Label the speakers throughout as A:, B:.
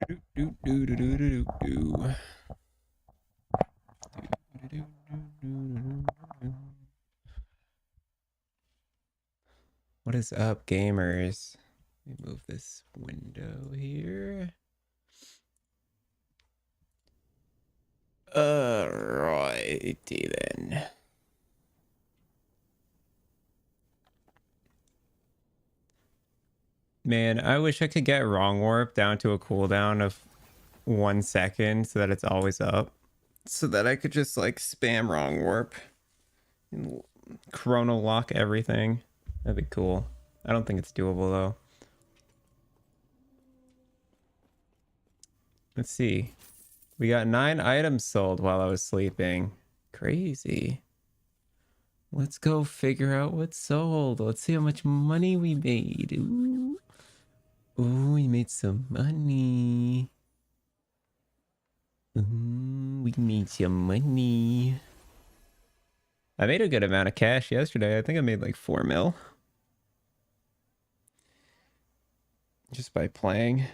A: Do, do, do, do, do, do, do. What is up, gamers? Let me move this window here. Alrighty then. Man, I wish I could get Wrongwarp down to a cooldown of 1 second so that it's always up. So that I could just like spam Wrongwarp and chrono lock everything. That'd be cool. I don't think it's doable though. Let's see. We got 9 items sold while I was sleeping. Crazy. Let's go figure out what sold. Let's see how much money we made. Ooh. Ooh, we made some money. Ooh, we made some money. I made a good amount of cash yesterday. I think I made like 4 mil. Just by playing.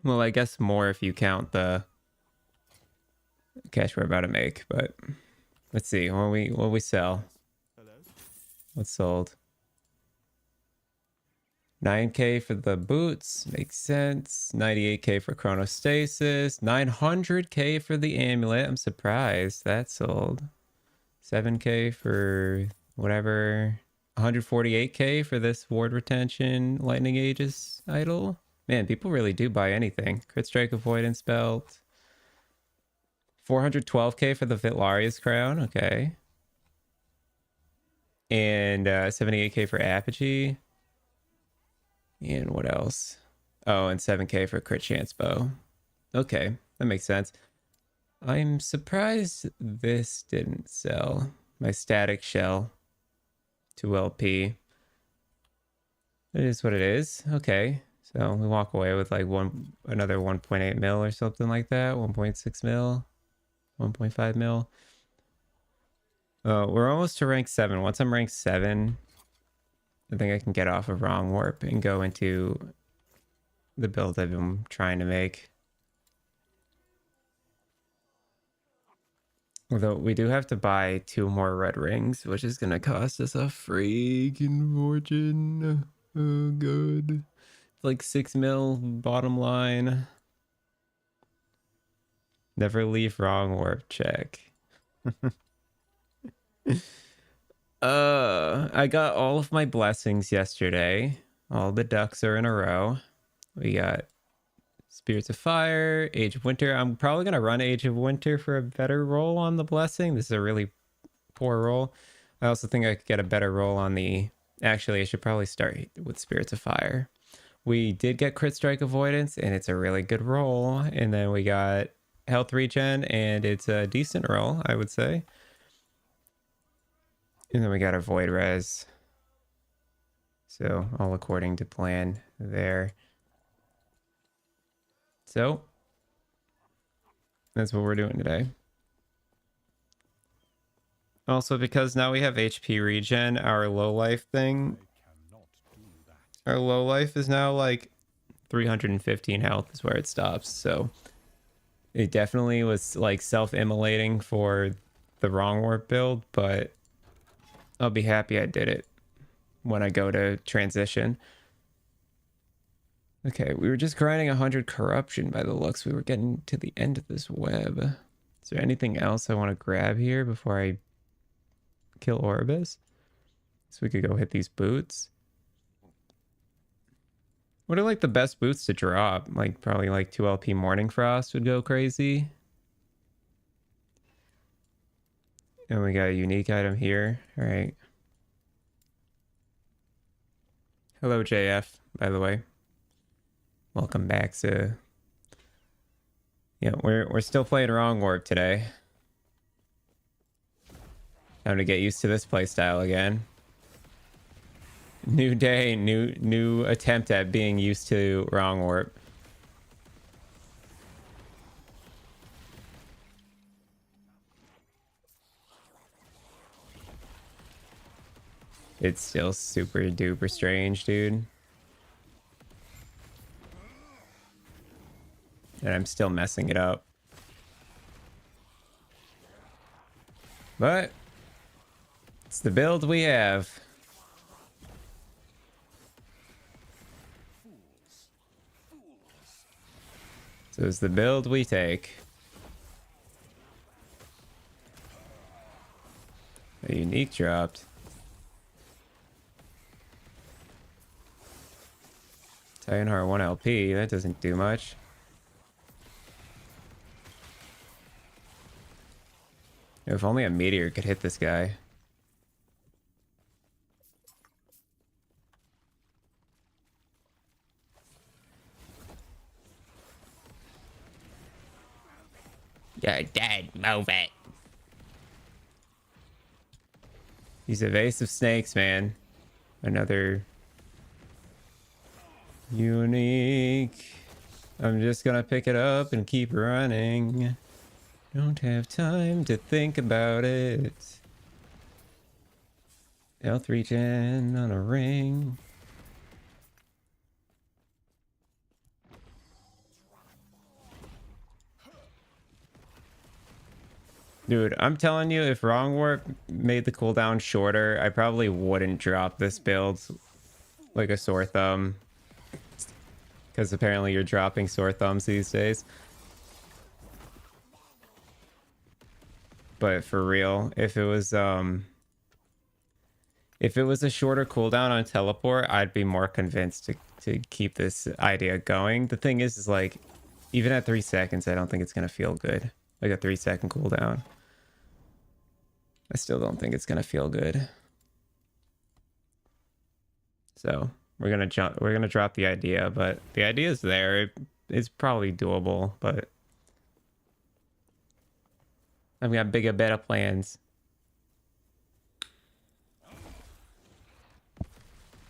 A: Well, I guess more if you count the cash we're about to make, but let's see. What we sell? What's sold? 9K for the boots, makes sense. 98K for chronostasis. 900K for the amulet. I'm surprised that sold. 7K for whatever. 148K for this ward retention lightning aegis idol. Man, people really do buy anything. Crit strike avoidance belt. 412K for the Vitlaria's crown. Okay. And 78K for apogee. And what else? Oh, and 7K for crit chance bow. Okay, that makes sense. I'm surprised this didn't sell. My static shell. 2LP. It is what it is. Okay. So we walk away with like another 1.8 mil or something like that. 1.6 mil. 1.5 mil. We're almost to rank 7. Once I'm rank 7, I think I can get off of Wrongwarp and go into the build I've been trying to make. Although we do have to buy 2 more red rings, which is going to cost us a freaking fortune. Oh, good. Like 6 mil bottom line. Never leave Wrongwarp check. I got all of my blessings yesterday. All the ducks are in a row. We got Spirits of Fire, Age of Winter. I'm probably going to run Age of Winter for a better roll on the blessing. This is a really poor roll. I also think I could get a better roll on the... Actually, I should probably start with Spirits of Fire. We did get Crit Strike Avoidance, and it's a really good roll. And then we got Health Regen, and it's a decent roll, I would say. And then we got a Void Res. So, all according to plan there. So, that's what we're doing today. Also, because now we have HP regen, our low life thing, our low life is now like 315 health is where it stops. So it definitely was like self-immolating for the Wrongwarp build, but I'll be happy I did it when I go to transition. Okay, we were just grinding 100 corruption by the looks. We were getting to the end of this web. Is there anything else I want to grab here before I kill Orbis? So we could go hit these boots. What are like the best boots to drop? Like probably like 2LP Morning Frost would go crazy. And we got a unique item here. All right. Hello, JF, by the way. Welcome back to... Yeah, we're still playing Wrongwarp today. Time to get used to this playstyle again. New day, new attempt at being used to Wrongwarp. It's still super duper strange, dude. And I'm still messing it up. But it's the build we have. So it's the build we take. A unique dropped. Titanheart 1 LP, that doesn't do much. If only a meteor could hit this guy. You're dead, move it. These evasive snakes, man. Another unique. I'm just gonna pick it up and keep running. Don't have time to think about it. Health regen on a ring. Dude, I'm telling you, if Wrongwarp made the cooldown shorter, I probably wouldn't drop this build like a sore thumb. Because apparently you're dropping sore thumbs these days. But for real, if it was a shorter cooldown on teleport, I'd be more convinced to keep this idea going. The thing is like, even at 3 seconds, I don't think it's gonna feel good. Like a 3-second cooldown. I still don't think it's gonna feel good. So we're gonna drop the idea, but the idea is there. It's probably doable, but I've got bigger, better plans.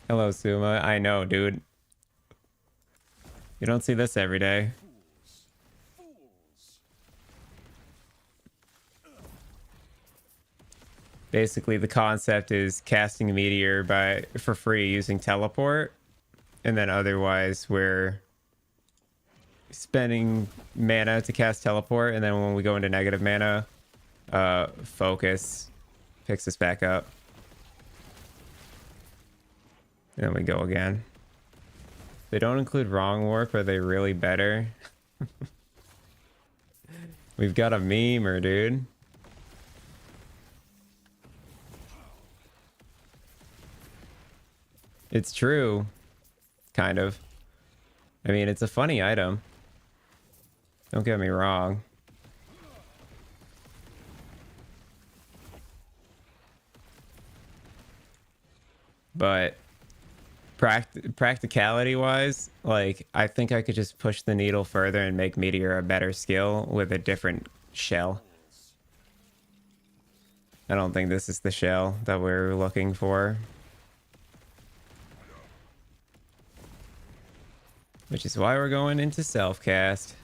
A: Hello, Suma. I know, dude. You don't see this every day. Basically, the concept is casting Meteor for free using teleport, and then otherwise we're spending mana to cast teleport, and then when we go into negative mana, focus picks us back up. And then we go again. They don't include Wrongwarp. Are they really better? We've got a memer, dude. It's true. Kind of. I mean, it's a funny item. Don't get me wrong. But practicality wise, like, I think I could just push the needle further and make Meteor a better skill with a different shell. I don't think this is the shell that we're looking for. Which is why we're going into self-cast.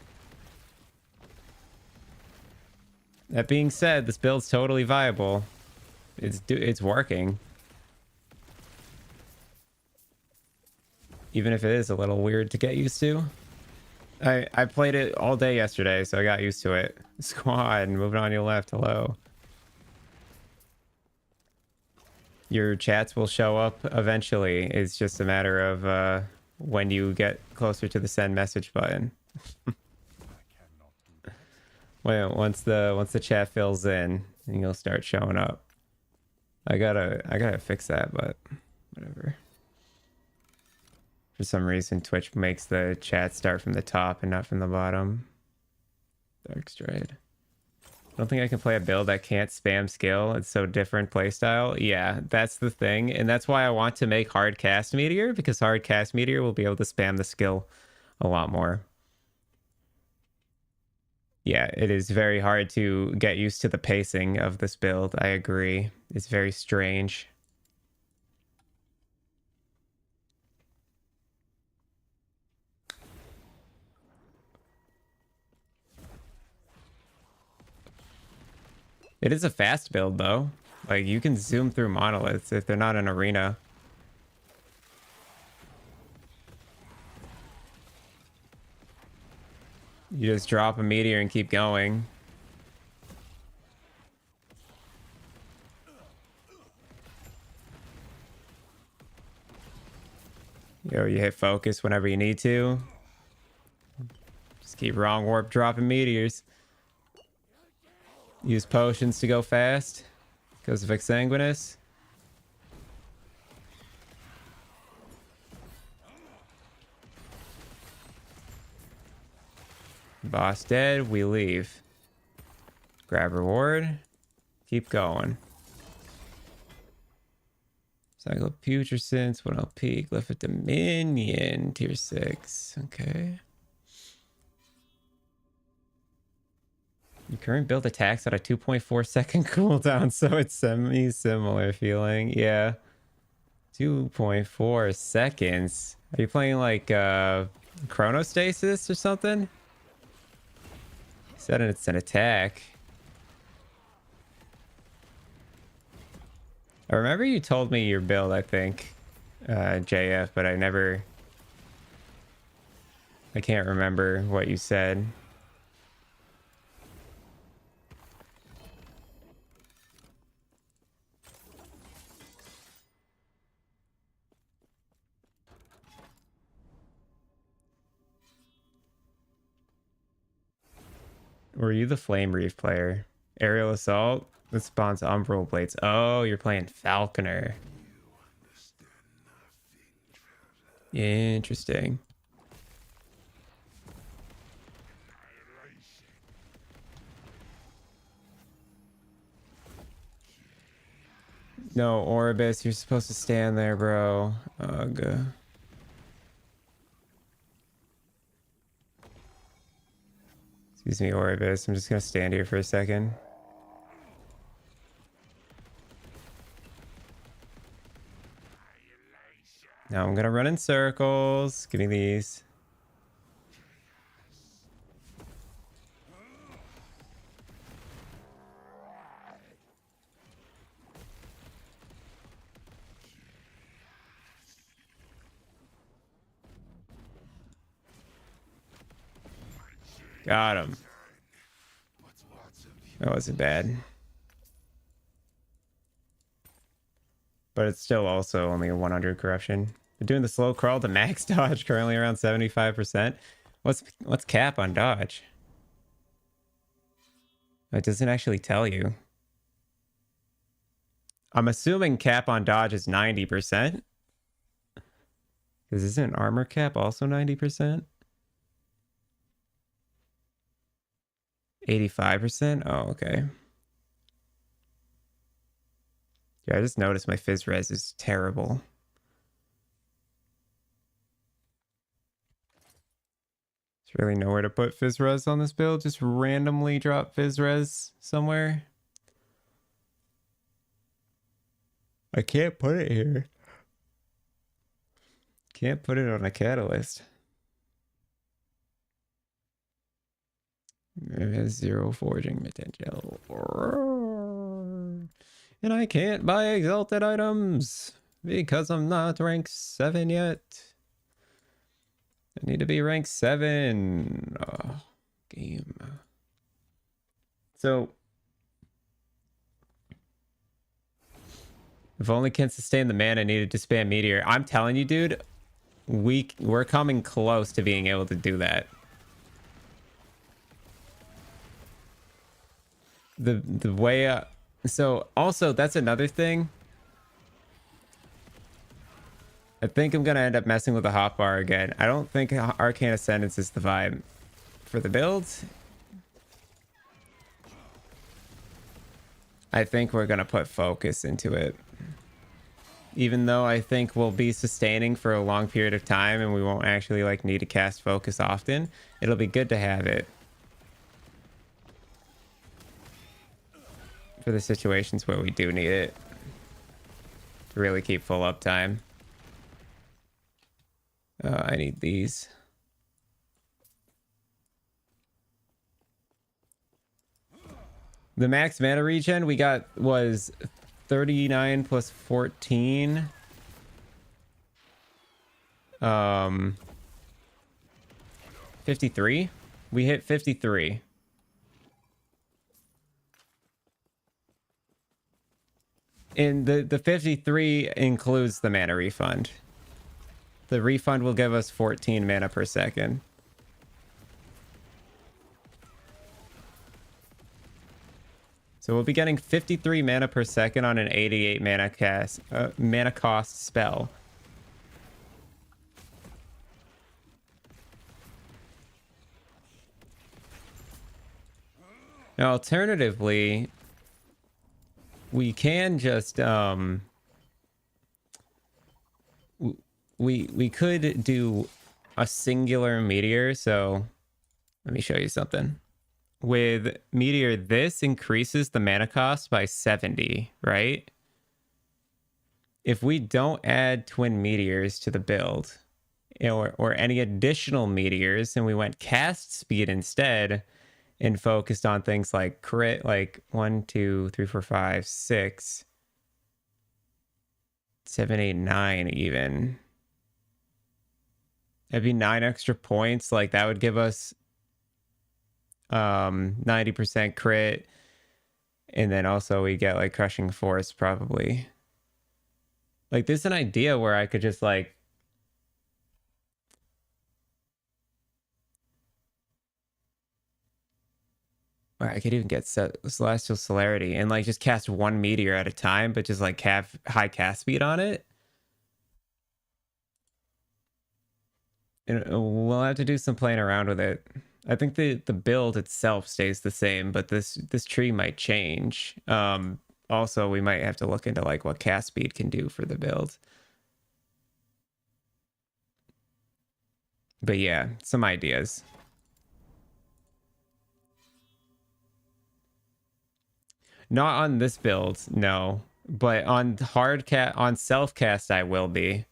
A: That being said, this build's totally viable. It's working. Even if it is a little weird to get used to. I played it all day yesterday, so I got used to it. Squad, moving on your left, hello. Your chats will show up eventually. It's just a matter of when you get closer to the send message button. Well, once the chat fills in, you'll start showing up. I gotta fix that, but whatever. For some reason, Twitch makes the chat start from the top and not from the bottom. Dark Stride. I don't think I can play a build that can't spam skill. It's so different playstyle. Yeah, that's the thing. And that's why I want to make hard cast Meteor, because hard cast Meteor will be able to spam the skill a lot more. Yeah, it is very hard to get used to the pacing of this build. I agree. It's very strange. It is a fast build, though. Like, you can zoom through monoliths if they're not an arena. You just drop a meteor and keep going. Yo, you hit focus whenever you need to. Just keep Wrongwarp dropping meteors. Use potions to go fast. Because of Exsanguinous. Boss dead, we leave. Grab reward. Keep going. Cycloputrescence, 1 LP, Glyph of Dominion, tier 6. Okay. Your current build attacks at a 2.4 second cooldown, so it's semi-similar feeling. Yeah. 2.4 seconds. Are you playing like Chronostasis or something? Said it's an attack. I remember you told me your build, I think, JF, but I can't remember what you said. Were you the Flame Reef player? Aerial Assault? That spawns Umbral Blades. Oh, you're playing Falconer. Interesting. No, Orbis, you're supposed to stand there, bro. Ugh. Excuse me, Orbis. I'm just gonna stand here for a second. Now I'm gonna run in circles. Give me these. Got him. That wasn't bad. But it's still also only a 100 corruption. We're doing the slow crawl to max dodge, currently around 75%. What's cap on dodge? It doesn't actually tell you. I'm assuming cap on dodge is 90%. Because isn't armor cap also 90%? 85%? Oh, okay. Yeah, I just noticed my fizz res is terrible. There's really nowhere to put fizz res on this build. Just randomly drop fizz res somewhere. I can't put it here. Can't put it on a catalyst. It has 0 forging potential. And I can't buy exalted items because I'm not rank 7 yet. I need to be rank 7. Oh, game. So if only can sustain the mana needed to spam Meteor. I'm telling you, dude, we're coming close to being able to do that. The way so also that's another thing. I think I'm gonna end up messing with the hotbar again. I don't think Arcane Ascendance is the vibe for the build. I think we're gonna put focus into it. Even though I think we'll be sustaining for a long period of time and we won't actually like need to cast focus often, it'll be good to have it for the situations where we do need it to really keep full uptime. I need these. The max mana regen we got was 39 plus 14. 53. We hit 53. And the 53 includes the mana refund. The refund will give us 14 mana per second. So we'll be getting 53 mana per second on an 88 mana cost spell. Now, alternatively, we can just we could do a singular meteor. So let me show you something. With Meteor, this increases the mana cost by 70, right? If we don't add twin meteors to the build, or any additional meteors, and we went cast speed instead and focused on things like crit, like 1, 2, 3, 4, 5, 6, 7, 8, 9 even. That'd be 9 extra points. Like that would give us 90% crit, and then also we get like crushing force probably. Like there's an idea where I could just like where I could even get celestial celerity and like just cast one meteor at a time, but just like have high cast speed on it. And we'll have to do some playing around with it. I think the build itself stays the same, but this tree might change. Also, we might have to look into like what cast speed can do for the build. But yeah, some ideas. Not on this build, no. But on on self-cast, I will be.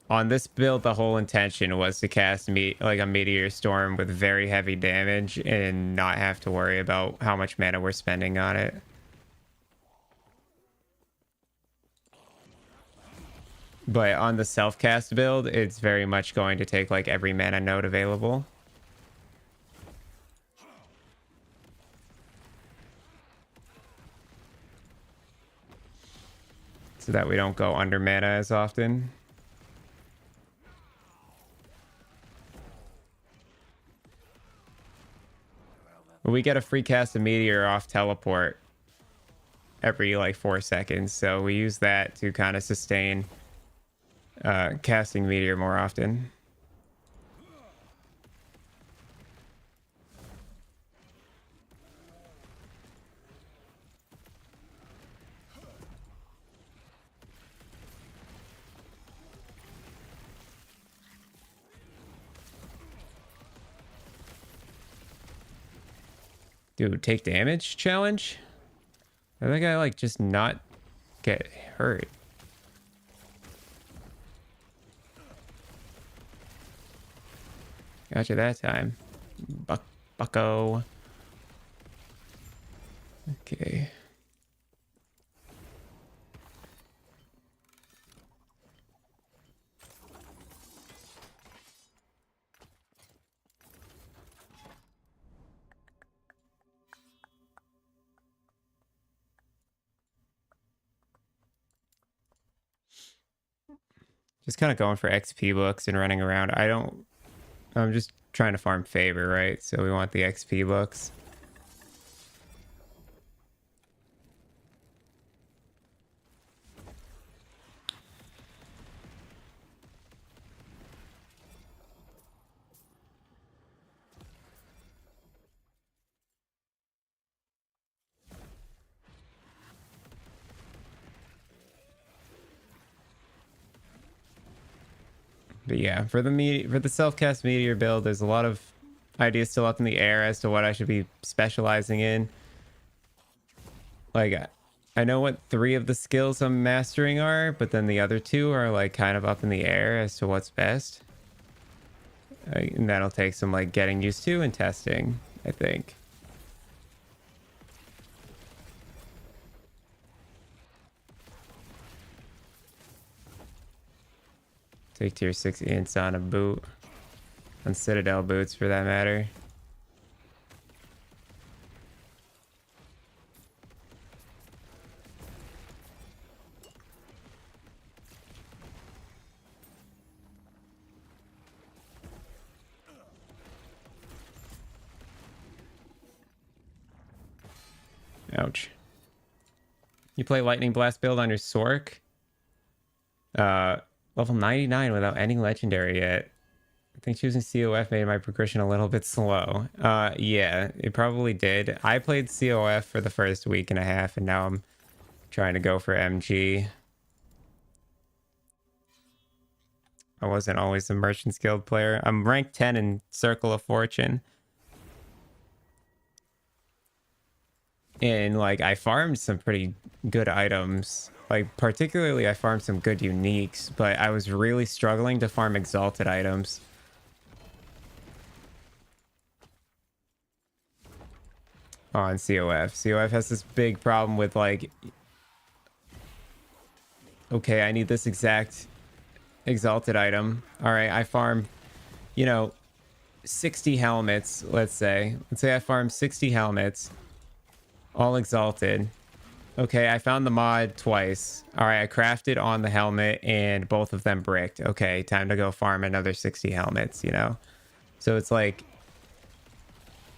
A: On this build, the whole intention was to cast like a Meteor Storm with very heavy damage and not have to worry about how much mana we're spending on it. But on the self-cast build, it's very much going to take like every mana node available. So that we don't go under mana as often. We get a free cast of Meteor off teleport every like 4 seconds. So we use that to kind of sustain casting Meteor more often. Dude, take damage challenge? I think I like just not get hurt. Gotcha that time. Bucko. Okay. Just kind of going for XP books and running around. I'm just trying to farm favor, right? So we want the XP books. But yeah, for the self-cast Meteor build, there's a lot of ideas still up in the air as to what I should be specializing in. Like, I know what 3 of the skills I'm mastering are, but then the other 2 are like kind of up in the air as to what's best. And that'll take some like getting used to and testing, I think. Take tier 6 ints on a boot. On Citadel boots, for that matter. Ouch. You play Lightning Blast build on your Sork? Level 99 without any legendary yet. I think choosing COF made my progression a little bit slow. Yeah, it probably did. I played COF for the first week and a half, and now I'm trying to go for MG. I wasn't always a Merchants Guild player. I'm ranked 10 in Circle of Fortune. And, like, I farmed some pretty good items. Like, particularly, I farmed some good uniques, but I was really struggling to farm Exalted items. On COF. COF has this big problem with, like, okay, I need this exact Exalted item. All right, I farm, you know, 60 helmets, let's say. Let's say I farm 60 helmets, all Exalted. Okay, I found the mod twice. All right, I crafted on the helmet and both of them bricked. Okay, time to go farm another 60 helmets, you know? So it's like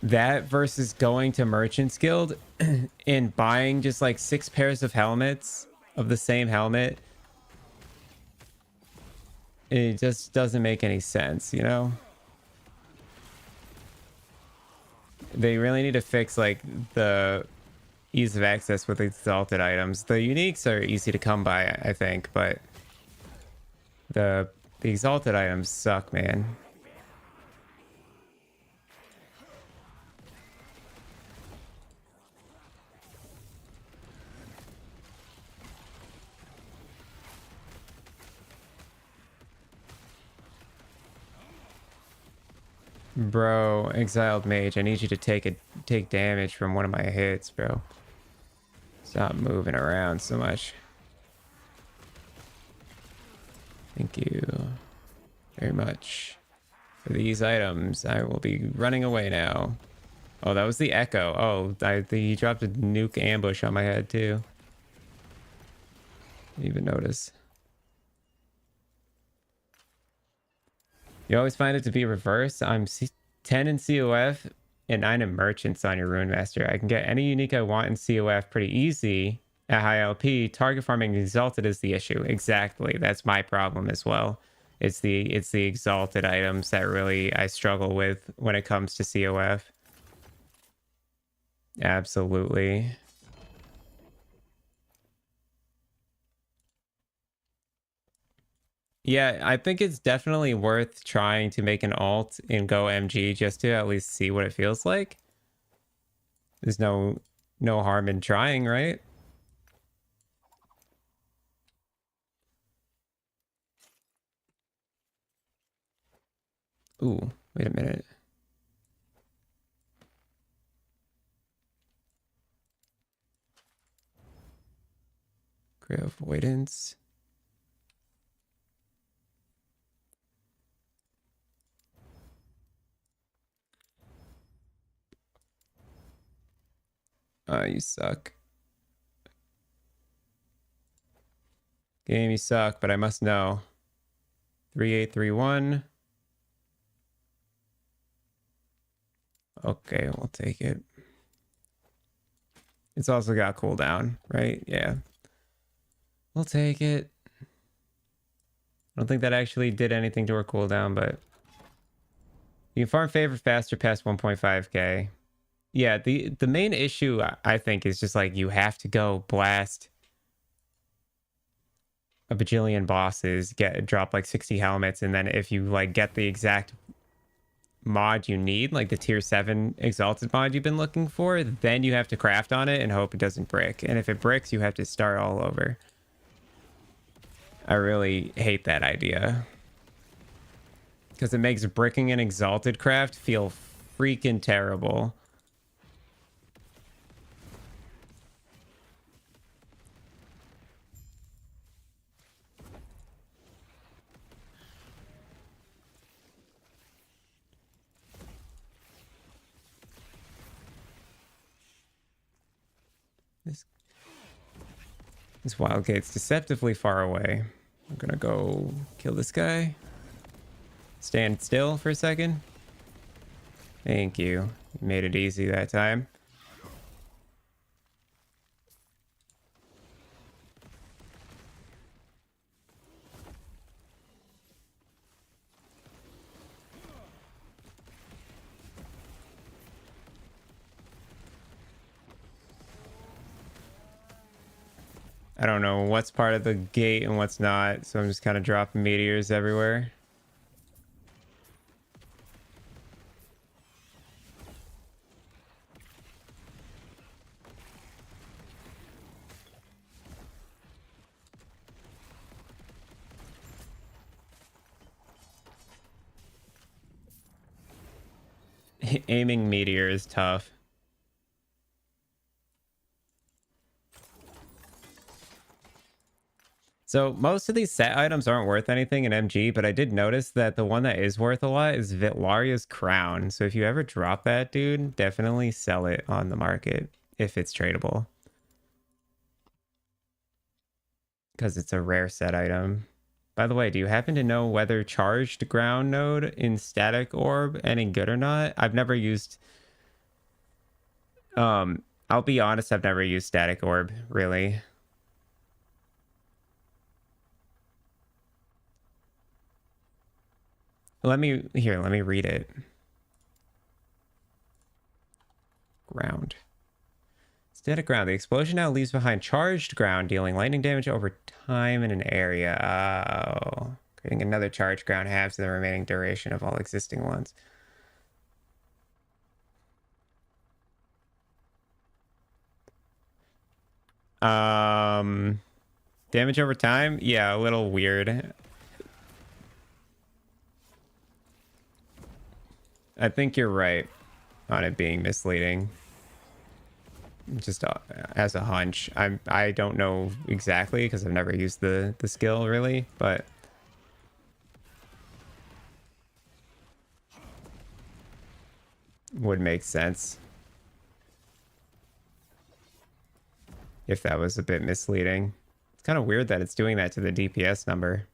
A: that versus going to Merchants Guild and buying just like 6 pairs of helmets of the same helmet. It just doesn't make any sense, you know? They really need to fix like the ease of access with Exalted items. The uniques are easy to come by, I think, but the Exalted items suck, man. Bro, exiled mage, I need you to take damage from one of my hits, bro. Stop moving around so much. Thank you very much for these items. I will be running away now. Oh, that was the echo. Oh, he dropped a nuke ambush on my head too. Didn't even notice. You always find it to be reversed. I'm 10 in COF and 9 in Merchants on your Rune Master. I can get any unique I want in COF pretty easy at high LP. Target farming Exalted is the issue. Exactly. That's my problem as well. It's the Exalted items that really I struggle with when it comes to COF. Absolutely. Yeah, I think it's definitely worth trying to make an alt and go MG just to at least see what it feels like. There's no harm in trying, right? Ooh, wait a minute. Great avoidance. You suck. Game, you suck, but I must know. 3831. Okay, we'll take it. It's also got cooldown, right? Yeah. We'll take it. I don't think that actually did anything to her cooldown, but you can farm favor faster past 1.5k. Yeah, the main issue I think is just like you have to go blast a bajillion bosses, drop like 60 helmets, and then if you like get the exact mod you need, like the tier 7 Exalted mod you've been looking for, then you have to craft on it and hope it doesn't brick. And if it bricks, you have to start all over. I really hate that idea. Because it makes bricking an Exalted craft feel freaking terrible. This wild gate's deceptively far away. I'm gonna go kill this guy. Stand still for a second. Thank you. You made it easy that time. I don't know what's part of the gate and what's not, so I'm just kind of dropping meteors everywhere. Aiming meteor is tough. So most of these set items aren't worth anything in MG, but I did notice that the one that is worth a lot is Vitlaria's crown. So if you ever drop that, dude, definitely sell it on the market if it's tradable. Because it's a rare set item. By the way, do you happen to know whether charged ground node in static orb any good or not? I've never used... I'll be honest, I've never used static orb, really. Let me read it. Ground. Static ground. The explosion now leaves behind charged ground, dealing lightning damage over time in an area. Oh. Creating another charged ground halves the remaining duration of all existing ones. Damage over time? Yeah, a little weird. I think you're right on it being misleading. Just as a hunch. I don't know exactly because I've never used the skill really, but would make sense if that was a bit misleading. It's kind of weird that it's doing that to the DPS number.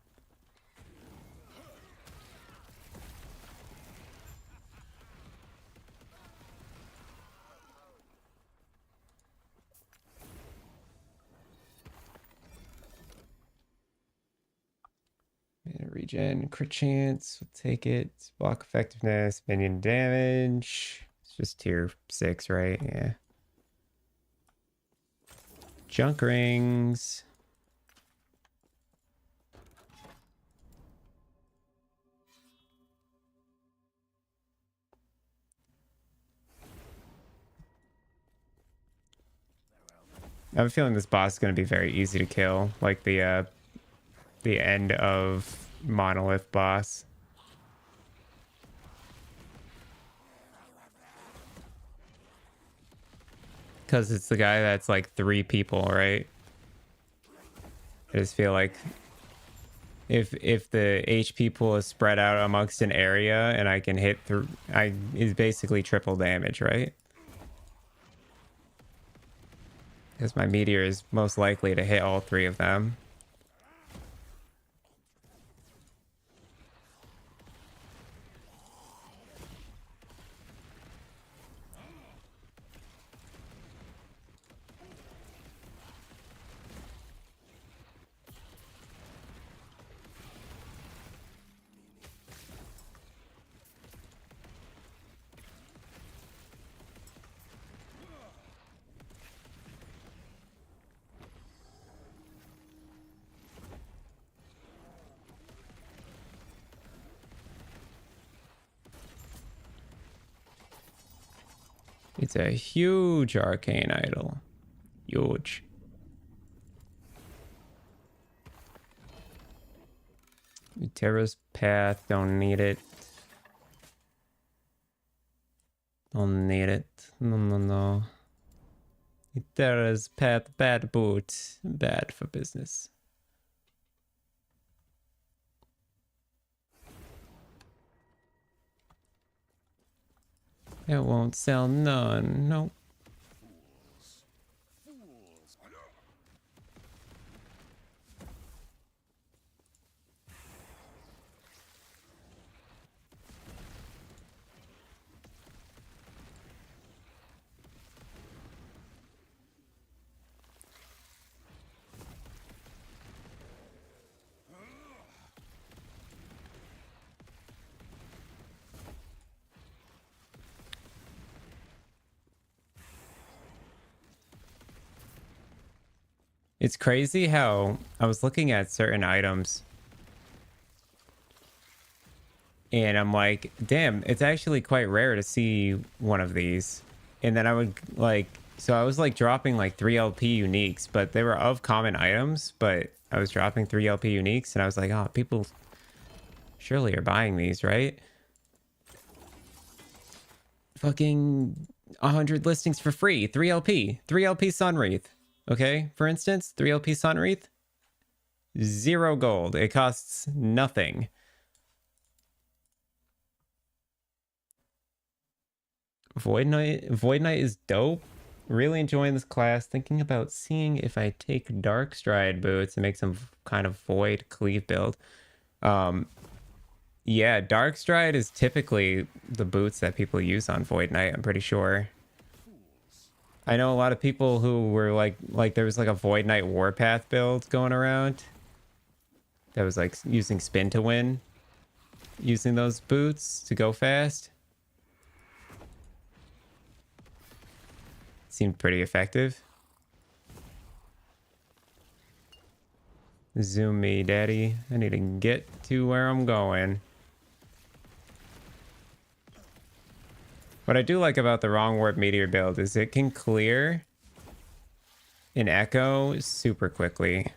A: Regen, crit chance, we'll take it. Block effectiveness, minion damage. It's just tier 6, right? Yeah. Junk rings. I have a feeling this boss is going to be very easy to kill, like the end of Monolith boss. Because it's the guy that's like 3 people, right? I just feel like if the HP pool is spread out amongst an area and I can hit through, is basically triple damage, right? Because my meteor is most likely to hit all 3 of them. It's a huge arcane idol. Huge. Terra's path, don't need it. Don't need it. No. Terra's path, bad boot. Bad for business. It won't sell none. Nope. It's crazy how I was looking at certain items and I'm like, damn, it's actually quite rare to see one of these. And then I would like, so I was like dropping like 3 LP uniques, but they were of common items, but I was dropping 3 LP uniques and I was like, oh, people surely are buying these, right? Fucking 100 listings for free, 3 LP, 3 LP Sunwreath. Okay, for instance, 3 LP Sunwreath, 0 gold. It costs nothing. Void Knight is dope. Really enjoying this class. Thinking about seeing if I take Dark Stride boots and make some kind of Void cleave build. Yeah, Dark Stride is typically the boots that people use on Void Knight, I'm pretty sure. I know a lot of people who were like there was like a Void Knight Warpath build going around that was like using spin to win, using those boots to go fast. Seemed pretty effective. Zoom me, daddy. I need to get to where I'm going. What I do like about the Wrongwarp Meteor build is it can clear an echo super quickly.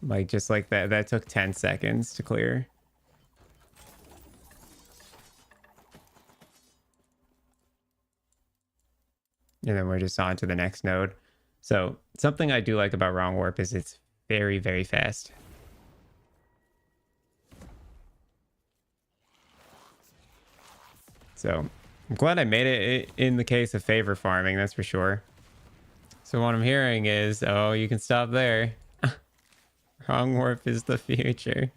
A: Like, just like that. That took 10 seconds to clear. And then we're just on to the next node. So something I do like about Wrongwarp is it's very, very fast. So I'm glad I made it in the case of favor farming, that's for sure. So what I'm hearing is, oh, you can stop there. Wrongwarp is the future.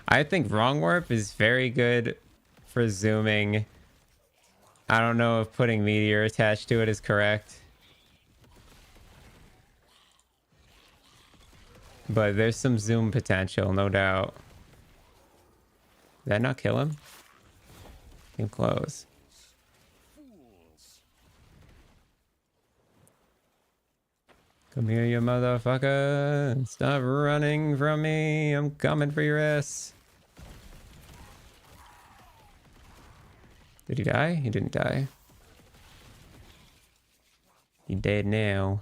A: I think Wrongwarp is very good for zooming. I don't know if putting Meteor attached to it is correct. But there's some zoom potential, no doubt. Did that not kill him? Came close. Come here, you motherfucker. Stop running from me. I'm coming for your ass. Did he die? He didn't die. He dead now.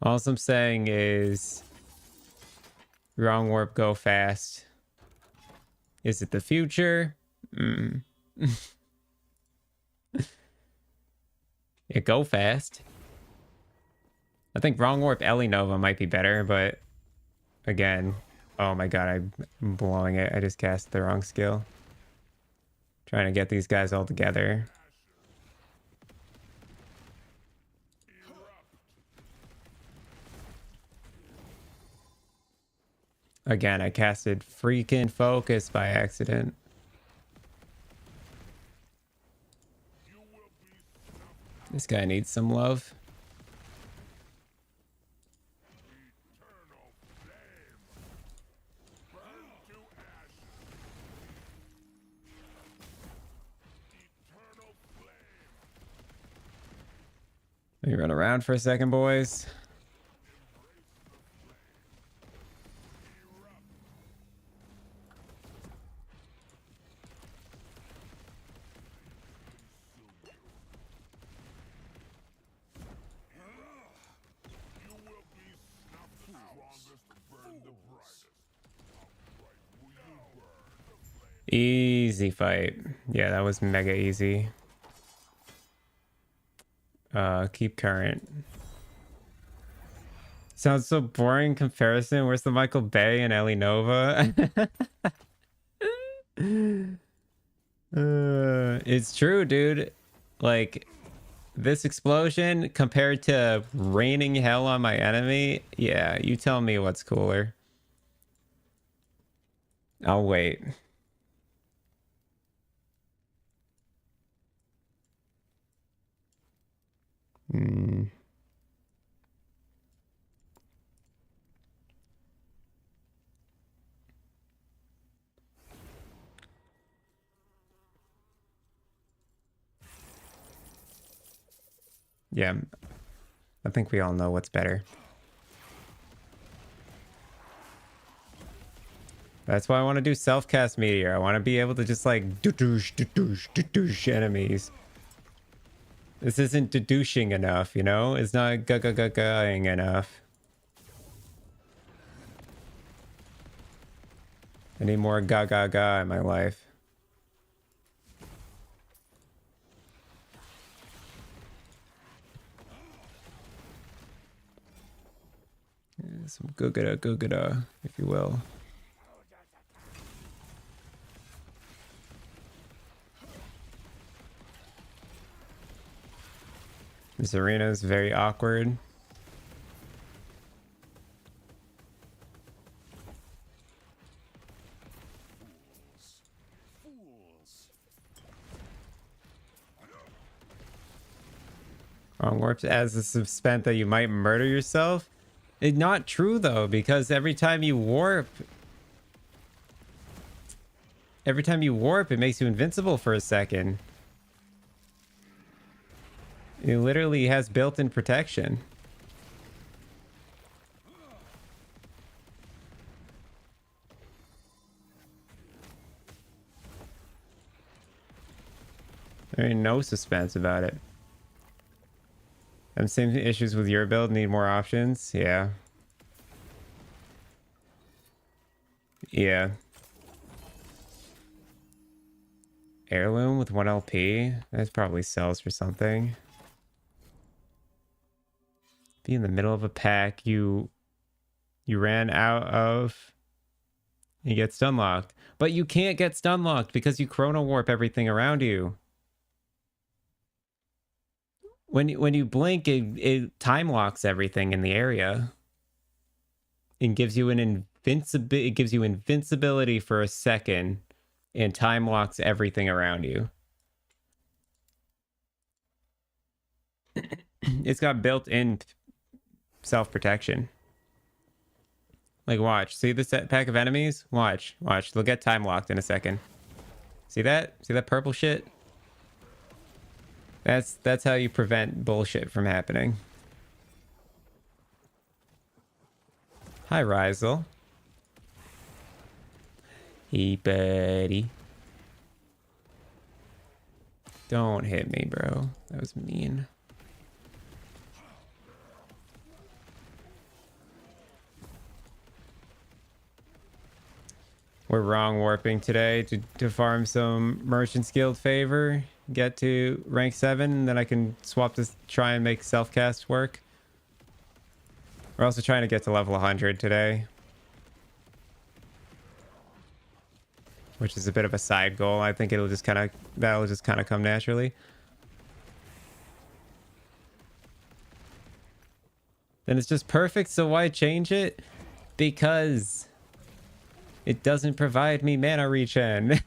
A: All I'm saying is Wrongwarp go fast. Is it the future? It go fast. I think Wrongwarp Ellie Nova might be better, but again, oh my god, I'm blowing it. I just cast the wrong skill. Trying to get these guys all together. Again, I casted freaking focus by accident. This guy needs some love. Let me run around for a second, boys. Easy fight. Yeah, that was mega easy. Keep current. Sounds so boring in comparison. Where's the Michael Bay and Ellie Nova? It's true, dude. Like, this explosion compared to raining hell on my enemy. Yeah, you tell me what's cooler. I'll wait. Hmm. Yeah, I think we all know what's better. That's why I want to do self-cast Meteor. I want to be able to just like do-douche enemies. This isn't douching enough, you know? It's not ga-ga-ga-ga-ing enough. I need more ga-ga-ga in my life. Some go-ga-da, if you will. This arena is very awkward. Wrongwarp adds the suspense that you might murder yourself. It's not true though, because every time you warp, it makes you invincible for a second. It literally has built-in protection. There ain't no suspense about it. And same issues with your build, need more options. Yeah. Yeah. Heirloom with 1 LP? That probably sells for something. Be in the middle of a pack, you ran out of... You get stun locked. But you can't get stun locked because you chrono warp everything around you. When you blink, it time locks everything in the area. It gives you invincibility for a second and time locks everything around you. It's got built-in self-protection. Like, watch. See this pack of enemies? Watch. They'll get time locked in a second. See that? See that purple shit? That's how you prevent bullshit from happening. Hi, Rizel. Hey, buddy. Don't hit me, bro. That was mean. We're wrong warping today to farm some Merchant's Guild favor, get to rank 7, and then I can swap this, try and make self-cast work. We're also trying to get to level 100 today, which is a bit of a side goal. I think that'll just kind of come naturally. Then it's just perfect, so why change it? Because it doesn't provide me mana regen.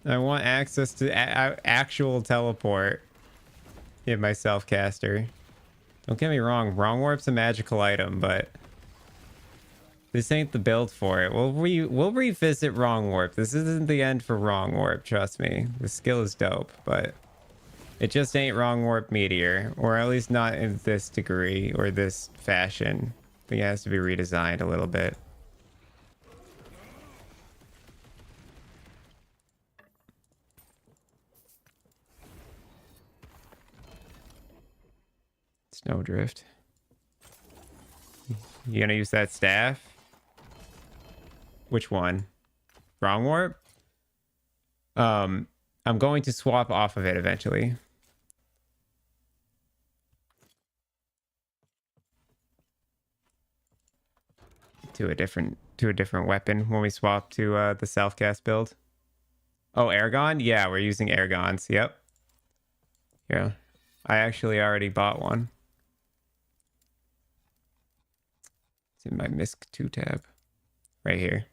A: I want access to actual teleport in my self-caster. Don't get me wrong, Wrongwarp's a magical item, but this ain't the build for it. We'll revisit Wrongwarp. This isn't the end for Wrongwarp, trust me. The skill is dope, but it just ain't Wrongwarp Meteor, or at least not in this degree or this fashion. I think it has to be redesigned a little bit. Snowdrift. You gonna use that staff? Which one? Wrongwarp? I'm going to swap off of it eventually. To a different weapon when we swap to the self-cast build. Oh, Airgon? Yeah, we're using Airgons. Yep. Yeah. I actually already bought one. It's in my MISC 2 tab. Right here.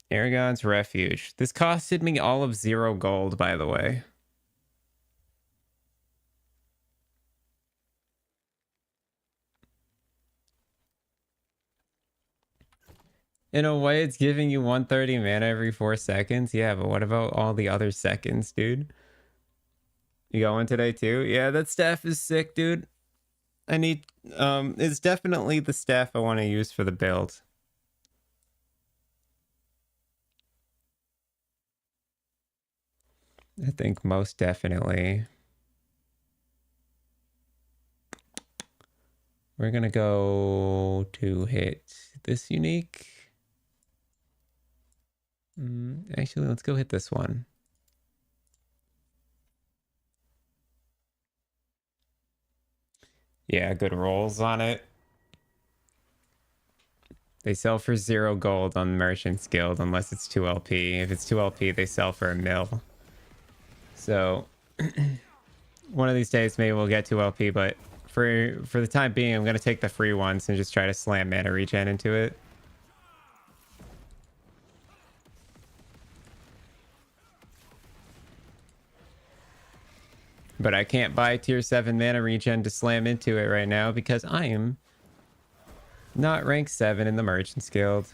A: Aragon's Refuge. This costed me all of 0 gold, by the way. In a way, it's giving you 130 mana every 4 seconds. Yeah, but what about all the other seconds, dude? You going today too? Yeah, that staff is sick, dude. I need... it's definitely the staff I want to use for the build. I think most definitely. We're gonna go to hit this unique. Actually, let's go hit this one. Yeah, good rolls on it. They sell for 0 gold on Merchant's Guild unless it's 2 LP. If it's 2 LP, they sell for 1 mil. So one of these days maybe we'll get 2 LP, but for the time being, I'm gonna take the free ones and just try to slam mana regen into it. But I can't buy tier 7 mana regen to slam into it right now because I am not rank 7 in the Merchant's Guild.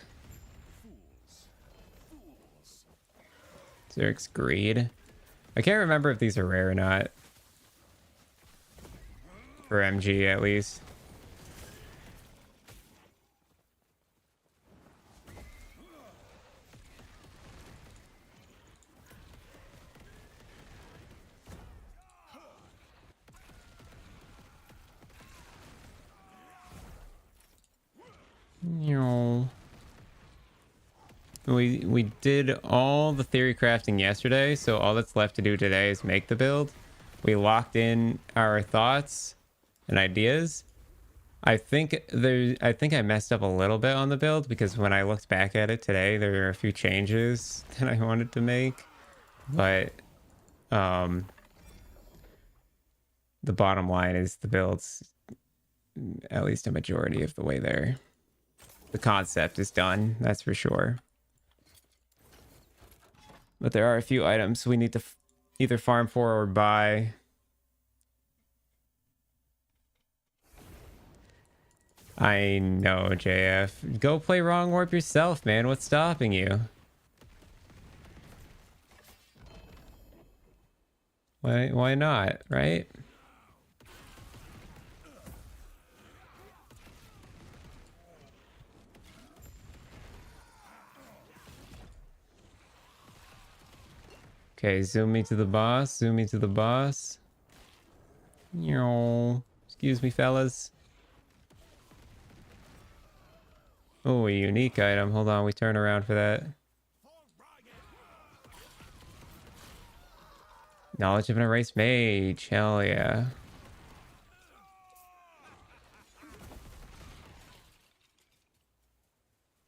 A: Zerg's Greed. I can't remember if these are rare or not. For MG, at least. We did all the theory crafting yesterday, so all that's left to do today is make the build. We locked in our thoughts and ideas. I think I messed up a little bit on the build because when I looked back at it today, there are a few changes that I wanted to make, but the bottom line is the build's at least a majority of the way there. The concept is done, that's for sure. But there are a few items we need to either farm for or buy. I know, JF. Go play Wrongwarp yourself, man. What's stopping you? Why not, right? Okay, zoom me to the boss. Zoom me to the boss. Excuse me, fellas. Oh, a unique item. Hold on, we turn around for that. Knowledge of an erased mage. Hell yeah.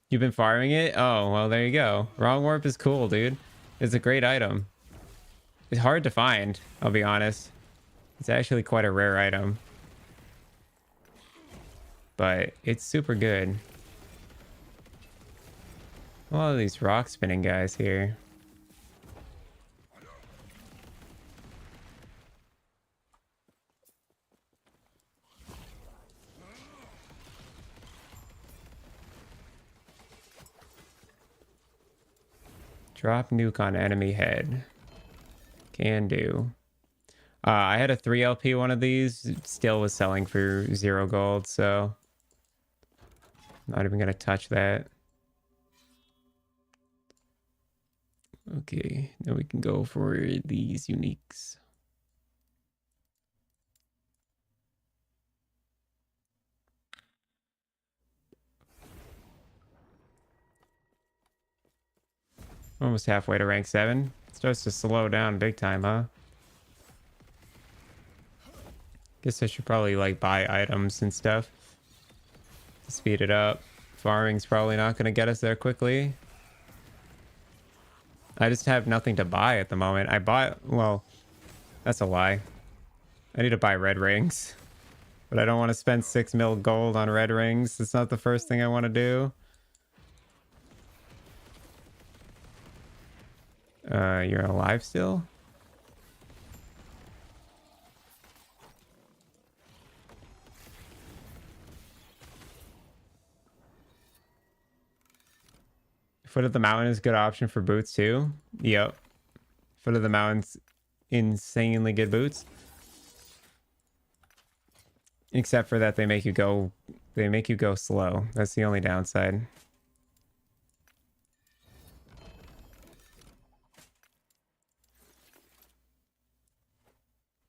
A: You've been farming it? Oh, well, there you go. Wrongwarp is cool, dude. It's a great item. It's hard to find, I'll be honest. It's actually quite a rare item. But it's super good. A lot of these rock spinning guys here. Drop nuke on enemy head. Can do. I had a 3 LP one of these. It still was selling for 0 gold, so not even gonna touch that. Okay, now we can go for these uniques. Almost halfway to rank 7. Starts to slow down big time, huh? Guess I should probably like buy items and stuff to speed it up. Farming's probably not going to get us there quickly. I just have nothing to buy at the moment. I bought, well, that's a lie. I need to buy red rings, but I don't want to spend 6 mil gold on red rings. It's not the first thing I want to do. You're alive still? Foot of the mountain is a good option for boots too. Yep. Foot of the mountain's insanely good boots. Except for that they make you go slow. That's the only downside.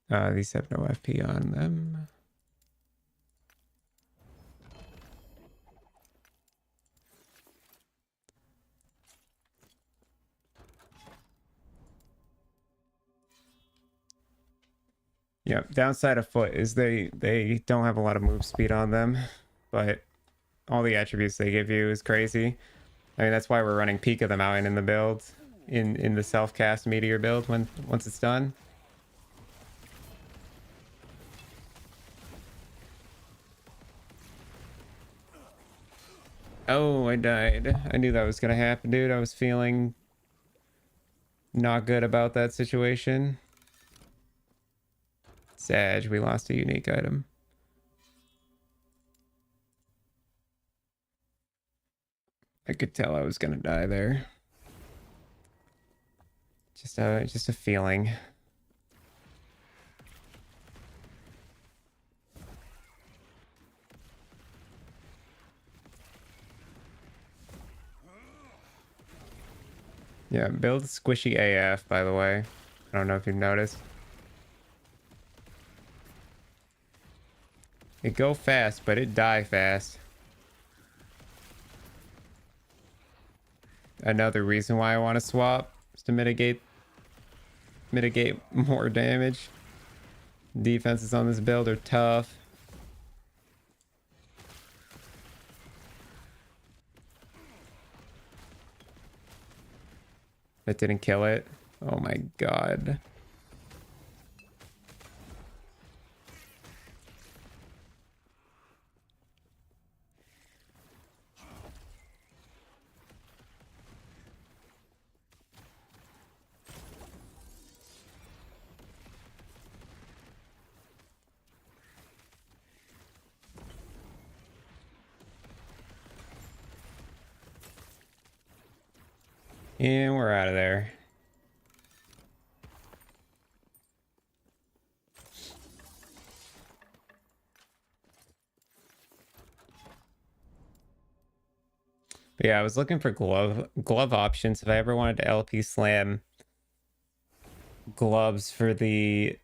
A: These have no FP on them. Yeah, downside of foot is they don't have a lot of move speed on them, but all the attributes they give you is crazy. I mean, that's why we're running Peak of the Mountain in the build, in the self-cast Meteor build once it's done. Oh, I died. I knew that was gonna happen, dude. I was feeling not good about that situation. Sag, we lost a unique item. I could tell I was gonna die there. Just a feeling. Yeah, build squishy AF, by the way. I don't know if you've noticed. It go fast, but it die fast. Another reason why I want to swap is to mitigate more damage. Defenses on this build are tough. That didn't kill it. Oh my god. And we're out of there. But yeah, I was looking for glove options if I ever wanted to LP slam gloves for the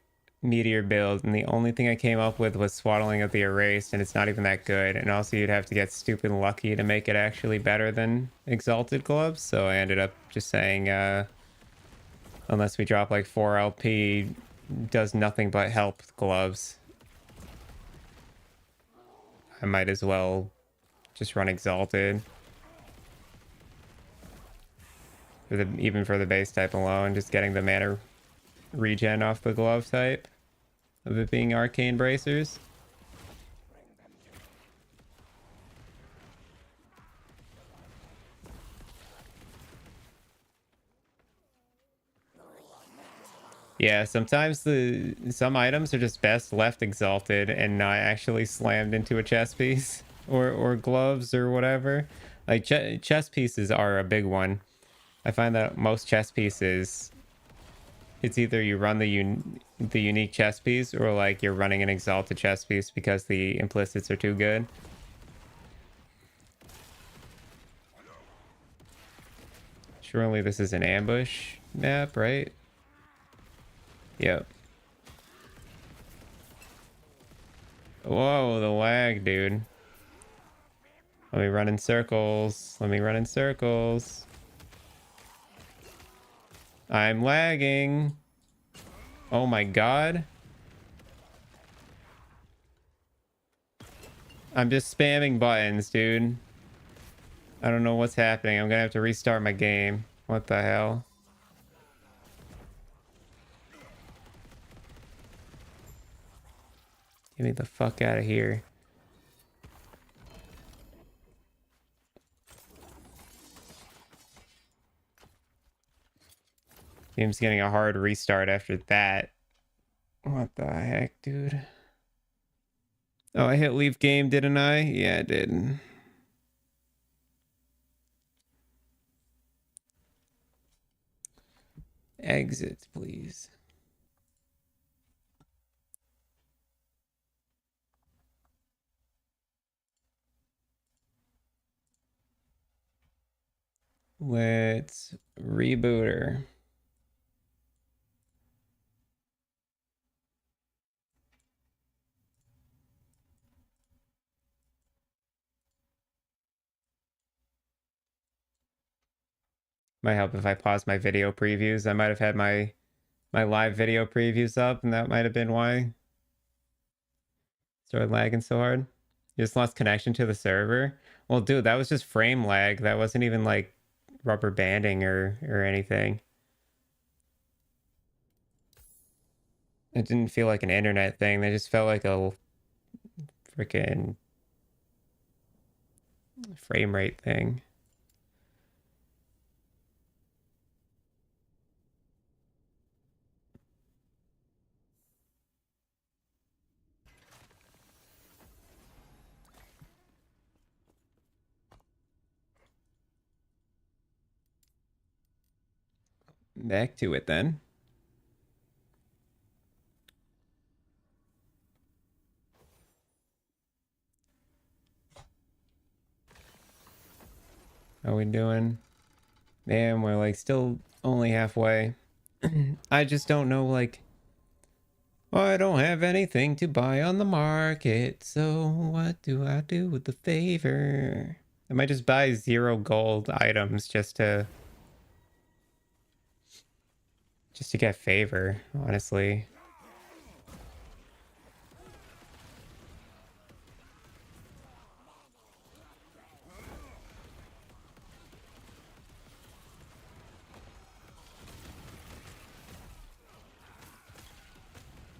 A: Meteor build, and the only thing I came up with was Swaddling of the Erased, and it's not even that good. And also you'd have to get stupid lucky to make it actually better than Exalted gloves, so I ended up just saying unless we drop like 4 LP, does nothing but help gloves. I might as well just run Exalted. Even for the base type alone, just getting the mana regen off the glove type of it being arcane bracers. Yeah, sometimes some items are just best left exalted and not actually slammed into a chest piece or gloves or whatever. Like chest pieces are a big one. I find that most chest pieces, it's either you run the unique chest piece or like you're running an exalted chest piece because the implicits are too good. Surely this is an ambush map, right? Yep. Whoa, the lag, dude. Let me run in circles. Let me run in circles. I'm lagging. Oh my god. I'm just spamming buttons, dude. I don't know what's happening. I'm gonna have to restart my game. What the hell? Get me the fuck out of here. Game's getting a hard restart after that. What the heck, dude? Oh, I hit leave game, didn't I? Yeah, I did. Exit, please. Let's reboot her. Might help if I pause my video previews. I might have had my live video previews up, and that might have been why it started lagging so hard. You just lost connection to the server. Well, dude, that was just frame lag. That wasn't even like rubber banding or anything. It didn't feel like an internet thing. They just felt like a freaking frame rate thing. Back to it then. How we doing? Man, we're like still only halfway. I just don't know, like, I don't have anything to buy on the market, so what do I do with the favor? I might just buy 0 gold items just to get favor, honestly.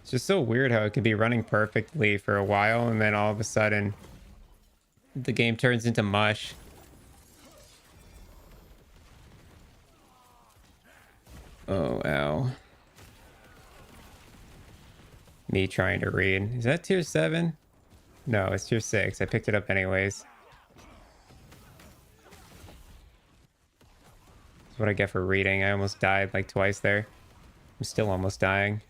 A: It's just so weird how it could be running perfectly for a while and then all of a sudden the game turns into mush. Oh, ow. Me trying to read. Is that tier 7? No, it's tier 6. I picked it up anyways. That's what I get for reading. I almost died like twice there. I'm still almost dying.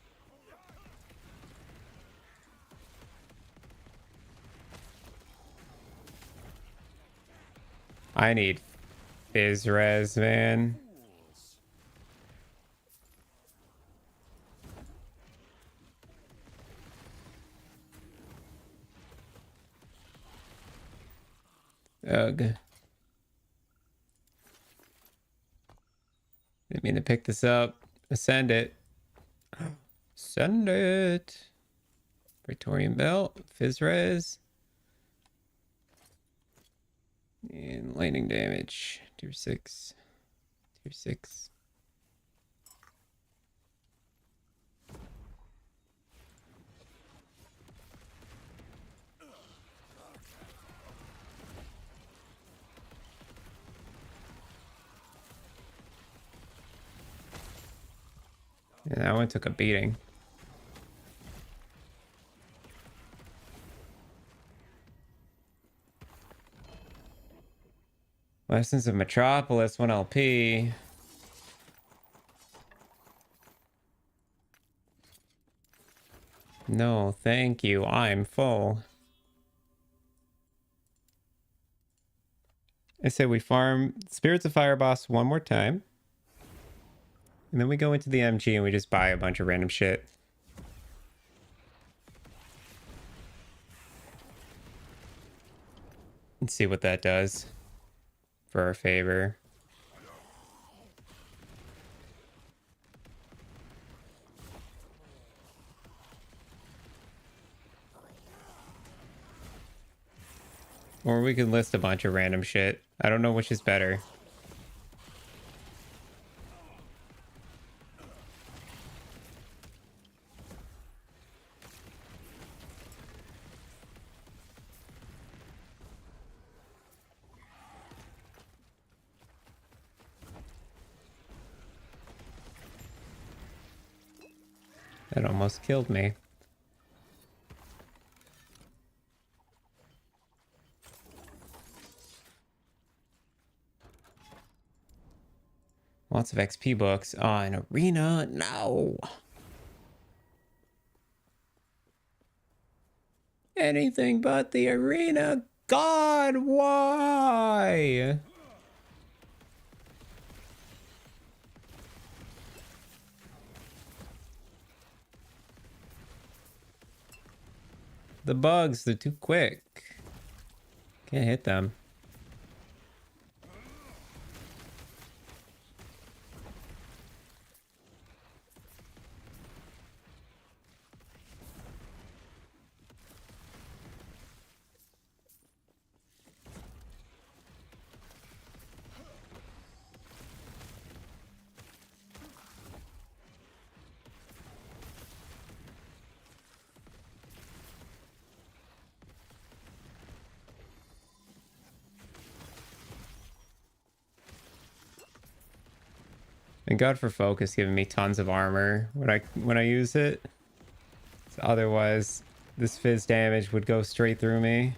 A: I need Fizz res, man. Ugh. Didn't mean to pick this up. Ascend it. Send it. Praetorian belt. Fizz res. And lightning damage. Tier 6. Tier 6. Yeah, that one took a beating. Lessons of Metropolis, 1 LP. No, thank you. I'm full. I say we farm Spirits of Fire boss one more time. And then we go into the MG and we just buy a bunch of random shit. And see what that does for our favor. Or we could list a bunch of random shit. I don't know which is better. That almost killed me. Lots of XP books. Oh, an arena? No. Anything but the arena. God, why? The bugs, they're too quick. Can't hit them. Thank God for focus giving me tons of armor when I use it. So otherwise, this fizz damage would go straight through me.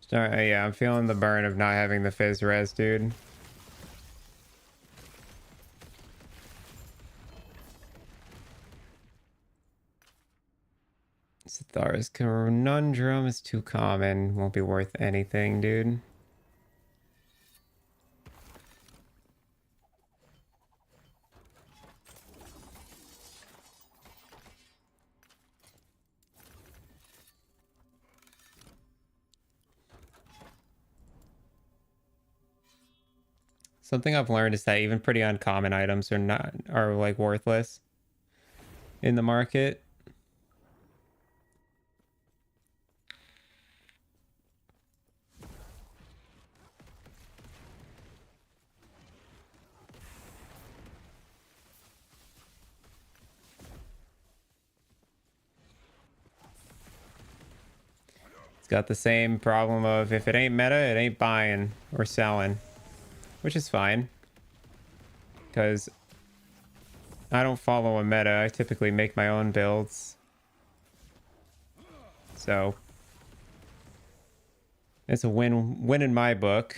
A: Sorry, yeah, I'm feeling the burn of not having the fizz res, dude. Sathar's conundrum is too common. Won't be worth anything, dude. Something I've learned is that even pretty uncommon items are like worthless in the market. It's got the same problem of if it ain't meta, it ain't buying or selling, which is fine. Because I don't follow a meta. I typically make my own builds. So it's a win in my book.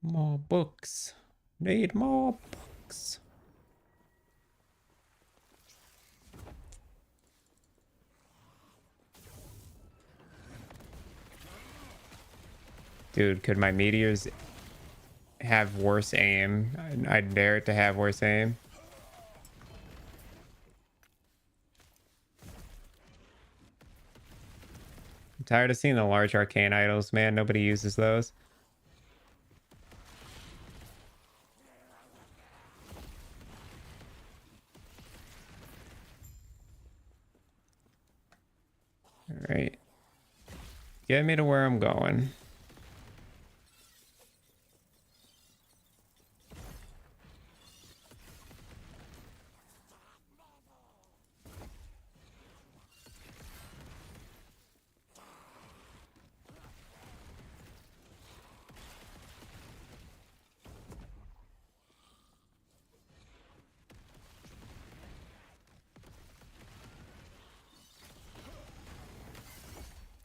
A: More books. Need more books. Dude, could my meteors have worse aim? I dare it to have worse aim. I'm tired of seeing the large arcane idols, man. Nobody uses those. All right. Get me to where I'm going.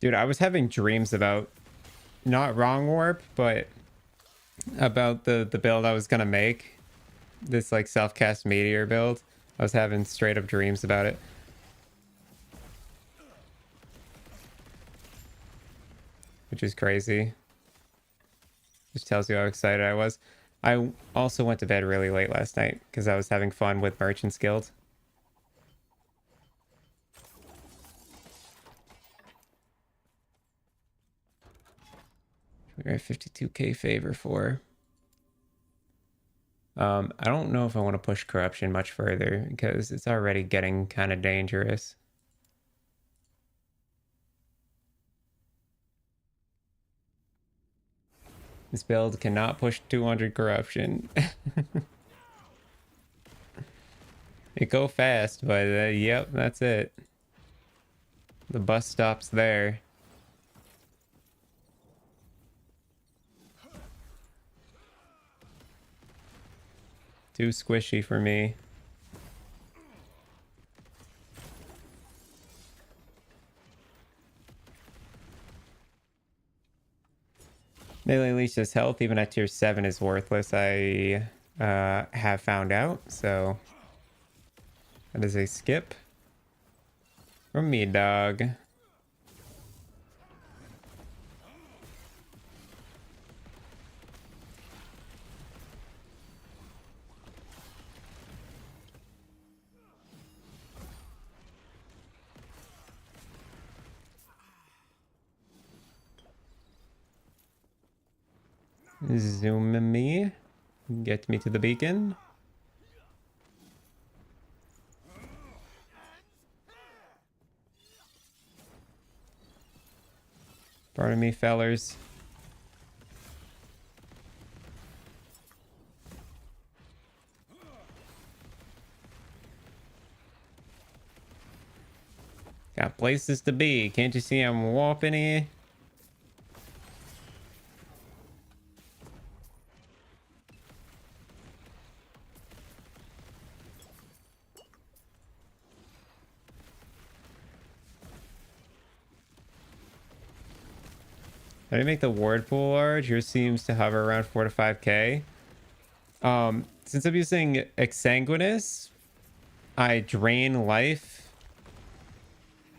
A: Dude, I was having dreams about not Wrongwarp, but about the build I was gonna make. This like self-cast Meteor build. I was having straight up dreams about it. Which is crazy. Just tells you how excited I was. I also went to bed really late last night because I was having fun with Merchant's Guild. We're at 52k favor for. I don't know if I want to push corruption much further because it's already getting kind of dangerous. This build cannot push 200 corruption. It go fast, but yep, that's it. The bus stops there. Too squishy for me. Melee leeches health even at tier 7 is worthless. I have found out, so that is a skip from me, dog. Zoom me. Get me to the beacon. Pardon me, fellers. Got places to be. Can't you see I'm warping here? How do you make the ward pool large? Yours seems to hover around 4 to 5k. Since I'm using Exsanguinous, I drain life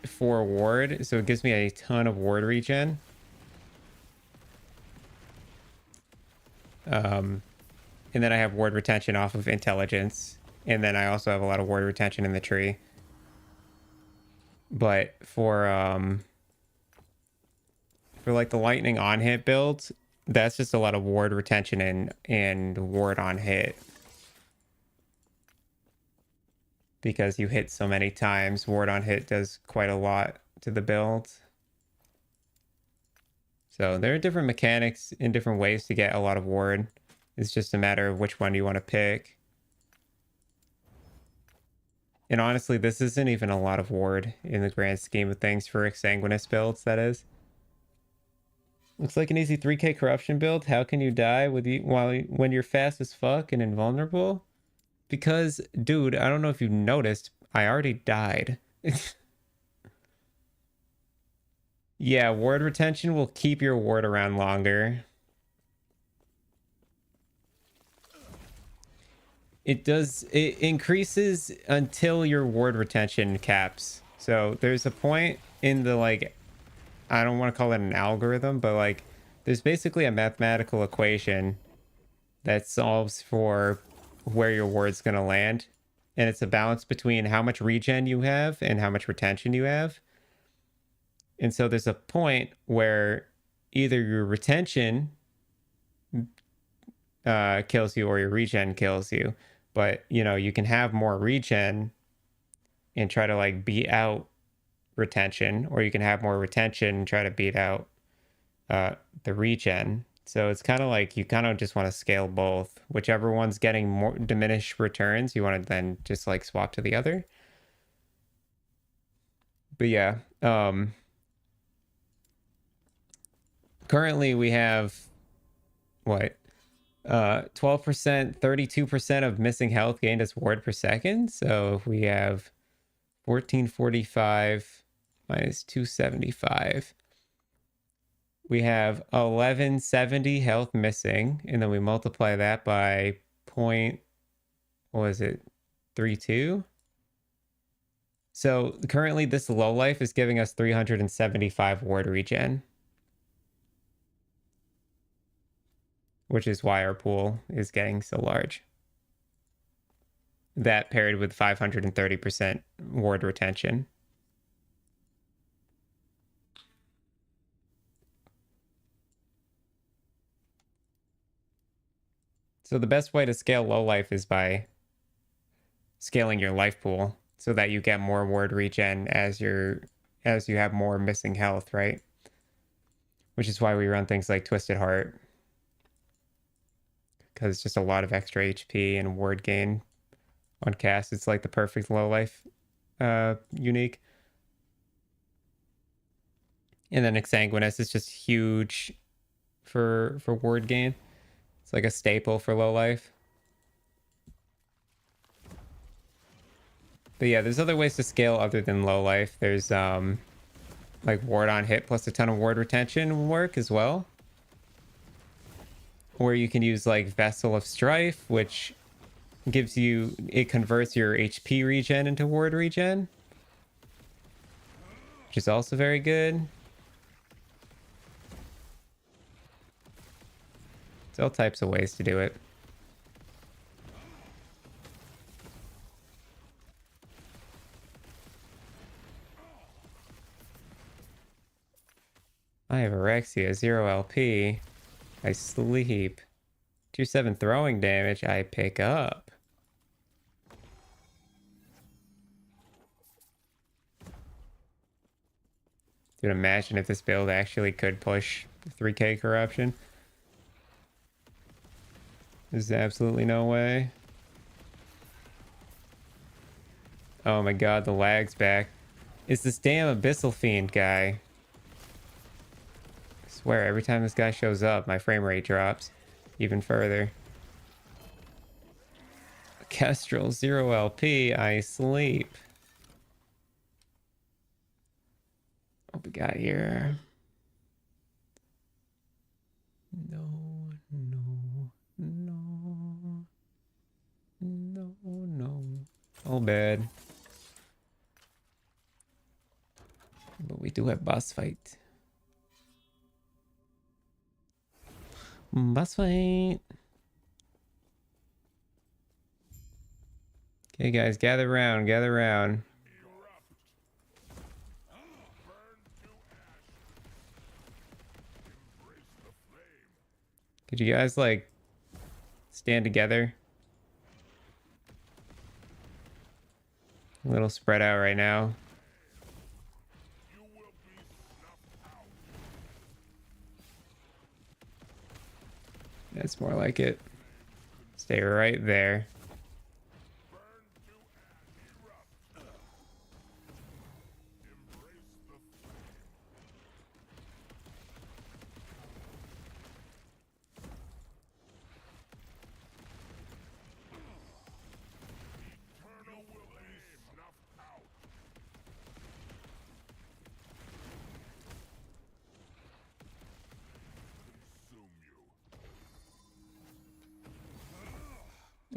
A: for ward, so it gives me a ton of ward regen. And then I have ward retention off of intelligence, and then I also have a lot of ward retention in the tree. But for like the lightning on hit build, that's just a lot of ward retention and ward on hit. Because you hit so many times, ward on hit does quite a lot to the build. So there are different mechanics in different ways to get a lot of ward. It's just a matter of which one you want to pick. And honestly, this isn't even a lot of ward in the grand scheme of things for Exsanguinous builds, that is. Looks like an easy 3k corruption build. How can you die when you're fast as fuck and invulnerable? Because, dude, I don't know if you noticed, I already died. Yeah, ward retention will keep your ward around longer. It increases until your ward retention caps. So there's a point in the, like, I don't want to call it an algorithm, but like there's basically a mathematical equation that solves for where your ward's going to land. And it's a balance between how much regen you have and how much retention you have. And so there's a point where either your retention kills you or your regen kills you. But, you know, you can have more regen and try to like beat out retention, or you can have more retention and try to beat out the regen. So it's kind of like you kind of just want to scale both. Whichever one's getting more diminished returns, you want to then just like swap to the other. But yeah, currently we have what 12%, 32% of missing health gained as ward per second. So if we have 1445 minus 275, we have 1170 health missing, and then we multiply that by what was it, 32. So currently this low life is giving us 375 ward regen. which is why our pool is getting so large. That paired with 530% ward retention. So the best way to scale low life is by scaling your life pool so that you get more ward regen as you have more missing health, right? Which is why we run things like Twisted Heart, because it's just a lot of extra HP and ward gain on cast. It's like the perfect low life unique. And then Exsanguinous is just huge for ward gain. It's like a staple for low life. But yeah, there's other ways to scale other than low life. There's like ward on hit plus a ton of ward retention work as well. Or you can use like Vessel of Strife, which gives you, it converts your HP regen into ward regen, which is also very good. There's all types of ways to do it. I have Orexia, 0 LP. I sleep. 2-7 throwing damage, I pick up. Dude, imagine if this build actually could push 3k corruption. There's absolutely no way. Oh my god, the lag's back. It's this damn Abyssal Fiend guy. I swear, every time this guy shows up, my frame rate drops even further. Kestrel, 0 LP, I sleep. What we got here? No, no, no, no, no. All bad. But we do have boss fight. Boss fight. Okay, guys, gather around, gather around. Could you guys, like, stand together? A little spread out right now. That's more like it. Stay right there.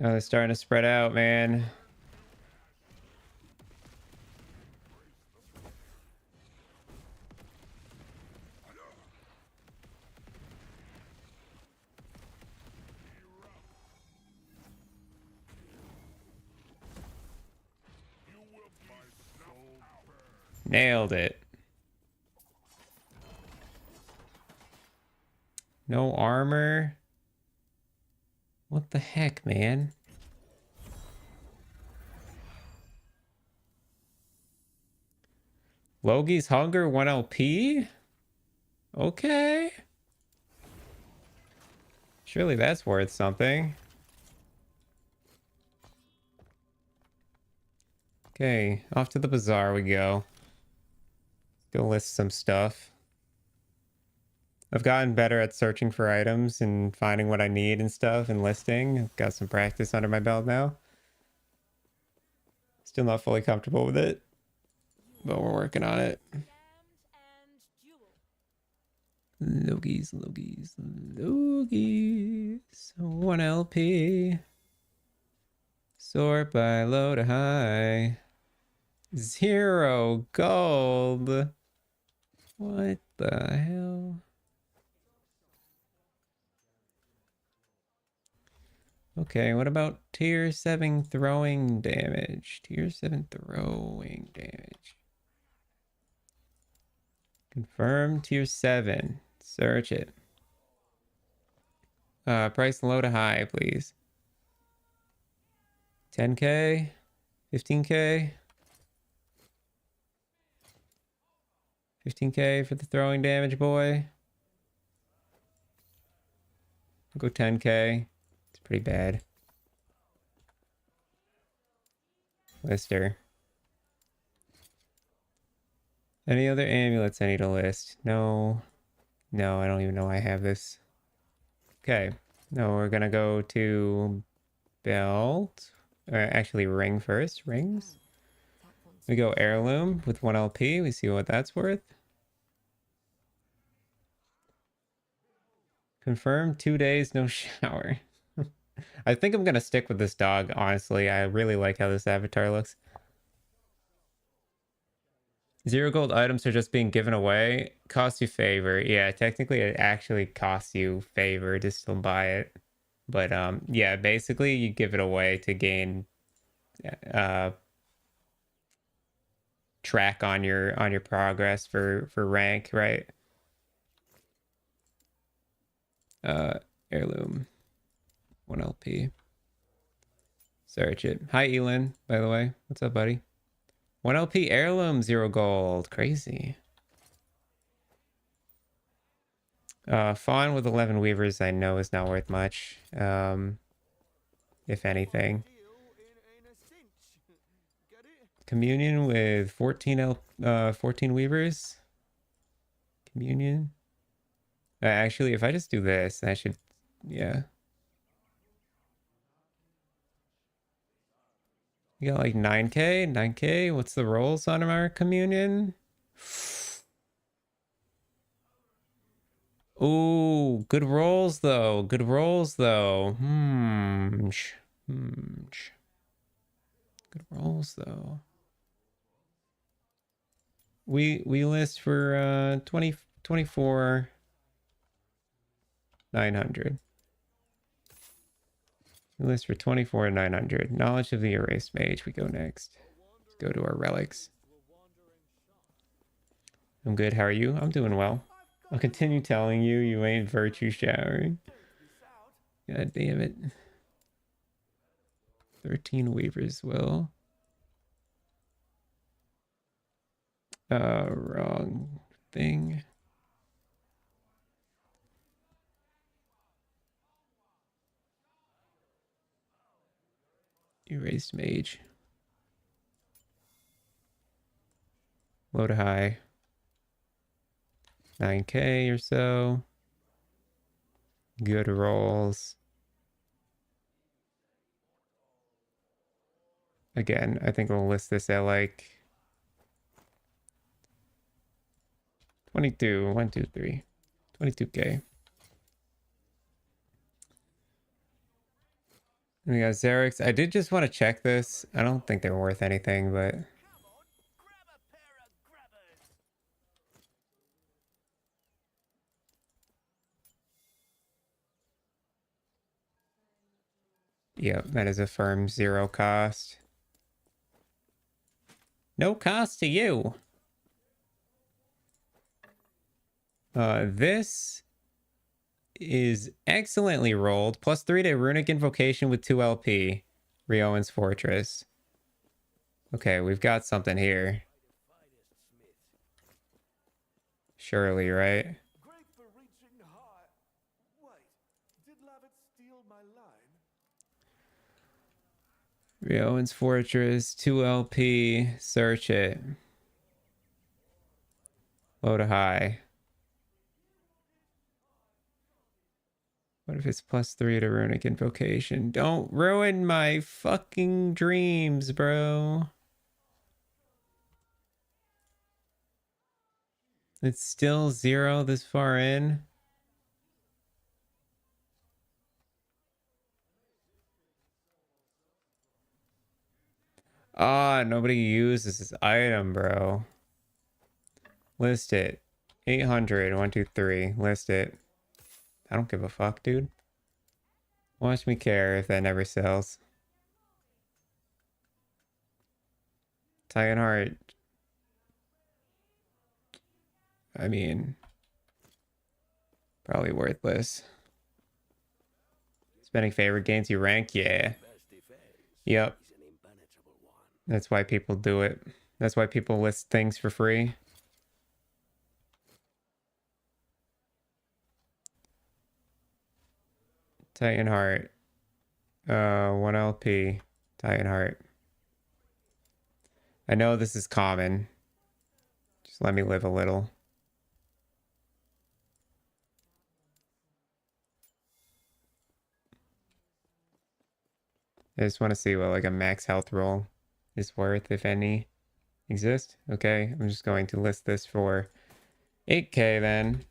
A: Oh, they're starting to spread out, man. Nailed it. No armor. What the heck, man? Logi's Hunger, 1 LP? Okay. Surely that's worth something. Okay, off to the bazaar we go. Go list some stuff. I've gotten better at searching for items and finding what I need and stuff and listing. I've got some practice under my belt now. Still not fully comfortable with it, but we're working on it. Logies, Logies, Logies. 1 LP. Sort by low to high. 0 gold. What the hell? Okay, what about tier 7 throwing damage? Tier 7 throwing damage. Confirm tier 7. Search it. Price low to high, please. 10k? 15k? 15k for the throwing damage, boy. I'll go 10k. It's pretty bad. Lister. Any other amulets I need to list? No. No, I don't even know I have this. Okay. No, we're gonna go to belt. Or actually ring first. Rings. We go heirloom with 1 LP. We see what that's worth. Confirm 2 days, no shower. I think I'm gonna stick with this dog, honestly. I really like how this avatar looks. 0 gold items are just being given away. Cost you favor. Yeah, technically it actually costs you favor to still buy it. But yeah, basically you give it away to gain track on your progress for rank, right? Heirloom. 1 LP. Search it. Hi Elin, by the way. What's up, buddy? 1 LP heirloom, 0 gold. Crazy. Fawn with 11 weavers I know is not worth much. If anything. Communion with 14 weavers. Communion. Actually, if I just do this, I should, yeah. You got like 9k, 9k. What's the rolls on our communion? Ooh, good rolls though. Good rolls though. Good rolls though. We list for 24 900. We list for 24 900. Knowledge of the erased mage. We go next. Let's go to our relics. I'm good. How are you? I'm doing well. I'll continue telling you you ain't virtue showering. God damn it. 13 weavers will. Wrong thing. Erased mage. Low to high. 9k or so. Good rolls. Again, I think we'll list this at like 22, 1, 2, 3. 22k. We got Xerix. I did just want to check this. I don't think they're worth anything, but yeah, that is a firm 0 cost. No cost to you. This is excellently rolled. +3 to Runic Invocation with 2 LP. Rioan's Fortress. Okay, we've got something here. Surely, right? Rioan's Fortress, 2 LP. Search it. Low to high. What if it's +3 to Runic Invocation? Don't ruin my fucking dreams, bro. It's still 0 this far in. Ah, nobody uses this item, bro. List it. 800, 1, 2, 3. List it. I don't give a fuck, dude. Watch me care if that never sells. Titanheart. I mean, probably worthless. Spending favor gains you rank? Yeah. Yep. That's why people do it. That's why people list things for free. Titanheart. 1 LP. Titanheart. I know this is common. Just let me live a little. I just want to see what like a max health roll is worth, if any exist. Okay, I'm just going to list this for 8K then.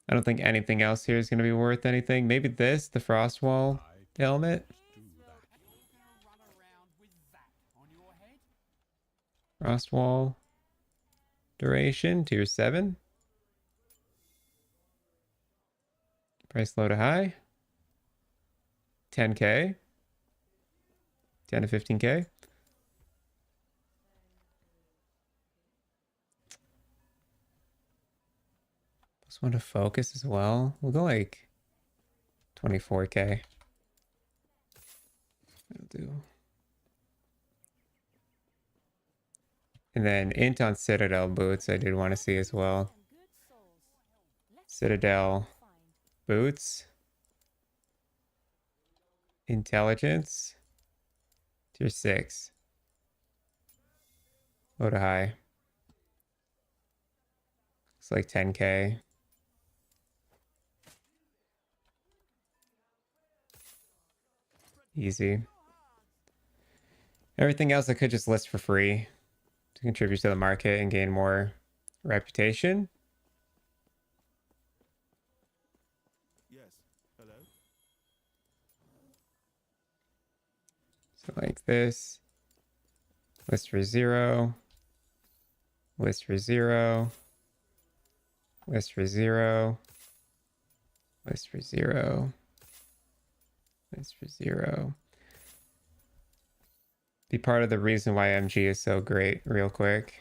A: I don't think anything else here is going to be worth anything. Maybe this, the Frost Wall helmet. Frost Wall duration, tier 7. Price low to high. 10K. 10 to 15K. Just want to focus as well. We'll go like 24K. That'll do. And then int on Citadel boots I did want to see as well. Citadel boots. Intelligence. Tier 6. Low to high. Looks like 10K. Easy. Everything else I could just list for free to contribute to the market and gain more reputation.
B: Yes. Hello.
A: So like this. List for 0. List for 0. List for 0. List for 0. List for 0. Be part of the reason why MG is so great, real quick.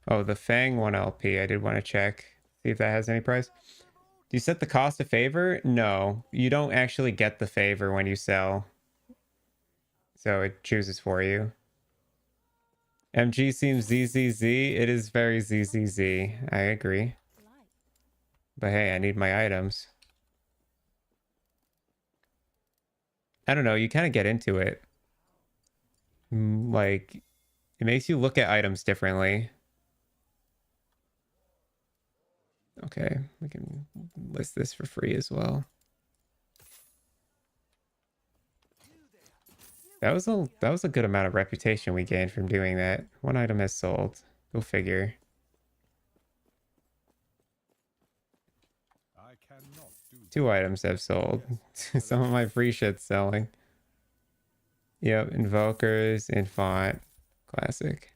A: Oh, the Fang 1 LP. I did want to check, see if that has any price. Do you set the cost of favor? No, you don't actually get the favor when you sell. So it chooses for you. MG seems ZZZ. It is very ZZZ. I agree. But hey, I need my items. I don't know. You kind of get into it. Like, it makes you look at items differently. Okay, we can list this for free as well. That was a good amount of reputation we gained from doing that. 1 item has sold. Go figure.
B: I cannot do
A: 2 items have sold. Some of my free shit's selling. Yep, invokers, infont, classic.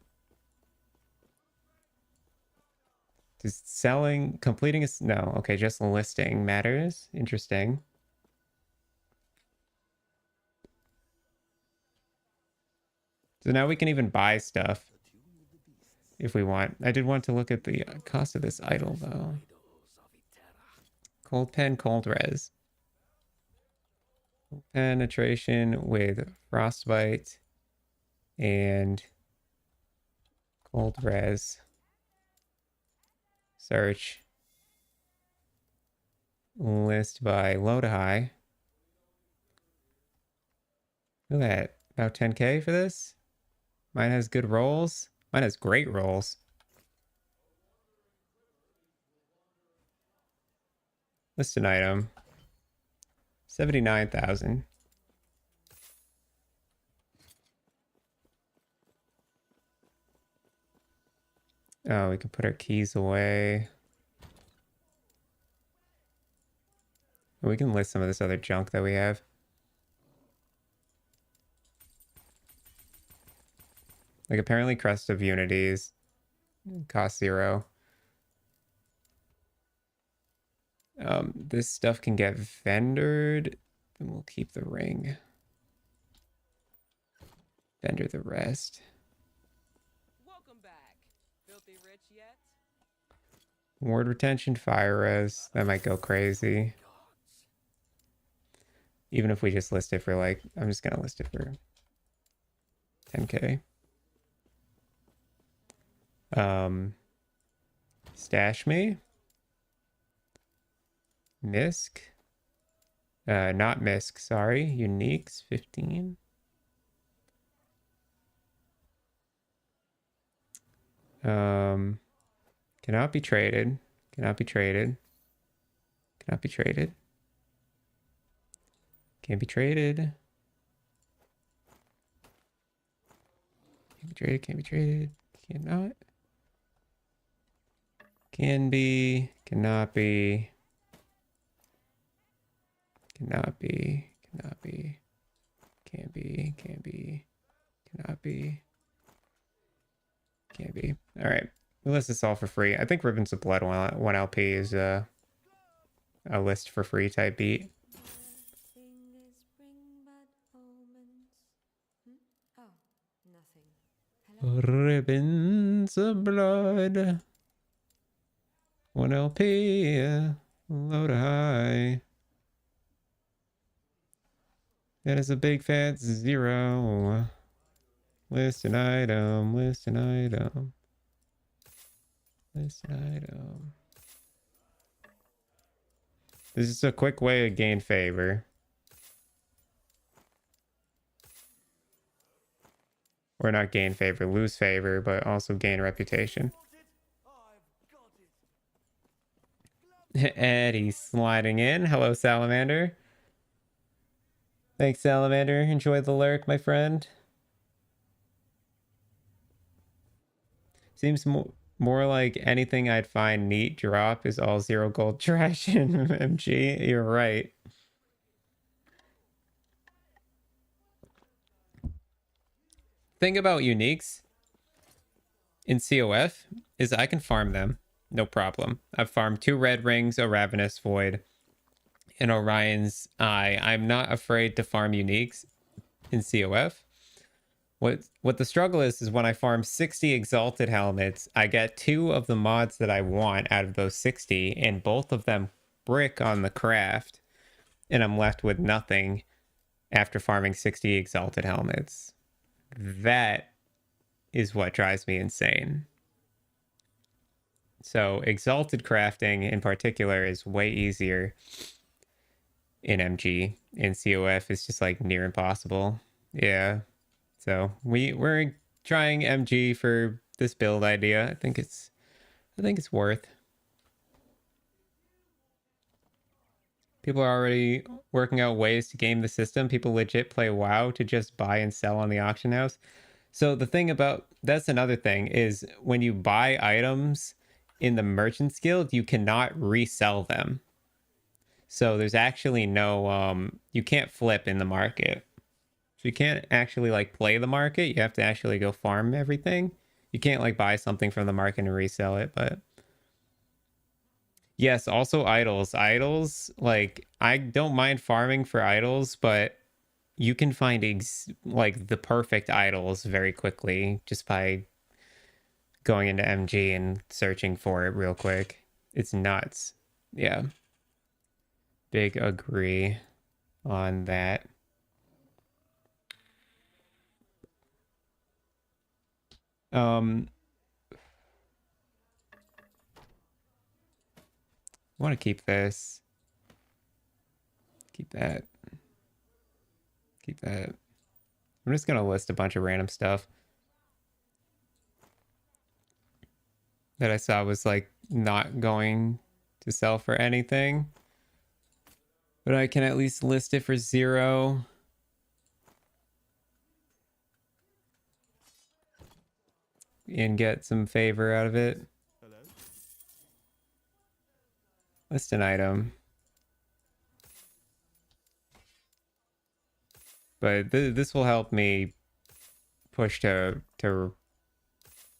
A: Does selling, completing a, no, okay, just listing matters. Interesting. So now we can even buy stuff if we want. I did want to look at the cost of this idol though. Cold pen, cold res. Penetration with frostbite and cold res. Search. List by low to high. Look at that. About 10K for this. Mine has good rolls. Mine has great rolls. List an item. 79,000. Oh, we can put our keys away. We can list some of this other junk that we have. Like apparently Crest of Unities cost 0. This stuff can get vendored. Then we'll keep the ring. Vendor the rest.
C: Welcome back. Filthy rich yet?
A: Ward retention, fire res. That might go crazy. Even if we just list it for like, I'm just gonna list it for 10k. Stash me. Misk. Not Misk, sorry. Uniques, 15. Cannot be traded. Cannot be traded. Cannot be traded. Can't be traded. Can't be traded. Can't be traded. Cannot. Can be. Cannot be. Cannot be. Cannot be. Can't be. Can't be. Cannot be. Can't be. All right. We'll list this all for free. I think Ribbons of Blood 1 LP is a list for free type beat. Ribbons of Blood 1 LP. Load high. That is a big fat 0. List an item. List an item. List an item. This is a quick way to gain favor. Or not gain favor, lose favor, but also gain reputation. Eddie sliding in. Hello, Salamander. Thanks, Salamander. Enjoy the lurk, my friend. Seems more like anything I'd find neat drop is all 0 gold trash in MG. You're right. Thing about uniques in COF is I can farm them. No problem. I've farmed 2 red rings, a Ravenous Void, and Orion's Eye. I'm not afraid to farm uniques in COF. What the struggle is when I farm 60 Exalted helmets, I get 2 of the mods that I want out of those 60, and both of them brick on the craft, and I'm left with nothing after farming 60 Exalted helmets. That is what drives me insane. So Exalted crafting in particular is way easier in MG. In COF it's just like near impossible. Yeah. So we're trying MG for this build idea. I think it's worth. People are already working out ways to game the system. People legit play WoW to just buy and sell on the auction house. So the thing about that's another thing is when you buy items in the Merchants Guild, you cannot resell them. So there's actually no you can't flip in the market. So you can't actually like play the market. You have to actually go farm everything. You can't like buy something from the market and resell it, but yes, also idols. Idols, like I don't mind farming for idols, but you can find like the perfect idols very quickly just by going into MG and searching for it real quick. It's nuts. Yeah. Big agree on that. I want to keep this. Keep that. Keep that. I'm just going to list a bunch of random stuff. that I saw was like not going to sell for anything. But I can at least list it for 0. And get some favor out of it.
B: Hello?
A: List an item. But this will help me push to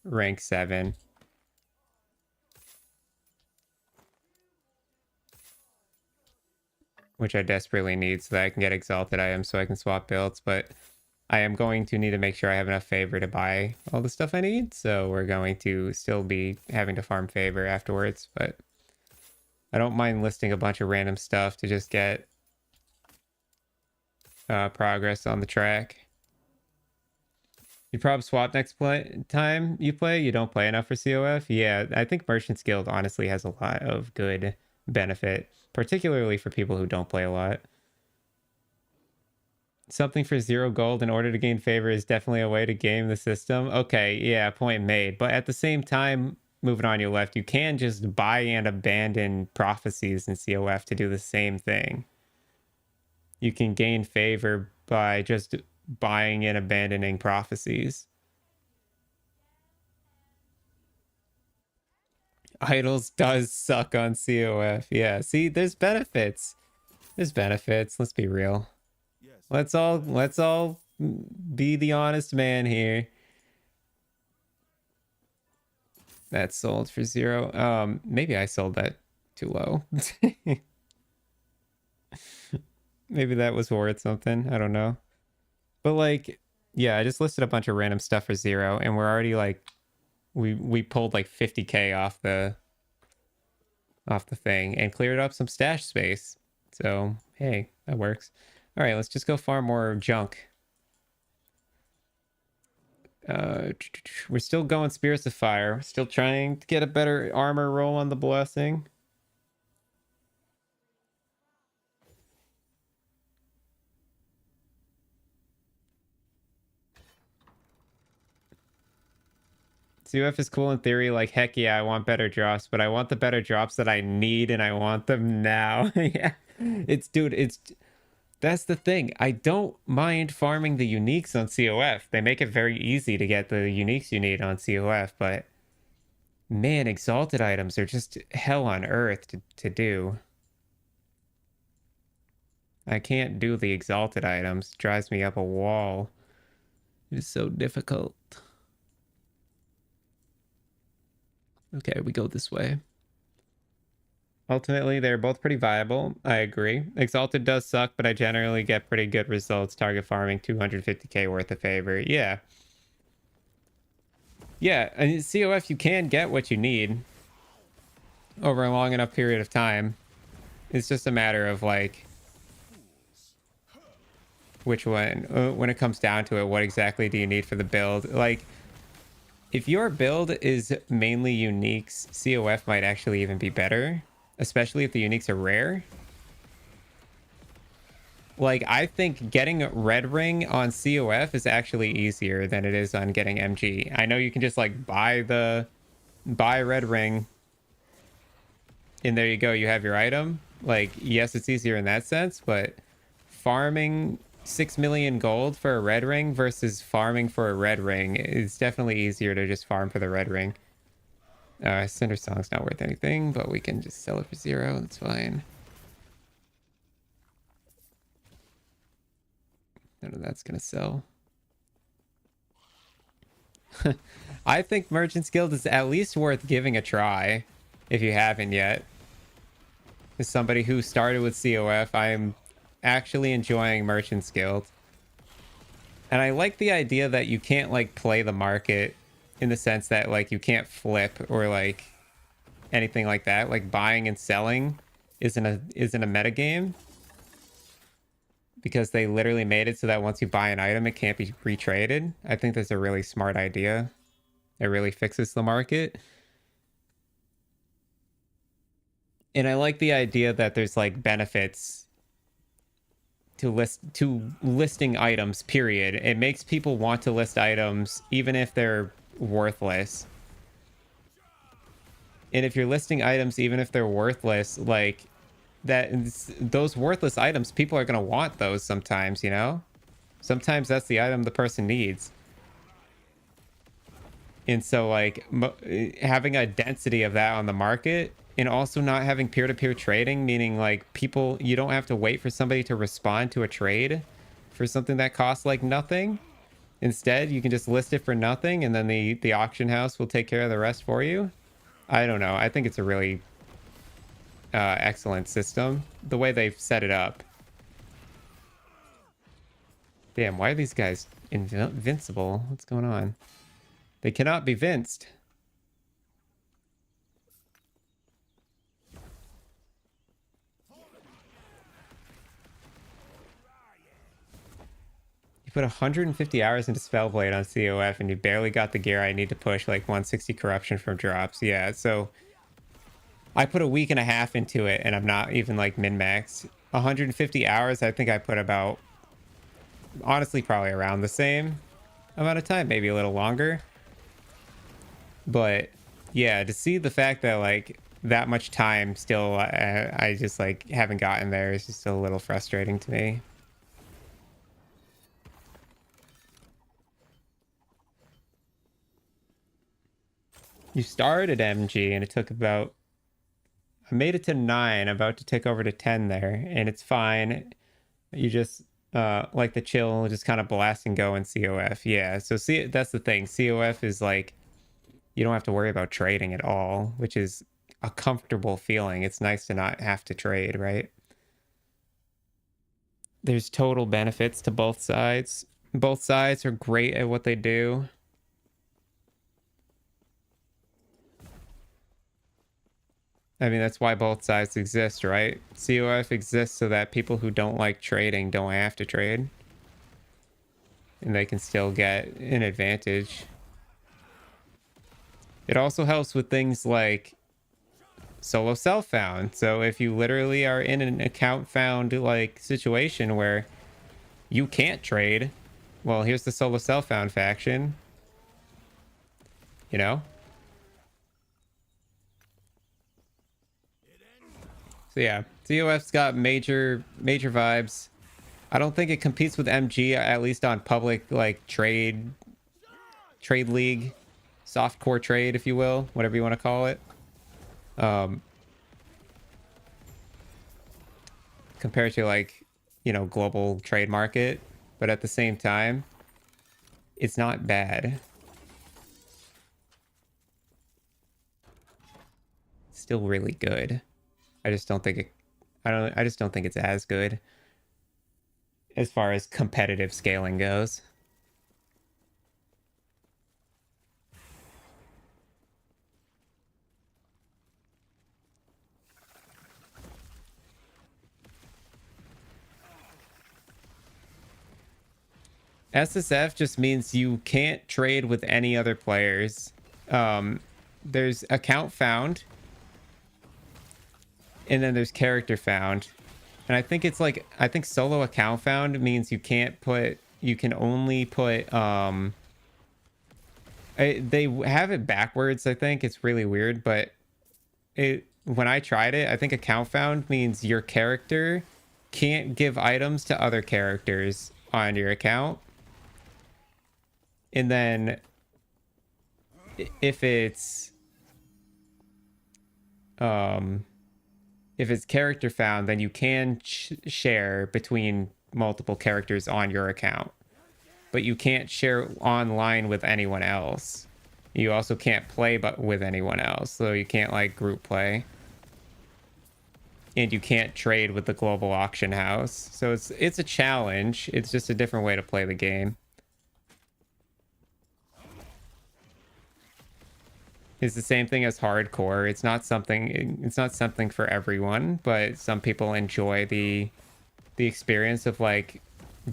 A: rank 7. Which I desperately need so that I can get exalted items so I can swap builds. But I am going to need to make sure I have enough favor to buy all the stuff I need. So we're going to still be having to farm favor afterwards. But I don't mind listing a bunch of random stuff to just get progress on the track. You probably swap next time you play. You don't play enough for COF. Yeah, I think Merchant's Guild honestly has a lot of good benefit, particularly for people who don't play a lot. Something for 0 gold in order to gain favor is definitely a way to game the system. Okay, yeah, point made. But at the same time, moving on your left, you can just buy and abandon prophecies in COF to do the same thing. You can gain favor by just buying and abandoning prophecies. Idols does suck on COF. Yeah, see, there's benefits. There's benefits. Let's be real.
B: Yes.
A: Let's all be the honest man here. That sold for 0. Maybe I sold that too low. Maybe that was worth something. I don't know. But like, yeah, I just listed a bunch of random stuff for 0, and we're already like, we pulled like 50k off the thing and cleared up some stash space. So hey, that works. All right, let's just go farm more junk. We're still going Spirits of Fire. We're still trying to get a better armor roll on the blessing. CUF is cool in theory, like heck yeah, I want better drops, but I want the better drops that I need and I want them now. Yeah. That's the thing. I don't mind farming the uniques on COF. They make it very easy to get the uniques you need on COF, but man, exalted items are just hell on earth to do. I can't do the exalted items. It drives me up a wall. It's so difficult. Okay, we go this way. Ultimately, they're both pretty viable. I agree. Exalted does suck, but I generally get pretty good results target farming 250k worth of favor. Yeah. Yeah, and in COF, you can get what you need over a long enough period of time. It's just a matter of, like, which one, when it comes down to it, what exactly do you need for the build? Like, if your build is mainly uniques, COF might actually even be better, especially if the uniques are rare. Like, I think getting Red Ring on COF is actually easier than it is on getting MG. I know you can just, like, buy Red Ring, and there you go, you have your item. Like, yes, it's easier in that sense, but farming 6 million gold for a Red Ring versus farming for a Red Ring is definitely easier to just farm for the Red Ring. Cinder Song's not worth anything, but we can just sell it for 0. That's fine. None of that's gonna sell. I think Merchant's Guild is at least worth giving a try if you haven't yet. As somebody who started with COF, I am actually enjoying Merchant's Guild. And I like the idea that you can't, like, play the market in the sense that, like, you can't flip or, like, anything like that. Like, buying and selling isn't a metagame. Because they literally made it so that once you buy an item, it can't be retraded. I think that's a really smart idea. It really fixes the market. And I like the idea that there's, like, benefits to listing items, period. It makes people want to list items even if they're worthless. And if you're listing items, even if they're worthless, like those worthless items, people are going to want those sometimes, you know? Sometimes that's the item the person needs. And so like having a density of that on the market, and also not having peer-to-peer trading, meaning like people, you don't have to wait for somebody to respond to a trade for something that costs like nothing. Instead, you can just list it for nothing, and then the auction house will take care of the rest for you. I don't know. I think it's a really excellent system, the way they've set it up. Damn, why are these guys invincible? What's going on? They cannot be vinced. You put 150 hours into Spellblade on COF and you barely got the gear I need to push like 160 corruption from drops. Yeah, so I put a week and a half into it and I'm not even like min-maxed. 150 hours, I think I put about, honestly, probably around the same amount of time, maybe a little longer. But yeah, to see the fact that like that much time still, I just like haven't gotten there is just a little frustrating to me. You started MG and it took about, I made it to 9, about to tick over to 10 there, and it's fine. You just like the chill, just kind of blast and go in COF. Yeah, so see, that's the thing. COF is like, you don't have to worry about trading at all, which is a comfortable feeling. It's nice to not have to trade, right? There's total benefits to both sides. Both sides are great at what they do. I mean, that's why both sides exist, right? COF exists so that people who don't like trading don't have to trade. And they can still get an advantage. It also helps with things like solo self found. So if you literally are in an account found like situation where you can't trade, well, here's the solo self found faction. You know? So yeah, COF's got major vibes. I don't think it competes with MG, at least on public like trade league, softcore trade, if you will, whatever you want to call it. Compared to like, you know, global trade market, but at the same time, it's not bad. It's still really good. I just don't think it, I just don't think it's as good as far as competitive scaling goes. SSF just means you can't trade with any other players. There's account found, and then there's character found. And I think it's like, I think solo account found means you can't put, you can only put, they have it backwards, I think. It's really weird, but when I tried it, I think account found means your character can't give items to other characters on your account. And then if it's character found, then you can share between multiple characters on your account, but you can't share online with anyone else. You also can't play but with anyone else, so you can't like group play, and you can't trade with the global auction house. So it's a challenge. It's just a different way to play the game. It's the same thing as hardcore. It's not something for everyone, but some people enjoy the experience of like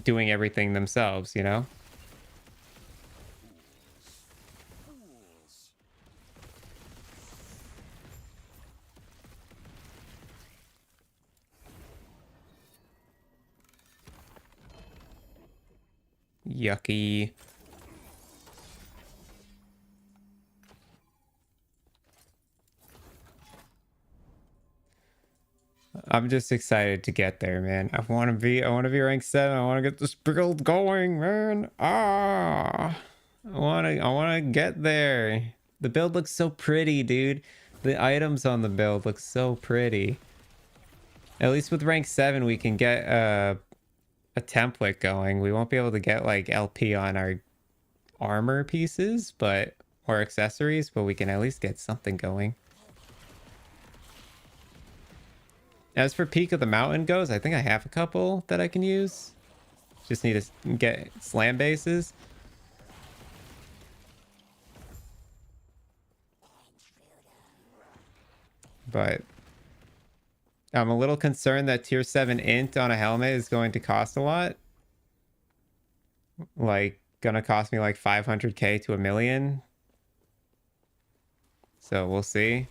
A: doing everything themselves, you know? Yucky. I'm just excited to get there, man. I want to be rank 7. I want to get this build going, man. I want to get there. The build looks so pretty, dude. The items on the build look so pretty. At least with rank 7, we can get a template going. We won't be able to get like LP on our armor pieces, or accessories, but we can at least get something going. As for Peak of the Mountain goes, I think I have a couple that I can use. Just need to get slam bases. But I'm a little concerned that tier 7 int on a helmet is going to cost a lot. Like, gonna cost me like 500k to 1 million. So we'll see.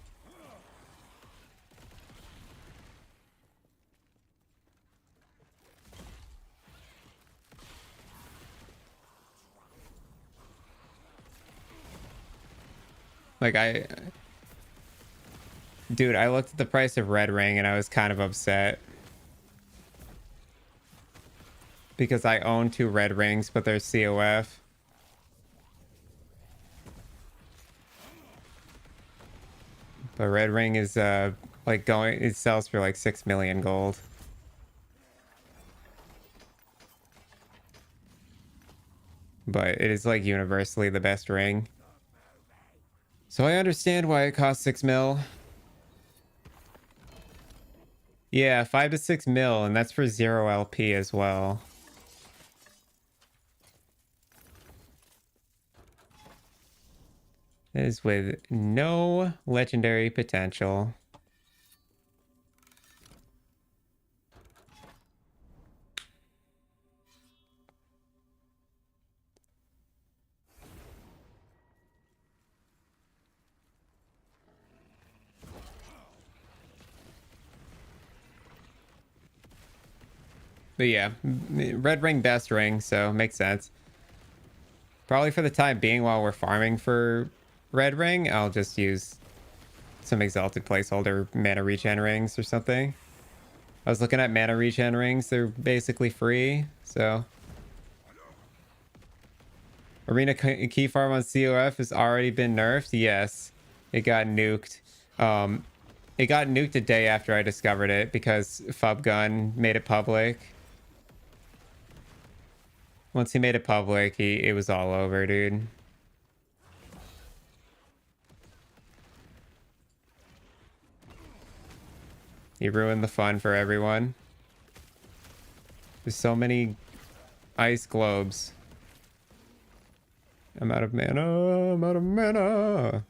A: Like dude, I looked at the price of Red Ring and I was kind of upset. Because I own 2 Red Rings, but they're COF. But Red Ring is like going, it sells for like 6 million gold. But it is like universally the best ring. So I understand why it costs 6 mil. Yeah, 5 to 6 mil, and that's for 0 LP as well. It is with no legendary potential. But yeah, Red Ring, best ring, so makes sense. Probably for the time being while we're farming for Red Ring, I'll just use some Exalted placeholder mana regen rings or something. I was looking at mana regen rings. They're basically free, so... Arena key farm on COF has already been nerfed. Yes, it got nuked. It got nuked a day after I discovered it because Fubgun made it public. Once he made it public, it was all over, dude. He ruined the fun for everyone. There's so many ice globes. I'm out of mana. I'm out of mana.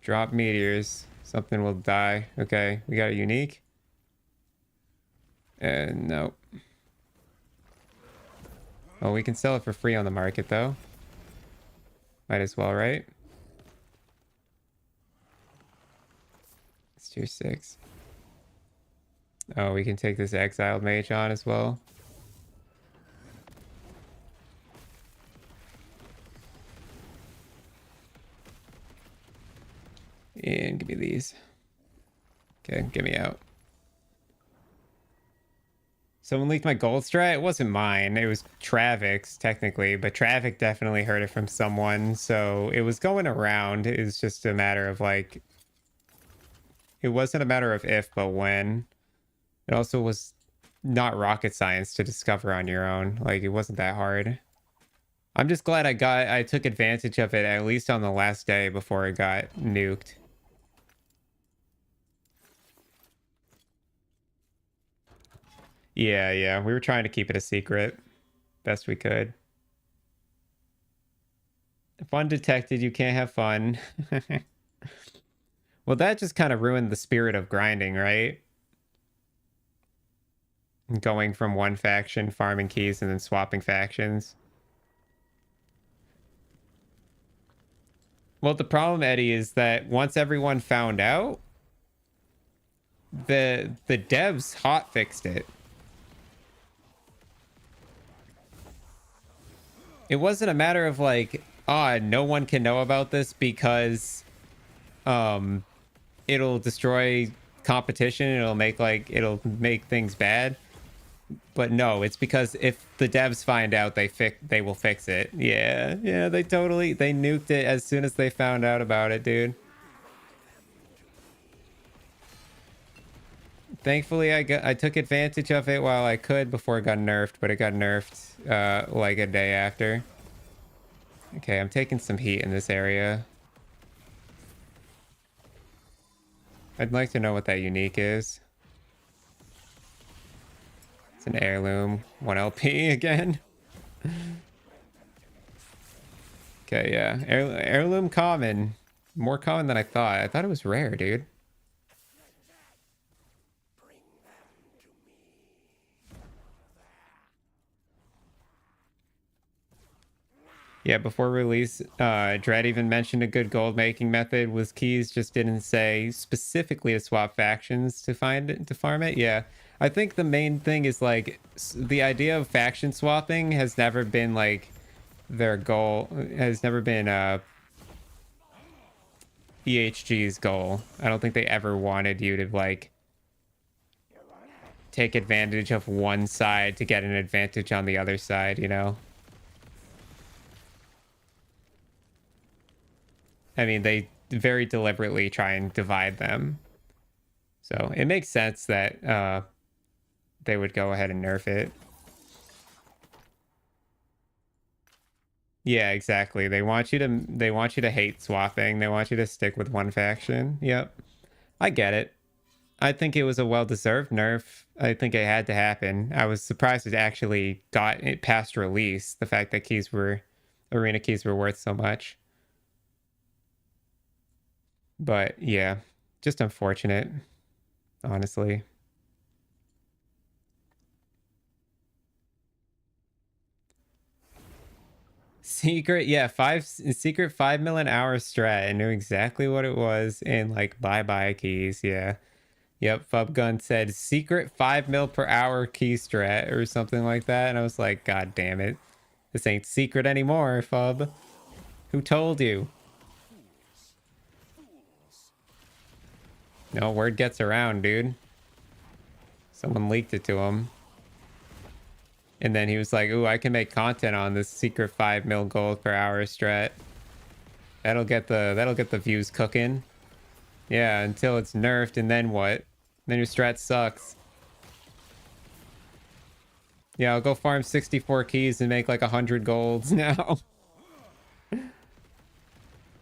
A: Drop meteors. Something will die. Okay, we got a unique. And nope. Oh, we can sell it for free on the market though. Might as well, right? It's tier 6. Oh, we can take this exiled mage on as well. And give me these. Okay, get me out. Someone leaked my gold strat? It wasn't mine. It was Travik's, technically. But Travik definitely heard it from someone. So it was going around. It was just a matter of, like... It wasn't a matter of if, but when. It also was not rocket science to discover on your own. Like, it wasn't that hard. I'm just glad I took advantage of it, at least on the last day before it got nuked. Yeah, we were trying to keep it a secret best we could. Fun detected, you can't have fun. Well, that just kind of ruined the spirit of grinding, right? Going from one faction, farming keys, and then swapping factions. Well, the problem, Eddie, is that once everyone found out, the devs hot fixed it. It wasn't a matter of like No one can know about this because it'll destroy competition. It'll make things bad. But no, it's because if the devs find out, they will fix it. Yeah, yeah, they nuked it as soon as they found out about it, dude. Thankfully, I took advantage of it while I could before it got nerfed, but it got nerfed like a day after. Okay, I'm taking some heat in this area. I'd like to know what that unique is. It's an heirloom, 1 LP again. Okay, yeah, heirloom common, more common than I thought. I thought it was rare, dude. Yeah, before release, Dread even mentioned a good gold making method was keys, just didn't say specifically to swap factions to farm it. Yeah, I think the main thing is like the idea of faction swapping has never been like their goal, has never been EHG's goal. I don't think they ever wanted you to like take advantage of one side to get an advantage on the other side, you know? I mean, they very deliberately try and divide them. So it makes sense that they would go ahead and nerf it. Yeah, exactly. They want you to hate swapping. They want you to stick with one faction. Yep. I get it. I think it was a well-deserved nerf. I think it had to happen. I was surprised it actually got it past release. The fact that arena keys were worth so much. But yeah, just unfortunate, honestly. Secret, yeah, secret 5 million hour strat. I knew exactly what it was, and like bye keys, yeah. Yep, Fubgun said secret 5 mil per hour key strat or something like that, and I was like, God damn it. This ain't secret anymore, Fub. Who told you? No, word gets around, dude. Someone leaked it to him. And then he was like, ooh, I can make content on this secret 5 mil gold per hour strat. That'll get the views cooking. Yeah, until it's nerfed, and then what? Then your strat sucks. Yeah, I'll go farm 64 keys and make like 100 golds now.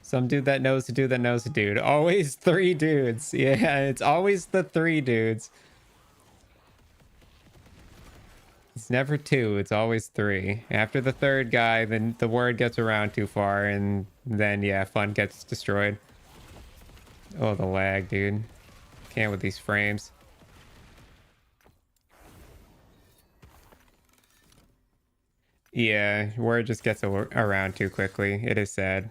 A: Some dude that knows a dude that knows a dude. Always 3 dudes. Yeah, it's always the 3 dudes. It's never 2, it's always 3. After the 3rd guy, then the word gets around too far, and then, yeah, fun gets destroyed. Oh, the lag, dude. Can't with these frames. Yeah, word just gets around too quickly. It is sad.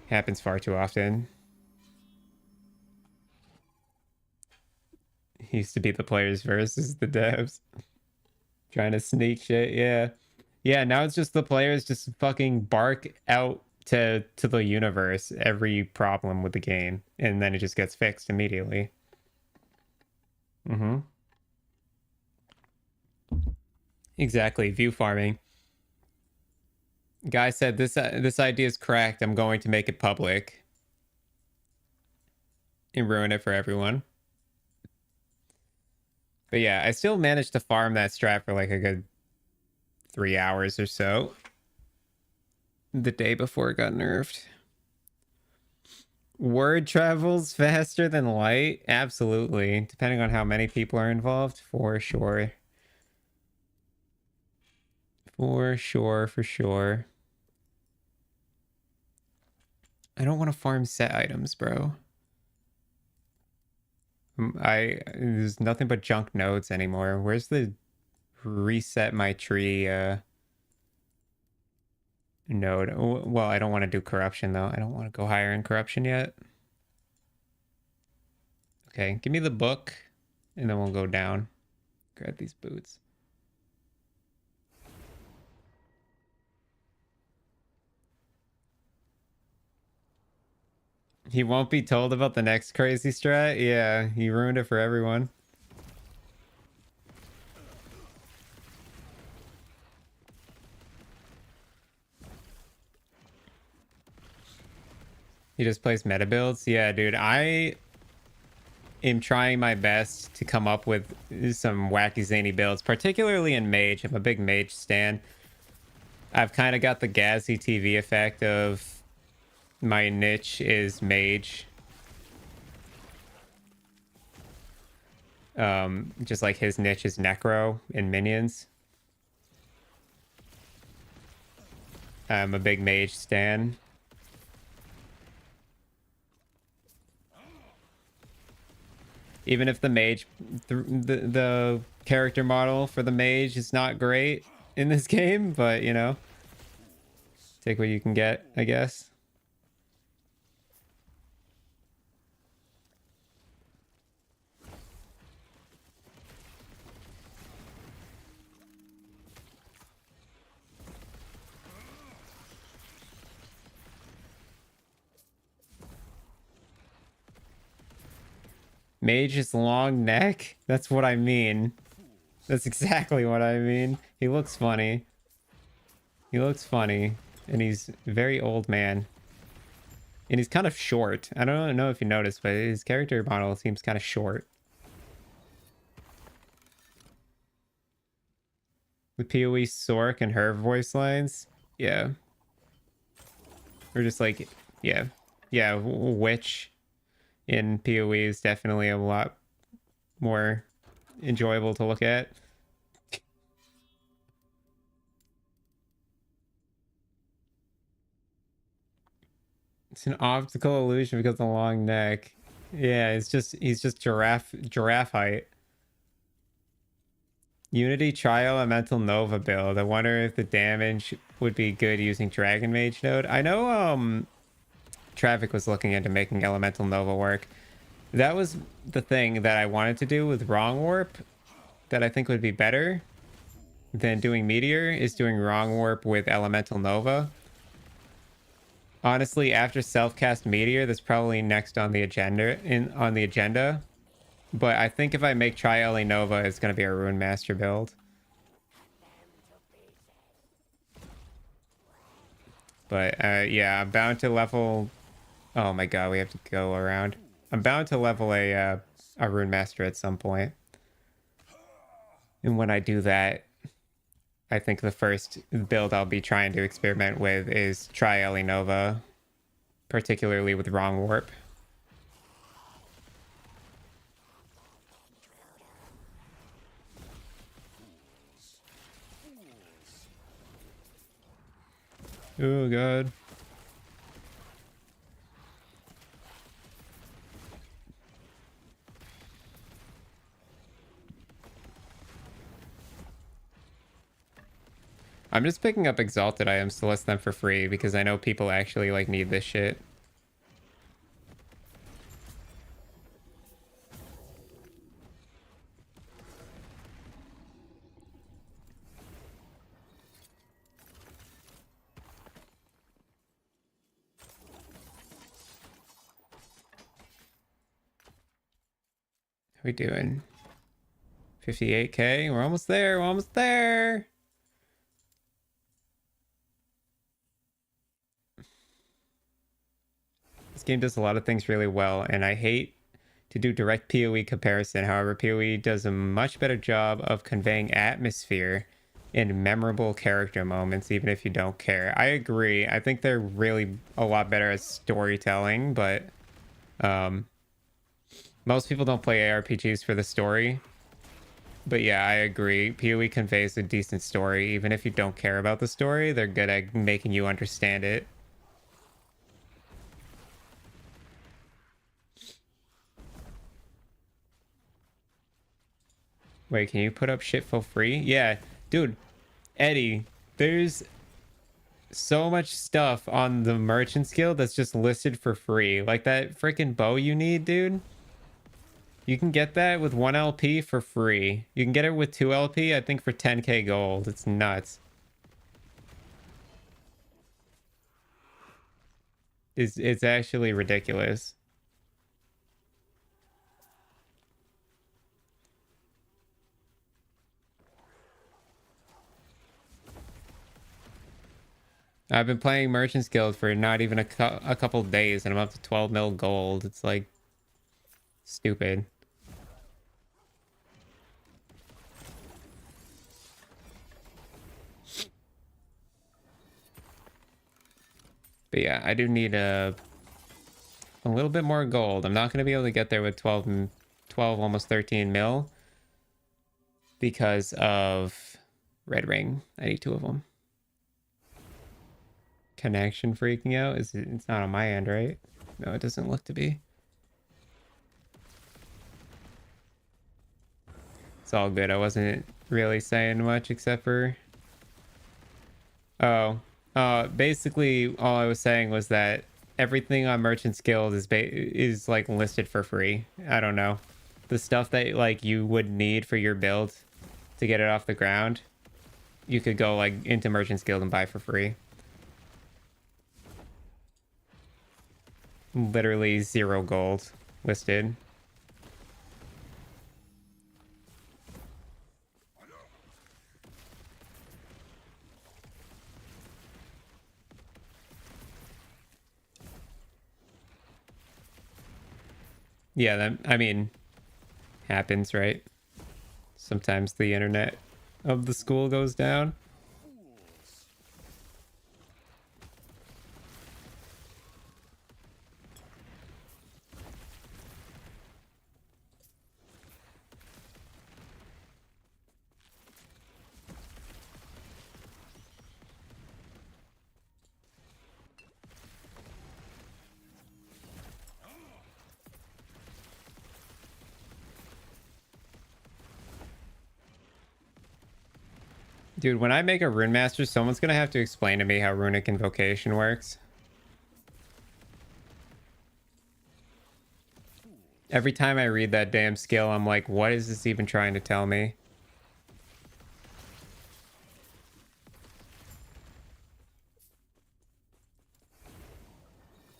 A: Happens far too often. Used to be the players versus the devs. Trying to sneak shit, yeah. Yeah, now it's just the players just fucking bark out to the universe every problem with the game, and then it just gets fixed immediately. Mm-hmm. Exactly, view farming. Guy said this idea is cracked. I'm going to make it public and ruin it for everyone. But yeah, I still managed to farm that strat for like a good 3 hours or so the day before it got nerfed. Word travels faster than light? Absolutely. Depending on how many people are involved, for sure. For sure. I don't want to farm set items, bro. There's nothing but junk nodes anymore. Where's the reset my tree node? Well, I don't want to do corruption though. I don't want to go higher in corruption yet. Okay, give me the book and then we'll go down. Grab these boots. He won't be told about the next crazy strat. Yeah, he ruined it for everyone. He just plays meta builds. Yeah, dude, I am trying my best to come up with some wacky zany builds, particularly in mage. I'm a big mage stan. I've kind of got the Gazzy TV effect of my niche is mage. Just like his niche is necro and minions. I'm a big mage stan. Even if the mage, the character model for the mage is not great in this game, but you know, take what you can get, I guess. Mage is long neck? That's what I mean. That's exactly what I mean. He looks funny. He looks funny. And he's a very old man. And he's kind of short. I don't know if you noticed, but his character model seems kind of short. The PoE Sork and her voice lines? Yeah. Or just like, yeah. Yeah, Witch in PoE is definitely a lot more enjoyable to look at. It's an optical illusion because of the long neck. Yeah, he's just giraffe height. Unity Tri-Elemental Nova build. I wonder if the damage would be good using Dragon Mage node. I know Traffic was looking into making Elemental Nova work. That was the thing that I wanted to do with Wrongwarp that I think would be better than doing Meteor, is doing Wrongwarp with Elemental Nova. Honestly, after self-cast Meteor, that's probably next on the agenda. But I think if I make Tri-Ele Nova, it's going to be a Rune Master build. But yeah, I'm bound to level... Oh my god, we have to go around. I'm bound to level a Rune Master at some point. And when I do that, I think the first build I'll be trying to experiment with is Tri-Ele Nova, particularly with Wrongwarp. Oh god. I'm just picking up Exalted items to list them for free because I know people actually like need this shit. How we doing? 58k? We're almost there. We're almost there. This game does a lot of things really well, and I hate to do direct PoE comparison. However, PoE does a much better job of conveying atmosphere and memorable character moments, even if you don't care. I agree. I think they're really a lot better at storytelling, but most people don't play ARPGs for the story. But yeah, I agree. PoE conveys a decent story. Even if you don't care about the story, they're good at making you understand it. Wait, can you put up shit for free? Yeah, dude, Eddie, there's so much stuff on the Merchant's Guild that's just listed for free. Like that freaking bow you need, dude. You can get that with 1 LP for free. You can get it with 2 LP, I think, for 10k gold. It's nuts. is it's actually ridiculous. I've been playing Merchant's Guild for not even a couple days, and I'm up to 12 mil gold. It's like stupid. But yeah, I do need a little bit more gold. I'm not going to be able to get there with 12, almost 13 mil because of Red Ring. I need 2 of them. Connection freaking out? It's not on my end, right? No, it doesn't look to be. It's all good. I wasn't really saying much except for... Oh. Basically, all I was saying was that everything on Merchant's Guild is like listed for free. I don't know. The stuff that like you would need for your build to get it off the ground, you could go like into Merchant's Guild and buy for free. Literally 0 gold listed. Yeah, that, I mean, happens, right? Sometimes the internet of the school goes down. Dude, when I make a Rune Master, someone's gonna have to explain to me how Runic Invocation works. Every time I read that damn skill, I'm like, what is this even trying to tell me?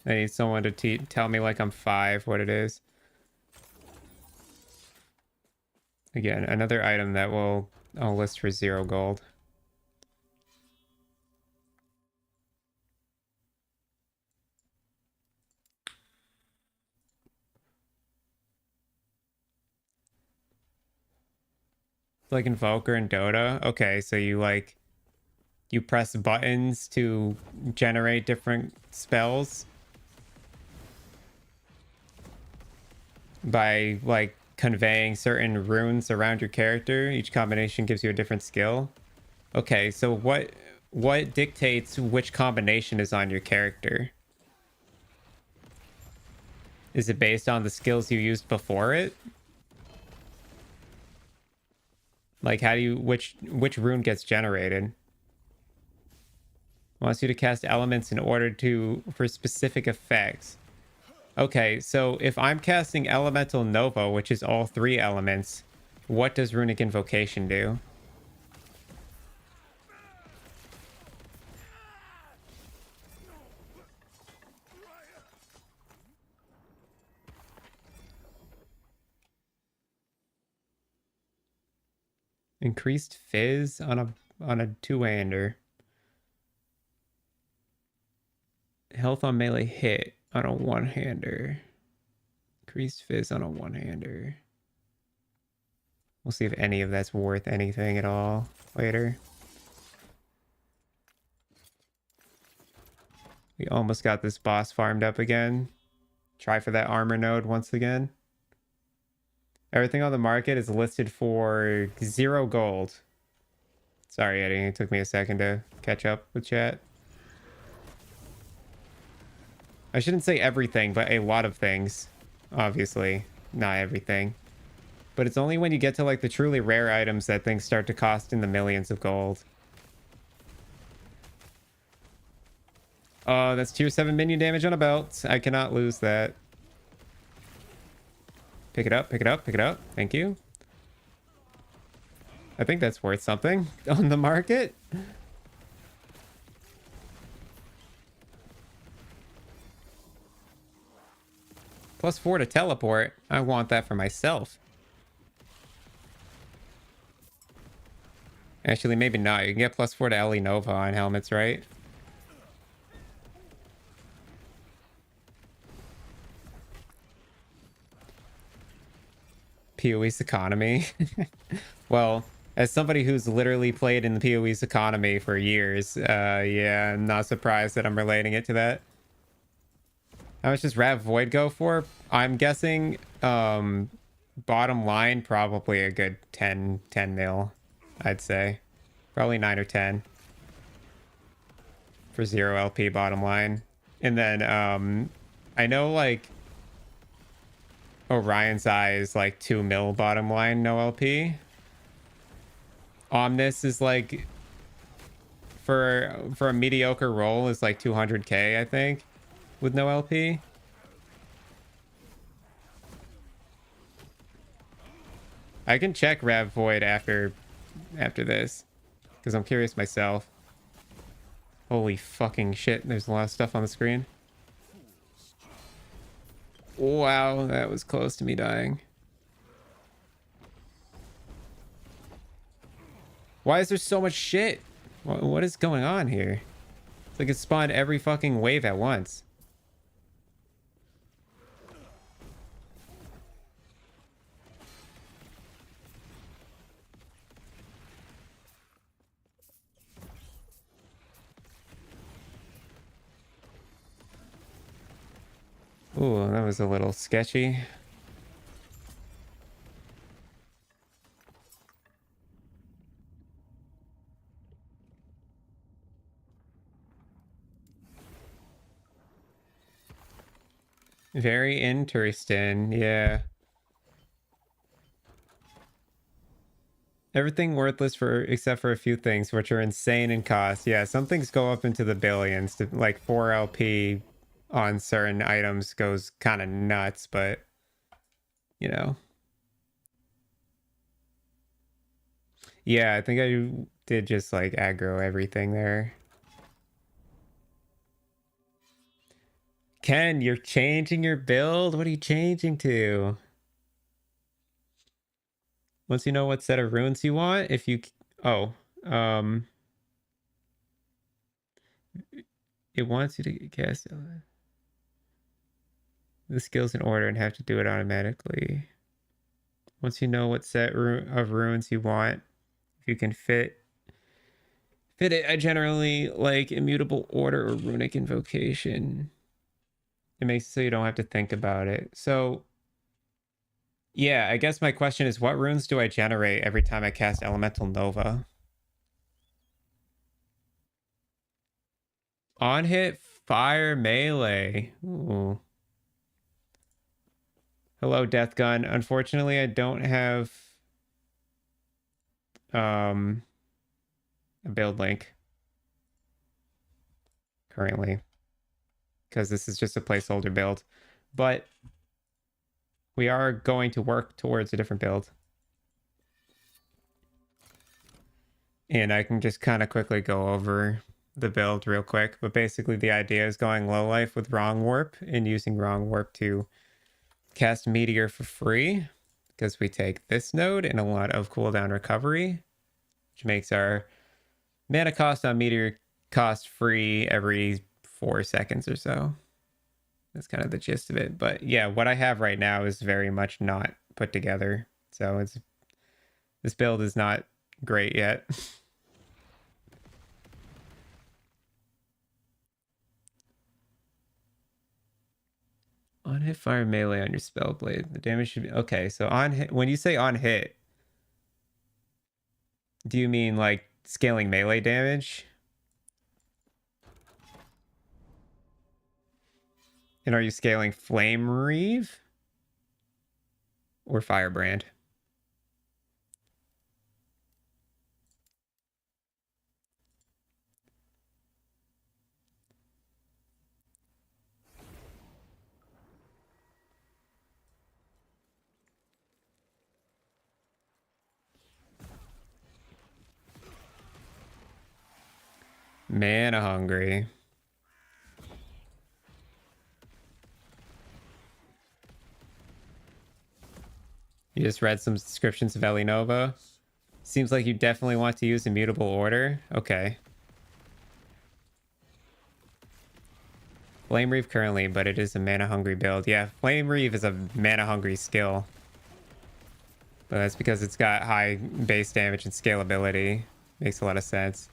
A: I need someone to tell me like I'm 5 what it is. Again, another item that I'll list for 0 gold. Like Invoker and Dota. Okay, so you press buttons to generate different spells by like conveying certain runes around your character. Each combination gives you a different skill. Okay, so what dictates which combination is on your character? Is it based on the skills you used before it? Like how do you which rune gets generated? Wants you to cast elements in order for specific effects. Okay, so if I'm casting Elemental Nova, which is all 3 elements, what does Runic Invocation do? Increased fizz on a 2-hander. Health on melee hit on a 1-hander. Increased fizz on a 1-hander. We'll see if any of that's worth anything at all later. We almost got this boss farmed up again. Try for that armor node once again. Everything on the market is listed for 0 gold. Sorry, Eddie. It took me a second to catch up with chat. I shouldn't say everything, but a lot of things. Obviously, not everything. But it's only when you get to like the truly rare items that things start to cost in the millions of gold. Oh, that's tier 7 minion damage on a belt. I cannot lose that. Pick it up, pick it up, pick it up. Thank you. I think that's worth something on the market. +4 to teleport. I want that for myself. Actually, maybe not. You can get +4 to Ellie Nova on helmets, right? PoE's economy. Well, as somebody who's literally played in the PoE's economy for years, yeah, I'm not surprised that I'm relating it to that. How much does Rat Void go for? I'm guessing bottom line probably a good 10 mil, I'd say. Probably 9 or 10 for 0 LP bottom line. And then I know like Orion's Eye is like 2 mil bottom line, no LP. Omnis is like for a mediocre roll is like 200k, I think, with no LP. I can check Rav Void after this because I'm curious myself. Holy fucking shit, there's a lot of stuff on the screen. Wow, that was close to me dying. Why is there so much shit? What is going on here? It's like it spawned every fucking wave at once. Ooh, that was a little sketchy. Very interesting, yeah. Everything worthless for except for a few things, which are insane in cost. Yeah, some things go up into the billions. To, like 4 LP on certain items goes kind of nuts, but you know. Yeah, I think I did just like aggro everything there. Ken, you're changing your build? What are you changing to? Once you know what set of runes you want, if you... Oh, it wants you to cast the skills in order and have to do it automatically. Once you know what set of runes you want, if you can fit it, I generally like immutable order or runic invocation. It makes it so you don't have to think about it. So, yeah, I guess my question is, what runes do I generate every time I cast Elemental Nova? On hit, fire, melee. Ooh. Hello, Death Gun. Unfortunately, I don't have a build link currently because this is just a placeholder build, but we are going to work towards a different build. And I can just kind of quickly go over the build real quick, but basically the idea is going low life with Wrongwarp and using Wrongwarp to cast Meteor for free because we take this node and a lot of cooldown recovery, which makes our mana cost on Meteor cost free every 4 seconds or so. That's kind of the gist of it. But yeah, what I have right now is very much not put together. So this build is not great yet. On hit, fire, melee on your spell blade. The damage should be okay. So on hit, when you say on hit, do you mean like scaling melee damage? And are you scaling Flame Reave or Firebrand? Mana hungry. You just read some descriptions of Ellie Nova. Seems like you definitely want to use Immutable Order. Okay. Flame Reave currently, but it is a mana-hungry build. Yeah, Flame Reave is a mana-hungry skill. But that's because it's got high base damage and scalability. Makes a lot of sense.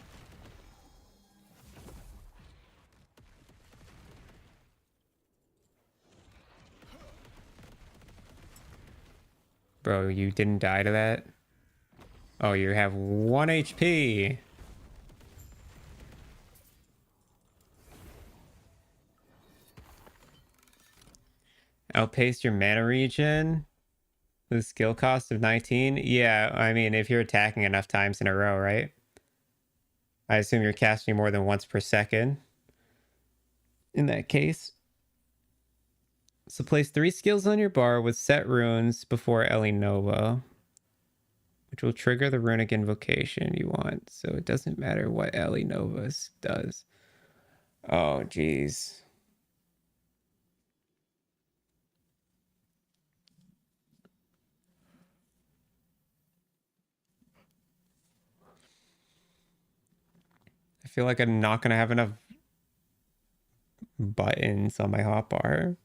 A: Bro, you didn't die to that? Oh, you have 1 HP. Outpace your mana regen with a skill cost of 19? Yeah, I mean, if you're attacking enough times in a row, right? I assume you're casting more than once per second. In that case. So place 3 skills on your bar with set runes before Ellie Nova, which will trigger the runic invocation you want. So it doesn't matter what Ellie Nova does. Oh, geez. I feel like I'm not going to have enough buttons on my hotbar.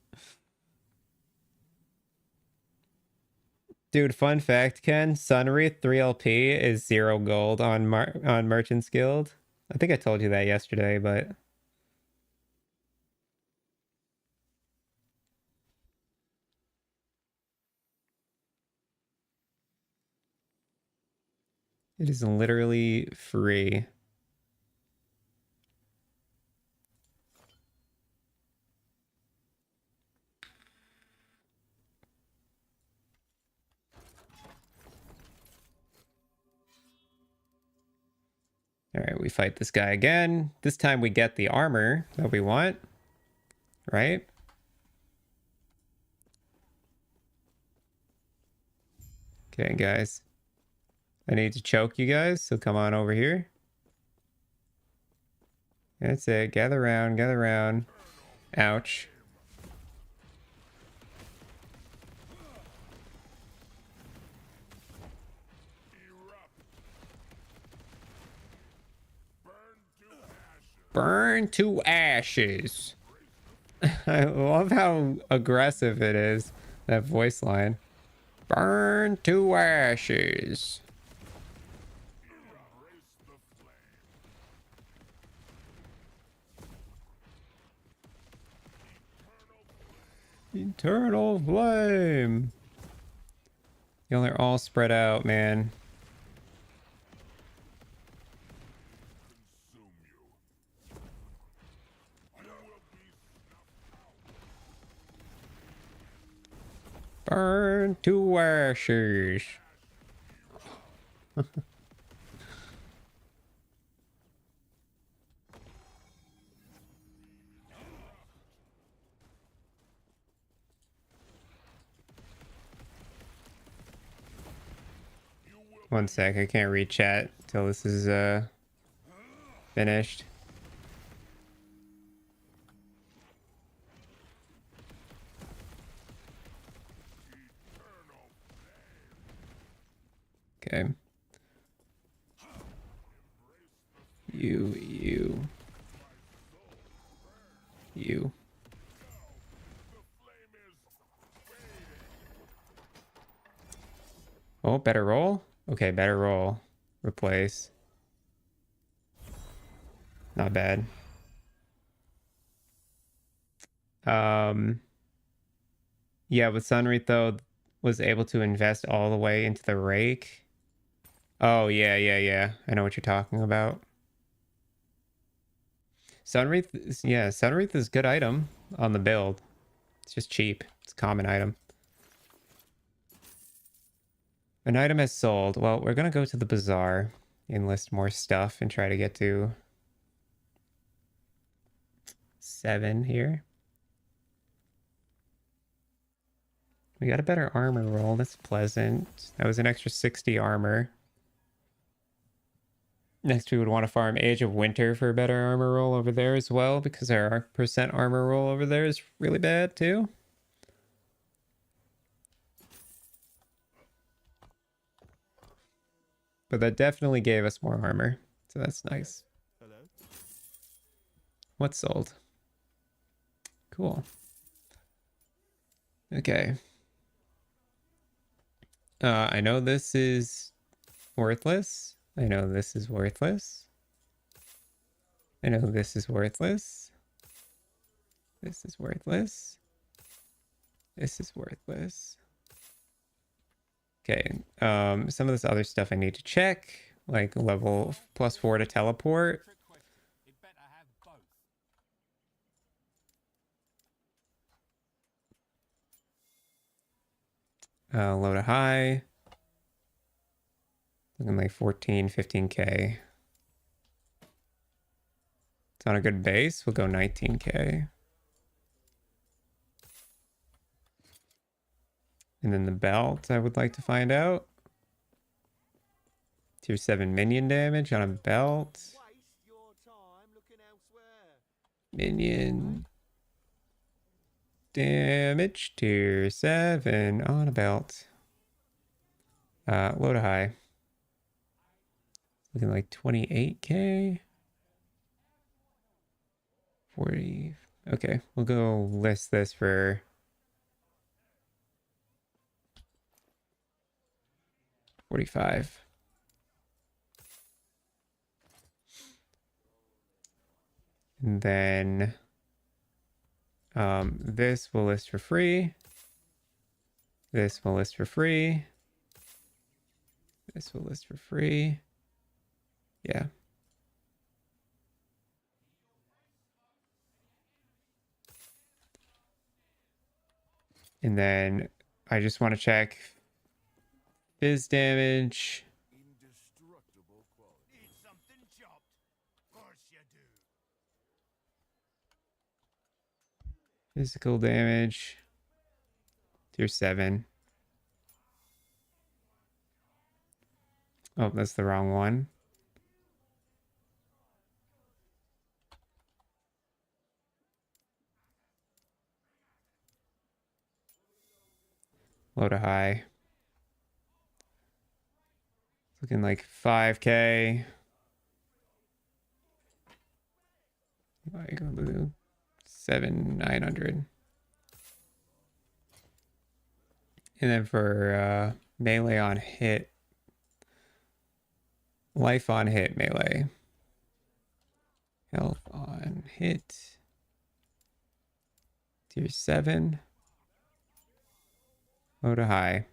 A: Dude, fun fact, Ken, Sunwreath 3LP is 0 gold on Merchant's Guild. I think I told you that yesterday, but it is literally free. All right, we fight this guy again. This time we get the armor that we want, right? Okay, guys. I need to choke you guys, so come on over here. That's it. Gather around, gather around. Ouch. Burn to ashes. I love how aggressive it is, that voice line. Burn to ashes. Eternal flame. Y'all are all spread out, man. Burn to ashes. One sec, I can't read chat till this is finished. Okay. You. Oh, better roll? Okay, better roll. Replace. Not bad. Yeah, with Sunwreath though, was able to invest all the way into the rake. Oh, yeah. I know what you're talking about. Sunwreath is a good item on the build. It's just cheap. It's a common item. An item has sold. Well, we're gonna go to the Bazaar, enlist more stuff, and try to get to 7 here. We got a better armor roll. That's pleasant. That was an extra 60 armor. Next, we would want to farm Age of Winter for a better armor roll over there as well, because our percent armor roll over there is really bad too. But that definitely gave us more armor. So that's nice.
B: Hello?
A: What's sold? Cool. Okay. I know this is worthless. I know this is worthless. I know this is worthless. This is worthless. This is worthless. Okay. Some of this other stuff I need to check, like level +4 to teleport. Low to high. Looking like 14, 15k. It's on a good base. We'll go 19k. And then the belt, I would like to find out. Tier 7 minion damage on a belt. Minion damage, tier 7 on a belt. Low to high. Looking like 28k. 40. Okay, we'll go list this for 45. And then this will list for free. This will list for free. This will list for free. Yeah. And then I just want to check fizz damage.
B: Indestructible quality.
D: Need something chopped? Course you do.
A: Physical damage. Tier 7. Oh, that's the wrong one. Low to high. Looking like 5k. Like 900. And then for melee on hit. Life on hit melee. Health on hit. Tier 7. Low to high.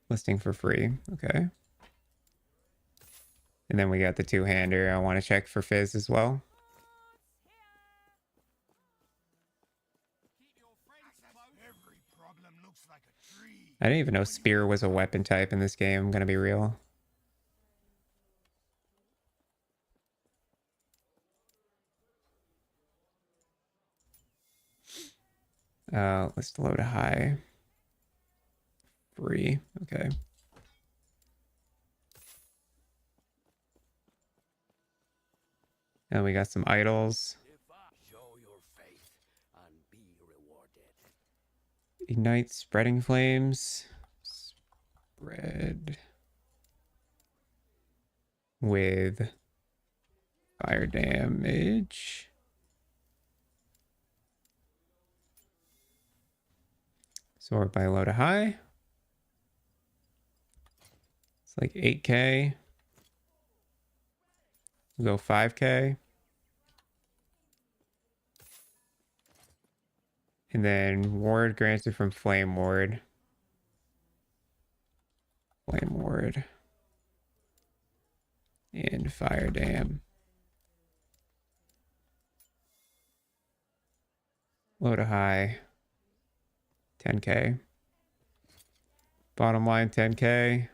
A: Listing for free. Okay. And then we got the two-hander. I want to check for fizz as well.
D: Every problem looks like a tree.
A: I didn't even know spear was a weapon type in this game. I'm gonna be real. Let's low to high. Free. Okay. And we got some idols.
D: Show your faith and be rewarded.
A: Ignite spreading flames. Spread with fire damage. Sort by low to high. It's like 8k. We'll go 5k. And then ward granted from Flame Ward. Flame Ward. And Fire Dam. Low to high. 10k. Bottom line 10k.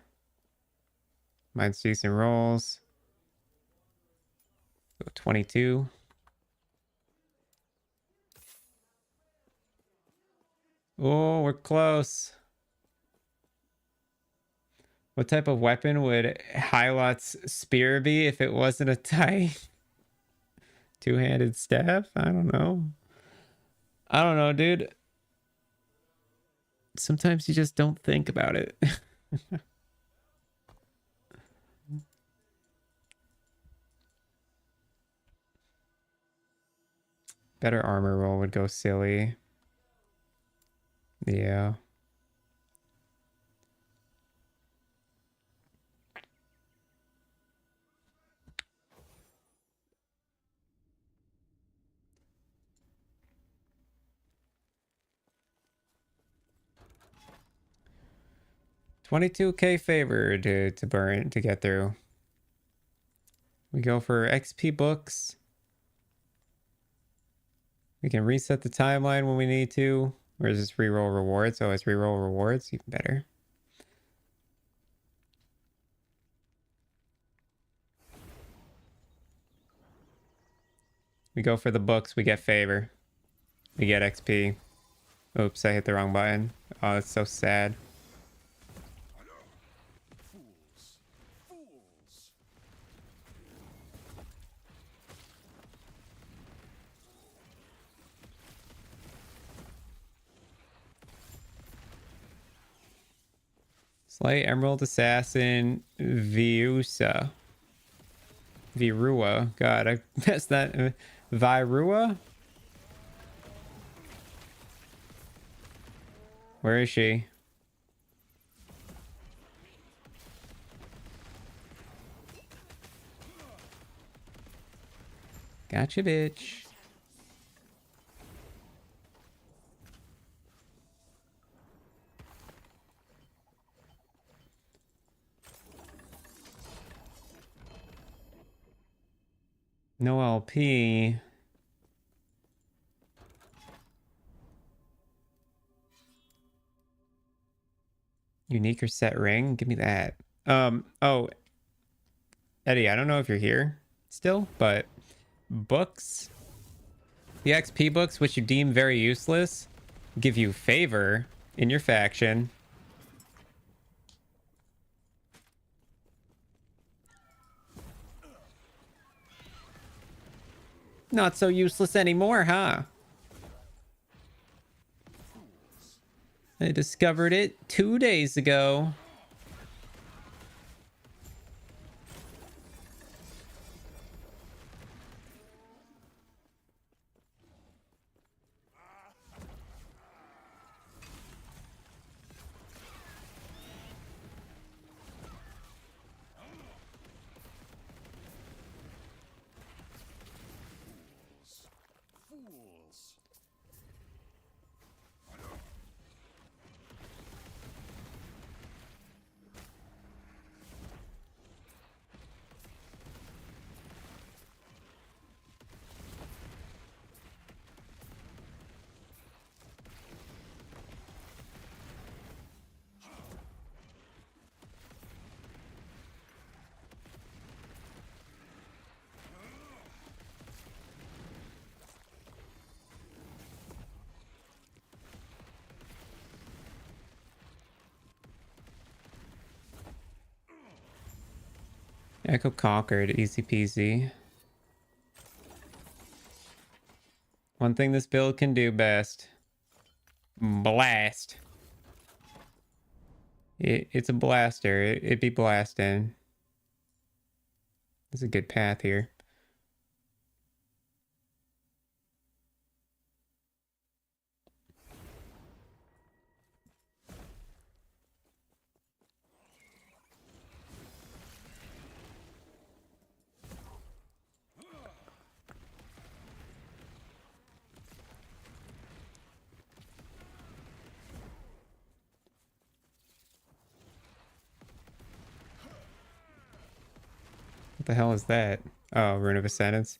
A: Mine's decent rolls. Go 22. Oh, we're close. What type of weapon would Hylot's spear be if it wasn't a tight two-handed staff? I don't know. I don't know, dude. Sometimes you just don't think about it. Better armor roll would go silly. Yeah. $22K favor to burn to get through. We go for XP books. We can reset the timeline when we need to. Or is this reroll rewards? Oh, it's reroll rewards. Even better. We go for the books. We get favor. We get XP. Oops, I hit the wrong button. Oh, that's so sad.
B: Fools. Fools.
A: Slay Emerald Assassin Virusa. Virua. God, I messed that. Virua? Where is she? Gotcha, bitch. No LP. Unique or set ring? Give me that. Oh, Eddie, I don't know if you're here still, but books. The XP books, which you deem very useless, give you favor in your faction. Not so useless anymore, huh? I discovered it 2 days ago.
B: Fools.
A: Echo conquered, easy peasy. One thing this build can do best. Blast. It's a blaster. It be blasting. There's a good path here. What the hell is that? Oh, Rune of Ascendance.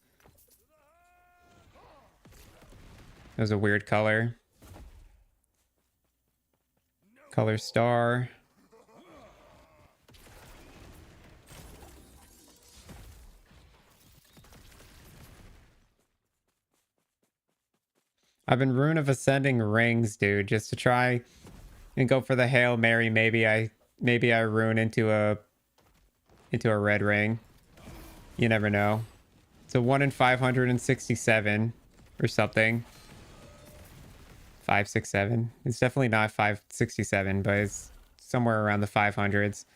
A: That was a weird color. Color star. I've been Rune of Ascending rings, dude, just to try and go for the Hail Mary. Maybe I rune into a red ring. You never know. It's a 1 in 567 or something. 567. It's definitely not 567, but it's somewhere around the 500s.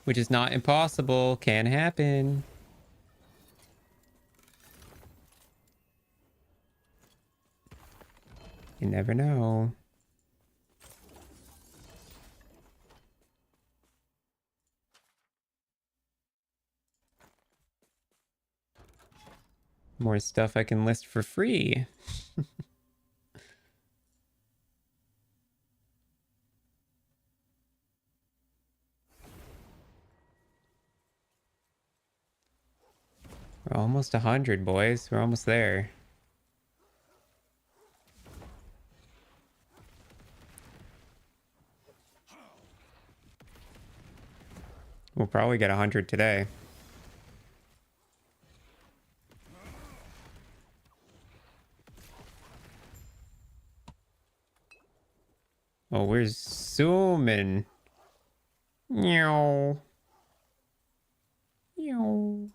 A: which is not impossible. Can happen. You never know. More stuff I can list for free. We're almost 100, boys. We're almost there. We'll probably get 100 today. Oh, we're zooming. Meow. Meow.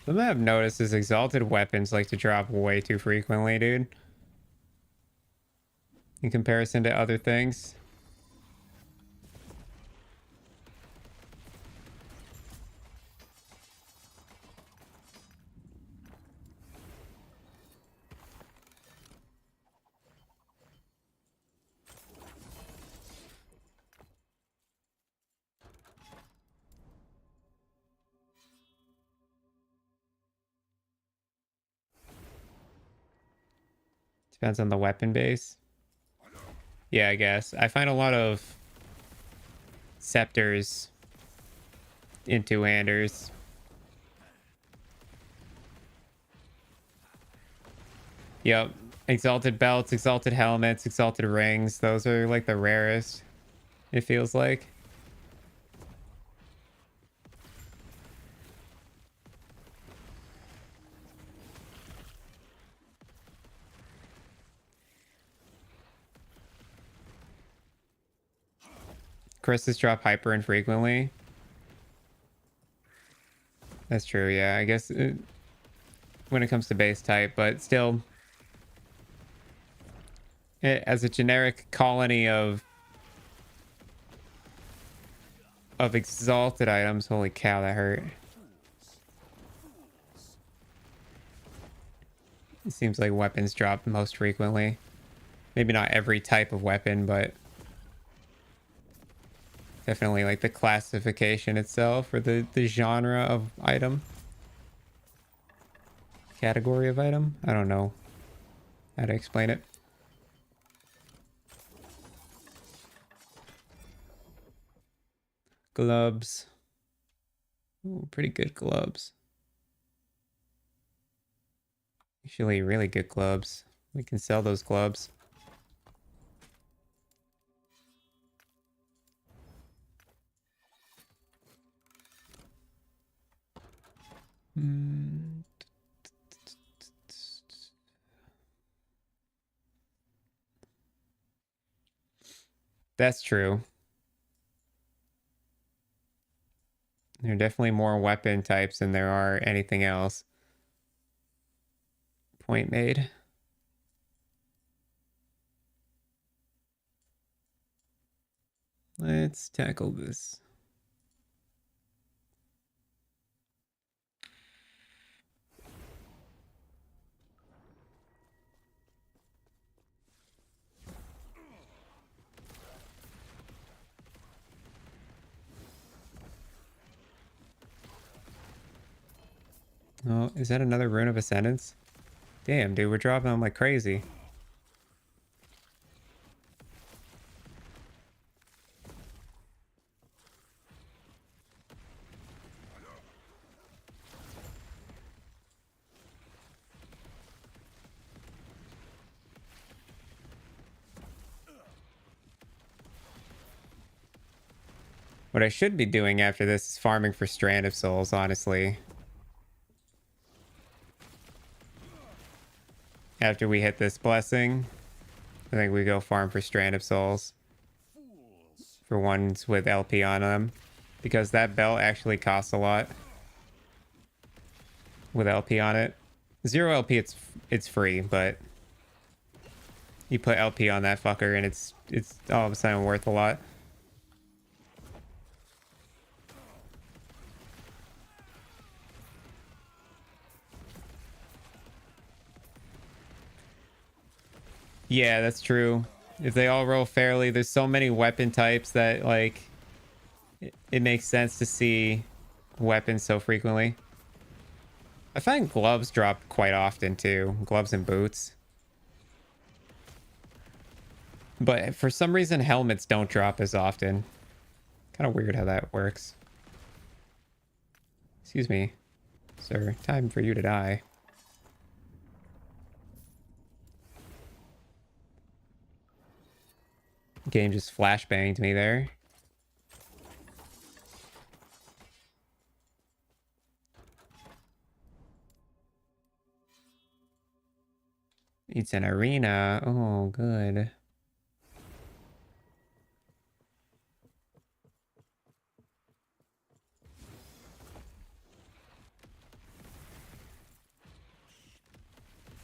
A: Something I've noticed is exalted weapons like to drop way too frequently, dude. In comparison to other things. Depends on the weapon base. Yeah, I guess. I find a lot of scepters in two-handers. Yep. Exalted belts, exalted helmets, exalted rings. Those are like the rarest, it feels like. Crystals drop hyper infrequently. That's true, yeah. I guess when it comes to base type, but still, as a generic colony of exalted items, holy cow, that hurt. It seems like weapons drop most frequently. Maybe not every type of weapon, but definitely like the classification itself or the genre of item. Category of item? I don't know how to explain it. Gloves. Ooh, pretty good gloves. Actually, really good gloves. We can sell those gloves. That's true. There are definitely more weapon types than there are anything else. Point made. Let's tackle this. Oh, is that another Rune of Ascendance? Damn, dude, we're dropping them like crazy. What I should be doing after this is farming for Strand of Souls, honestly. After we hit this blessing, I think we go farm for Strand of Souls.
B: Fools.
A: For ones with LP on them. Because that belt actually costs a lot. With LP on it. 0 LP, it's free, but... You put LP on that fucker and it's all of a sudden worth a lot. Yeah, that's true. If they all roll fairly, there's so many weapon types that, like, it makes sense to see weapons so frequently. I find gloves drop quite often, too. Gloves and boots. But for some reason, helmets don't drop as often. Kind of weird how that works. Excuse me, sir. Time for you to die. Game just flashbanged me there. It's an arena. Oh, good.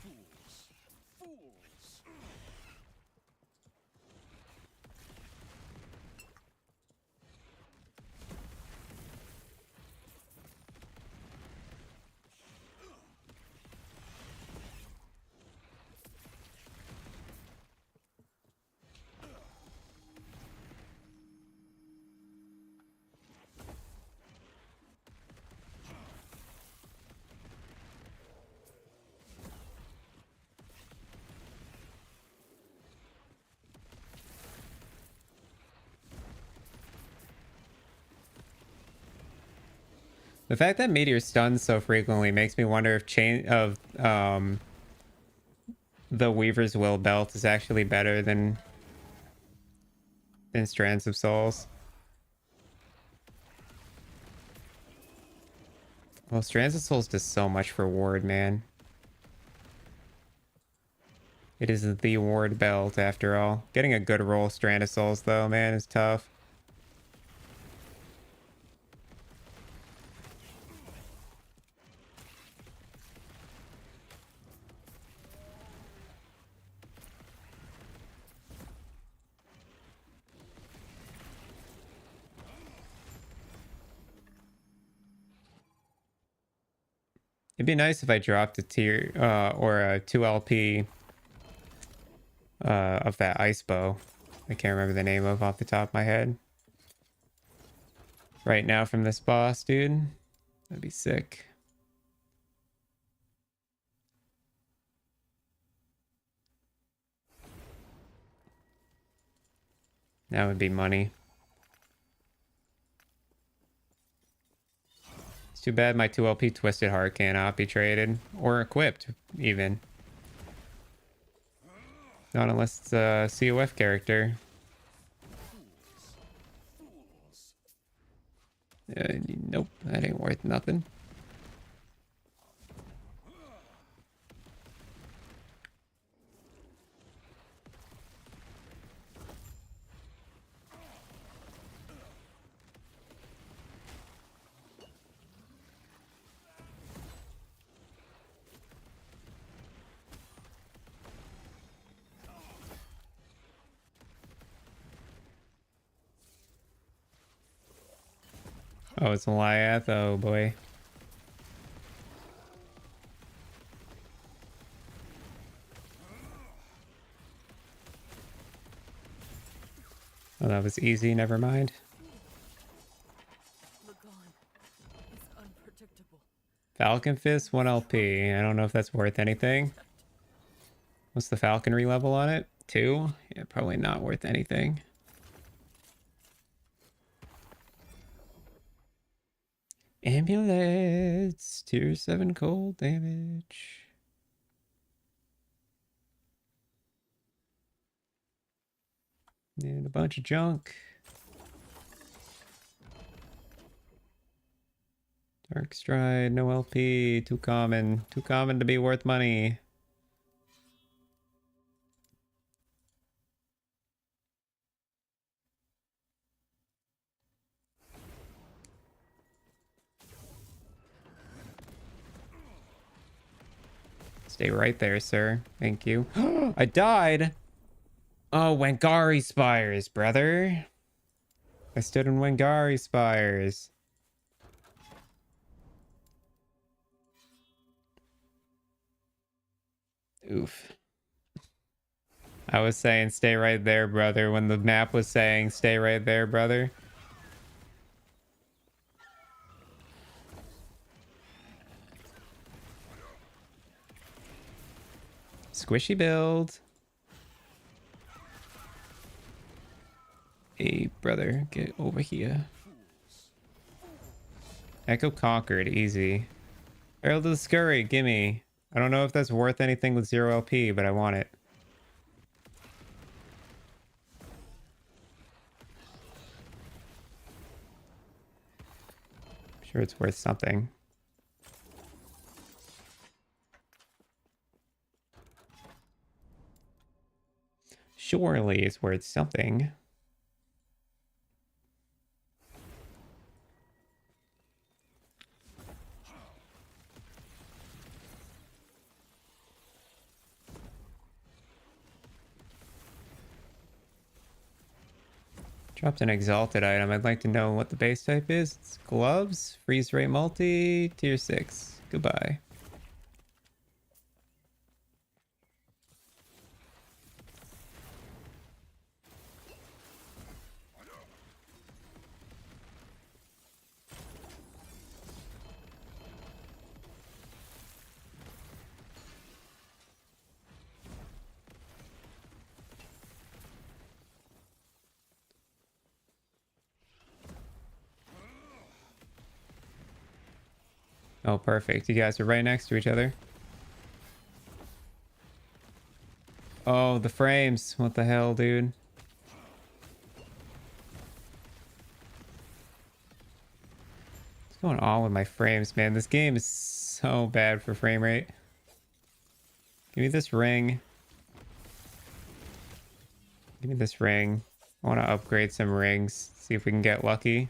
B: Fools. Fools.
A: The fact that Meteor stuns so frequently makes me wonder if the Weaver's Will belt is actually better than Strands of Souls. Well, Strands of Souls does so much for ward, man. It is the ward belt after all. Getting a good roll Strand of Souls though, man, is tough. It'd be nice if I dropped a tier or a 2 LP of that ice bow. I can't remember the name of off the top of my head. Right now from this boss, dude. That'd be sick. That would be money. It's too bad my 2LP Twisted Heart cannot be traded or equipped, even. Not unless it's a COF character. Nope, that ain't worth nothing. Oh, it's a Lyath. Oh boy. Oh, that was easy. Never mind.
C: Lagon is unpredictable.
A: Falcon Fist, 1 LP. I don't know if that's worth anything. What's the falconry level on it? 2? Yeah, probably not worth anything. Amulets, tier 7 cold damage. And a bunch of junk. Dark Stride, no LP, too common. Too common to be worth money. Stay right there, sir. Thank you. I died! Oh, Wangari Spires, brother. I stood in Wangari Spires. Oof. I was saying stay right there, brother, when the map was saying stay right there, brother. Squishy build. Hey, brother, get over here. Echo conquered, easy. Herald of the Scurry, gimme. I don't know if that's worth anything with 0 LP, but I want it. I'm sure it's worth something. Surely it's worth something. Dropped an Exalted item. I'd like to know what the base type is. It's gloves, freeze rate multi, tier 6. Goodbye. Oh, perfect. You guys are right next to each other. Oh, the frames. What the hell, dude? What's going on with my frames, man? This game is so bad for frame rate. Give me this ring. Give me this ring. I want to upgrade some rings. See if we can get lucky.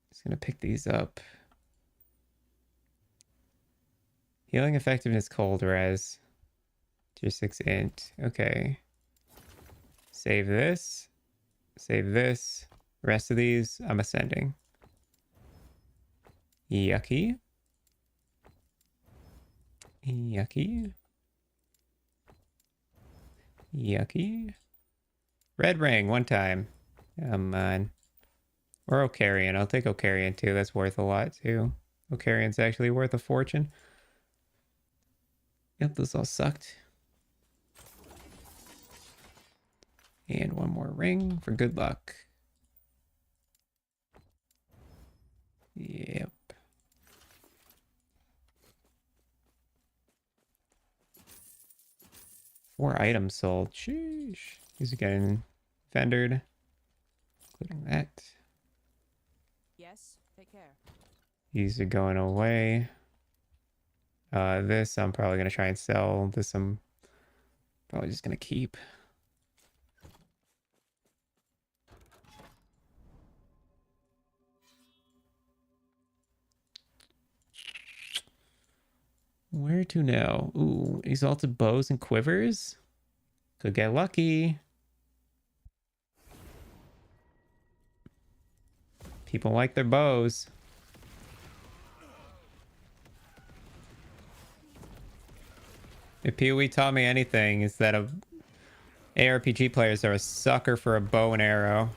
A: Just gonna pick these up. Healing effectiveness cold res. Tier 6 int. Okay. Save this. Save this. Rest of these, I'm ascending. Yucky. Yucky. Yucky. Red ring, one time. Come on. Or Ocarian. I'll take Ocarian too. That's worth a lot too. Ocarian's actually worth a fortune. Yep, this all sucked. And one more ring for good luck. Yep. Four items sold. Sheesh. These are getting vendored. Including that.
C: Yes, take care.
A: These are going away. This I'm probably going to try and sell. This I'm probably just going to keep. Where to now? Ooh, exalted bows and quivers. Could get lucky. People like their bows. If PoE taught me anything, is that ARPG players are a sucker for a bow and arrow.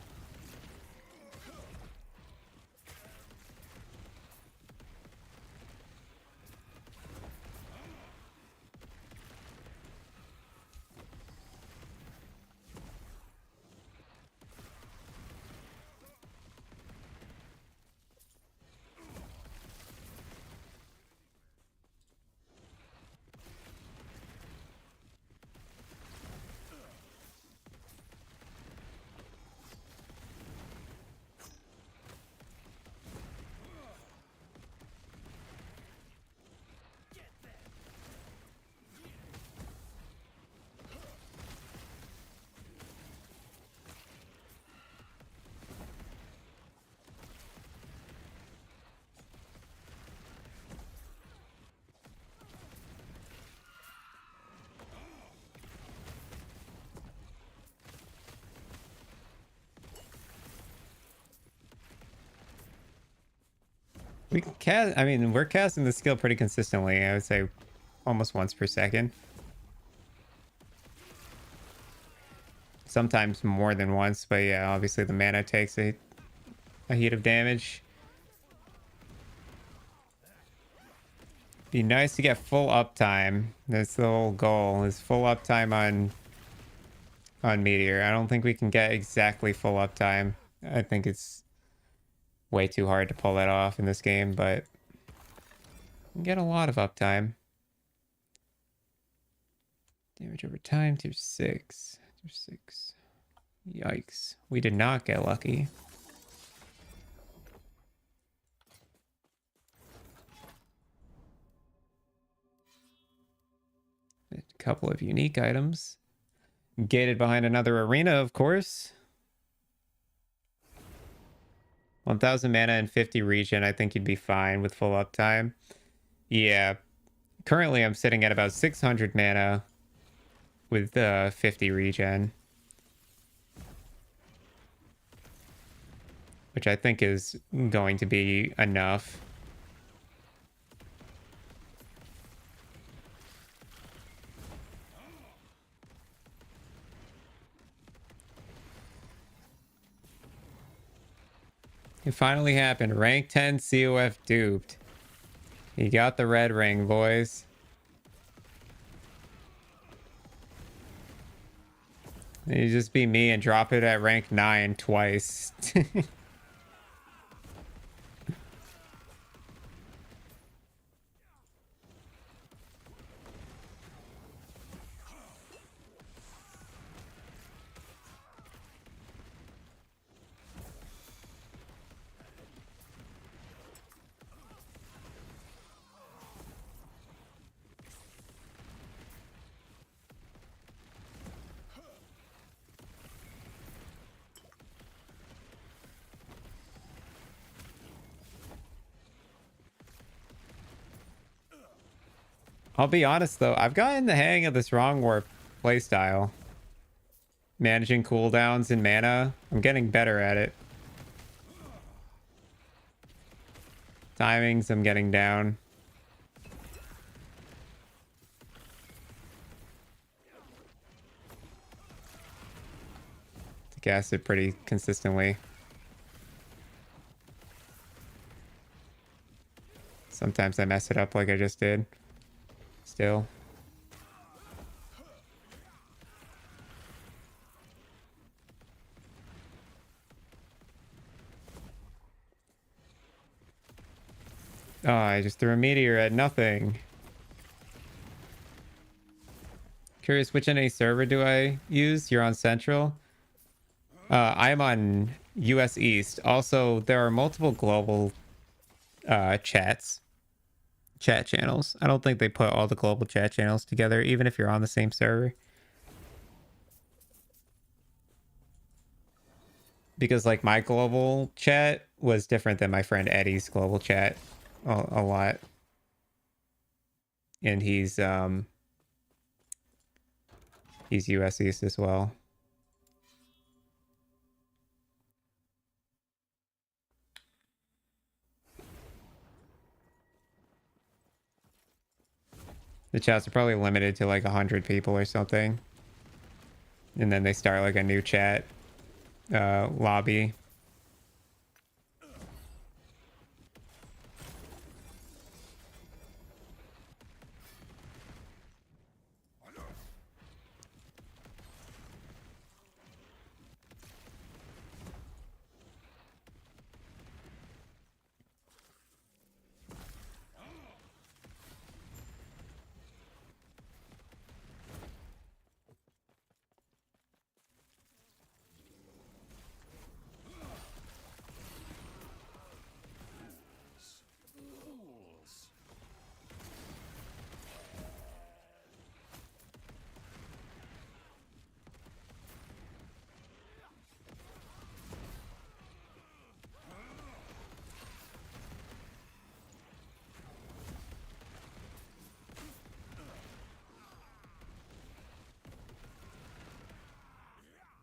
A: We can cast. I mean, we're casting the skill pretty consistently. I would say almost once per second. Sometimes more than once, but yeah, obviously the mana takes a heat of damage. Be nice to get full uptime. That's the whole goal, is full uptime on Meteor. I don't think we can get exactly full uptime. I think it's way too hard to pull that off in this game, but we can get a lot of uptime. Damage over time, tier 6. Tier 6. Yikes. We did not get lucky. A couple of unique items. Gated behind another arena, of course. 1000 mana and 50 regen. I think you'd be fine with full uptime. Yeah. Currently, I'm sitting at about 600 mana with 50 regen, which I think is going to be enough. It finally happened. Rank 10 COF duped. You got the red ring, boys. You just be me and drop it at rank 9 twice. I'll be honest though, I've gotten the hang of this Wrongwarp playstyle. Managing cooldowns and mana. I'm getting better at it. Timings, I'm getting down. To cast it pretty consistently. Sometimes I mess it up like I just did. Still. Oh, I just threw a meteor at nothing. Curious, which NA server do I use? You're on Central? I'm on US East. Also, there are multiple global chat channels. I don't think they put all the global chat channels together, even if you're on the same server. Because like my global chat was different than my friend Eddie's global chat a lot. And he's US East as well. The chats are probably limited to like 100 people or something. And then they start like a new chat lobby.
B: Fools.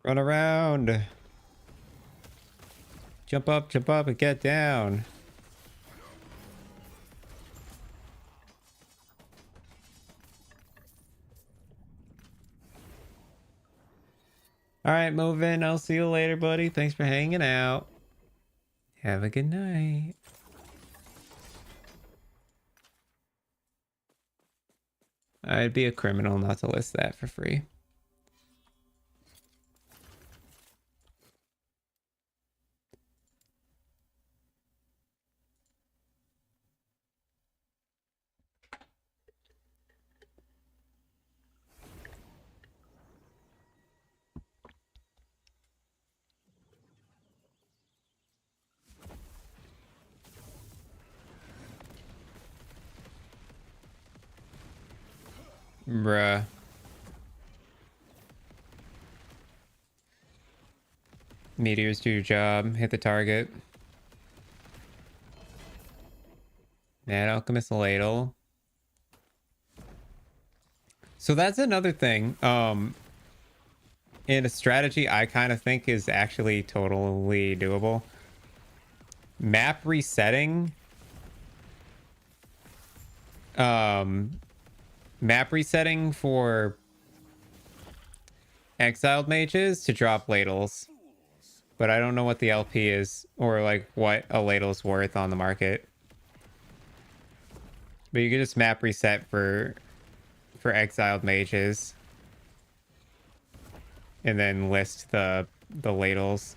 A: Run around. Jump up, and get down. All right, moving. I'll see you later, buddy. Thanks for hanging out. Have a good night. I'd be a criminal not to list that for free. Bruh. Meteors, do your job. Hit the target. Mad Alchemist Ladle. So that's another thing. In a strategy I kind of think is actually totally doable. Map resetting. Map resetting for exiled mages to drop ladles. But I don't know what the LP is or like what a ladle's worth on the market. But you can just map reset for exiled mages. And then list the ladles.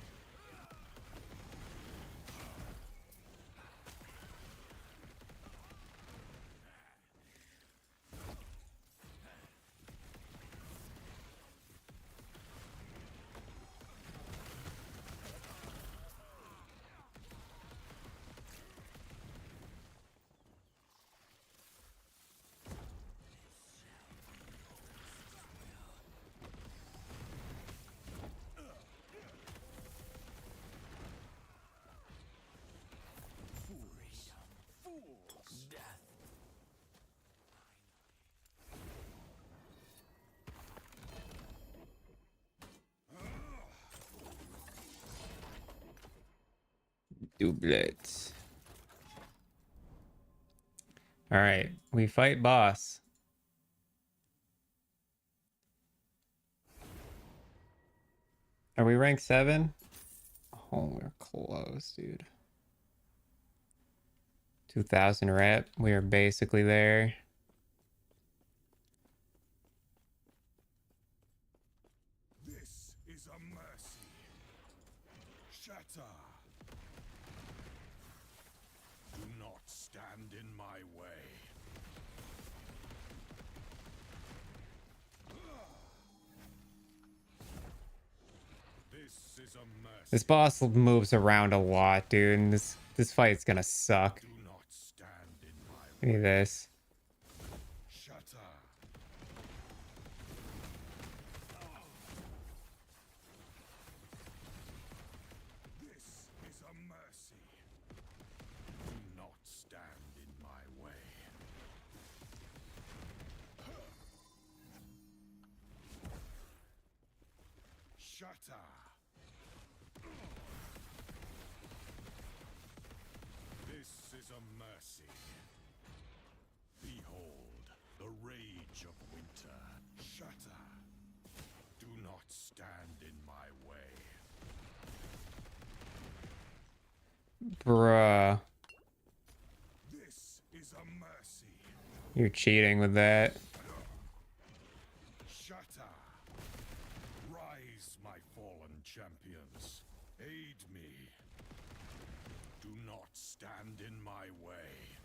A: Doublet. All right, we fight boss. Are we rank 7? Oh, we're close, dude. 2,000 rep. We are basically there.
B: This is a mercy. Shatter. Do not stand in my way. This is a mercy.
A: This boss moves around a lot, dude. And this fight's gonna suck.
B: Do not stand in my
A: Give me
B: way.
A: this.
B: Shatter. This is a mercy. Do not stand in my way. Shatter. This is a mercy. Behold the rage of winter. Shatter. Do not stand in my way.
A: Bruh.
B: This is a mercy.
A: You're cheating with that.
B: Shatter. Rise, my fallen champions. Aid me. Do not stand in my way.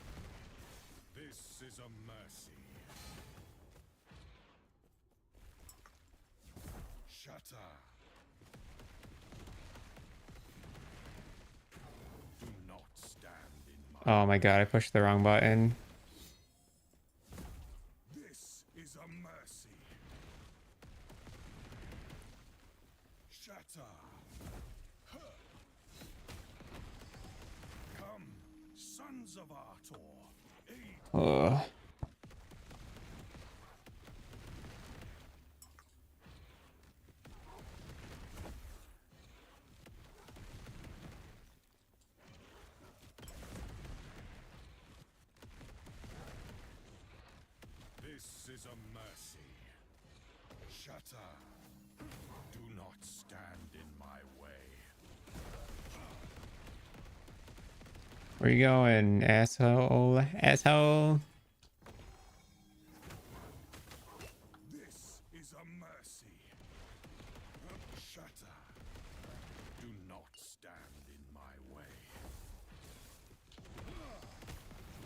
B: This is a mercy. Shatter. Do not stand in my
A: Oh my god, I pushed the wrong button.
B: This is a mercy. Shatter. Come, sons of Artor. Aid.
A: Ugh.
B: This is a mercy. Shatter. Do not stand in my way.
A: Where you going, asshole? Asshole.
B: This is a mercy. Shatter. Do not stand in my way.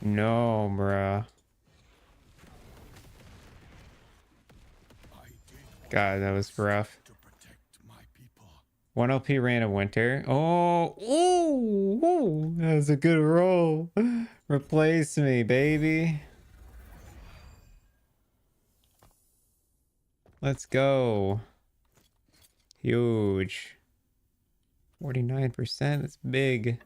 A: No, bruh.
B: I did
A: God, that was rough.
B: to protect my people.
A: 1 LP Rain of Winter. Oh, ooh, ooh, that was a good roll. Replace me, baby. Let's go. Huge. 49%. That's big.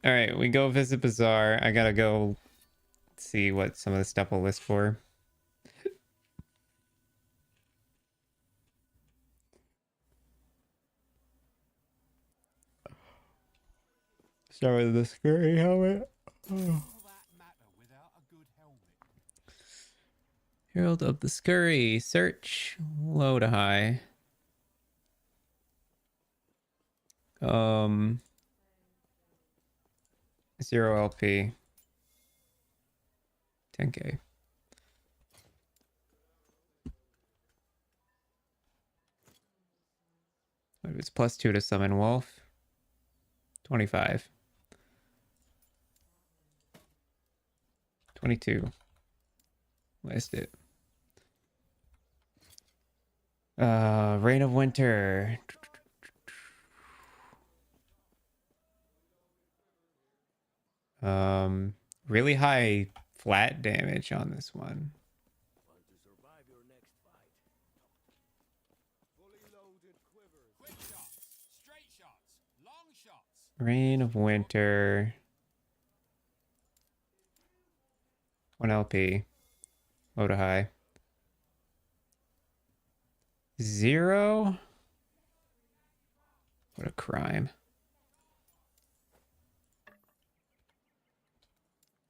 A: All right, we go visit Bazaar. I gotta go see what some of the stuff will list for. Start with the scurry helmet. Herald of the Scurry. Search. Low to high. 0 LP. 10k. It's +2 to summon wolf. 25. 22. List it. Rain of Winter. Really high flat damage on this one.
D: Want to survive your next fight. Fully loaded quivers.
E: Quick shots, straight shots, long shots.
A: Rain of Winter. 1 LP. Low to high. 0? What a crime.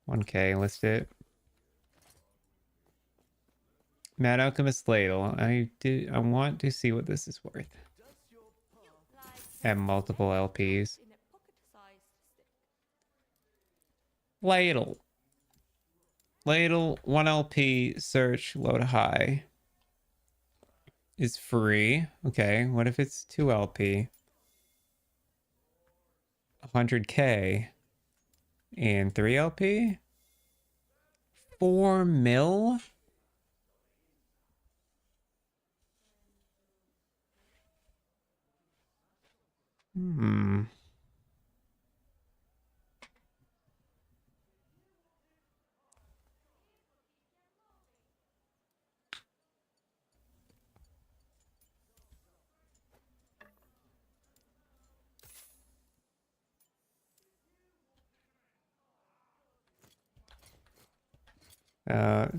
A: 1k, list it. Mad Alchemist Ladle. I want to see what this is worth. At multiple LPs.
C: In a pocket-sized stick.
A: Ladle. Ladle, 1 LP, search, low to high. Is free. Okay, what if it's 2 LP? 100k. And 3 LP? 4 mil? Hmm.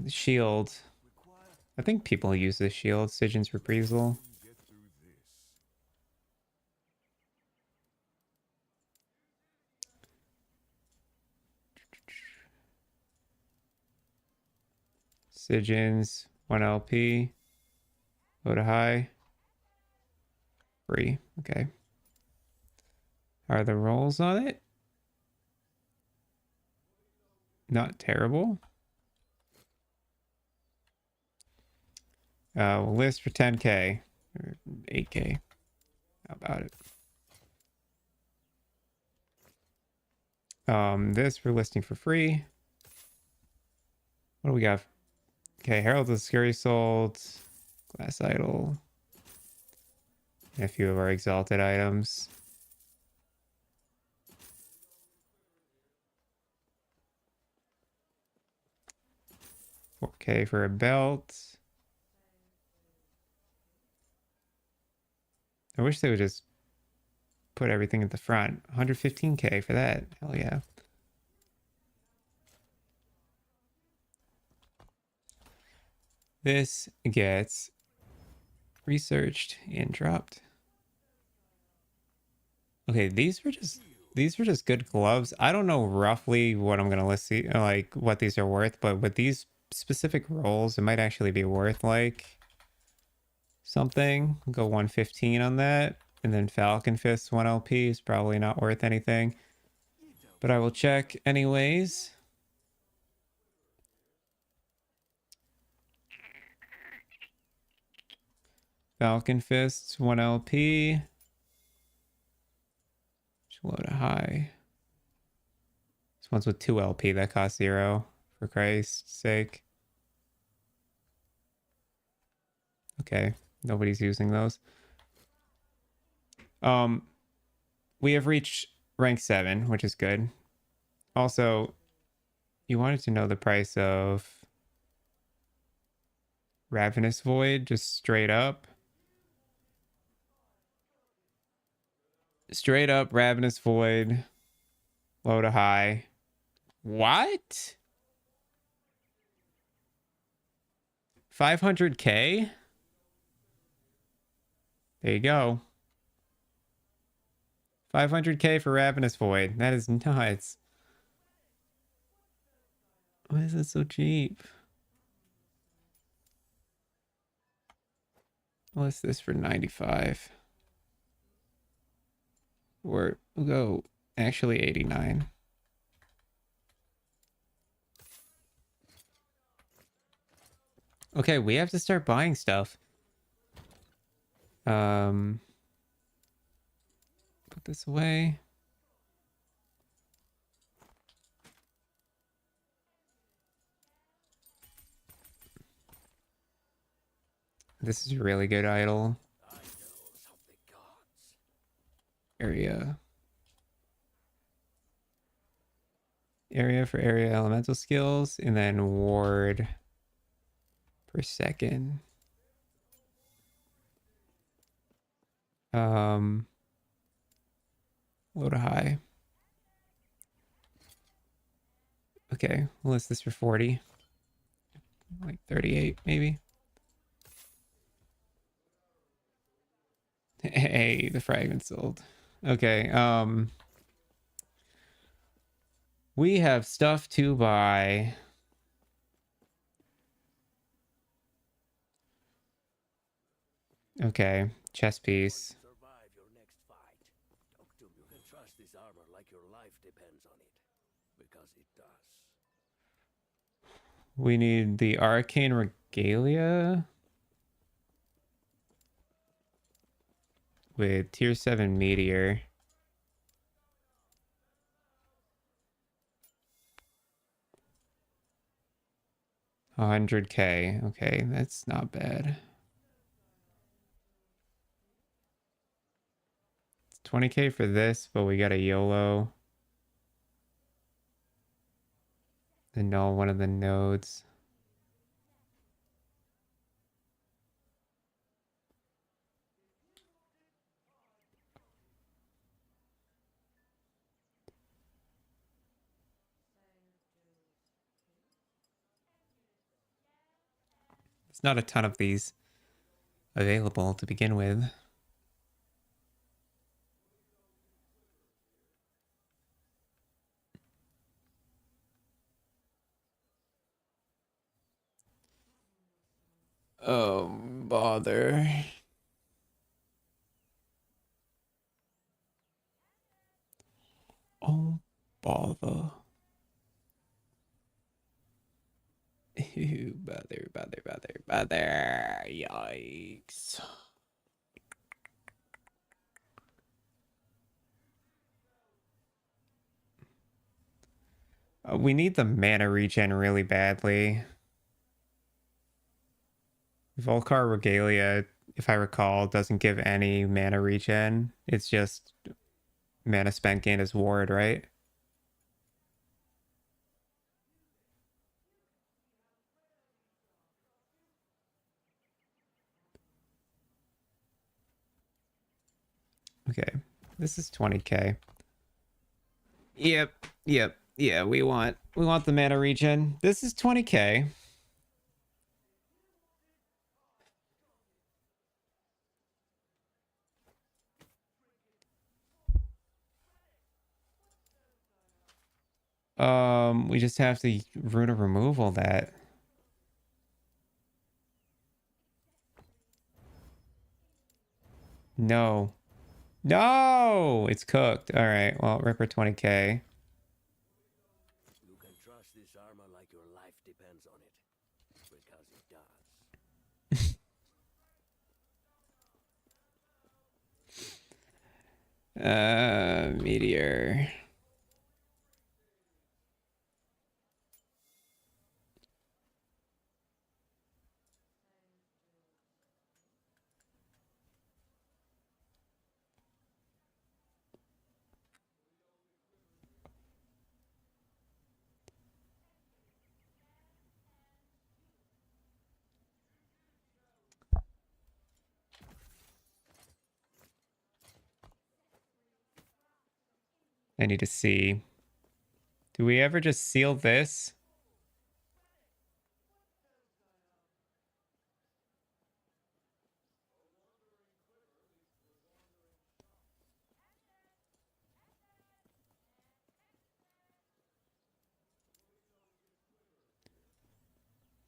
A: Shield. I think people use this shield. Sigyn's Reprisal.
B: Get through this.
A: Sigyn's 1 LP. Low to high. Free. Okay. Are the rolls on it? Not terrible. We'll list for 10k. Or 8k. How about it? This we're listing for free. What do we got? Okay, Herald of the Scurry sold. Glass Idol. And a few of our Exalted items. $4k for a belt. I wish they would just put everything at the front. 115k for that. Hell yeah. This gets researched and dropped. Okay, these these are just good gloves. I don't know roughly what I'm gonna list, like what these are worth, but with these specific rolls, it might actually be worth like something. Go 115 on that, and then Falcon Fist 1 LP is probably not worth anything, but I will check anyways. Falcon Fists 1 LP. Low to high. This one's with 2 LP that costs 0, for Christ's sake. Okay, nobody's using those. We have reached rank 7, which is good. Also, you wanted to know the price of Ravenous Void, just straight up. Straight up Ravenous Void, low to high. What? 500k? There you go. 500k for Ravenous Void. That is nuts. Why is it so cheap? What's this for 95? Or we'll go actually 89. Okay, we have to start buying stuff. Put this away. This is a really good idol. Area. Area for area elemental skills, and then ward per second. Low to high. Okay, we'll list this for 40. Like 38, maybe. Hey, the fragment sold. Okay, we have stuff to buy. Okay, chess piece.
D: Survive your next fight. You can trust this armor like your life depends on it, because it does.
A: We need the arcane regalia with tier 7 meteor. $100k. Okay, that's not bad. 20k for this, but we got a YOLO. The null one of the nodes. There's not a ton of these available to begin with. Oh, bother. Oh, bother. Ew, bother. Yikes. We need the mana regen really badly. Volcar Regalia, if I recall, doesn't give any mana regen. It's just mana spent gained as ward, right? Okay, this is 20k. Yep. Yeah, we want the mana regen. This is 20k. We just have to rune of removal that. No. No! It's cooked. All right. Well, Ripper 20k.
D: You can trust this armor like your life depends on it. Because it does.
A: Meteor. I need to see. Do we ever just seal this?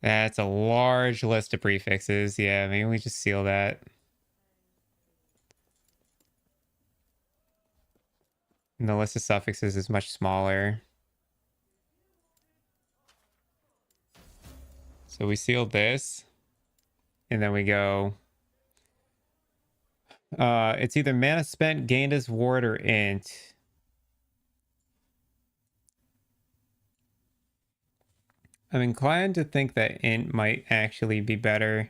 A: That's a large list of prefixes. Yeah, maybe we just seal that. And the list of suffixes is much smaller. So we seal this. And then we go. It's either mana spent, gained as ward, or int. I'm inclined to think that int might actually be better.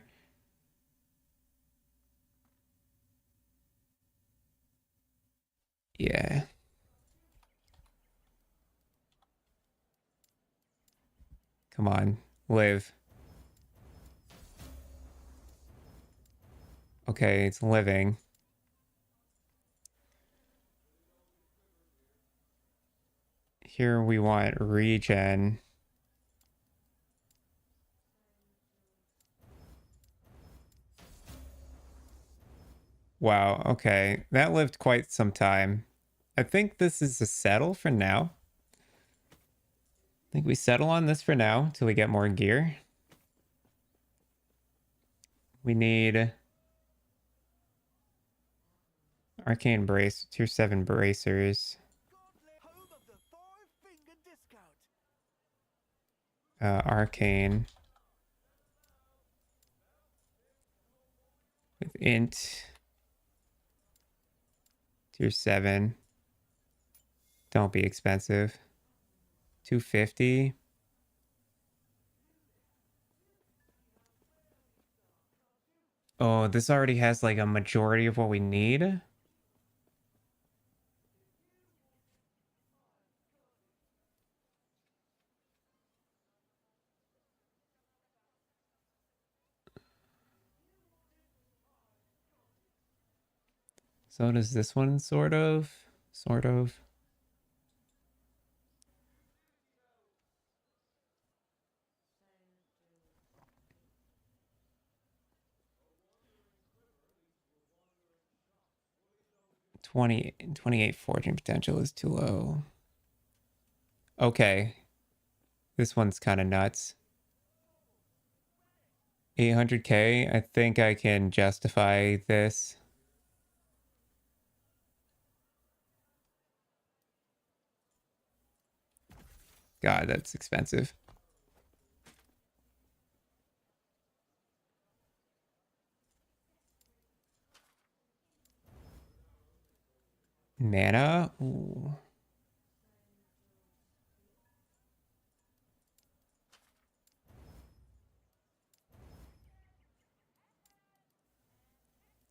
A: Yeah. Come on, live. Okay, it's living. Here we want regen. Wow, okay. That lived quite some time. I think this is a settle for now. I think we settle on this for now until we get more gear. We need arcane brace, tier 7 bracers. Arcane. With int. Tier 7. Don't be expensive. 250. Oh, this already has like a majority of what we need. So does this one sort of. 28 fortune potential is too low. Okay. This one's kind of nuts. 800k. I think I can justify this. God, that's expensive. Mana? Ooh.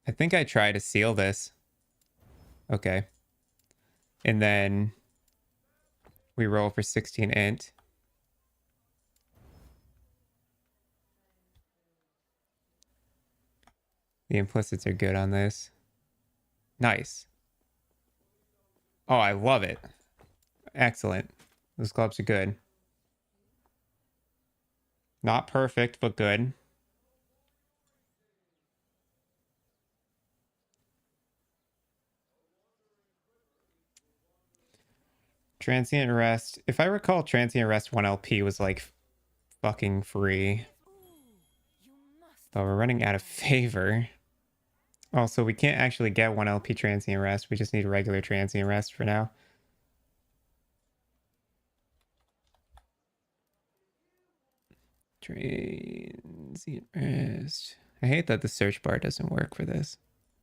A: I think I try to seal this. Okay. And then we roll for 16 int. The implicits are good on this. Nice. Oh, I love it. Excellent. Those clubs are good. Not perfect, but good. Transient Rest. If I recall, Transient Rest 1 LP was like fucking free. But we're running out of favor. Also, we can't actually get 1 LP Transient Rest. We just need regular Transient Rest for now. Transient Rest. I hate that the search bar doesn't work for this.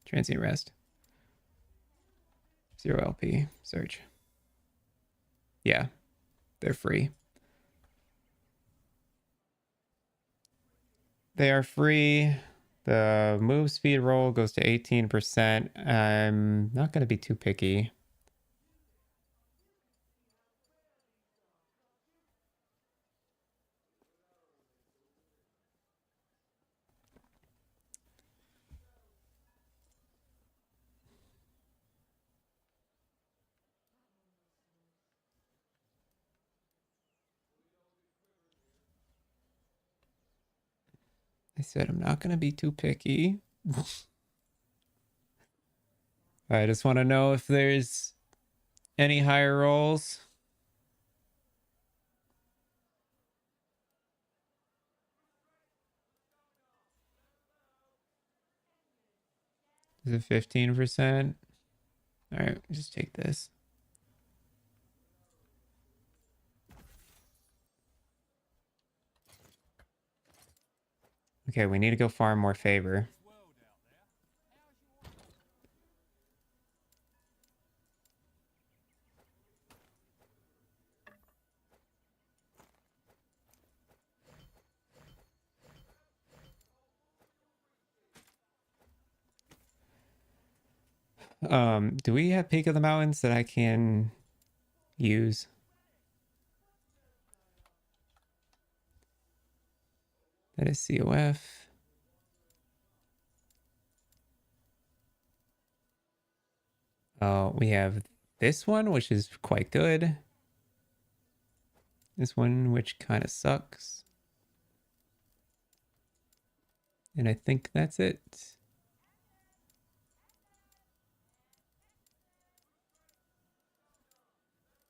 A: Transient Rest. 0 LP. Search. Yeah, they're free. They are free. The move speed roll goes to 18%. I'm not going to be too picky. I said I'm not going to be too picky. I just want to know if there's any higher rolls. Is it 15%? All right, just take this. Okay, we need to go farm more favor. Do we have Peak of the Mountains that I can use? That is COF. Oh, we have this one, which is quite good. This one, which kind of sucks. And I think that's it.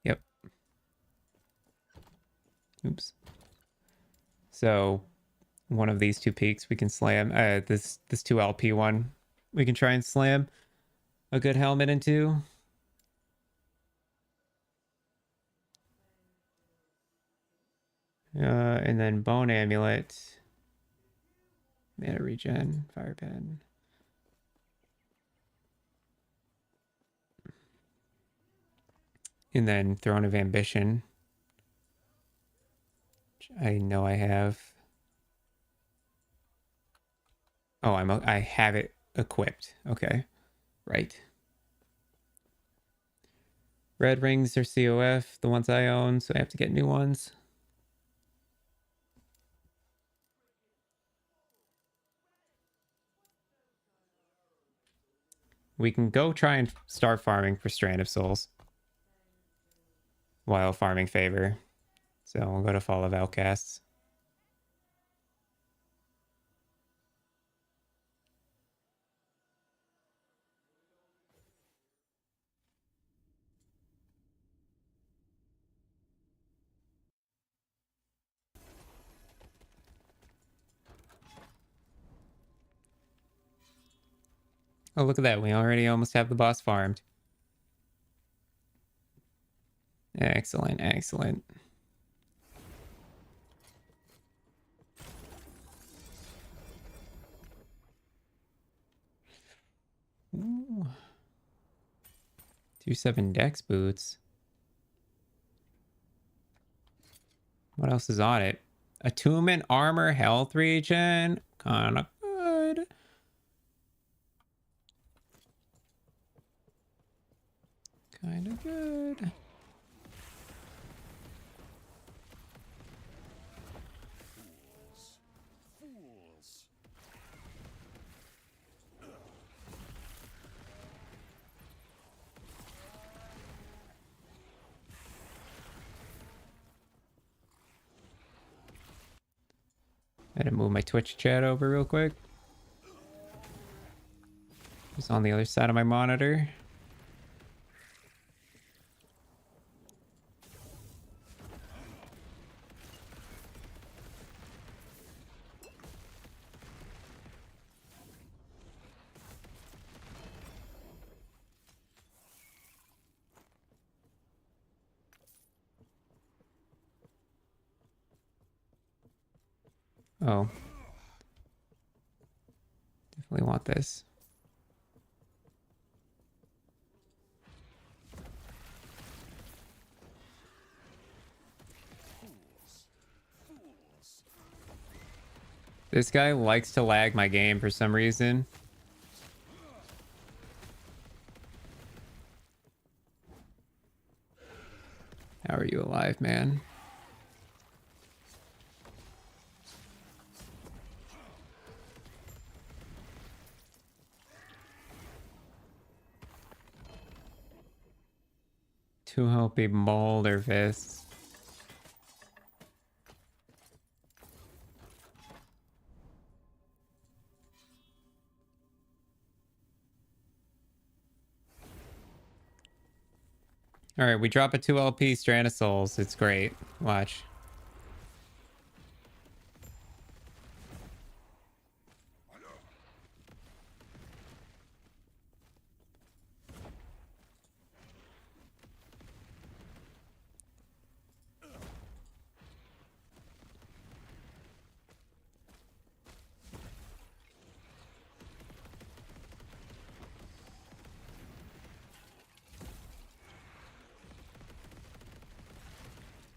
A: Yep. Oops. So one of these two peaks we can slam. This 2 LP one we can try and slam a good helmet into. And then Bone Amulet. Mana Regen. Fire Pen. And then Throne of Ambition. Which I know I have. Oh, I have it equipped. Okay. Right. Red rings are COF, the ones I own, so I have to get new ones. We can go try and start farming for Strand of Souls while farming favor. So we'll go to Fall of Outcasts. Oh, look at that. We already almost have the boss farmed. Excellent, excellent. Ooh. 2/7 Dex boots. What else is on it? Attunement, armor, health regen. Kind of good. Kind of good.
B: Fools.
A: I had to move my Twitch chat over real quick. It's on the other side of my monitor. Oh. Definitely want this. This guy likes to lag my game for some reason. How are you alive, man? Too healthy boulder fists. All right, we drop a 2 LP Strand of Souls. It's great. Watch.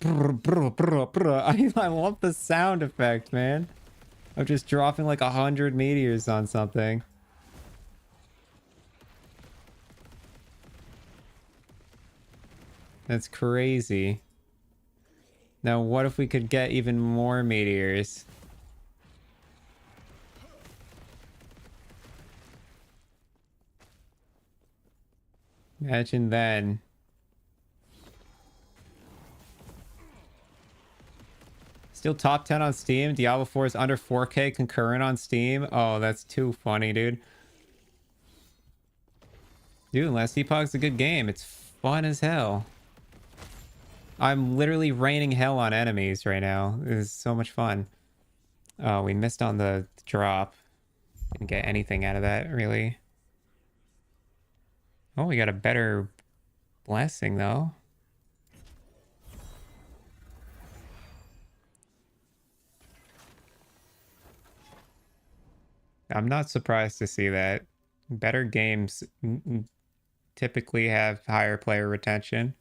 A: Brr, brr, brr, brr. I love the sound effect, man. Of just dropping like 100 meteors on something. That's crazy. Now, what if we could get even more meteors? Imagine then. Still top 10 on Steam. Diablo 4 is under 4K concurrent on Steam. Oh, that's too funny, dude. Dude, Last Epoch's a good game. It's fun as hell. I'm literally raining hell on enemies right now. It is so much fun. Oh, we missed on the drop. Didn't get anything out of that, really. Oh, we got a better blessing, though. I'm not surprised to see that. Better games typically have higher player retention.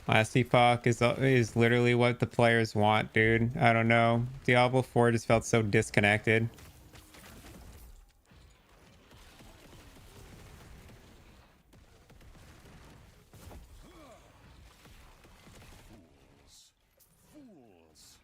A: Last Epoch is literally what the players want, dude. I don't know. Diablo 4 just felt so disconnected.
B: Fools.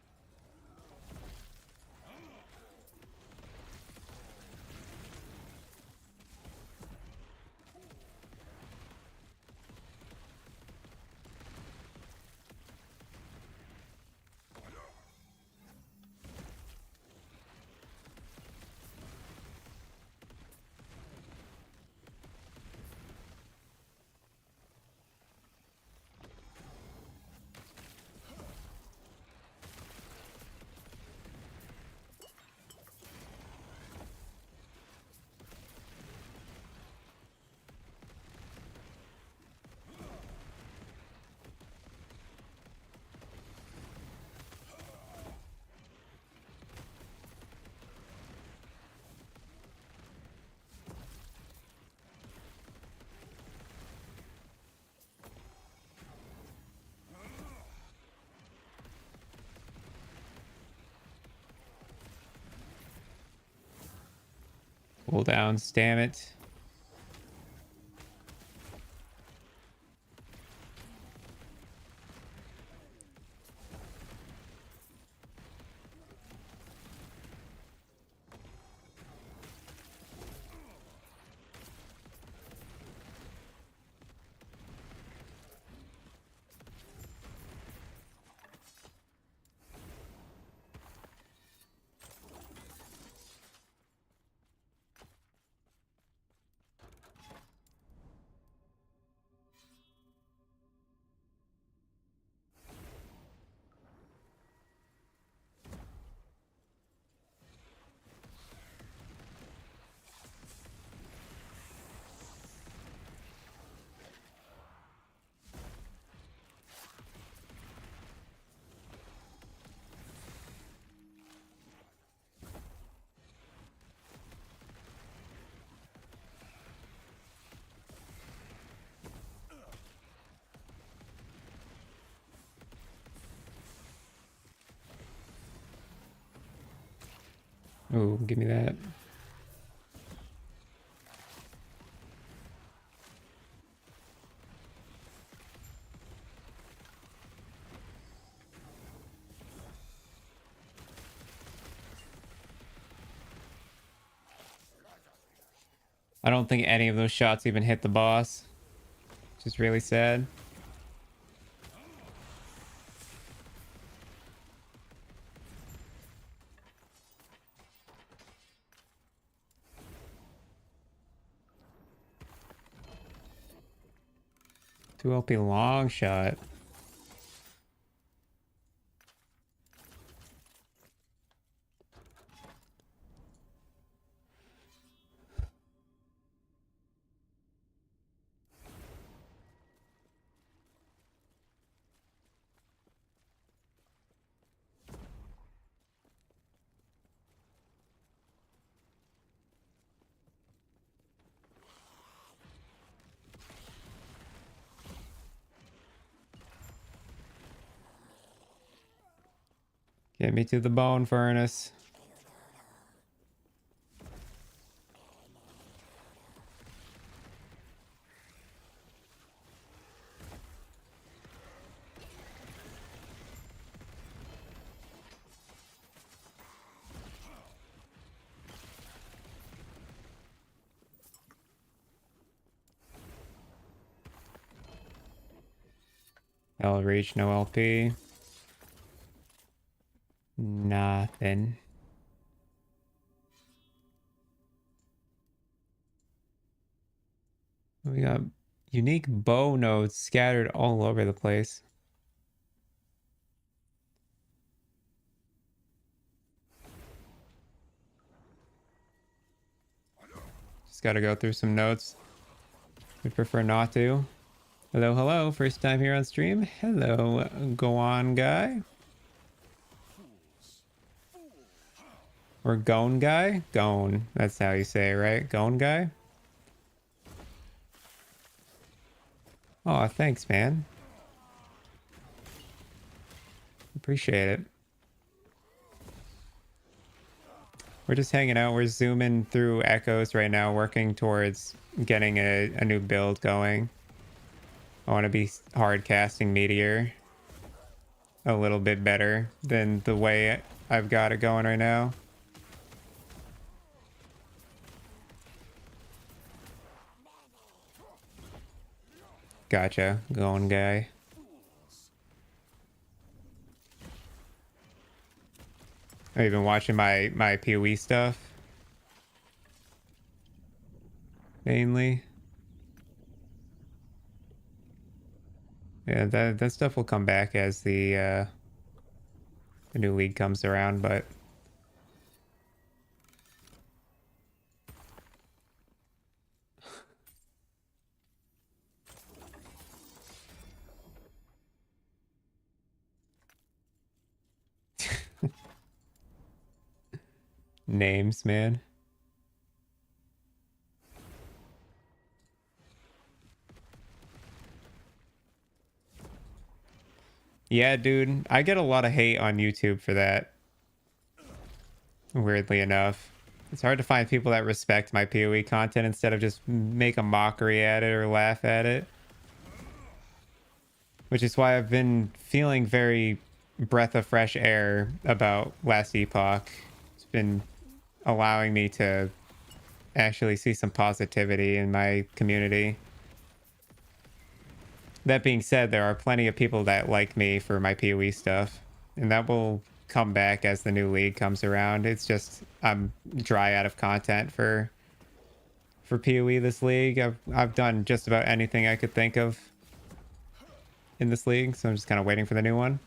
A: Cooldowns, damn it. Oh, give me that. I don't think any of those shots even hit the boss, which is really sad. Two LP long shot. Get me to the bone furnace. L reach, no LP. Nothing. We got unique bow nodes scattered all over the place. Just gotta go through some notes. Would prefer not to. Hello, hello. First time here on stream. Hello, go on guy. Or Gone guy? Gone. That's how you say it, right? Gone guy? Oh, thanks, man. Appreciate it. We're just hanging out. We're zooming through echoes right now, working towards getting a new build going. I want to be hard casting Meteor a little bit better than the way I've got it going right now. Gotcha, going guy. I've been watching my PoE stuff mainly. Yeah, that stuff will come back as the new league comes around, but names, man. Yeah, dude, I get a lot of hate on YouTube for that. Weirdly enough, it's hard to find people that respect my PoE content instead of just make a mockery at it or laugh at it. Which is why I've been feeling very breath of fresh air about last Epoch. It's been allowing me to actually see some positivity in my community. That being said, there are plenty of people that like me for my PoE stuff, and that will come back as the new league comes around. It's just I'm dry out of content for PoE this league. I've done just about anything I could think of in this league, so I'm just kind of waiting for the new one.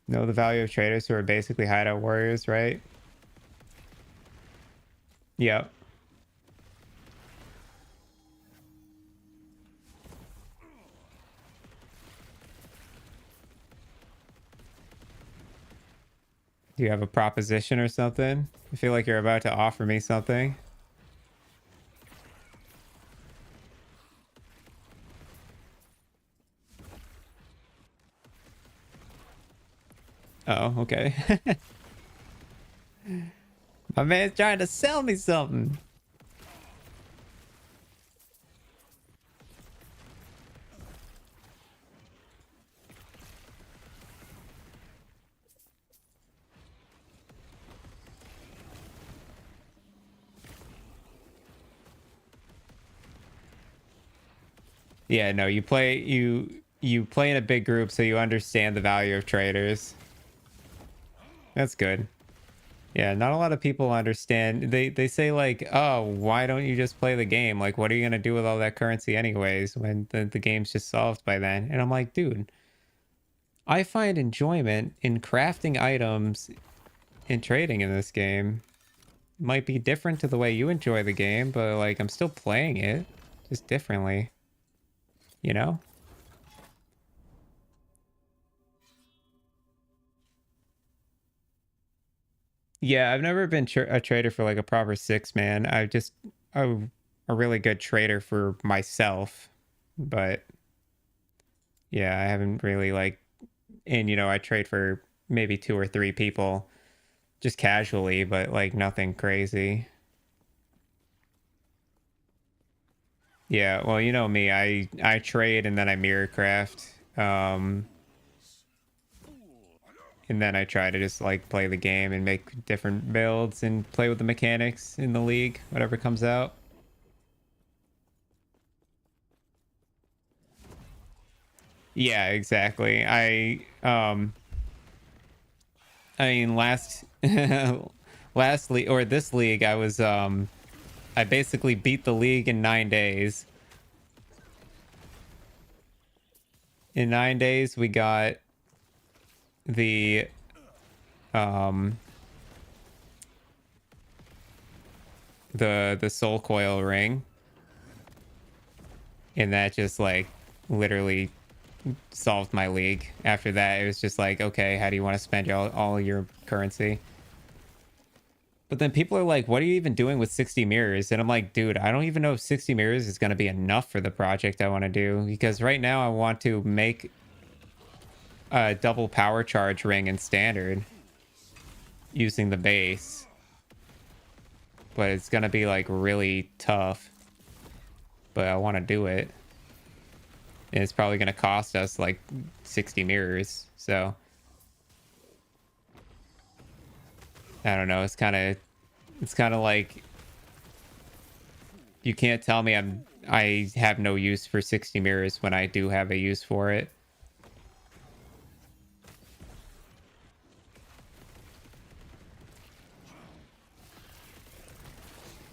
A: Know the value of traders who are basically hideout warriors, right? Yep. Do you have a proposition or something? I feel like you're about to offer me something. Oh, okay. My man's trying to sell me something. Yeah, no, you play in a big group so you understand the value of traders. That's good. Yeah, not a lot of people understand. They say like, "Oh, why don't you just play the game? Like, what are you gonna do with all that currency anyways when the game's just solved by then?" And I'm like, dude, I find enjoyment in crafting items and trading in this game. Might be different to the way you enjoy the game, but like I'm still playing it just differently, you know? Yeah, I've never been a trader for like a proper six man. I just a really good trader for myself, but yeah, I haven't really like, and you know, I trade for maybe two or three people just casually, but like nothing crazy. Yeah, well, you know me, I trade and then I mirror craft. And then I try to just like play the game and make different builds and play with the mechanics in the league, whatever comes out. Yeah, exactly. I mean last last league or this league I was I basically beat the league in 9 days. In 9 days we got the um the soul coil ring, and that just like literally solved my league. After that, it was just like, okay, how do you want to spend all your currency? But then people are like, what are you even doing with 60 mirrors? And I'm like, dude, I don't even know if 60 mirrors is going to be enough for the project I want to do. Because right now I want to make a double power charge ring in standard using the base. But it's going to be like really tough. But I want to do it. And it's probably going to cost us like 60 mirrors. So I don't know. It's kind of like you can't tell me I have no use for 60 mirrors when I do have a use for it.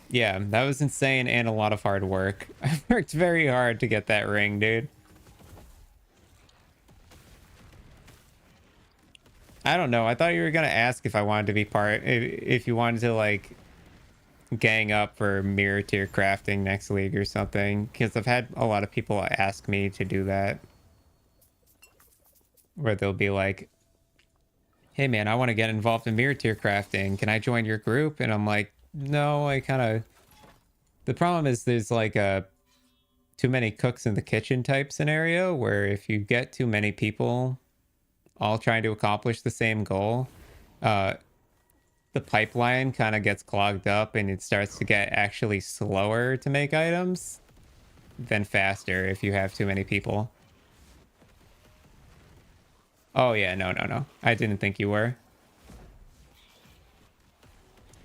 A: Yeah, that was insane and a lot of hard work. I worked very hard to get that ring, dude. I don't know. I thought you were gonna ask if I wanted to be part, if you wanted to like gang up for mirror tier crafting next league or something, because I've had a lot of people ask me to do that, where they'll be like, "Hey man, I want to get involved in mirror tier crafting. Can I join your group?" And I'm like, "No, I kind of." The problem is there's like a too many cooks in the kitchen type scenario where if you get too many people all trying to accomplish the same goal, uh, the pipeline kind of gets clogged up and it starts to get actually slower to make items than faster if you have too many people. Oh yeah, no. I didn't think you were.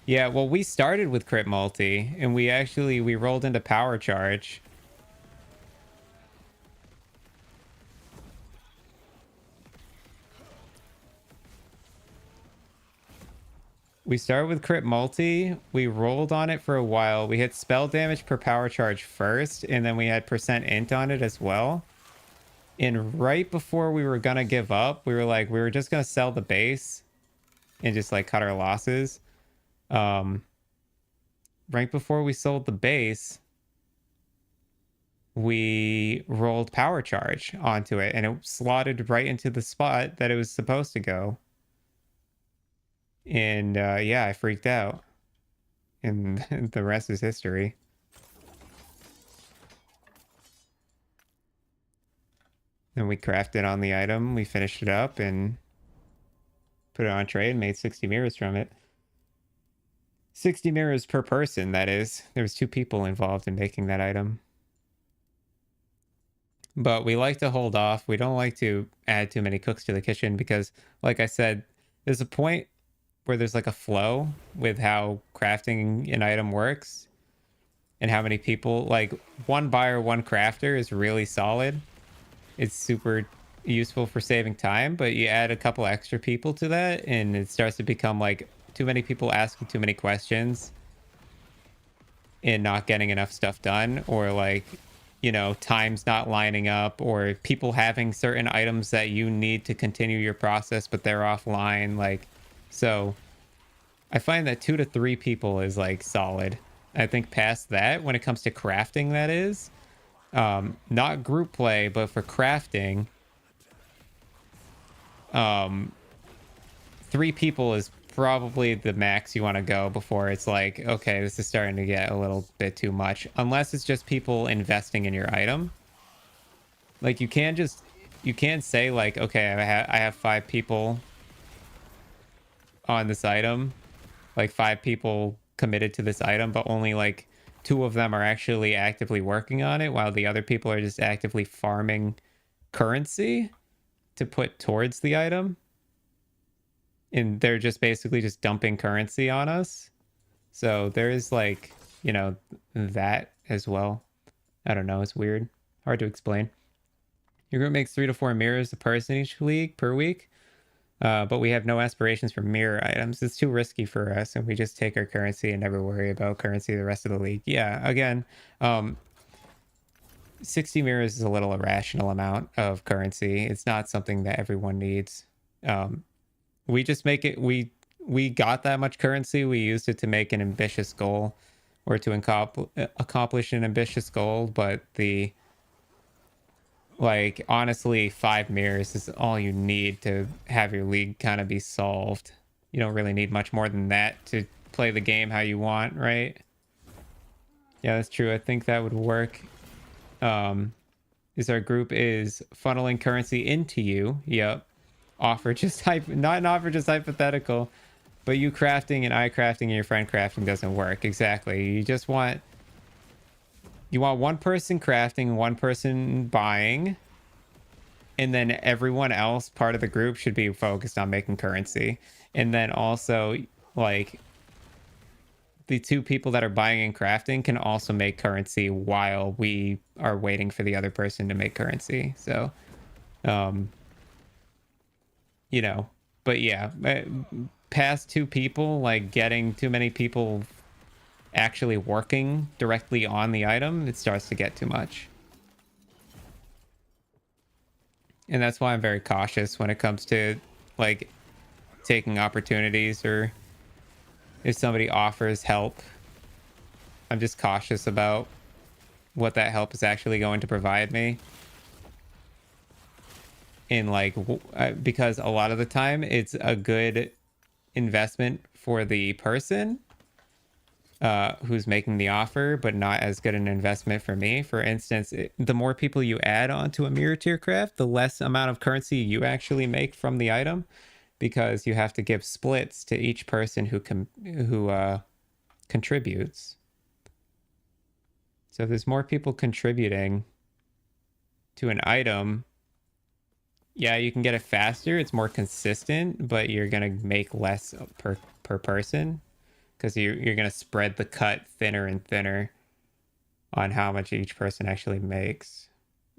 A: Yeah, well, we started with crit multi and we rolled into power charge. We started with crit multi. We rolled on it for a while. We hit spell damage per power charge first, and then we had percent int on it as well. And right before we were gonna give up, we were like, we were just gonna sell the base and just like cut our losses. Um, right before we sold the base, we rolled power charge onto it, and it slotted right into the spot that it was supposed to go. And yeah, I freaked out, and the rest is history. And we crafted on the item, we finished it up, and put it on trade and made 60 mirrors from it. 60 mirrors per person, that is. There was 2 people involved in making that item. But we like to hold off. We don't like to add too many cooks to the kitchen because, like I said, there's a point where there's like a flow with how crafting an item works and how many people, like one buyer, one crafter is really solid. It's super useful for saving time, but you add a couple extra people to that and it starts to become like too many people asking too many questions and not getting enough stuff done, or like, you know, time's not lining up, or people having certain items that you need to continue your process but they're offline. Like, so I find that 2 to 3 people is like solid. I think past that, when it comes to crafting, that is not group play, but for crafting, 3 people is probably the max you want to go before it's like, okay, this is starting to get a little bit too much, unless it's just people investing in your item. Like, you can't say like, okay, I have 5 people on this item, like 5 people committed to this item, but only like 2 of them are actually actively working on it, while the other people are just actively farming currency to put towards the item. And they're just basically just dumping currency on us. So there is like, you know, that as well. I don't know. It's weird. Hard to explain. Your group makes 3 to 4 mirrors a person each week per week. But we have no aspirations for mirror items. It's too risky for us, and we just take our currency and never worry about currency the rest of the league. Yeah, again, 60 mirrors is a little irrational amount of currency. It's not something that everyone needs. We just make it, we got that much currency. We used it to make an ambitious goal, or to accomplish an ambitious goal. But like, honestly, 5 mirrors is all you need to have your league kind of be solved. You don't really need much more than that to play the game how you want, right? Yeah, that's true. I think that would work. Is our group is funneling currency into you. Yep. Offer just not an offer, just hypothetical. But you crafting and I crafting and your friend crafting doesn't work. Exactly. You want one person crafting, one person buying, and then everyone else, part of the group, should be focused on making currency. And then also, like, the 2 people that are buying and crafting can also make currency while we are waiting for the other person to make currency. So, you know, but yeah, past 2 people, like getting too many people actually working directly on the item, it starts to get too much. And that's why I'm very cautious when it comes to like taking opportunities, or if somebody offers help, I'm just cautious about what that help is actually going to provide me. And like, because a lot of the time it's a good investment for the person who's making the offer, but not as good an investment for me. For instance, the more people you add onto a mirror tier craft, the less amount of currency you actually make from the item, because you have to give splits to each person who contributes. So if there's more people contributing to an item, yeah, you can get it faster. It's more consistent, but you're gonna make less per person, because you're gonna spread the cut thinner and thinner on how much each person actually makes.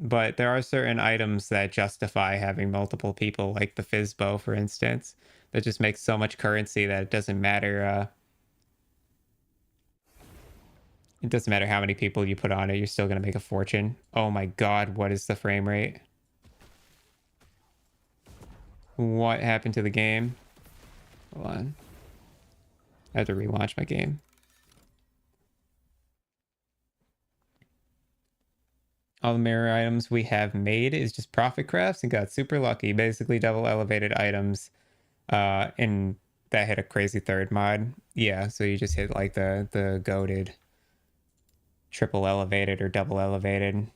A: But there are certain items that justify having multiple people, like the Fizzbow, for instance, that just makes so much currency that it doesn't matter. It doesn't matter how many people you put on it, you're still gonna make a fortune. Oh my god, what is the frame rate? What happened to the game? Hold on. I have to relaunch my game. All the mirror items we have made is just profit crafts and got super lucky. Basically double elevated items. And that hit a crazy 3rd mod. Yeah, so you just hit like the goated triple elevated or double elevated.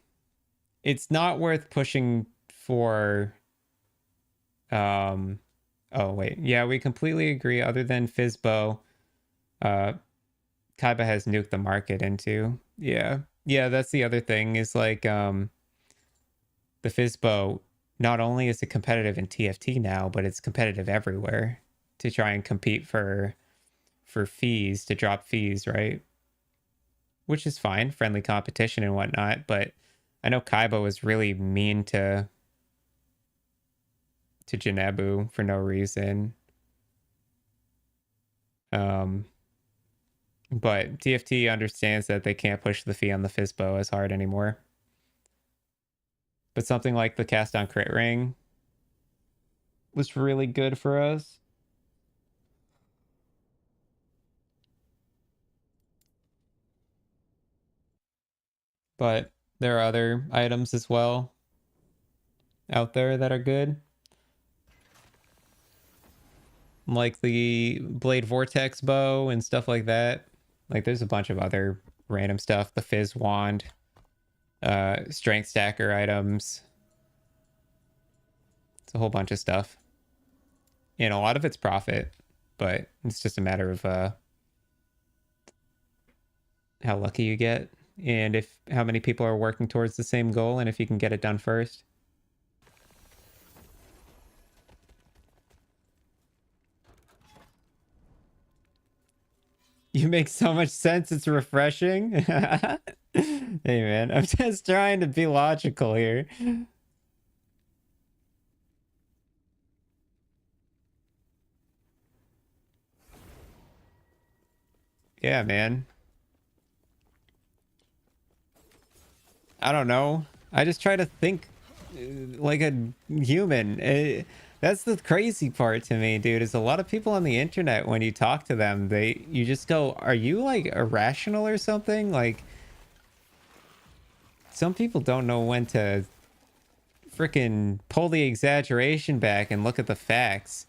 A: It's not worth pushing for Oh, wait. Yeah, we completely agree. Other than Fizbo, uh, Kaiba has nuked the market into. Yeah. Yeah, that's the other thing is like the Fizbo not only is it competitive in TFT now, but it's competitive everywhere to try and compete for fees, to drop fees, right? Which is fine, friendly competition and whatnot, but I know Kaiba was really mean to Janabu for no reason. Um but TFT understands that they can't push the fee on the Fizbo as hard anymore. But something like the cast on crit ring was really good for us. But there are other items as well out there that are good. Like the Blade Vortex bow and stuff like that. Like there's a bunch of other random stuff. The Fizz wand, strength stacker items. It's a whole bunch of stuff. And a lot of it's profit, but it's just a matter of how lucky you get and if how many people are working towards the same goal and if you can get it done first. You make so much sense, it's refreshing. Hey man, I'm just trying to be logical here. Yeah, man. I don't know. I just try to think like a human. That's the crazy part to me, dude. Is a lot of people on the internet when you talk to them, you just go, "Are you like irrational or something?" Like some people don't know when to freaking pull the exaggeration back and look at the facts.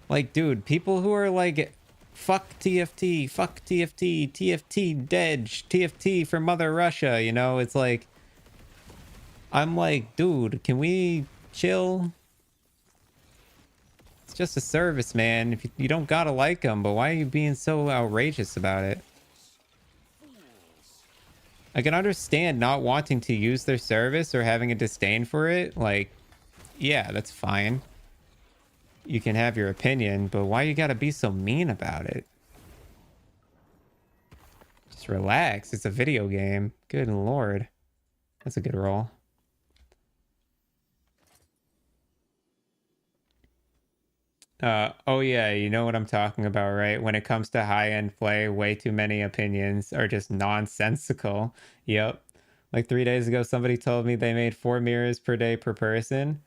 A: Like, dude, people who are like, fuck TFT, TFT dead, TFT for Mother Russia, you know? It's like, I'm like, dude, can we chill? It's just a service, man. If you don't gotta like them, but why are you being so outrageous about it? I can understand not wanting to use their service or having a disdain for it. Like, yeah, that's fine. You can have your opinion, but why you gotta be so mean about it? Just relax. It's a video game. Good lord. That's a good roll. Oh yeah, you know what I'm talking about, right? When it comes to high-end play, way too many opinions are just nonsensical. Yep. Like 3 days ago, somebody told me they made 4 mirrors per day per person.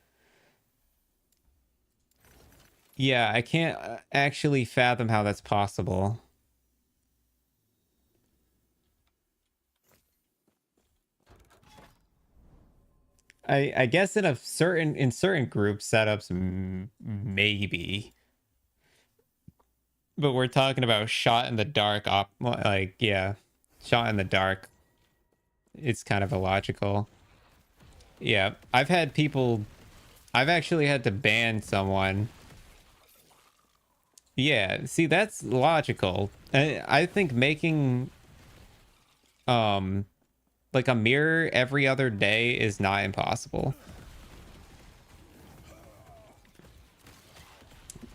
A: Yeah, I can't actually fathom how that's possible. I guess in certain group setups, maybe. But we're talking about shot in the dark like yeah, shot in the dark. It's kind of illogical. Yeah, I've actually had to ban someone. Yeah, see that's logical. I think making um like a mirror every other day is not impossible.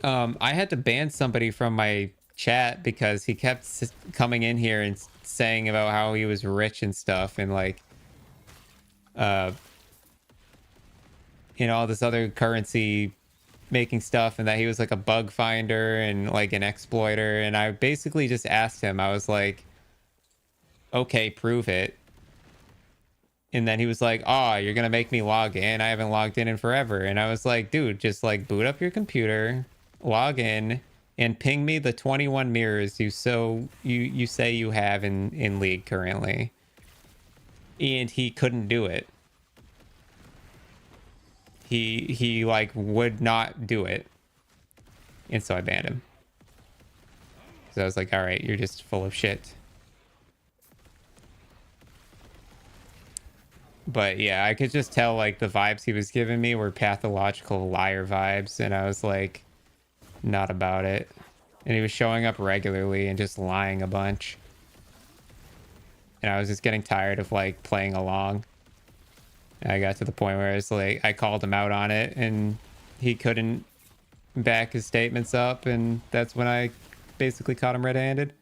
A: I had to ban somebody from my chat because he kept coming in here and saying about how he was rich and stuff and like uh all this other currency making stuff and that he was like a bug finder and like an exploiter, and I basically just asked him, I was like, okay, prove it. And then he was like, oh, you're gonna make me log in? I haven't logged in forever. And I was like, dude, just like boot up your computer, log in, and ping me the 21 mirrors you say you have in League currently. And he couldn't do it. He like would not do it. And so I banned him. So I was like, all right, you're just full of shit. But yeah, I could just tell like the vibes he was giving me were pathological liar vibes, and I was like, not about it. And he was showing up regularly and just lying a bunch. And I was just getting tired of like playing along. And I got to the point where it's like I called him out on it and he couldn't back his statements up, and that's when I basically caught him red-handed.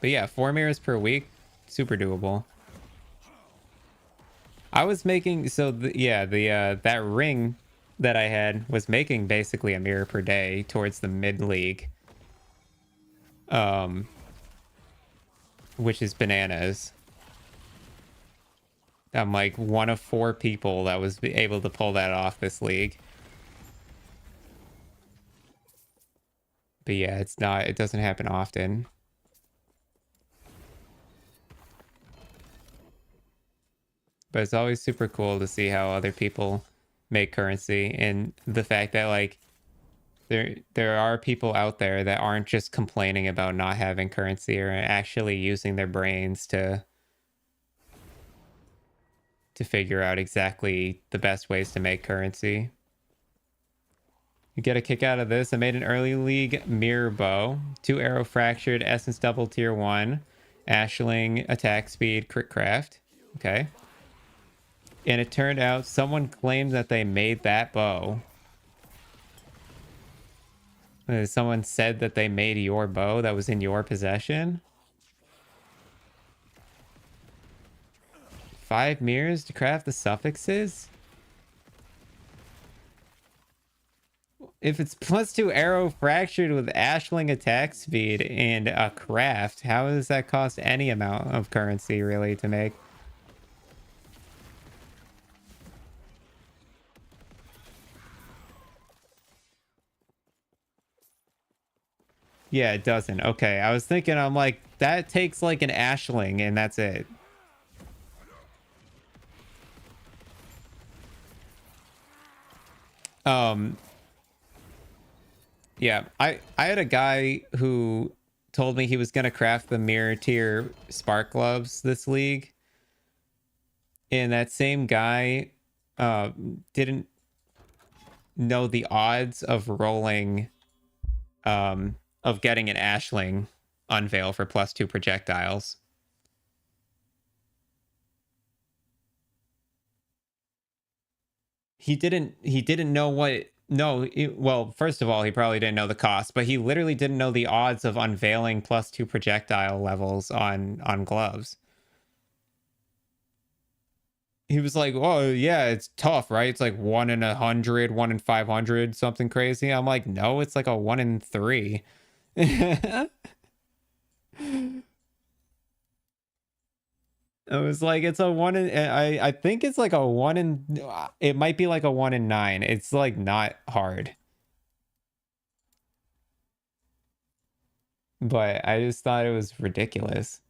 A: But yeah, 4 mirrors per week, super doable. I was making that ring that I had was making basically a mirror per day towards the mid league. Which is bananas. I'm like one of 4 people that was able to pull that off this league. But yeah, it doesn't happen often. But it's always super cool to see how other people make currency, and the fact that like there are people out there that aren't just complaining about not having currency or actually using their brains to figure out exactly the best ways to make currency. You get a kick out of this. I made an early league mirror bow, 2 arrow fractured, essence double tier 1, ashling, attack speed, crit craft. Okay. And it turned out someone claimed that they made that bow. Someone said that they made your bow that was in your possession. 5 mirrors to craft the suffixes? If it's +2 arrow fractured with ashling attack speed and a craft, how does that cost any amount of currency really to make? Yeah, it doesn't. Okay, I was thinking, I'm like, that takes like an ashling and that's it. Yeah, I had a guy who told me he was gonna craft the mirror tier spark gloves this league, and that same guy didn't know the odds of rolling of getting an ashling unveil for +2 projectiles. He didn't know what. No, well, first of all, he probably didn't know the cost, but he literally didn't know the odds of unveiling +2 projectile levels on gloves. He was like, "Oh yeah, it's tough, right? It's like 1 in 100, 1 in 500, something crazy." I'm like, "No, it's like a 1 in 3." I was like, it's a 1 in. I think it's like a 1 in. It might be like a 1 in 9. It's like not hard. But I just thought it was ridiculous.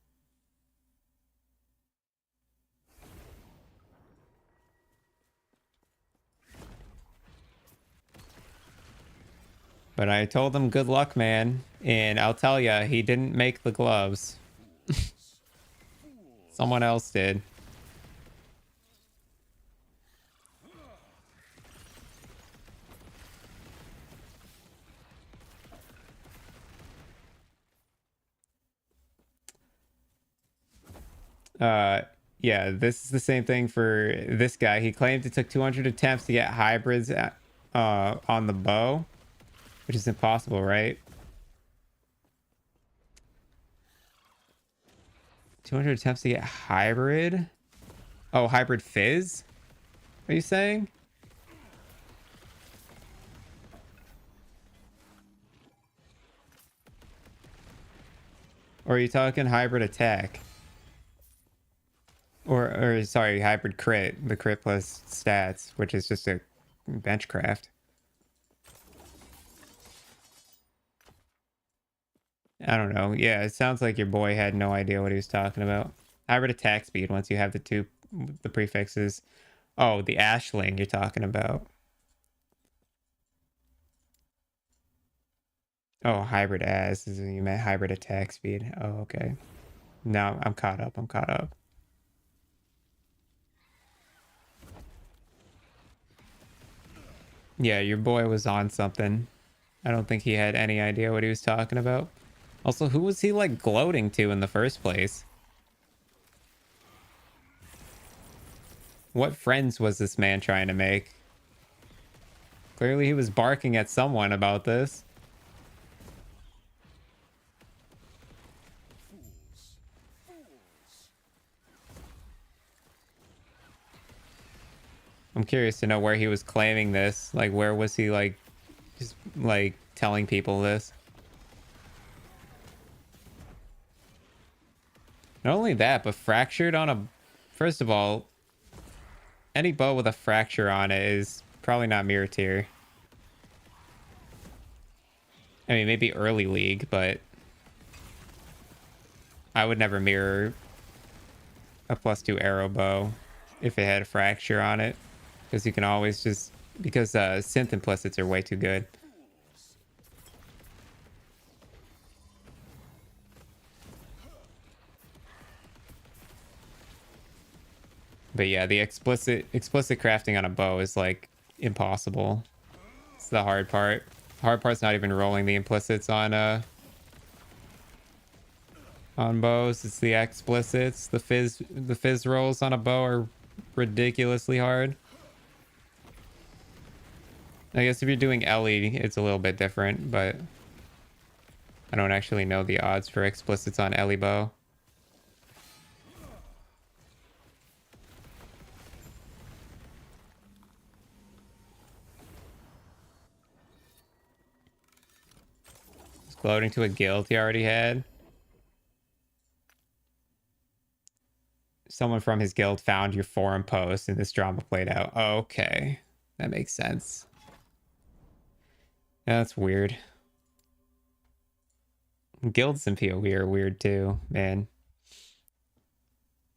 A: But I told him good luck, man. And I'll tell you, he didn't make the gloves. Someone else did. Yeah, this is the same thing for this guy. He claimed it took 200 attempts to get hybrids on the bow, which is impossible, right? 200 attempts to get hybrid? Oh, hybrid fizz? Are you saying? Or are you talking hybrid attack? Or sorry, hybrid crit, the crit plus stats, which is just a bench craft. I don't know. Yeah, it sounds like your boy had no idea what he was talking about. Hybrid attack speed once you have the prefixes. Oh, the ashling you're talking about. Oh, hybrid as. You meant hybrid attack speed. Oh, okay. No, I'm caught up. I'm caught up. Yeah, your boy was on something. I don't think he had any idea what he was talking about. Also, who was he like gloating to in the first place? What friends was this man trying to make? Clearly he was barking at someone about this.
B: Fools. Fools.
A: I'm curious to know where he was claiming this. Like, where was he like just like telling people this? Not only that, but fractured on a... First of all, any bow with a fracture on it is probably not mirror tier. I mean, maybe early league, but I would never mirror a +2 arrow bow if it had a fracture on it. Because you can always just... Because synth implicits are way too good. But yeah, the explicit crafting on a bow is like impossible. It's the hard part. The hard part's not even rolling the implicits on bows. It's the explicits. The fizz rolls on a bow are ridiculously hard. I guess if you're doing Ellie, it's a little bit different, but I don't actually know the odds for explicits on Ellie bow. Gloating to a guild he already had. Someone from his guild found your forum post and this drama played out. Oh, okay. That makes sense. Yeah, that's weird. Guilds in PoE are weird too, man.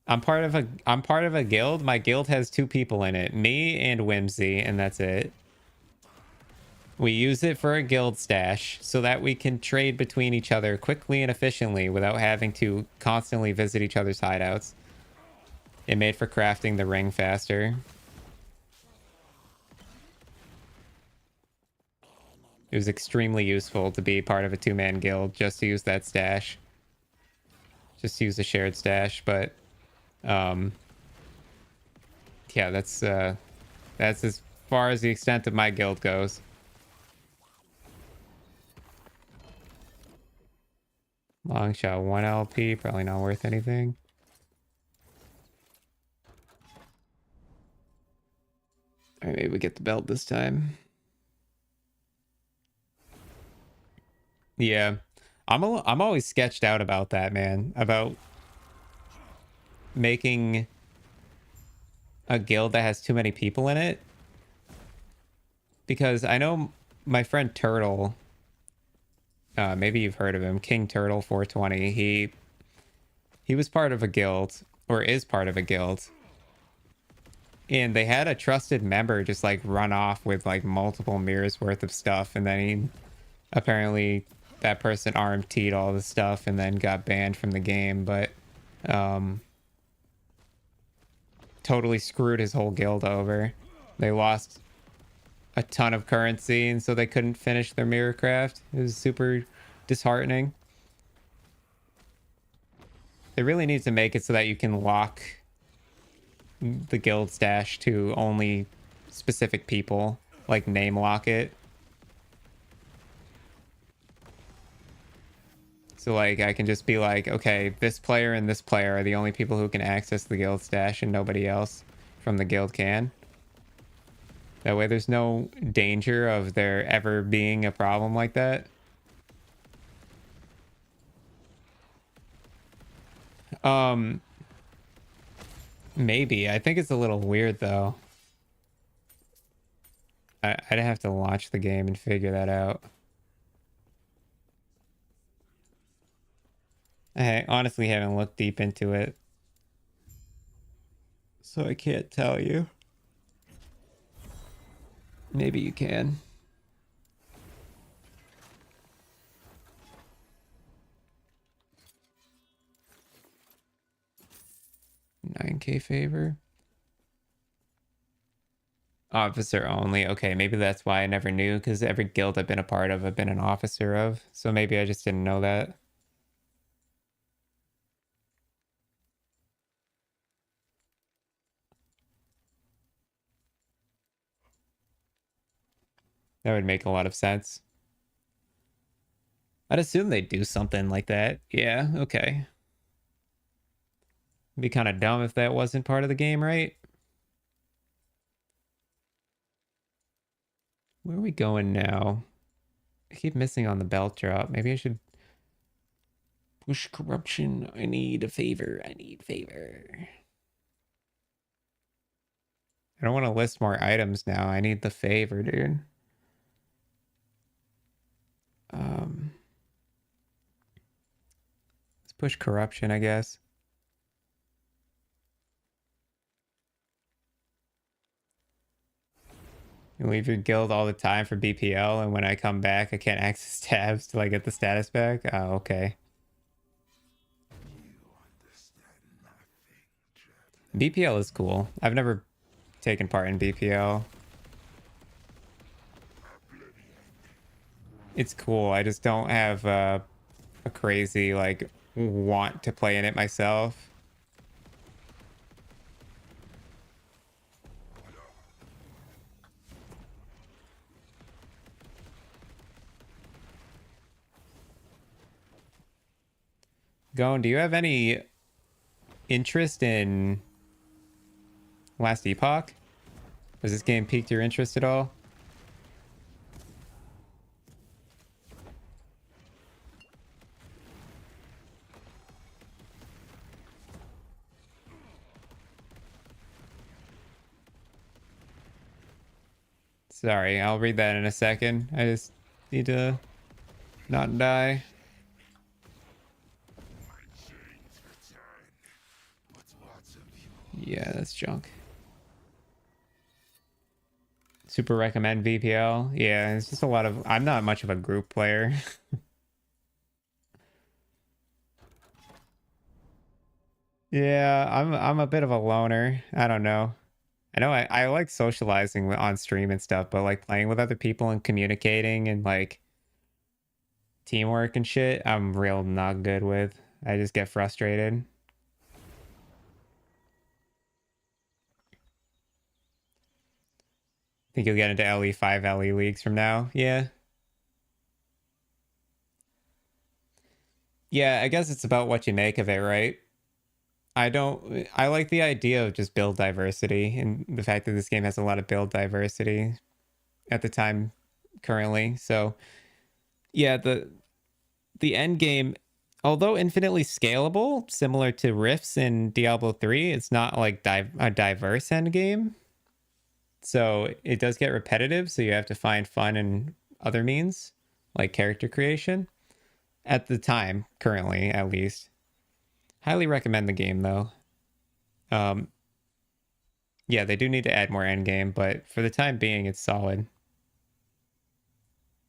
A: I'm part of a guild. My guild has 2 people in it, me and Whimsy, and that's it. We use it for a guild stash so that we can trade between each other quickly and efficiently without having to constantly visit each other's hideouts. It made for crafting the ring faster. It was extremely useful to be part of a 2-man guild just to use that stash. Just to use the shared stash, but yeah, that's as far as the extent of my guild goes. Long shot 1 LP, probably not worth anything. All right, maybe we get the belt this time. Yeah, I'm always sketched out about that, man. About making a guild that has too many people in it. Because I know my friend Turtle, maybe you've heard of him, King Turtle 420. He was part of a guild, or is part of a guild. And they had a trusted member just like run off with like multiple mirrors worth of stuff, and then he apparently that person RMT'd all the stuff and then got banned from the game, but totally screwed his whole guild over. They lost a ton of currency, and so they couldn't finish their mirror craft. It was super disheartening. They really need to make it so that you can lock the guild stash to only specific people, like name lock it. So like I can just be like, okay, this player and this player are the only people who can access the guild stash and nobody else from the guild can. That way there's no danger of there ever being a problem like that. Maybe. I think it's a little weird though. I'd have to launch the game and figure that out. I honestly haven't looked deep into it, so I can't tell you. Maybe you can. 10K favor. Officer only. Okay, maybe that's why I never knew, because every guild I've been a part of, I've been an officer of. So maybe I just didn't know that. That would make a lot of sense. I'd assume they'd do something like that. Yeah, okay. It'd be kind of dumb if that wasn't part of the game, right? Where are we going now? I keep missing on the belt drop. Maybe I should push corruption. I need a favor. I need favor. I don't want to list more items now. I need the favor, dude. Let's push corruption, I guess. You leave your guild all the time for BPL, and when I come back, I can't access tabs till I get the status back? Oh, okay. BPL is cool. I've never taken part in BPL. It's cool. I just don't have a crazy, like, want to play in it myself. Gone, do you have any interest in Last Epoch? Has this game piqued your interest at all? Sorry, I'll read that in a second. I just need to not die. Yeah, that's junk. Super recommend VPL. Yeah, it's just a lot of... I'm not much of a group player. Yeah, I'm a bit of a loner. I don't know. I know I like socializing on stream and stuff, but like playing with other people and communicating and like teamwork and shit, I'm real not good with. I just get frustrated. Think you'll get into LE5 LE leagues from now? Yeah. Yeah, I guess it's about what you make of it, right? I like the idea of just build diversity and the fact that this game has a lot of build diversity at the time currently. So yeah, the end game, although infinitely scalable, similar to Rifts in Diablo 3, it's not like a diverse end game. So it does get repetitive, so you have to find fun in other means, like character creation. At the time, currently, at least. Highly recommend the game, though. Yeah, they do need to add more endgame, but for the time being, it's solid.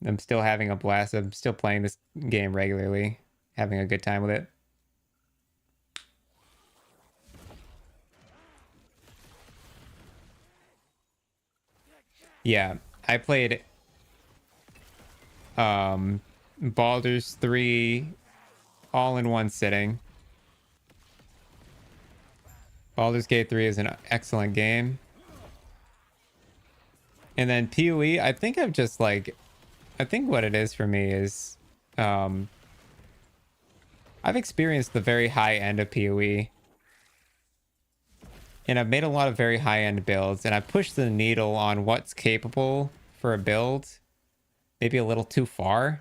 A: I'm still having a blast. I'm still playing this game regularly, having a good time with it. Yeah, I played Baldur's 3 all in one sitting. Baldur's Gate 3 is an excellent game. And then PoE, I think I've just like, I think what it is for me is I've experienced the very high end of PoE. And I've made a lot of very high end builds, and I've pushed the needle on what's capable for a build maybe a little too far,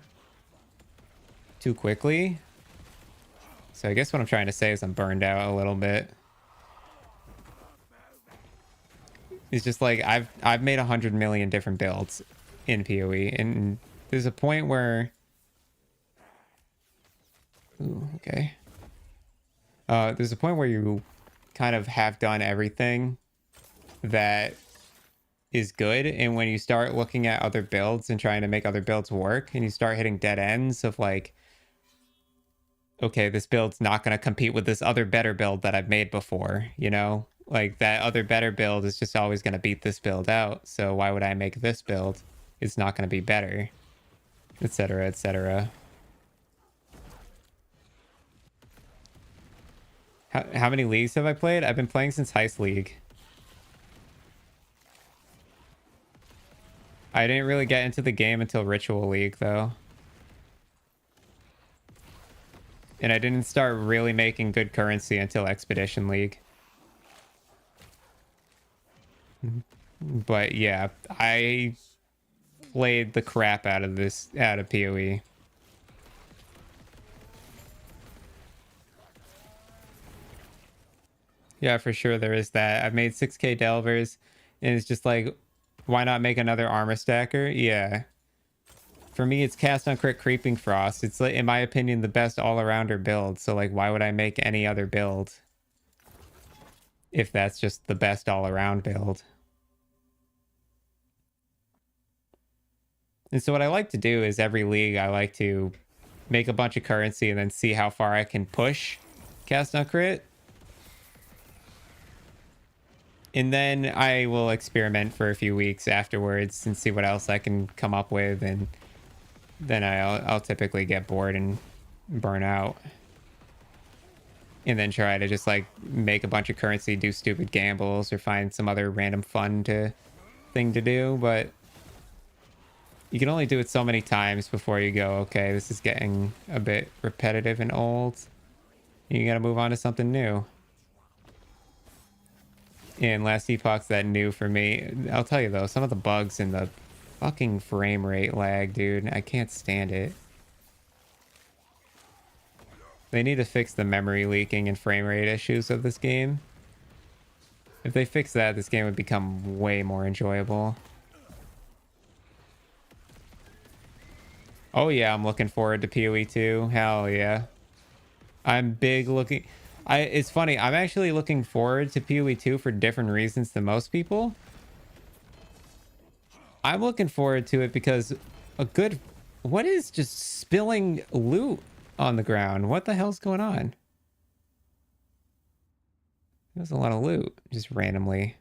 A: too quickly. So I guess what I'm trying to say is I'm burned out a little bit. It's just like I've made 100 million different builds in PoE, and there's a point where... Ooh, okay. There's a point where you kind of have done everything that is good, and when you start looking at other builds and trying to make other builds work, and you start hitting dead ends of like okay, this build's not going to compete with this other better build that I've made before, you know? Like, that other better build is just always going to beat this build out. So why would I make this build? It's not going to be better, etc., etc. How many leagues have I played? I've been playing since Heist League. I didn't really get into the game until Ritual League, though. And I didn't start really making good currency until Expedition League. But yeah, I played the crap out of PoE. Yeah, for sure there is that. I've made 6k Delvers, and it's just like, why not make another armor stacker? Yeah. For me, it's cast on crit creeping frost. It's, like, in my opinion, the best all-arounder build. So like, why would I make any other build if that's just the best all-around build? And so what I like to do is every league, I like to make a bunch of currency and then see how far I can push cast on crit. And then I will experiment for a few weeks afterwards and see what else I can come up with. And then I'll typically get bored and burn out. And then try to just like make a bunch of currency, do stupid gambles, or find some other random fun thing to do. But you can only do it so many times before you go, okay, this is getting a bit repetitive and old. You gotta move on to something new. And last Epoch's that new for me. I'll tell you though, some of the bugs in the fucking frame rate lag, dude, I can't stand it. They need to fix the memory leaking and frame rate issues of this game. If they fix that, this game would become way more enjoyable. Oh yeah, I'm looking forward to PoE 2. Hell yeah. I'm big looking... It's funny, I'm actually looking forward to PoE 2 for different reasons than most people. I'm looking forward to it because a good... What is just spilling loot on the ground? What the hell's going on? There's a lot of loot, just randomly.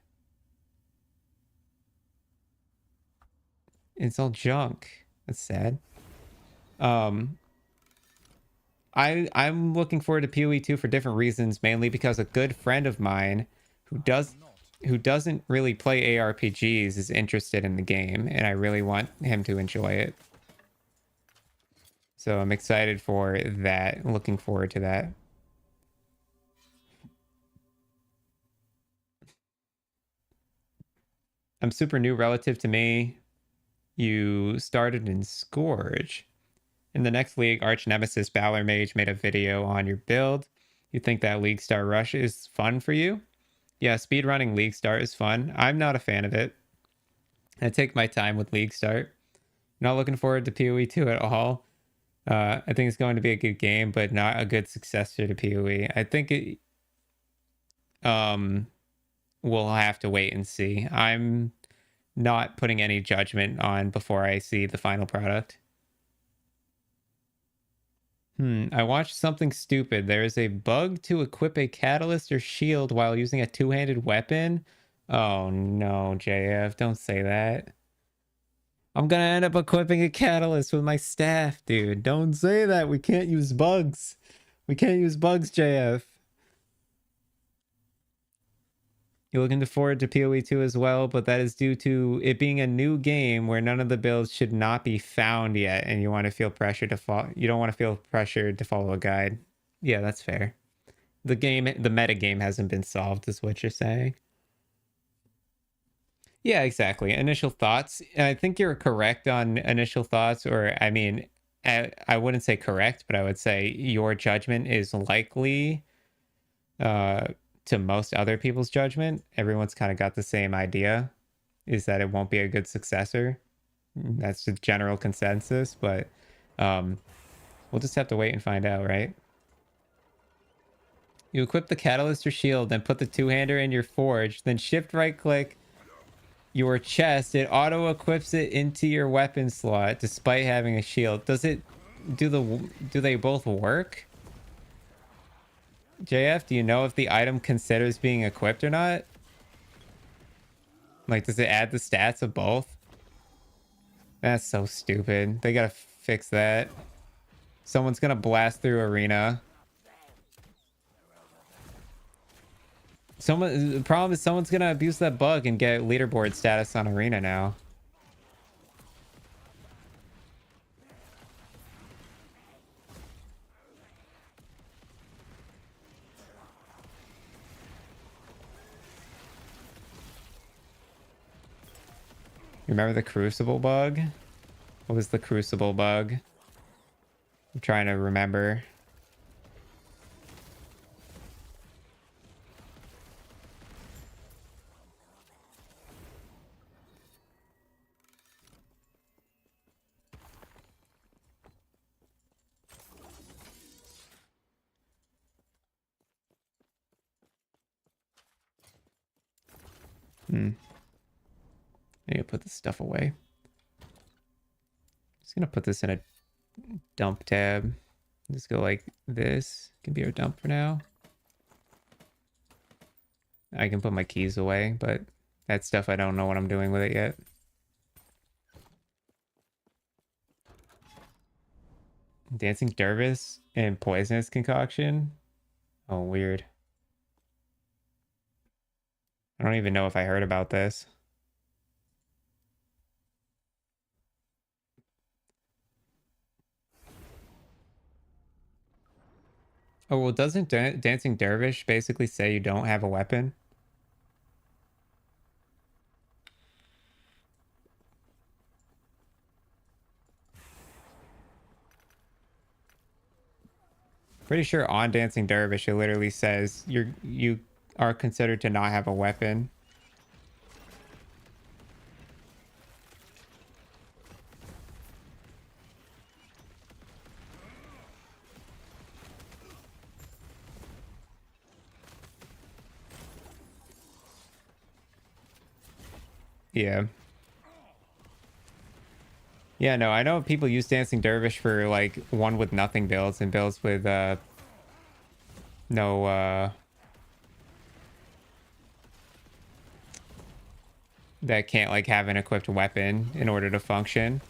A: It's all junk. That's sad. I'm looking forward to PoE 2 for different reasons, mainly because a good friend of mine who doesn't really play ARPGs is interested in the game, and I really want him to enjoy it. So I'm excited for that, looking forward to that. I'm super new relative to me. You started in Scourge. In the next league, Arch Nemesis Balor Mage made a video on your build. You think that League Star Rush is fun for you? Yeah, speedrunning League Star is fun. I'm not a fan of it. I take my time with League Start. Not looking forward to PoE 2 at all. I think it's going to be a good game, but not a good successor to PoE. I think it... we'll have to wait and see. I'm not putting any judgment on before I see the final product. I watched something stupid. There is a bug to equip a catalyst or shield while using a two-handed weapon. Oh no, JF, don't say that. I'm gonna end up equipping a catalyst with my staff, dude. Don't say that. We can't use bugs. We can't use bugs, JF. You're looking forward to PoE 2 as well, but that is due to it being a new game where none of the builds should not be found yet, and you want to feel pressure to follow. You don't want to feel pressured to follow a guide. Yeah, that's fair. The meta game hasn't been solved, is what you're saying. Yeah, exactly. Initial thoughts. I think you're correct on initial thoughts, or I mean, I wouldn't say correct, but I would say your judgment is likely to most other people's judgment. Everyone's kind of got the same idea, is that it won't be a good successor. That's the general consensus, but we'll just have to wait and find out, right? You equip the catalyst or shield, then put the two-hander in your forge, then shift right click your chest. It auto equips it into your weapon slot despite having a shield. Do they both work? JF, do you know if the item considers being equipped or not? Like, does it add the stats of both? That's so stupid. They gotta fix that. Someone's gonna blast through arena. The problem is someone's gonna abuse that bug and get leaderboard status on arena now. Remember the Crucible bug? What was the Crucible bug? I'm trying to remember. I need to put this stuff away. Just gonna put this in a dump tab. Just go like this. Can be our dump for now. I can put my keys away, but that stuff I don't know what I'm doing with it yet. Dancing Dervis and Poisonous Concoction? Oh, weird. I don't even know if I heard about this. Oh, well, doesn't Dancing Dervish basically say you don't have a weapon? Pretty sure on Dancing Dervish it literally says you are considered to not have a weapon. Yeah. Yeah, no, I know people use Dancing Dervish for like one with nothing builds and builds with no that can't like have an equipped weapon in order to function.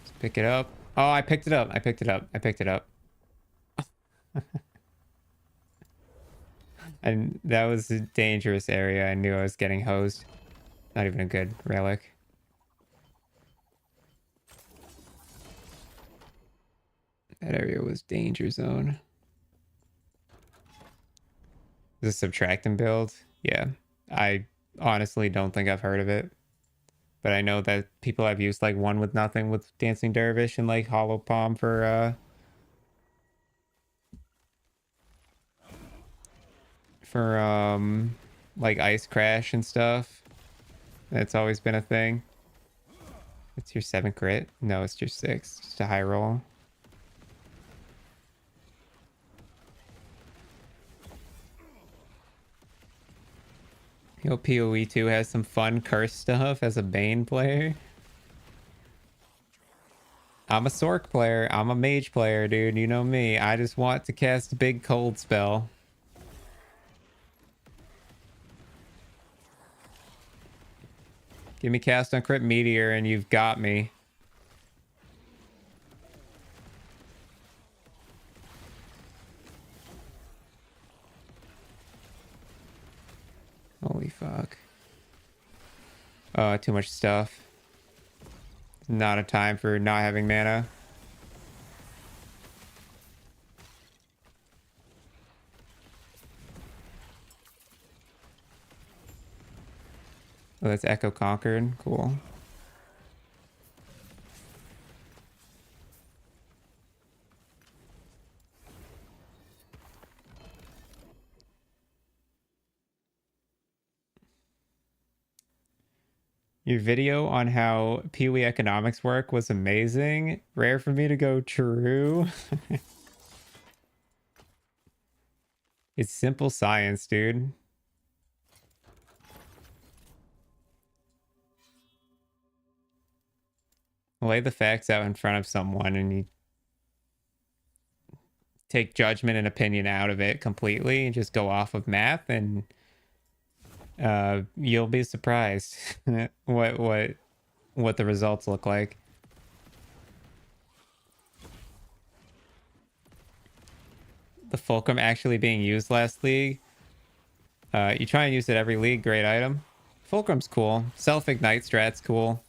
A: Let's pick it up. Oh, I picked it up. I picked it up. I picked it up. And that was a dangerous area. I knew I was getting hosed. Not even a good relic. That area was danger zone. Is this subtracting build? Yeah. I honestly don't think I've heard of it. But I know that people have used like one with nothing with Dancing Dervish and like Hollow Palm for like Ice Crash and stuff. That's always been a thing. It's your 7 crit? No, it's your 6. Just a high roll. You know, PoE2 has some fun curse stuff as a Bane player. I'm a Sork player. I'm a mage player, dude. You know me. I just want to cast a big cold spell. Give me cast on crit Meteor and you've got me. Holy fuck. Too much stuff. Not a time for not having mana. Oh, that's Echo Conquered. Cool. Your video on how Pee-wee economics work was amazing. Rare for me to go true. It's simple science, dude. lay the facts out in front of someone and you take judgment and opinion out of it completely and just go off of math, and you'll be surprised what the results look like. The fulcrum actually being used last league. You try and use it every league, great item. Fulcrum's cool. Self-ignite strat's cool.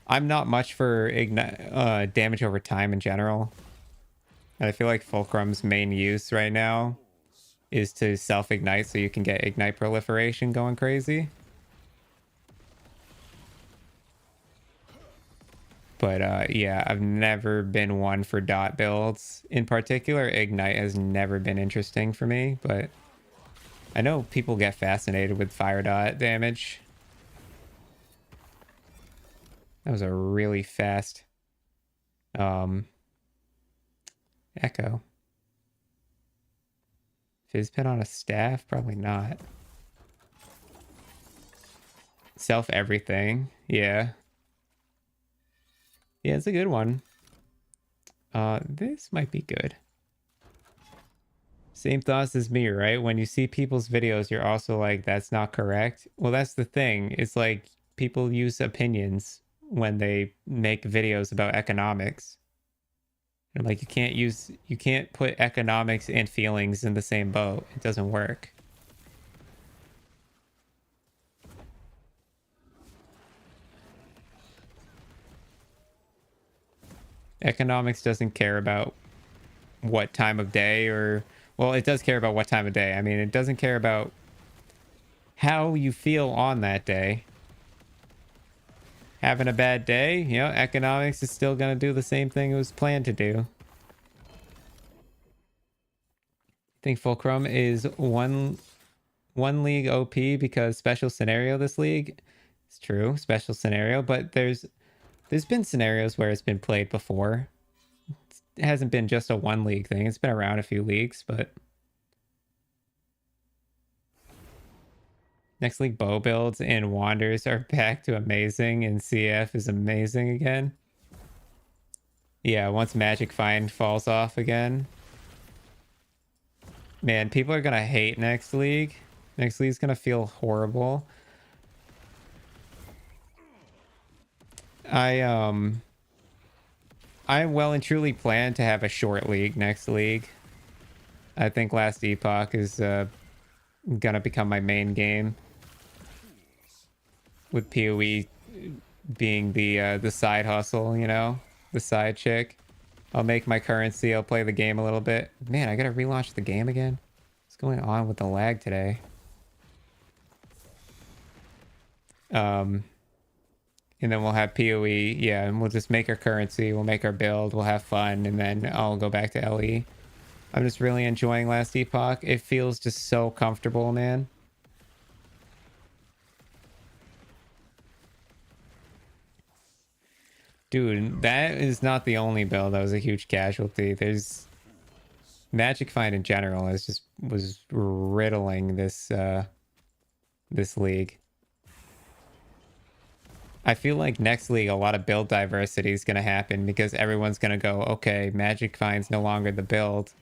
A: I'm not much for damage over time in general. And I feel like Fulcrum's main use right now is to self-ignite so you can get ignite proliferation going crazy. But yeah, I've never been one for dot builds. In particular, ignite has never been interesting for me, but I know people get fascinated with fire dot damage. That was a really fast echo. Fizzpin on a staff? Probably not. Self everything. Yeah. Yeah, it's a good one. This might be good. Same thoughts as me, right? When you see people's videos, you're also like, that's not correct. Well, that's the thing. It's like people use opinions when they make videos about economics. And like you can't put economics and feelings in the same boat. It doesn't work. Economics doesn't care about what time of day or, well, it does care about what time of day. I mean, it doesn't care about how you feel on that day. Having a bad day, you know, economics is still going to do the same thing it was planned to do. I think Fulcrum is one league OP because special scenario this league. It's true, special scenario, but there's been scenarios where it's been played before. It hasn't been just a one league thing. It's been around a few leagues, but next league bow builds and wanders are back to amazing, and CF is amazing again. Yeah, once Magic Find falls off again. Man, people are gonna hate next league. Next league's gonna feel horrible. I well and truly plan to have a short league next league. I think last Epoch is gonna become my main game, with PoE being the side hustle, you know, the side chick. I'll make my currency, I'll play the game a little bit. Man, I gotta relaunch the game again. What's going on with the lag today? And then we'll have PoE, yeah, and we'll just make our currency, we'll make our build, we'll have fun, and then I'll go back to LE. I'm just really enjoying last Epoch. It feels just so comfortable, man. Dude, that is not the only build that was a huge casualty. There's Magic Find in general was riddling this this league. I feel like next league a lot of build diversity is going to happen because everyone's going to go, okay, Magic Find's no longer the build.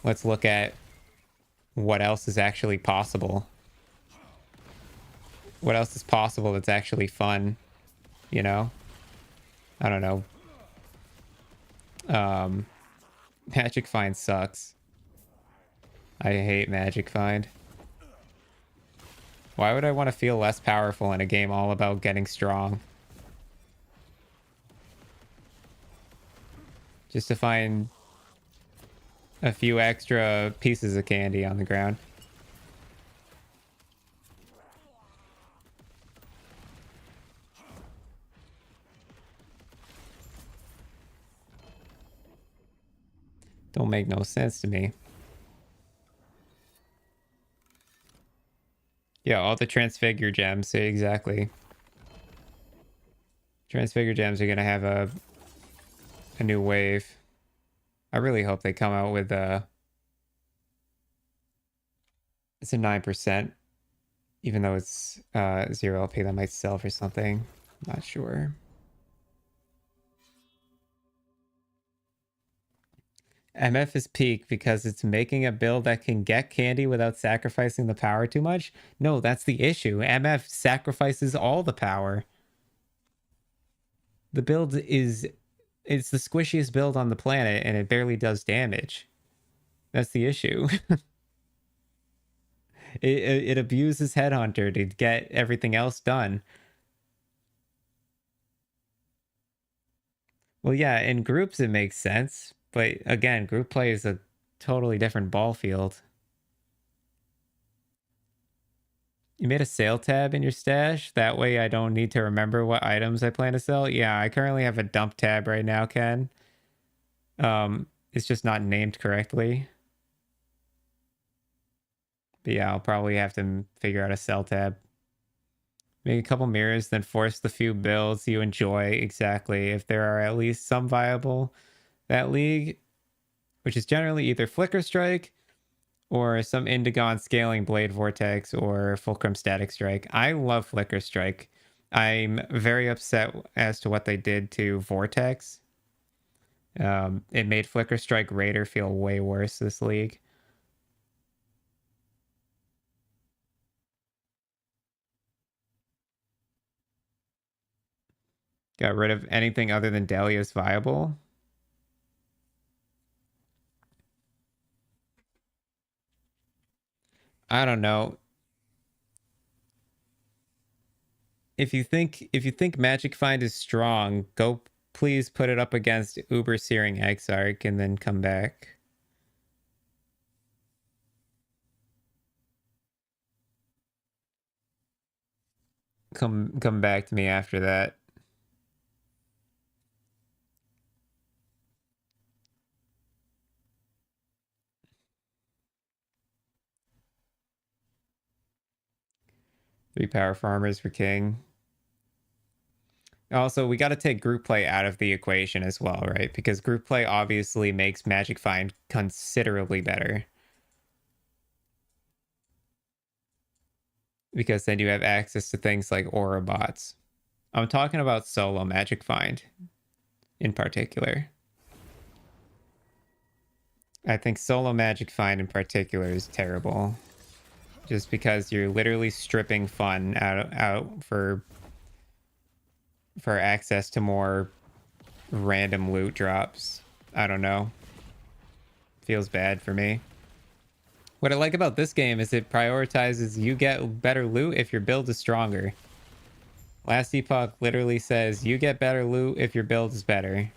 A: Let's look at what else is actually possible. What else is possible that's actually fun, you know? I don't know. Magic Find sucks. I hate Magic Find. Why would I want to feel less powerful in a game all about getting strong? Just to find a few extra pieces of candy on the ground. Don't make no sense to me. Yeah, all the transfigure gems. Exactly. Transfigure gems are gonna have a new wave. I really hope they come out with it's a 9%, even though it's 0 LP. That might sell for something. Not sure. MF is peak because it's making a build that can get candy without sacrificing the power too much. No, that's the issue. MF sacrifices all the power. The build is it's the squishiest build on the planet and it barely does damage. That's the issue. it abuses Headhunter to get everything else done. Well, yeah, in groups it makes sense, but again, group play is a totally different ball field. You made a sale tab in your stash? That way I don't need to remember what items I plan to sell? Yeah, I currently have a dump tab right now, Ken. It's just not named correctly. But yeah, I'll probably have to figure out a sell tab. Make a couple mirrors, then force the few builds you enjoy. Exactly. If there are at least some viable that league, which is generally either Flicker Strike or some Indigon Scaling Blade Vortex or Fulcrum Static Strike. I love Flicker Strike. I'm very upset as to what they did to Vortex. It made Flicker Strike Raider feel way worse this league. Got rid of anything other than Delia's viable. I don't know. If you think Magic Find is strong, go please put it up against Uber Searing Exarch and then come back. Come back to me after that. Three power farmers for king. Also, we got to take group play out of the equation as well, right? Because group play obviously makes Magic Find considerably better. Because then you have access to things like Aura bots. I'm talking about solo Magic Find in particular. I think solo Magic Find in particular is terrible. Just because you're literally stripping fun out for access to more random loot drops. I don't know. Feels bad for me. What I like about this game is it prioritizes you get better loot if your build is stronger. Last Epoch literally says you get better loot if your build is better.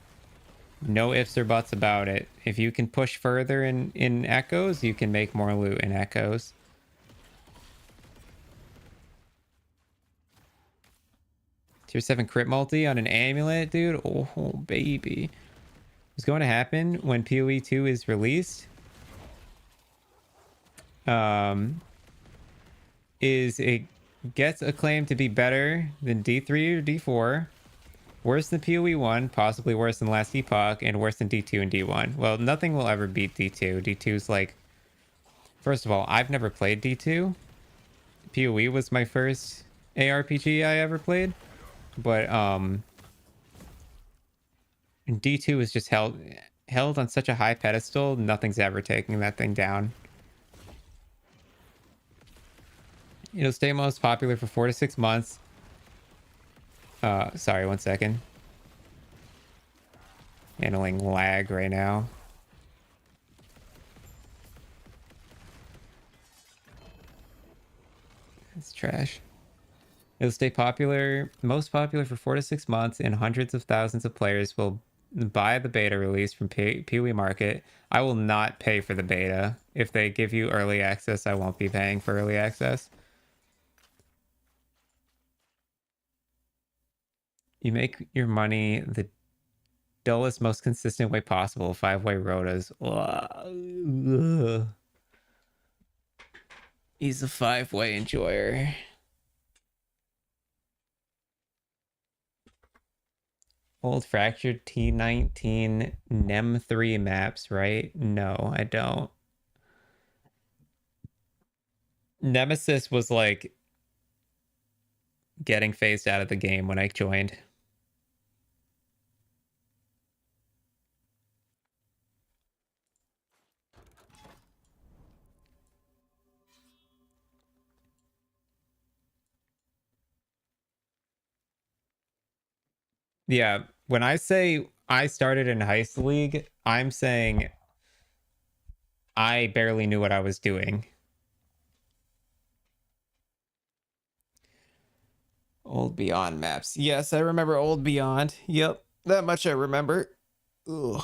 A: No ifs or buts about it. If you can push further in Echoes, you can make more loot in Echoes. Tier 7 crit multi on an amulet, dude. Oh, baby. What's going to happen when PoE 2 is released is it gets a claim to be better than D3 or D4, worse than PoE 1, possibly worse than Last Epoch, and worse than D2 and D1. Well, nothing will ever beat D2. D2's like... First of all, I've never played D2. PoE was my first ARPG I ever played. But D2 is just held on such a high pedestal, nothing's ever taking that thing down. It'll stay most popular for 4 to 6 months. Sorry, 1 second. Handling lag right now. It's trash. It'll stay most popular for 4 to 6 months, and hundreds of thousands of players will buy the beta release from PoE Market. I will not pay for the beta. If they give you early access, I won't be paying for early access. You make your money the dullest, most consistent way possible. 5-way rotas. Ugh. He's a 5-way enjoyer. Old Fractured T19 NEM 3 maps, right? No, I don't. Nemesis was like getting phased out of the game when I joined. Yeah, when I say I started in Heist League, I'm saying I barely knew what I was doing. Old Beyond maps. Yes, I remember Old Beyond. Yep, that much I remember. Ugh.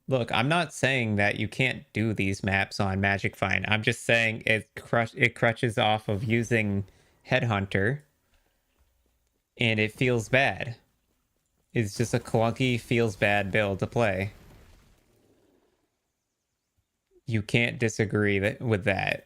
A: Look, I'm not saying that you can't do these maps on Magic Find. I'm just saying it crutches off of using Headhunter, and it feels bad. It's just a clunky, feels bad build to play. You can't disagree with that.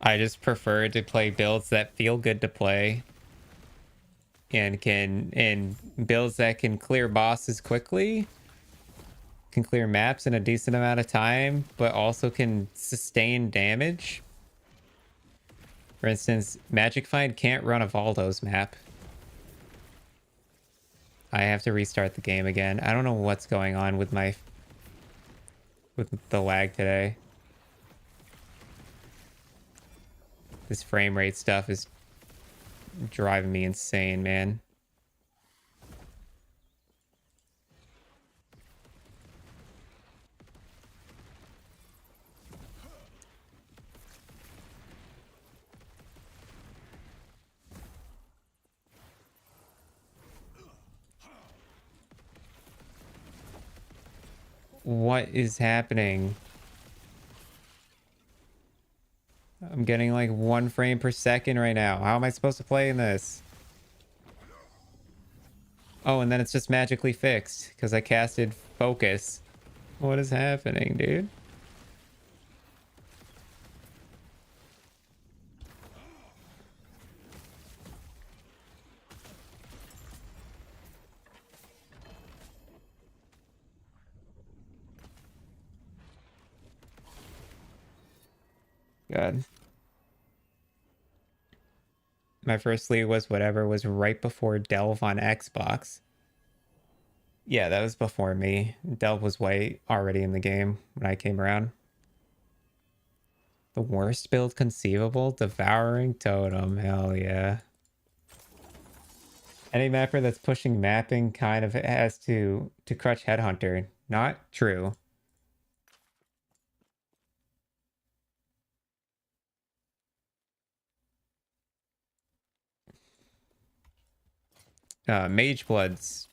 A: I just prefer to play builds that feel good to play and builds that can clear bosses quickly, can clear maps in a decent amount of time, but also can sustain damage. For instance, Magic Find can't run a Valdo's map. I have to restart the game again. I don't know what's going on with the lag today. This frame rate stuff is driving me insane, man. What is happening? I'm getting like 1 frame per second right now. How am I supposed to play in this? Oh, and then it's just magically fixed because I casted focus. What is happening, dude? God. My first league was whatever was right before Delve on Xbox. Yeah, that was before me. Delve was way already in the game when I came around. The worst build conceivable? Devouring Totem. Hell yeah. Any mapper that's pushing mapping kind of has to crutch Headhunter. Not true. Mage Blood's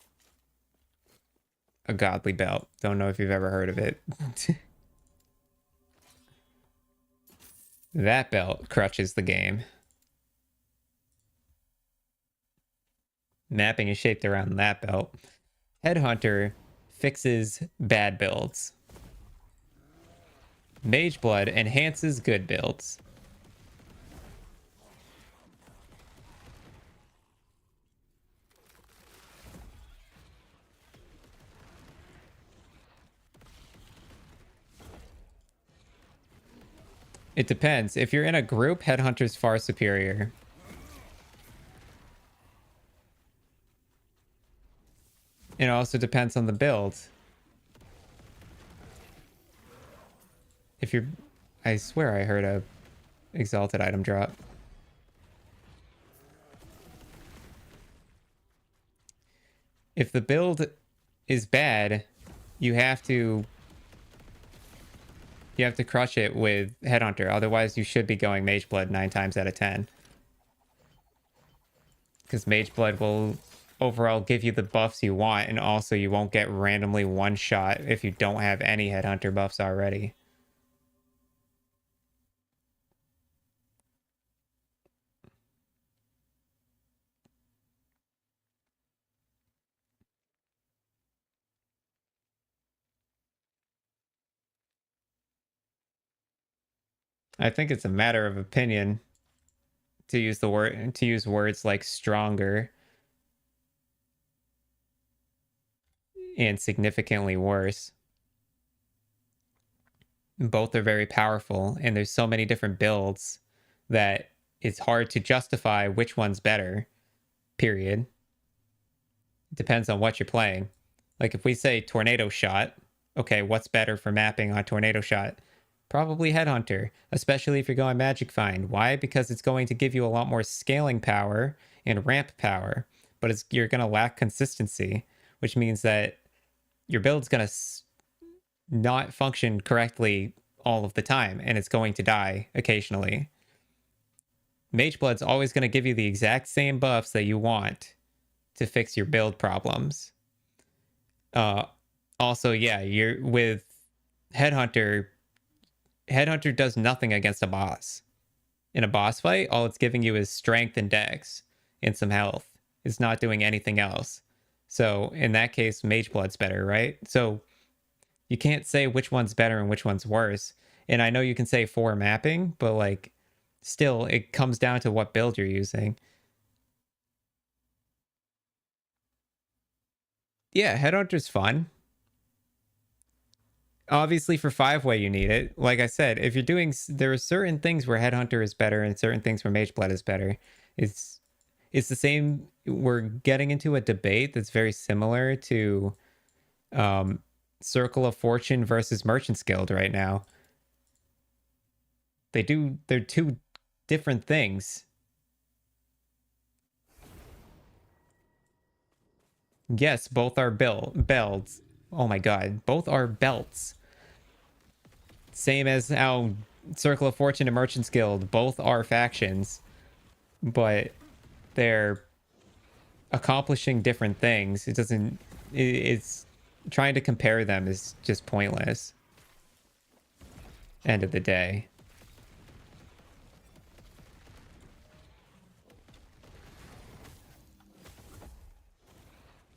A: a godly belt. Don't know if you've ever heard of it. That belt crutches the game. Mapping is shaped around that belt. Headhunter fixes bad builds. Mage Blood enhances good builds. It depends. If you're in a group, Headhunter's far superior. It also depends on the build. If you're... I swear I heard a Exalted item drop. If the build is bad, you have to crush it with Headhunter. Otherwise, you should be going Mage Blood 9 times out of 10. Because Mage Blood will overall give you the buffs you want, and also you won't get randomly one shot if you don't have any Headhunter buffs already. I think it's a matter of opinion to use words like stronger and significantly worse. Both are very powerful, and there's so many different builds that it's hard to justify which one's better, period. It depends on what you're playing. Like if we say Tornado Shot, okay, what's better for mapping on Tornado Shot? Probably Headhunter, especially if you're going Magic Find. Why? Because it's going to give you a lot more scaling power and ramp power, but you're going to lack consistency, which means that your build's going to not function correctly all of the time, and it's going to die occasionally. Mageblood's always going to give you the exact same buffs that you want to fix your build problems. Also, yeah, you're with Headhunter. Headhunter does nothing against a boss. In a boss fight, all it's giving you is strength and dex and some health. It's not doing anything else. So in that case, Mageblood's better, right? So you can't say which one's better and which one's worse. And I know you can say for mapping, but like still it comes down to what build you're using. Yeah, Headhunter's fun. Obviously for 5-way you need it. Like I said, if you're doing, there are certain things where Headhunter is better and certain things where Mageblood is better. It's the same. We're getting into a debate that's very similar to Circle of Fortune versus Merchant's Guild right now. They're two different things. Yes, both are belts. Oh my god, both are belts. Same as how Circle of Fortune and Merchant's Guild, both are factions, but they're accomplishing different things. It's trying to compare them is just pointless. End of the day.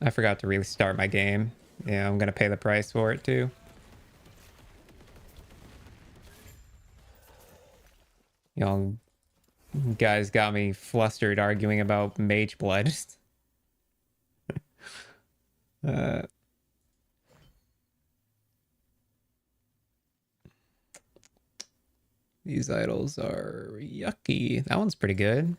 A: I forgot to restart my game. Yeah, I'm gonna pay the price for it too. Y'all guys got me flustered arguing about Mageblood. These idols are yucky. That one's pretty good.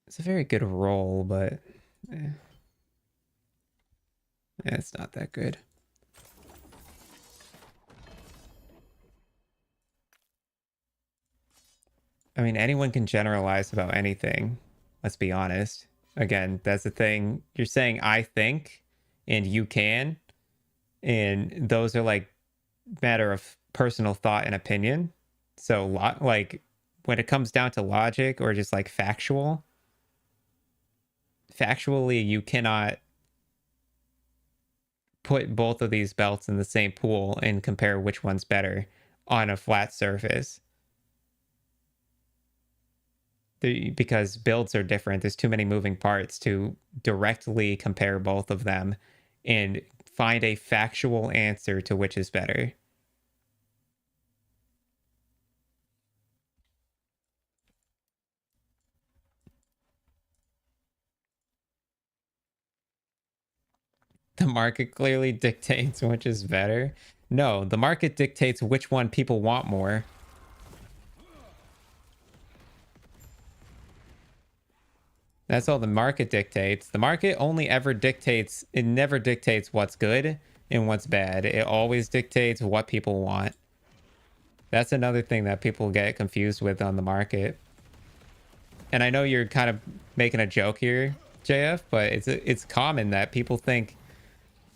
A: It's a very good roll, but it's not that good. I mean, anyone can generalize about anything. Let's be honest. Again, that's the thing. You're saying I think, and you can, and those are like matter of personal thought and opinion. So, like, when it comes down to logic or just like factually, you cannot put both of these belts in the same pool and compare which one's better on a flat surface. Because builds are different. There's too many moving parts to directly compare both of them and find a factual answer to which is better. The market clearly dictates which is better. No, the market dictates which one people want more. That's all the market dictates. The market only ever dictates, it never dictates what's good and what's bad. It always dictates what people want. That's another thing that people get confused with on the market. And I know you're kind of making a joke here, JF, but it's common that people think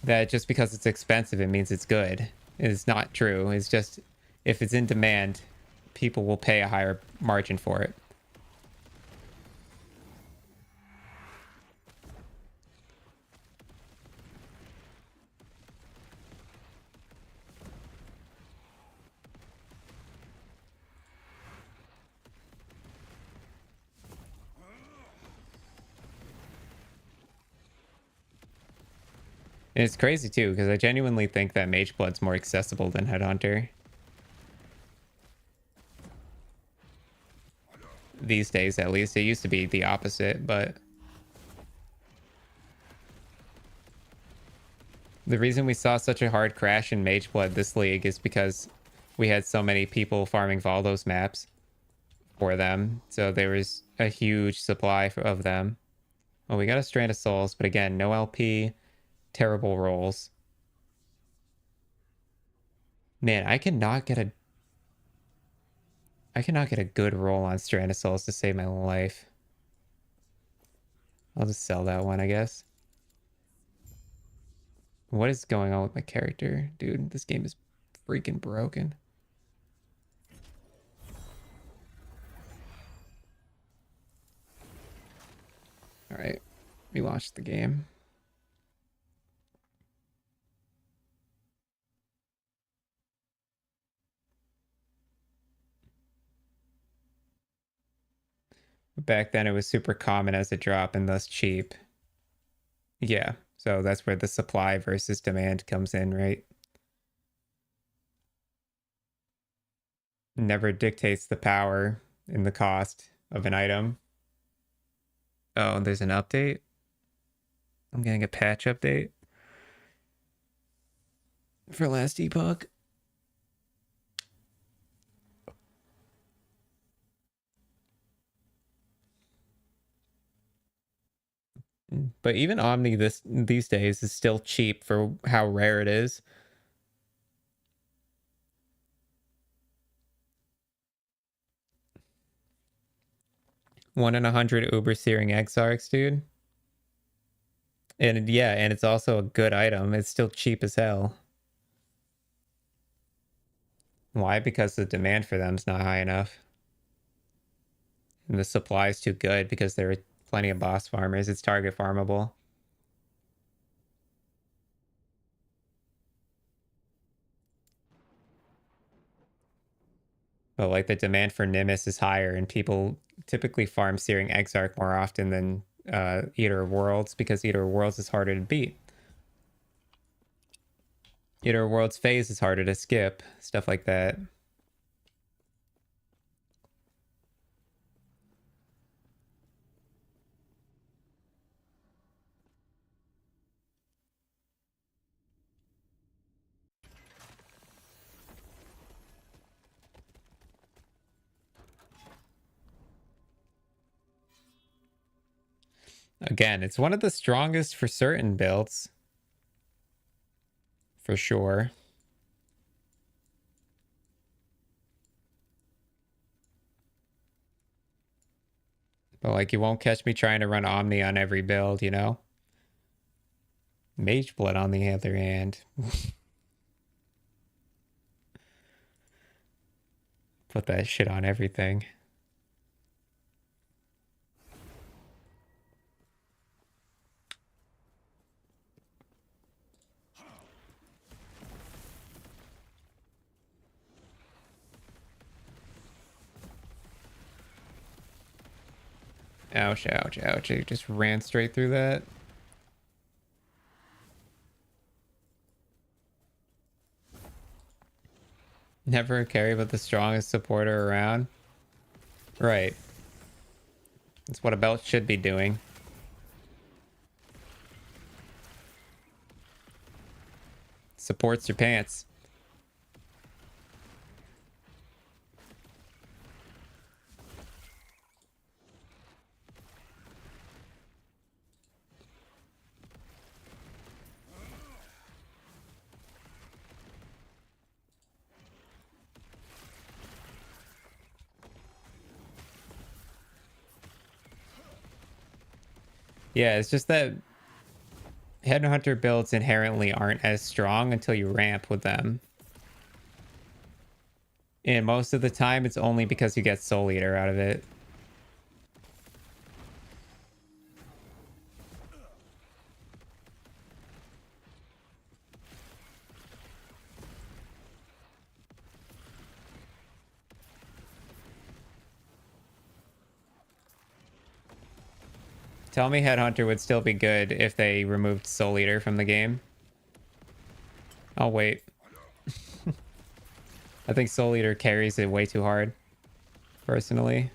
A: that just because it's expensive, it means it's good. It's not true. It's just, if it's in demand, people will pay a higher margin for it. And it's crazy too, because I genuinely think that Mageblood's more accessible than Headhunter. These days, at least. It used to be the opposite, but The reason we saw such a hard crash in Mageblood this league is because we had so many people farming Valdo's maps for them. So there was a huge supply of them. Well, we got a Strand of Souls, but again, no LP, terrible rolls. Man, I cannot get a good roll on Strand of Souls to save my life. I'll just sell that one, I guess. What is going on with my character? Dude, this game is freaking broken. All right, we launched the game. Back then it was super common as a drop and thus cheap. Yeah, so that's where the supply versus demand comes in, right? Never dictates the power in the cost of an item. Oh, there's an update? I'm getting a patch update for last Epoch. But even Omni these days is still cheap for how rare it is. One in 100 Uber Searing Exarchs, dude. And yeah, and it's also a good item. It's still cheap as hell. Why? Because the demand for them is not high enough. And the supply is too good because there are plenty of boss farmers. It's target farmable. But like the demand for Nimbus is higher and people typically farm Searing Exarch more often than Eater of Worlds because Eater of Worlds is harder to beat. Eater of Worlds phase is harder to skip. Stuff like that. Again, it's one of the strongest for certain builds. For sure. But like, you won't catch me trying to run Omni on every build, you know? Mageblood, on the other hand. Put that shit on everything. Ouch, ouch, ouch. It just ran straight through that. Never a carry but the strongest supporter around. Right. That's what a belt should be doing. Supports your pants. Yeah, it's just that Headhunter builds inherently aren't as strong until you ramp with them. And most of the time, it's only because you get Soul Eater out of it. Tell me Headhunter would still be good if they removed Soul Eater from the game. I'll wait. I think Soul Eater carries it way too hard, personally.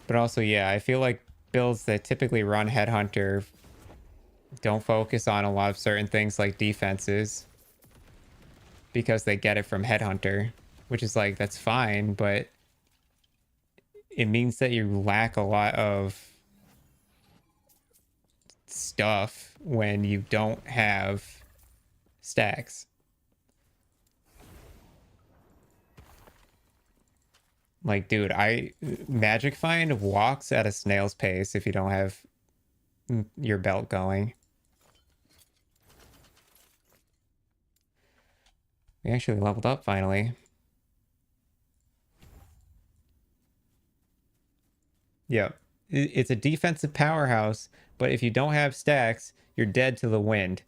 A: But also, yeah, I feel like builds that typically run Headhunter don't focus on a lot of certain things like defenses because they get it from Headhunter, which is like, that's fine, but it means that you lack a lot of stuff when you don't have stacks. Like, dude, Magic Find walks at a snail's pace if you don't have your belt going. We actually leveled up finally. Yep. It's a defensive powerhouse, but if you don't have stacks, you're dead to the wind.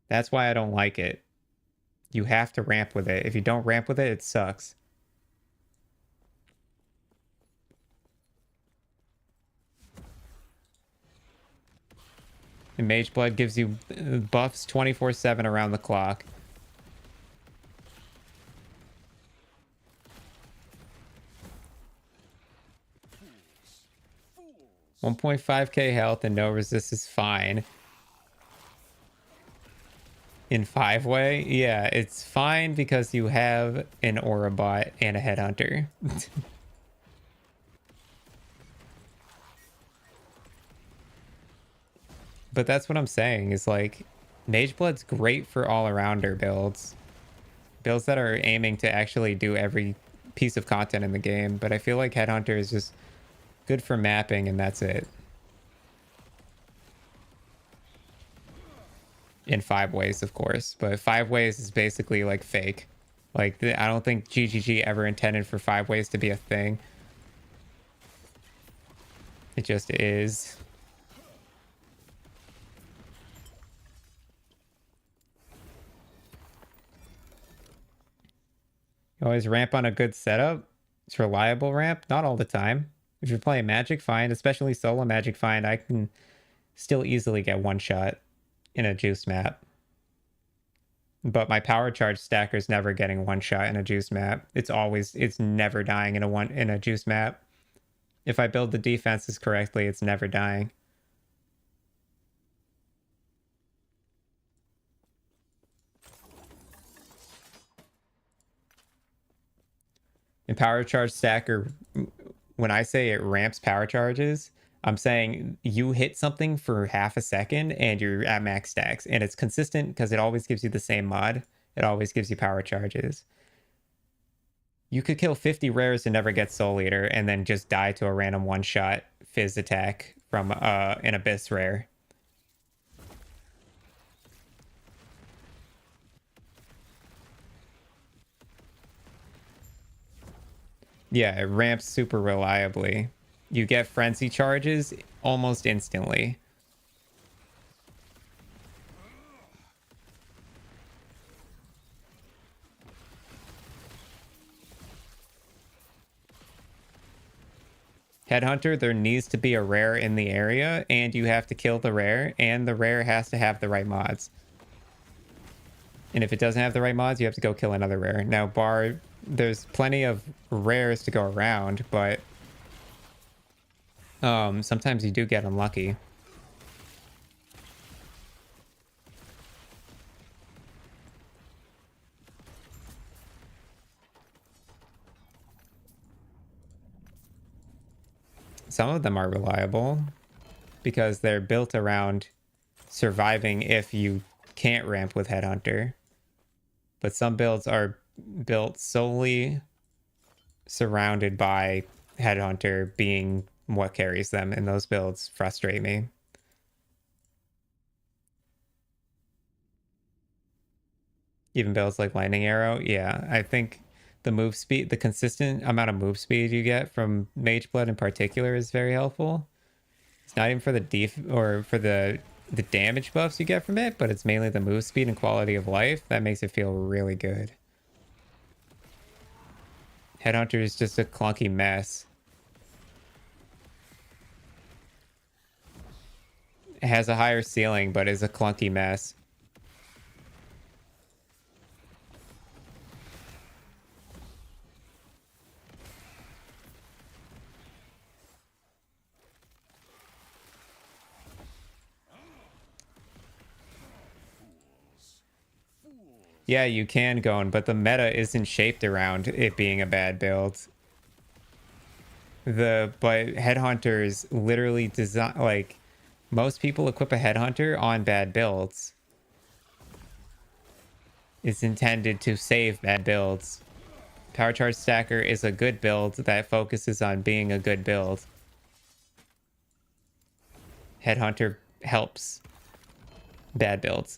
A: That's why I don't like it. You have to ramp with it. If you don't ramp with it, it sucks. And Mage Blood gives you buffs 24/7 around the clock. 1.5k health and no resist is fine. In 5-way, yeah, it's fine because you have an Aura Bot and a Headhunter. But that's what I'm saying, is like, Mage Blood's great for all-arounder builds. Builds that are aiming to actually do every piece of content in the game, but I feel like Headhunter is just good for mapping and that's it. In 5-ways, of course, but 5-ways is basically like fake. Like, I don't think GGG ever intended for 5-ways to be a thing. It just is. You always ramp on a good setup. It's reliable ramp, not all the time. If you're playing Magic Find, especially solo Magic Find, I can still easily get one shot in a juice map. But my power charge stacker's never getting one shot in a juice map. It's never dying in a juice map. If I build the defenses correctly, it's never dying. And power charge stacker, when I say it ramps power charges, I'm saying you hit something for half a second and you're at max stacks. And it's consistent because it always gives you the same mod. It always gives you power charges. You could kill 50 rares and never get Soul Eater and then just die to a random one-shot Fizz attack from an Abyss rare. Yeah, it ramps super reliably. You get frenzy charges almost instantly. Headhunter, there needs to be a rare in the area, and you have to kill the rare, and the rare has to have the right mods. And if it doesn't have the right mods, you have to go kill another rare. Now, there's plenty of rares to go around, but sometimes you do get unlucky. Some of them are reliable because they're built around surviving if you can't ramp with Headhunter. But some builds are built solely surrounded by Headhunter being what carries them, and those builds frustrate me. Even builds like Lightning Arrow, yeah, I think the move speed, the consistent amount of move speed you get from Mage Blood in particular is very helpful. It's not even for the or for the damage buffs you get from it, but it's mainly the move speed and quality of life that makes it feel really good. Headhunter is just a clunky mess. It has a higher ceiling, but is a clunky mess. Yeah, you can Gone, but the meta isn't shaped around it being a bad build. But Headhunters literally design, like, most people equip a Headhunter on bad builds. It's intended to save bad builds. Power Charge Stacker is a good build that focuses on being a good build. Headhunter helps bad builds.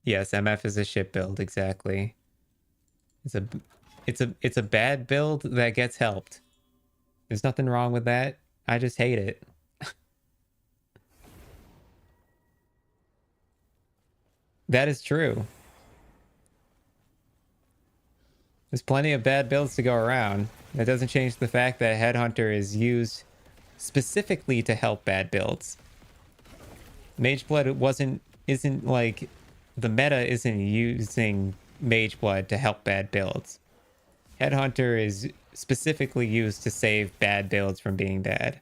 A: Yes, MF is a shit build, exactly. It's a bad build that gets helped. There's nothing wrong with that. I just hate it. That is true. There's plenty of bad builds to go around. That doesn't change the fact that Headhunter is used specifically to help bad builds. Mageblood isn't like, the meta isn't using Mageblood to help bad builds. Headhunter is specifically used to save bad builds from being bad.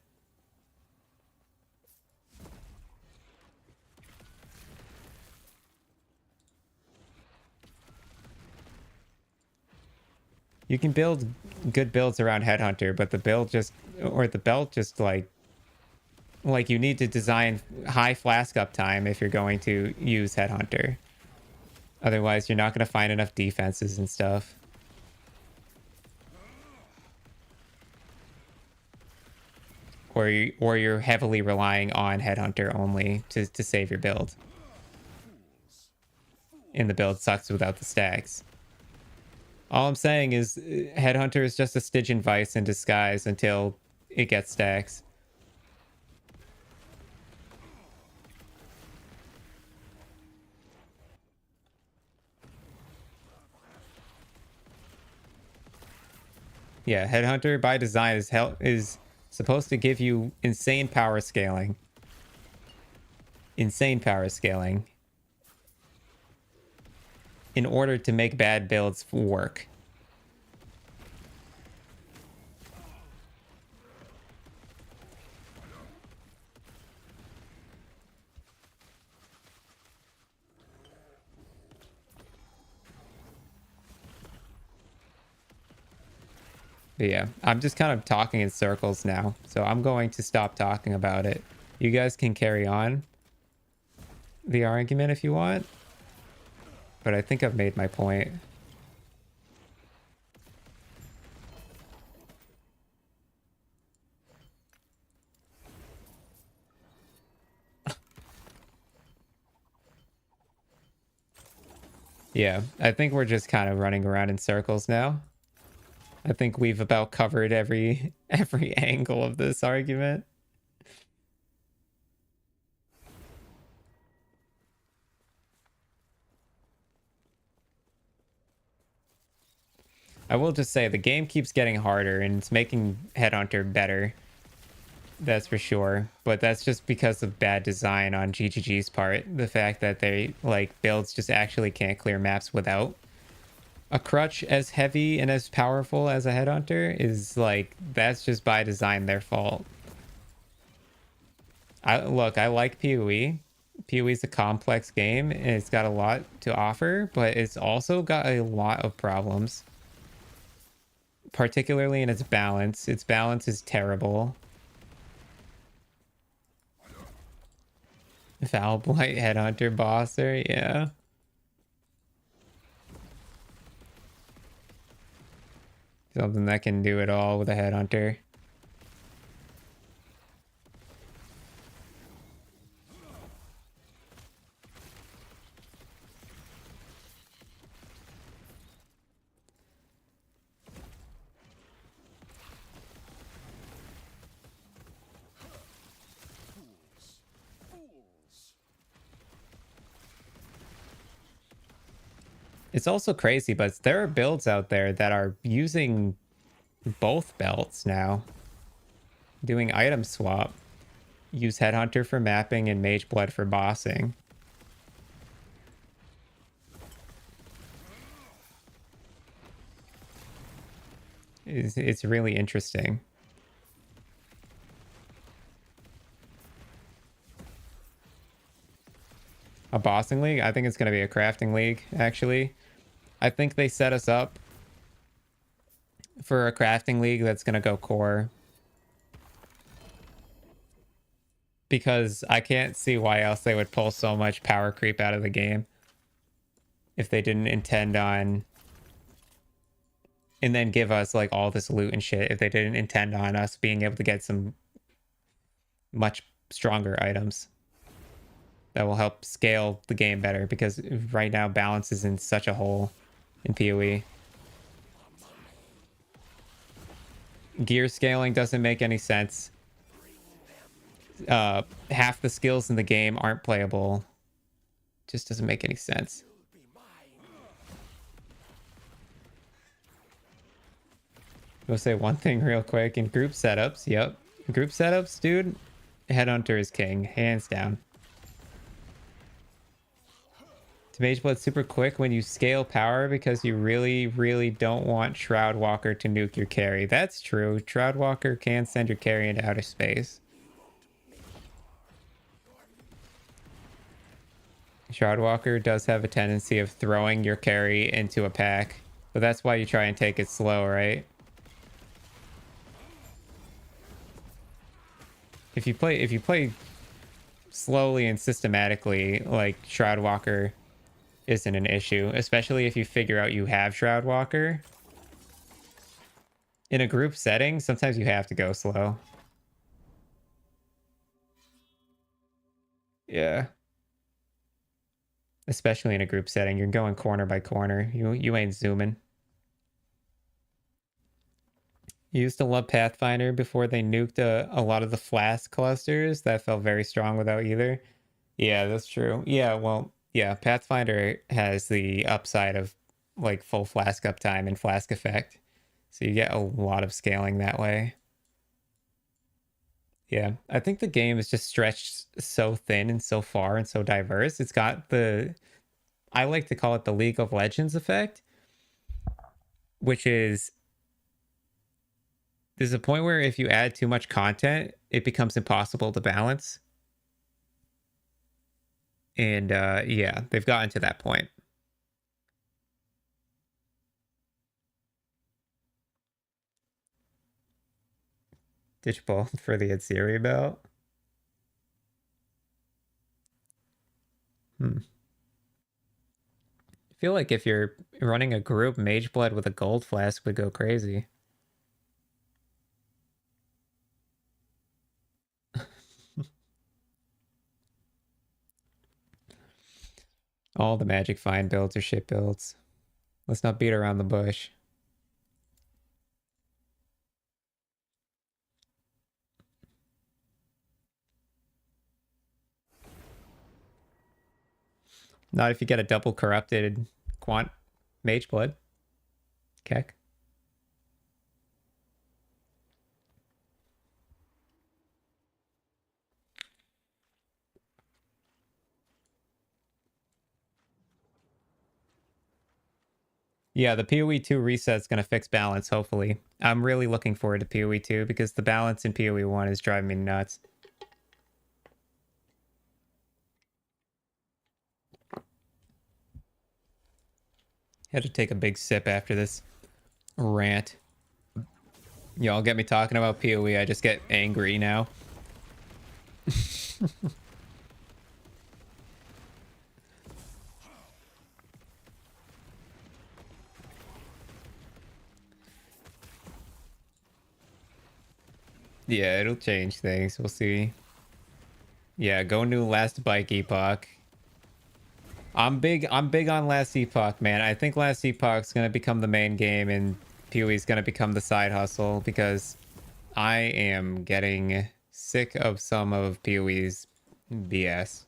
A: You can build good builds around Headhunter, but the belt just like you need to design high flask uptime if you're going to use Headhunter. Otherwise, you're not going to find enough defenses and stuff. Or you're heavily relying on Headhunter only to save your build. And the build sucks without the stacks. All I'm saying is Headhunter is just a Stygian Vice in disguise until it gets stacks. Yeah, Headhunter by design is supposed to give you insane power scaling. Insane power scaling. In order to make bad builds work. But yeah, I'm just kind of talking in circles now, so I'm going to stop talking about it. You guys can carry on the argument if you want, but I think I've made my point. Yeah, I think we're just kind of running around in circles now. I think we've about covered every angle of this argument. I will just say the game keeps getting harder and it's making Headhunter better. That's for sure. But that's just because of bad design on GGG's part. The fact that they, like, builds just actually can't clear maps without a crutch as heavy and as powerful as a Headhunter is, like, that's just by design their fault. I like PoE. PoE is a complex game and it's got a lot to offer, but it's also got a lot of problems. Particularly in its balance. Its balance is terrible. Foul Blight, Headhunter, Bosser, yeah. Something that can do it all with a Headhunter. It's also crazy, but there are builds out there that are using both belts now. Doing item swap. Use Headhunter for mapping and Mageblood for bossing. It's really interesting. bossing league. I think it's going to be a crafting league, actually. I think they set us up for a crafting league that's going to go core. Because I can't see why else they would pull so much power creep out of the game if they didn't intend on... And then give us like all this loot and shit if they didn't intend on us being able to get some much stronger items that will help scale the game better, because right now balance is in such a hole in PoE. Gear scaling doesn't make any sense. Half the skills in the game aren't playable. Just doesn't make any sense. Go say one thing real quick. In group setups, yep. Group setups, dude, Headhunter is king, hands down. To Mage Blood super quick when you scale power because you really, really don't want Shroudwalker to nuke your carry. That's true. Shroudwalker can send your carry into outer space. Shroudwalker does have a tendency of throwing your carry into a pack, but that's why you try and take it slow, right? If you play slowly and systematically, like Shroudwalker isn't an issue, especially if you figure out you have Shroudwalker. In a group setting, sometimes you have to go slow. Yeah. Especially in a group setting, you're going corner by corner. You ain't zooming. You used to love Pathfinder before they nuked a lot of the flask clusters. That felt very strong without either. Yeah, that's true. Yeah, well, yeah, Pathfinder has the upside of like full flask uptime and flask effect. So you get a lot of scaling that way. Yeah, I think the game is just stretched so thin and so far and so diverse. It's got the, I like to call it the League of Legends effect, which is there's a point where if you add too much content, it becomes impossible to balance. And yeah, they've gotten to that point. Ditch ball for the Adsiri belt. I feel like if you're running a group, Mage Blood with a gold flask would go crazy. All the Magic Find builds are shit builds. Let's not beat around the bush. Not if you get a double corrupted quant Mage Blood. Keck. Yeah, the PoE 2 reset's going to fix balance, hopefully. I'm really looking forward to PoE 2 because the balance in PoE 1 is driving me nuts. Had to take a big sip after this rant. Y'all get me talking about PoE, I just get angry now. Yeah, it'll change things. We'll see. Yeah, go new last bike Epoch. I'm big on last Epoch, man. I think last Epoch's gonna become the main game and PoE's gonna become the side hustle because I am getting sick of some of PoE's BS.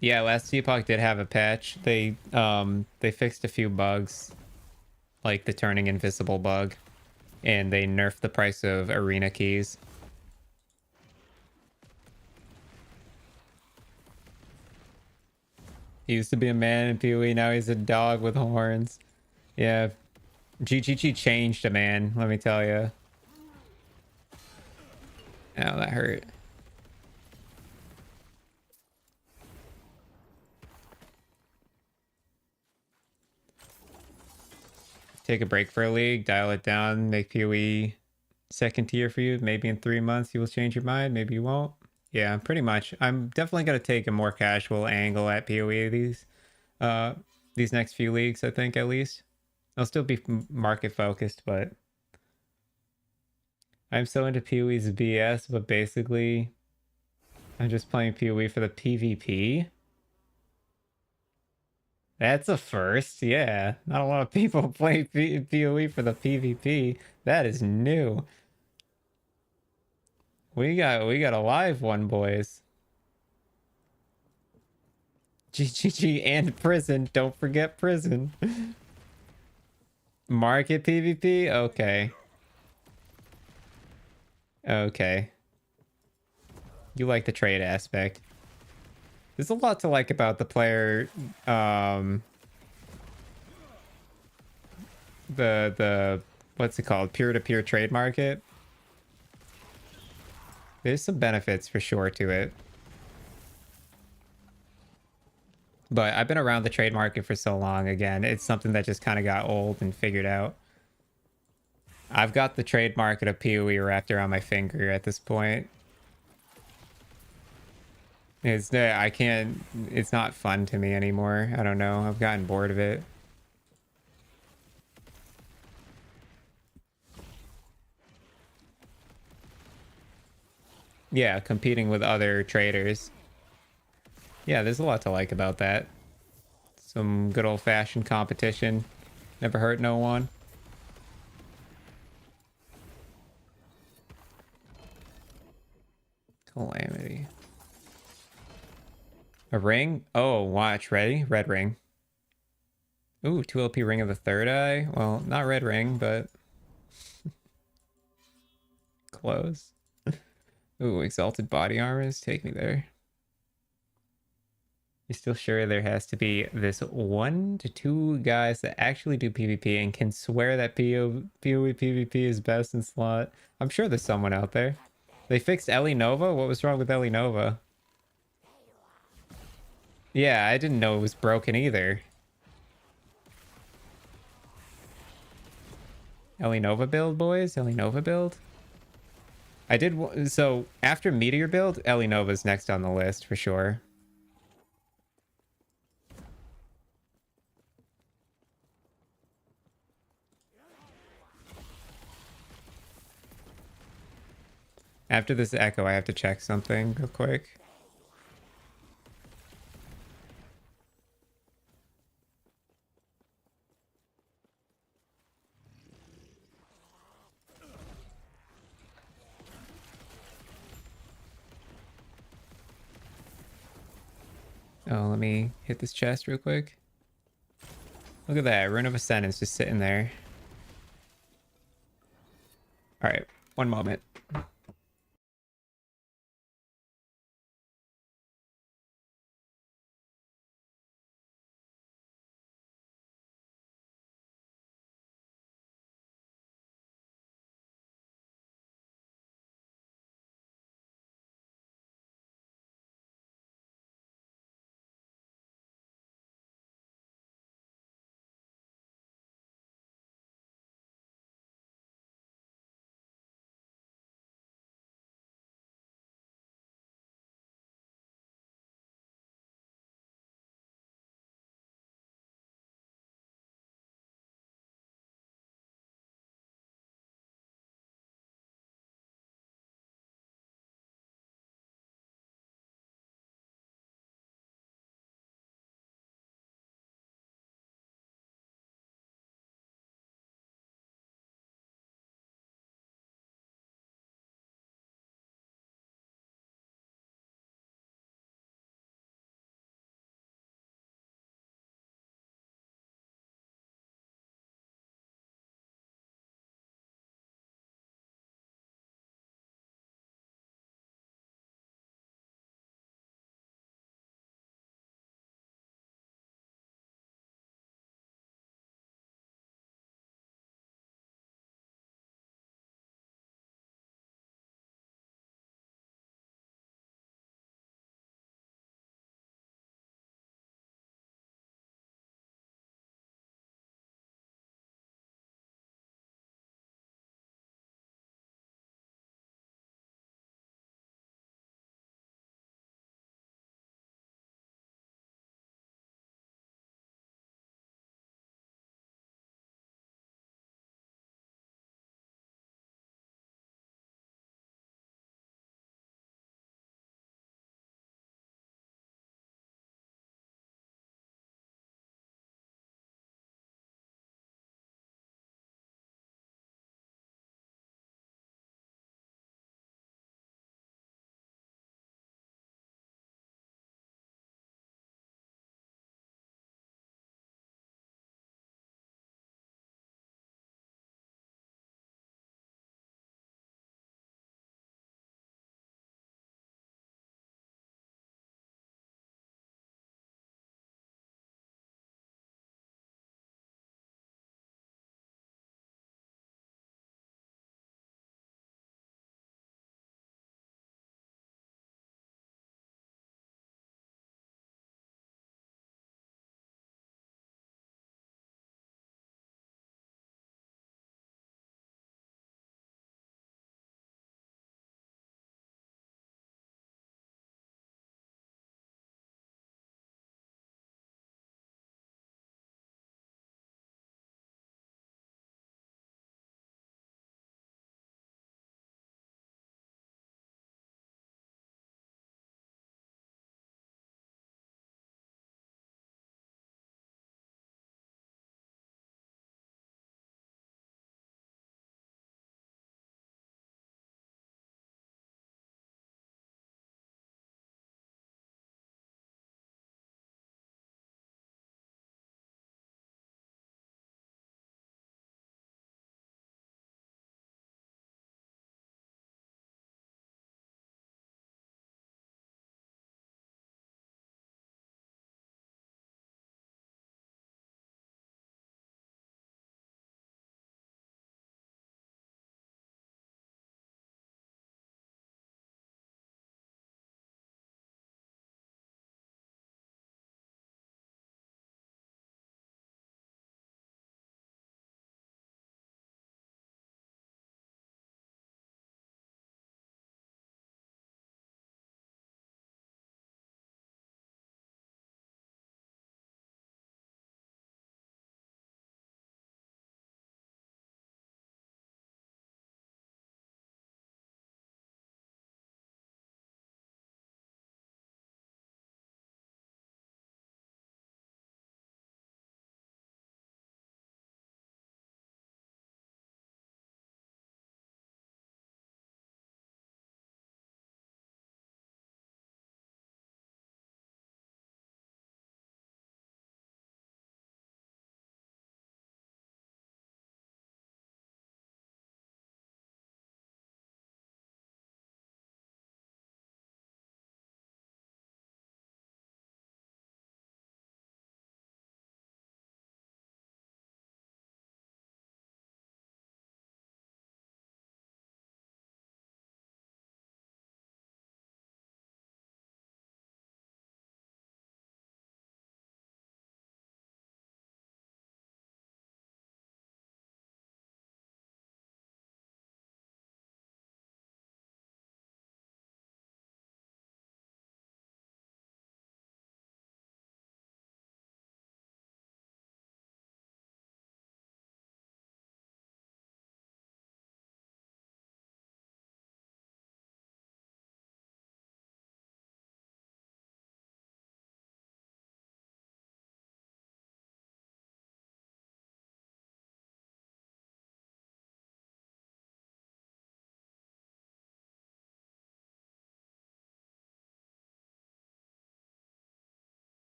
A: Yeah, last Epoch did have a patch. They fixed a few bugs, like the turning invisible bug, and they nerfed the price of arena keys. He used to be a man in PoE, now he's a dog with horns. Yeah, GGG changed a man, let me tell you. Oh, that hurt. take a break for a league, dial it down, make PoE second tier for you. Maybe in 3 months you will change your mind. Maybe you won't. Yeah, pretty much. I'm definitely gonna take a more casual angle at PoE these next few leagues. I think at least I'll still be market focused, but I'm so into PoE's BS. But basically, I'm just playing PoE for the PvP. That's a first. Yeah, not a lot of people play PoE for the PvP. That is new. We got a live one, boys. GGG and prison. Don't forget prison. Market PvP? Okay. Okay. You like the trade aspect. There's a lot to like about the player the what's it called? Peer-to-peer trade market. There's some benefits for sure to it. But I've been around the trade market for so long again. It's something that just kind of got old and figured out. I've got the trade market of PoE wrapped around my finger at this point. I can't, it's not fun to me anymore. I don't know. I've gotten bored of it. Yeah, competing with other traders. Yeah, there's a lot to like about that. Some good old-fashioned competition. Never hurt no one. Calamity. A ring? Oh, watch. Ready? Red ring. Ooh, 2 LP ring of the third eye. Well, not red ring, but close. Ooh, exalted body armors. Take me there. You're still sure there has to be this 1 to 2 guys that actually do PvP and can swear that PoE PvP is best in slot? I'm sure there's someone out there. They fixed Ellie Nova? What was wrong with Ellie Nova? Yeah, I didn't know it was broken either. Ellie Nova build, boys? Ellie Nova build? I did... So, after Meteor build, Ellie Nova's next on the list, for sure. After this echo, I have to check something real quick. Oh, let me hit this chest real quick. Look at that. Rune of Ascendance just sitting there. Alright, one moment.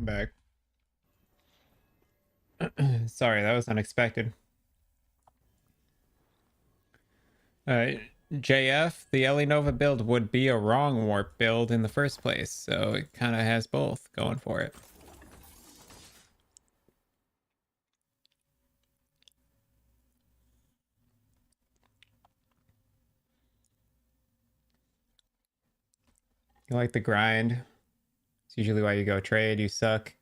A: I'm back. Sorry, that was unexpected. JF, the Ellie Nova build would be a Wrongwarp build in the first place, so it kind of has both going for it. You like the grind. It's usually why you go trade. You suck.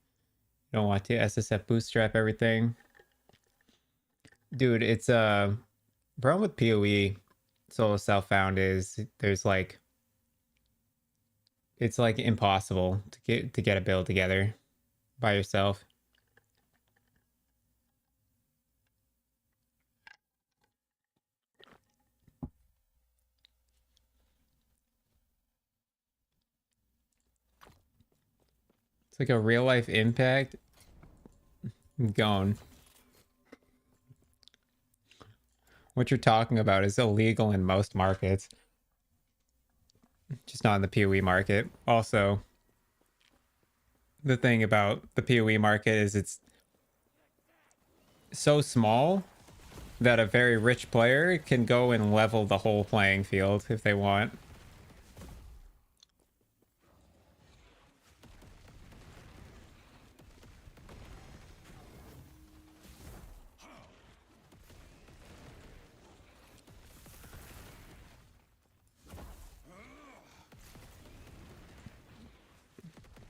A: You don't want to SSF bootstrap everything. Dude, it's problem with PoE solo self-found is there's like it's like impossible to get a build together by yourself. It's like a real life impact. Gone. What you're talking about is illegal in most markets, just not in the PoE market. Also, the thing about the PoE market is it's so small that a very rich player can go and level the whole playing field if they want.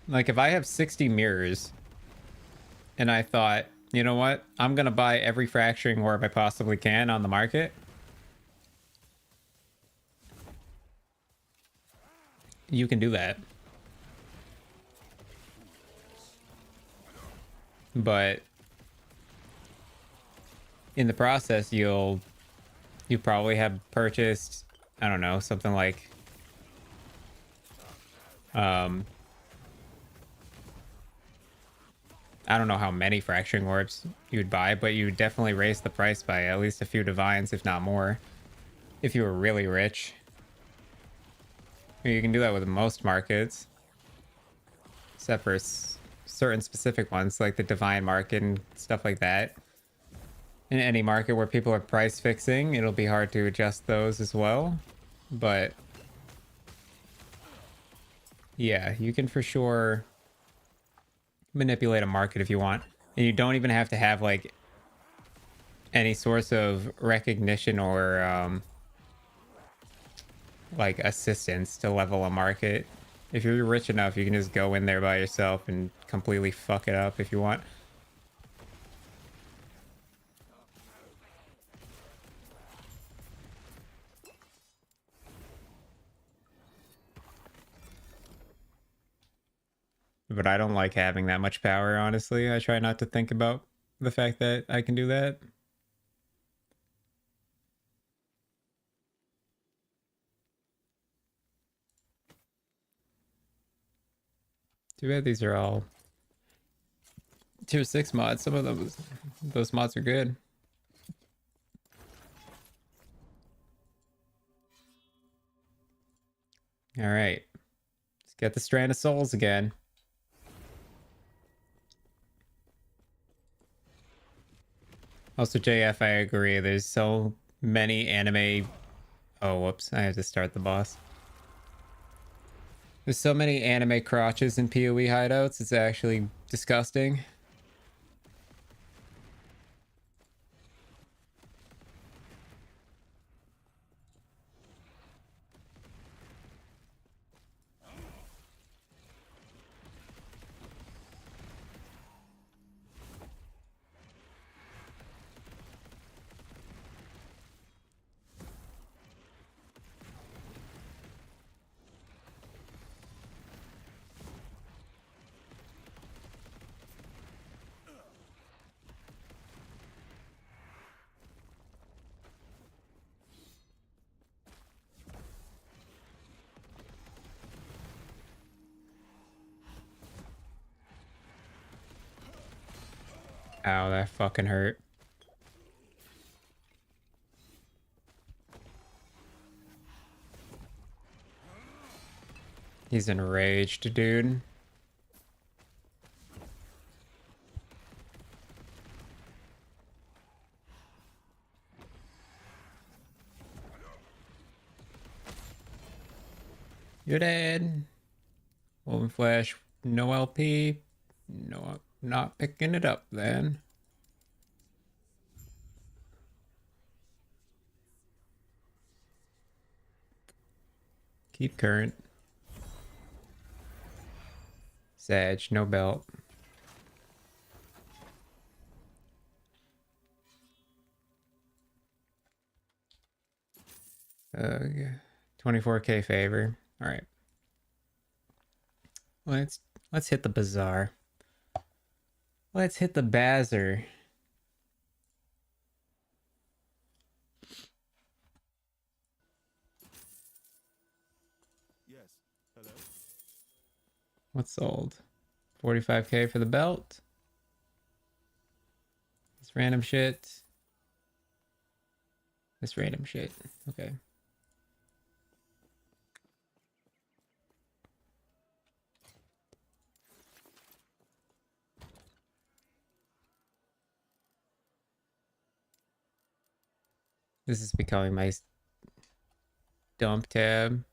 A: Like if I have 60 mirrors and I thought, you know what, I'm gonna buy every fracturing orb I possibly can on the market, you can do that. But in the process, you probably have purchased, I don't know, something like I don't know how many fracturing orbs you'd buy, but you would definitely raise the price by at least a few divines, if not more, if you were really rich. You can do that with most markets, except for certain specific ones like the divine market and stuff like that. In any market where people are price fixing, it'll be hard to adjust those as well. But yeah, you can for sure manipulate a market if you want. And you don't even have to have like any source of recognition or like assistance to level a market. If you're rich enough, you can just go in there by yourself and completely fuck it up if you want. But I don't like having that much power, honestly. I try not to think about the fact that I can do that. Too bad these are all tier 6 mods. Some of those mods are good. All right. Let's get the Strand of Souls again. Also, JF, I agree. There's so many anime... Oh, whoops. I have to start the boss. There's so many anime crotches in PoE hideouts. It's actually disgusting. Ow, that fucking hurt. He's enraged, dude. You're dead. Woven Flesh, no LP. No, I'm not picking it up then. Keep current. Sag, no belt. Yeah. 24k favor. All right. Let's hit the Bazaar. Let's hit the Bazaar.
B: Yes. Hello?
A: What's sold? 45k for the belt. This random shit. This random shit. Okay. This is becoming my dump tab.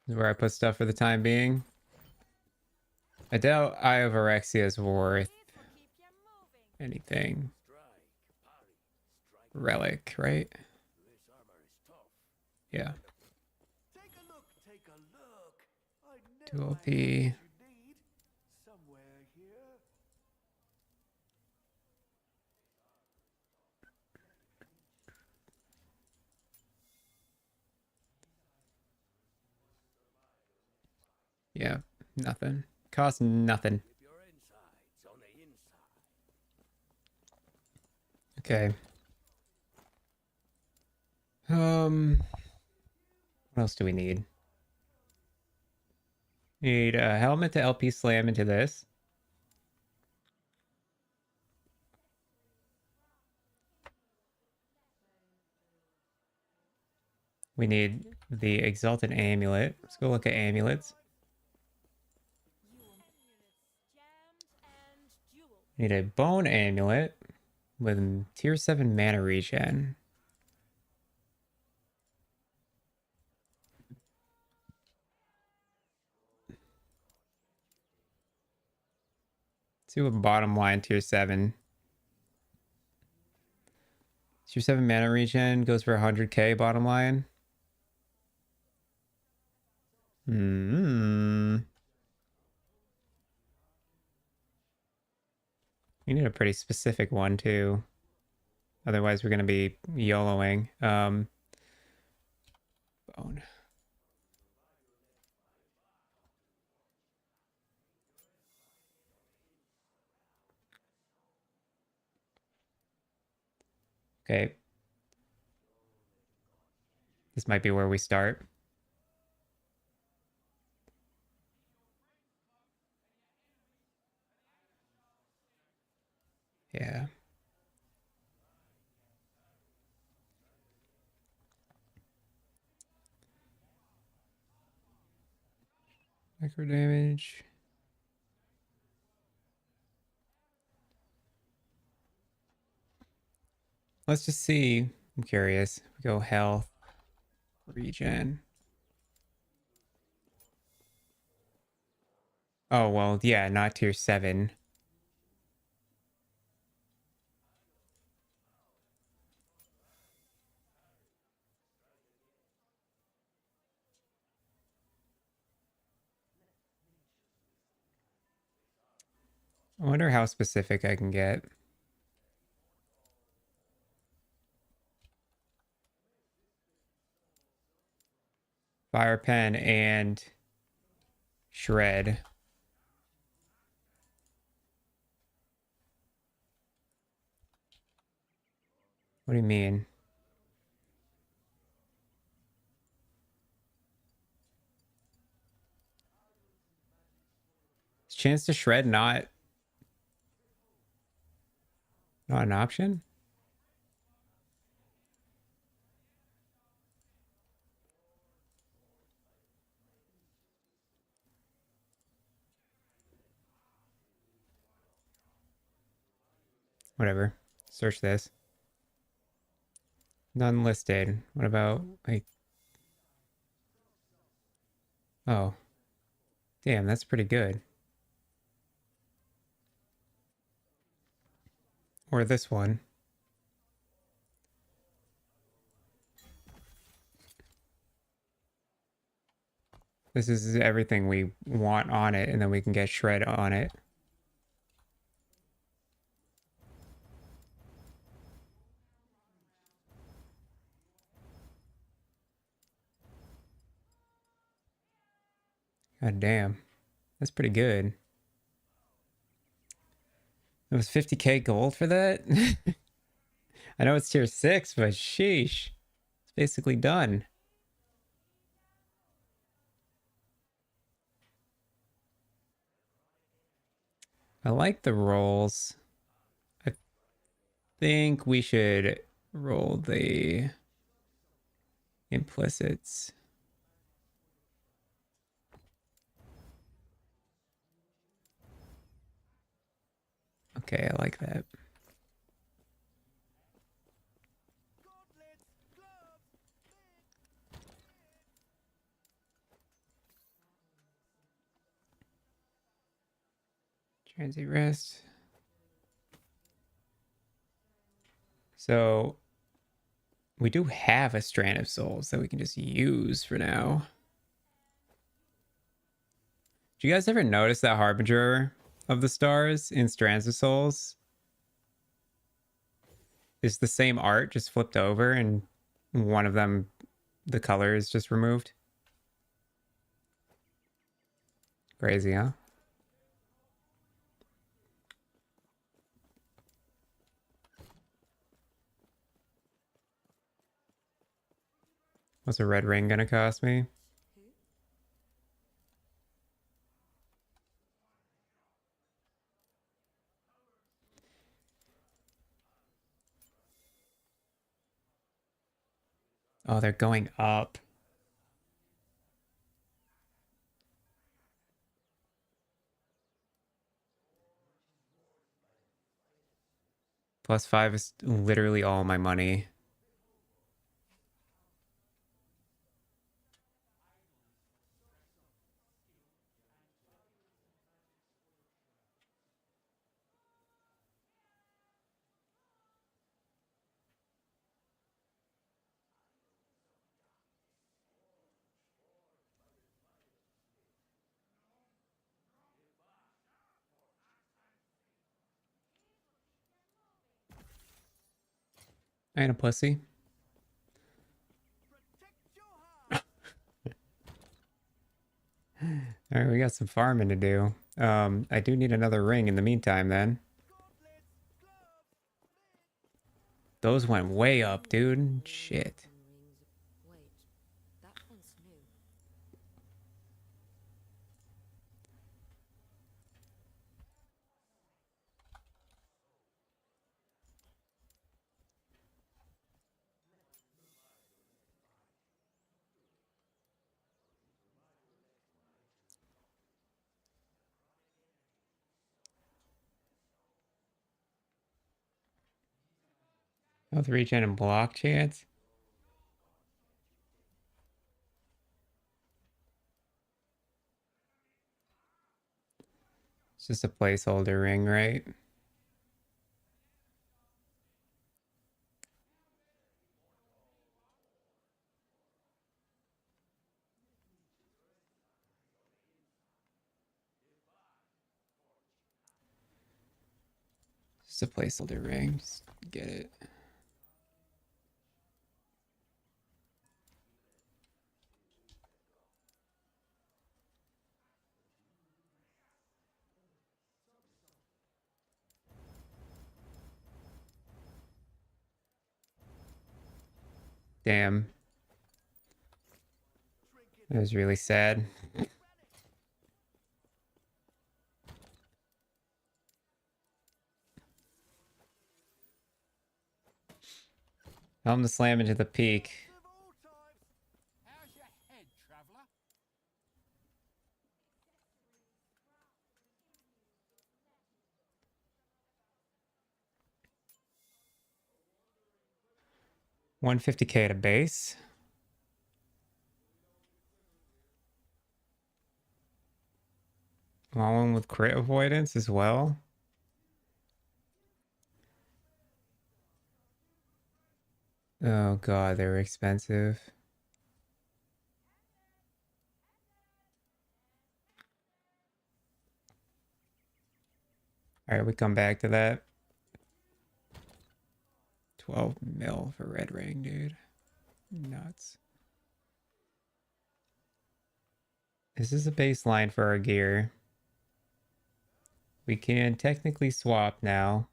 A: This is where I put stuff for the time being. I doubt Eye of Orexia is worth
C: This will keep you moving.
A: anything.
D: Strike, parry, strike.
A: Relic, right?
D: This armor is tough.
A: Yeah.
D: Take a look, take a look. I know
A: 2
D: I have
A: LP.
D: what you need. Somewhere here.
A: Yeah. Nothing. Costs nothing.
D: Keep your insides on the inside.
A: Okay. What else do we need? Need a helmet to LP slam into this. We need the Exalted Amulet. Let's go look at amulets.
C: Jammed and jeweled.
A: Need a Bone Amulet with tier 7 mana regen. Let's see what bottom line tier 7. Tier 7 mana regen goes for 100k bottom line. We need a pretty specific one too. Otherwise we're gonna be YOLOing. Bone. Okay. This might be where we start. Yeah. Micro damage. Let's just see. I'm curious. We go health, regen. Oh, well, yeah, not tier 7. I wonder how specific I can get. Fire pen and shred. What do you mean? Is chance to shred not an option? Whatever. Search this. None listed. What about, like... Oh. Damn, that's pretty good. Or this one. This is everything we want on it, and then we can get shred on it. God damn. That's pretty good. It was 50k gold for that? I know it's tier 6, but sheesh. It's basically done. I like the rolls. I think we should roll the implicits. Okay, I like that. Transient rest. So we do have a strand of souls that we can just use for now. Do you guys ever notice that Harbinger of the Stars in Strands of Souls is the same art, just flipped over, and one of them, the color is just removed? Crazy, huh? What's a red ring gonna cost me? Oh, they're going up. +5 is literally all my money. I ain't a pussy. All right, we got some farming to do. I do need another ring in the meantime, then. Those went way up, dude. Shit.
C: Wait, that one's new.
A: Health regen and block chance. It's just a placeholder ring, right? Just a placeholder ring. Just get it. Damn. That was really sad. Tell him to slam into the peak.
E: How's your head, traveller?
A: 150k to base. Want one with crit avoidance as well. Oh god, they were expensive. Alright, we come back to that. 12 mil for red ring, dude. Nuts. This is a baseline for our gear. We can technically swap now.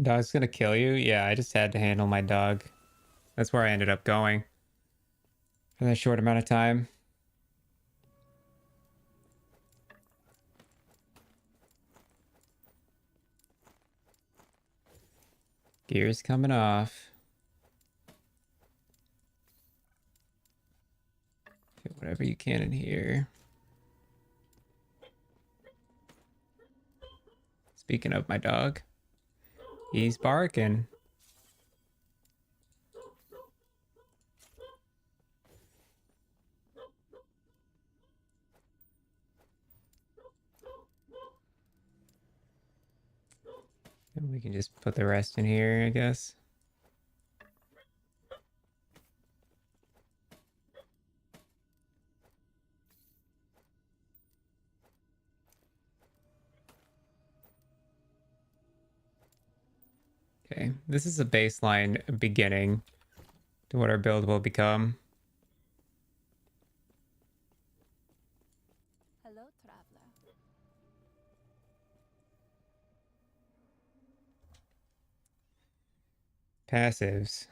A: Dog's gonna kill you? Yeah, I just had to handle my dog. That's where I ended up going for that short amount of time. Gear's coming off. Get whatever you can in here. Speaking of my dog, he's barking. And we can just put the rest in here, I guess. Okay, this is a baseline beginning to what our build will become.
C: Hello, traveler.
A: Passives.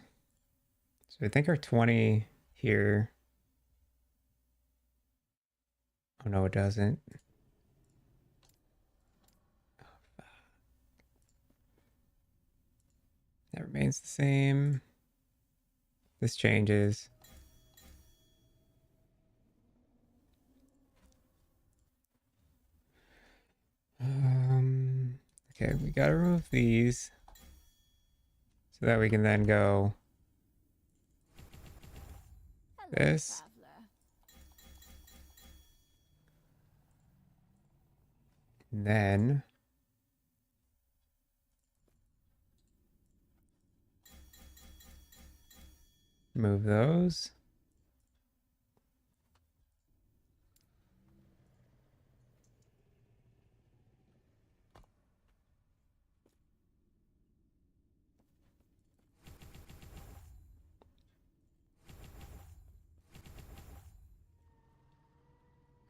A: So I think our 20 here. Oh no, it doesn't. That remains the same. This changes. Okay, we gotta remove these so that we can then go
C: Hello,
A: this.
C: traveler.
A: And then move those.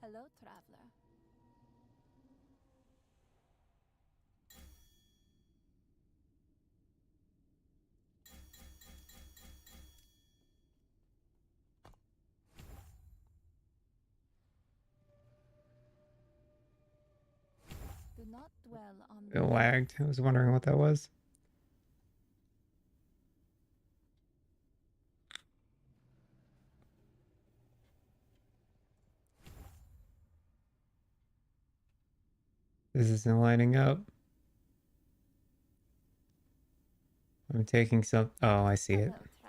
C: Hello, traveler. Do not dwell on
A: It lagged. I was wondering what that was. This isn't lining up. I'm taking some. Oh, I see it.
C: Hello, traveler.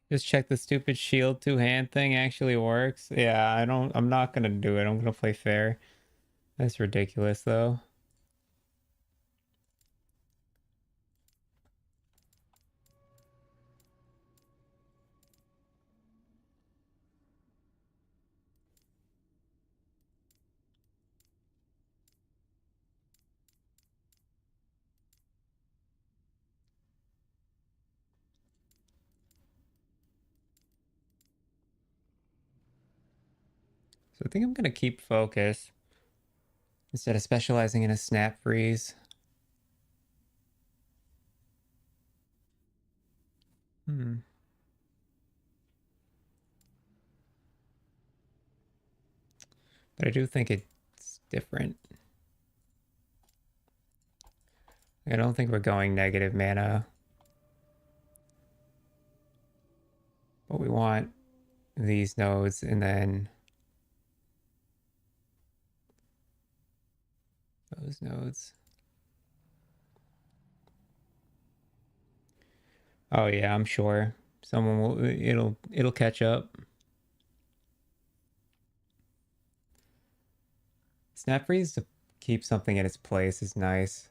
A: Just check the stupid shield two-hand thing actually works. Yeah, I'm not gonna do it. I'm gonna play fair. That's ridiculous though. So I think I'm gonna keep focus instead of specializing in a snap freeze. Hmm. But I do think it's different. I don't think we're going negative mana. But we want these nodes and then those nodes. Oh yeah, I'm sure someone will. It'll catch up. Snap freeze to keep something in its place is nice.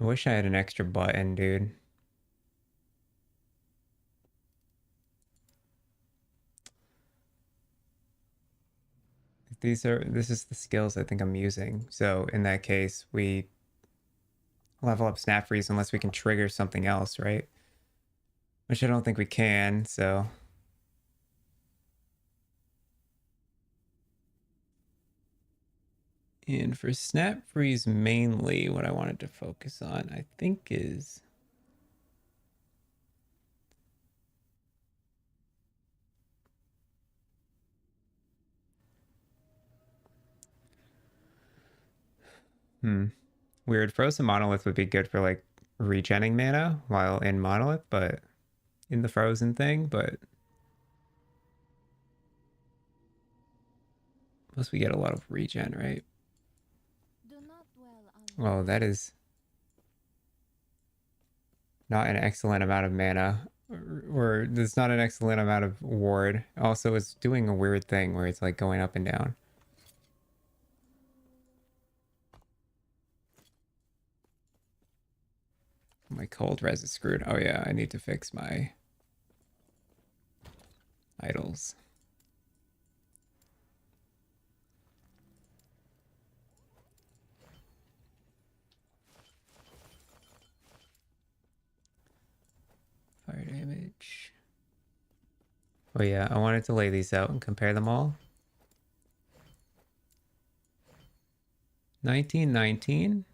A: I wish I had an extra button, dude. This is the skills I think I'm using. So in that case, we level up snap freeze unless we can trigger something else, right? Which I don't think we can, so. And for snap freeze mainly, what I wanted to focus on, I think is weird. Frozen Monolith would be good for like regenning mana while in Monolith, but in the frozen thing, but plus we get a lot of regen, right?
C: Do not dwell on
A: Oh, that is not an excellent amount of mana. Or there's not an excellent amount of ward. Also, it's doing a weird thing where it's like going up and down. My cold res is screwed. Oh yeah, I need to fix my idols. Fire damage. Oh yeah, I wanted to lay these out and compare them all. 1919,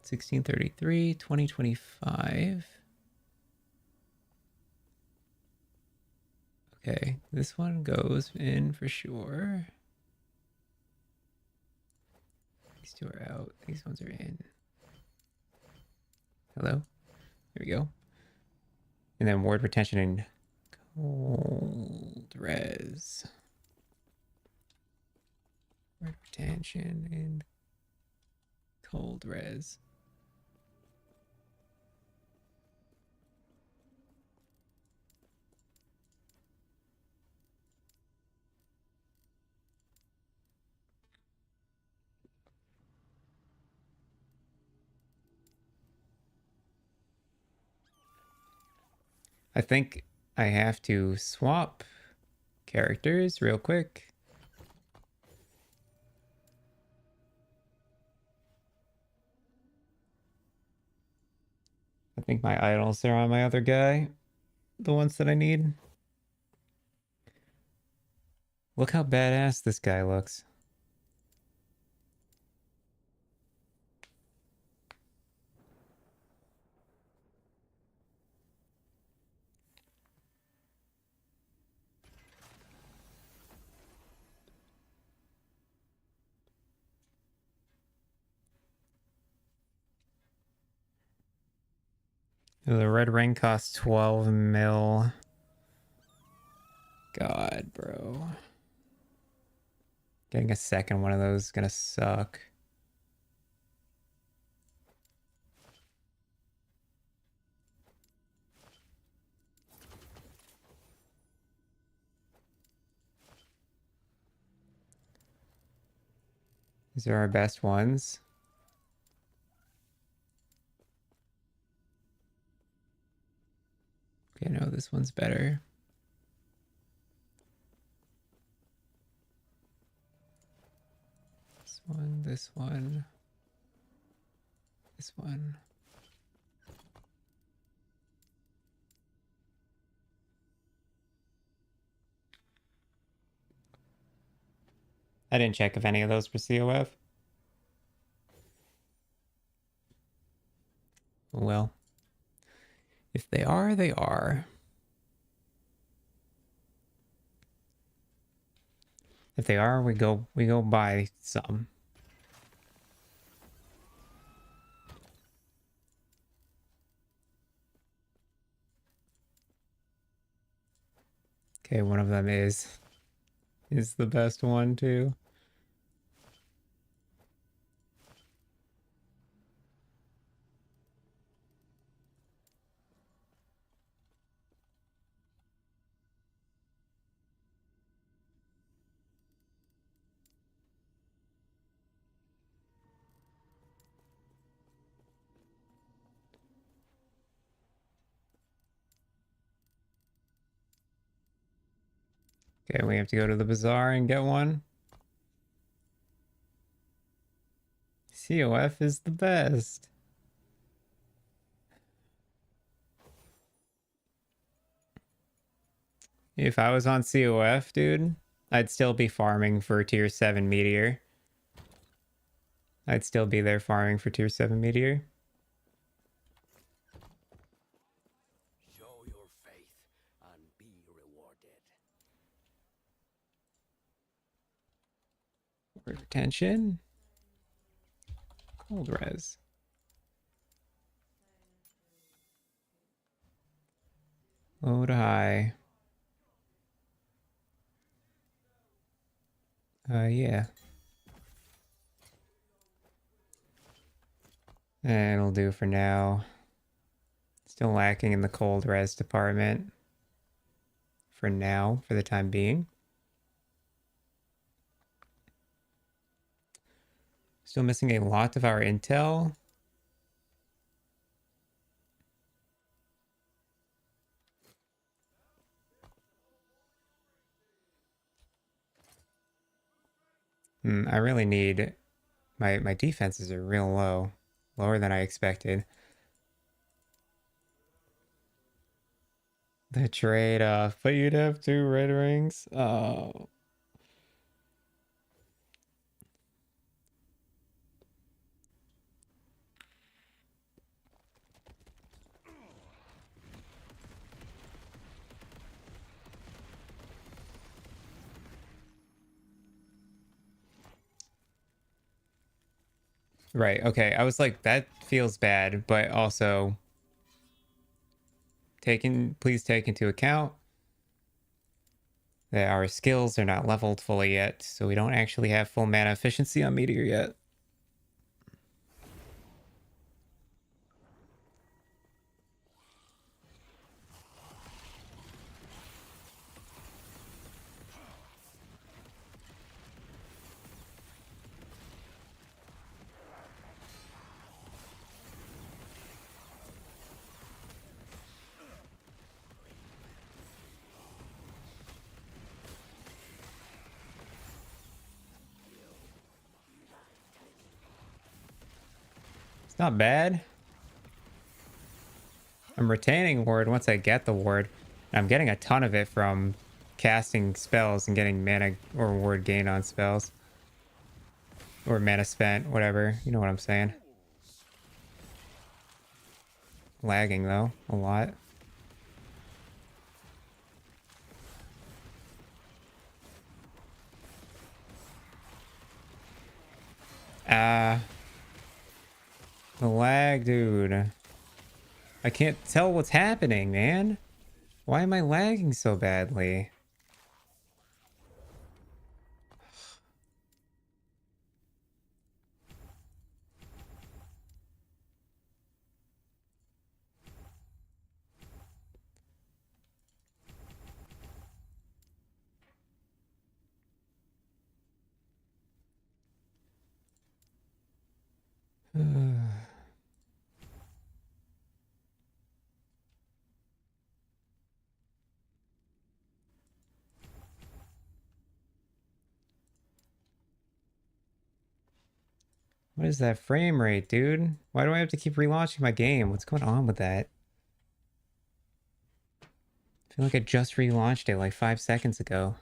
A: 1633, 2025. Okay, this one goes in for sure. These two are out. These ones are in. Hello? Here we go. And then ward retention and cold res. Ward retention and cold res. I think I have to swap characters real quick. I think my idols are on my other guy. The ones that I need. Look how badass this guy looks. The red ring costs 12 mil. God, bro. Getting a second one of those is gonna suck. These are our best ones. Okay, no, this one's better. This one, this one, this one. I didn't check if any of those were COF. Well, if they are, they are. If they are, we go buy some. Okay, one of them is the best one too. Okay, we have to go to the bazaar and get one. COF is the best. If I was on COF, dude, I'd still be farming for tier 7 Meteor. I'd still be there farming for tier 7 Meteor.
D: Show your faith and be rewarded.
A: Retention. Cold res. Low to high. Yeah. And it'll do for now. Still lacking in the cold res department. For now, for the time being. Still missing a lot of our intel. I really need... My defenses are real low. Lower than I expected. The trade-off. But you'd have 2 red rings? Oh. Right, okay. I was like, that feels bad, but also please take into account that our skills are not leveled fully yet, so we don't actually have full mana efficiency on Meteor yet. It's not bad. I'm retaining ward once I get the ward. I'm getting a ton of it from casting spells and getting mana or ward gain on spells. Or mana spent, whatever. You know what I'm saying. Lagging though, a lot. The lag, dude. I can't tell what's happening, man. Why am I lagging so badly? What is that frame rate, dude? Why do I have to keep relaunching my game? What's going on with that? I feel like I just relaunched it like 5 seconds ago.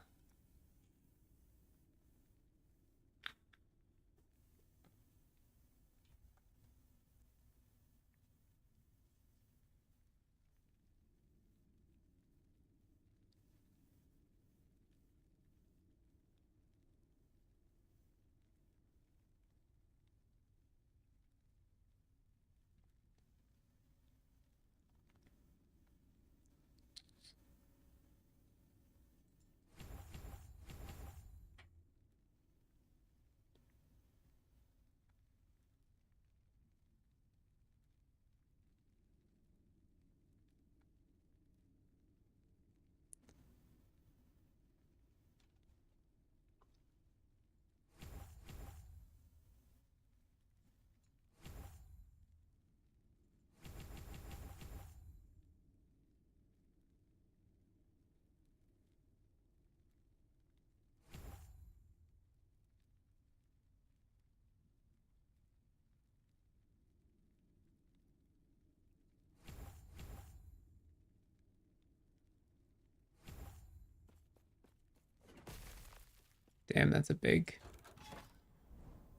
A: Damn, that's a big...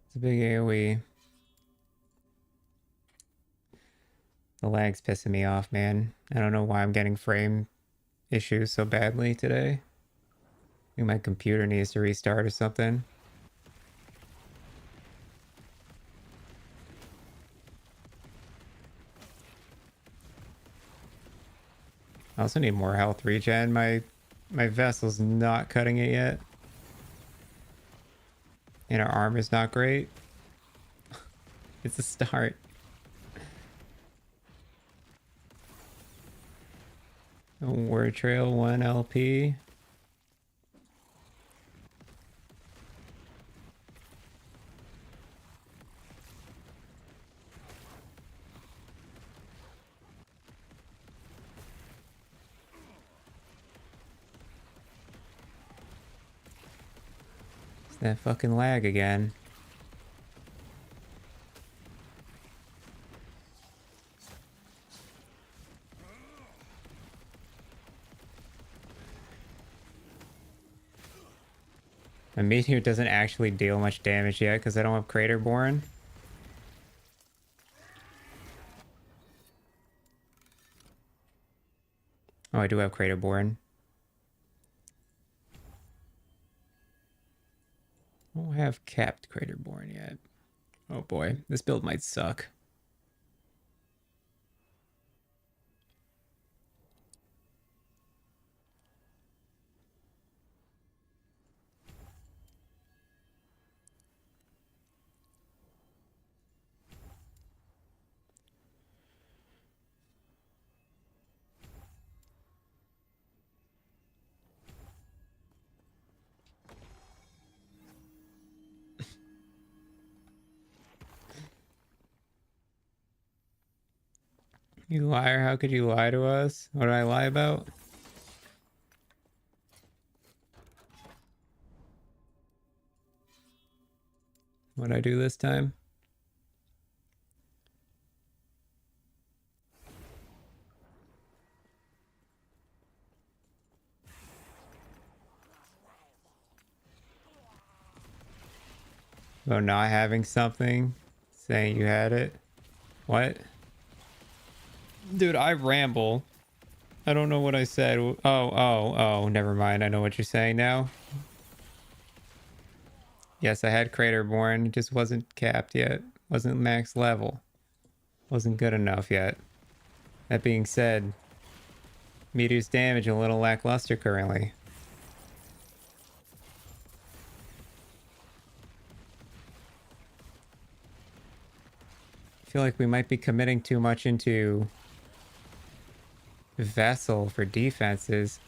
A: It's a big AoE. The lag's pissing me off, man. I don't know why I'm getting frame issues so badly today. I think my computer needs to restart or something. I also need more health regen. My vessel's not cutting it yet. And our armor's not great. It's a start. Word Trail 1 LP. It's that fucking lag again. My Meteor doesn't actually deal much damage yet because I don't have Craterborn. Oh, I do have Craterborn. I don't have capped Craterborn yet. Oh boy, this build might suck. You liar, how could you lie to us? What did I lie about? What did I do this time? About not having something? Saying you had it? What? Dude, I ramble. I don't know what I said. Oh, never mind. I know what you're saying now. Yes, I had Craterborn. It just wasn't capped yet. Wasn't max level. Wasn't good enough yet. That being said, Meteor's damage a little lackluster currently. I feel like we might be committing too much into Vessel for defenses.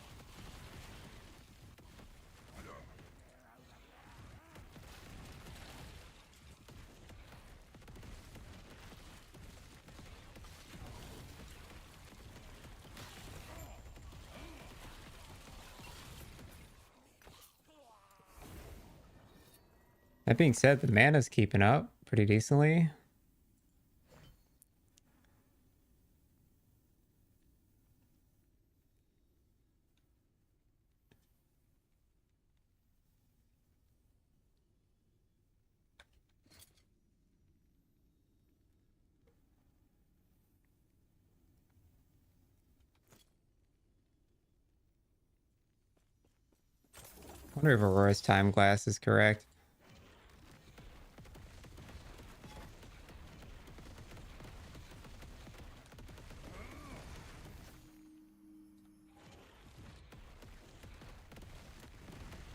A: That being said, the mana's keeping up pretty decently. I wonder if Aurora's time glass is correct.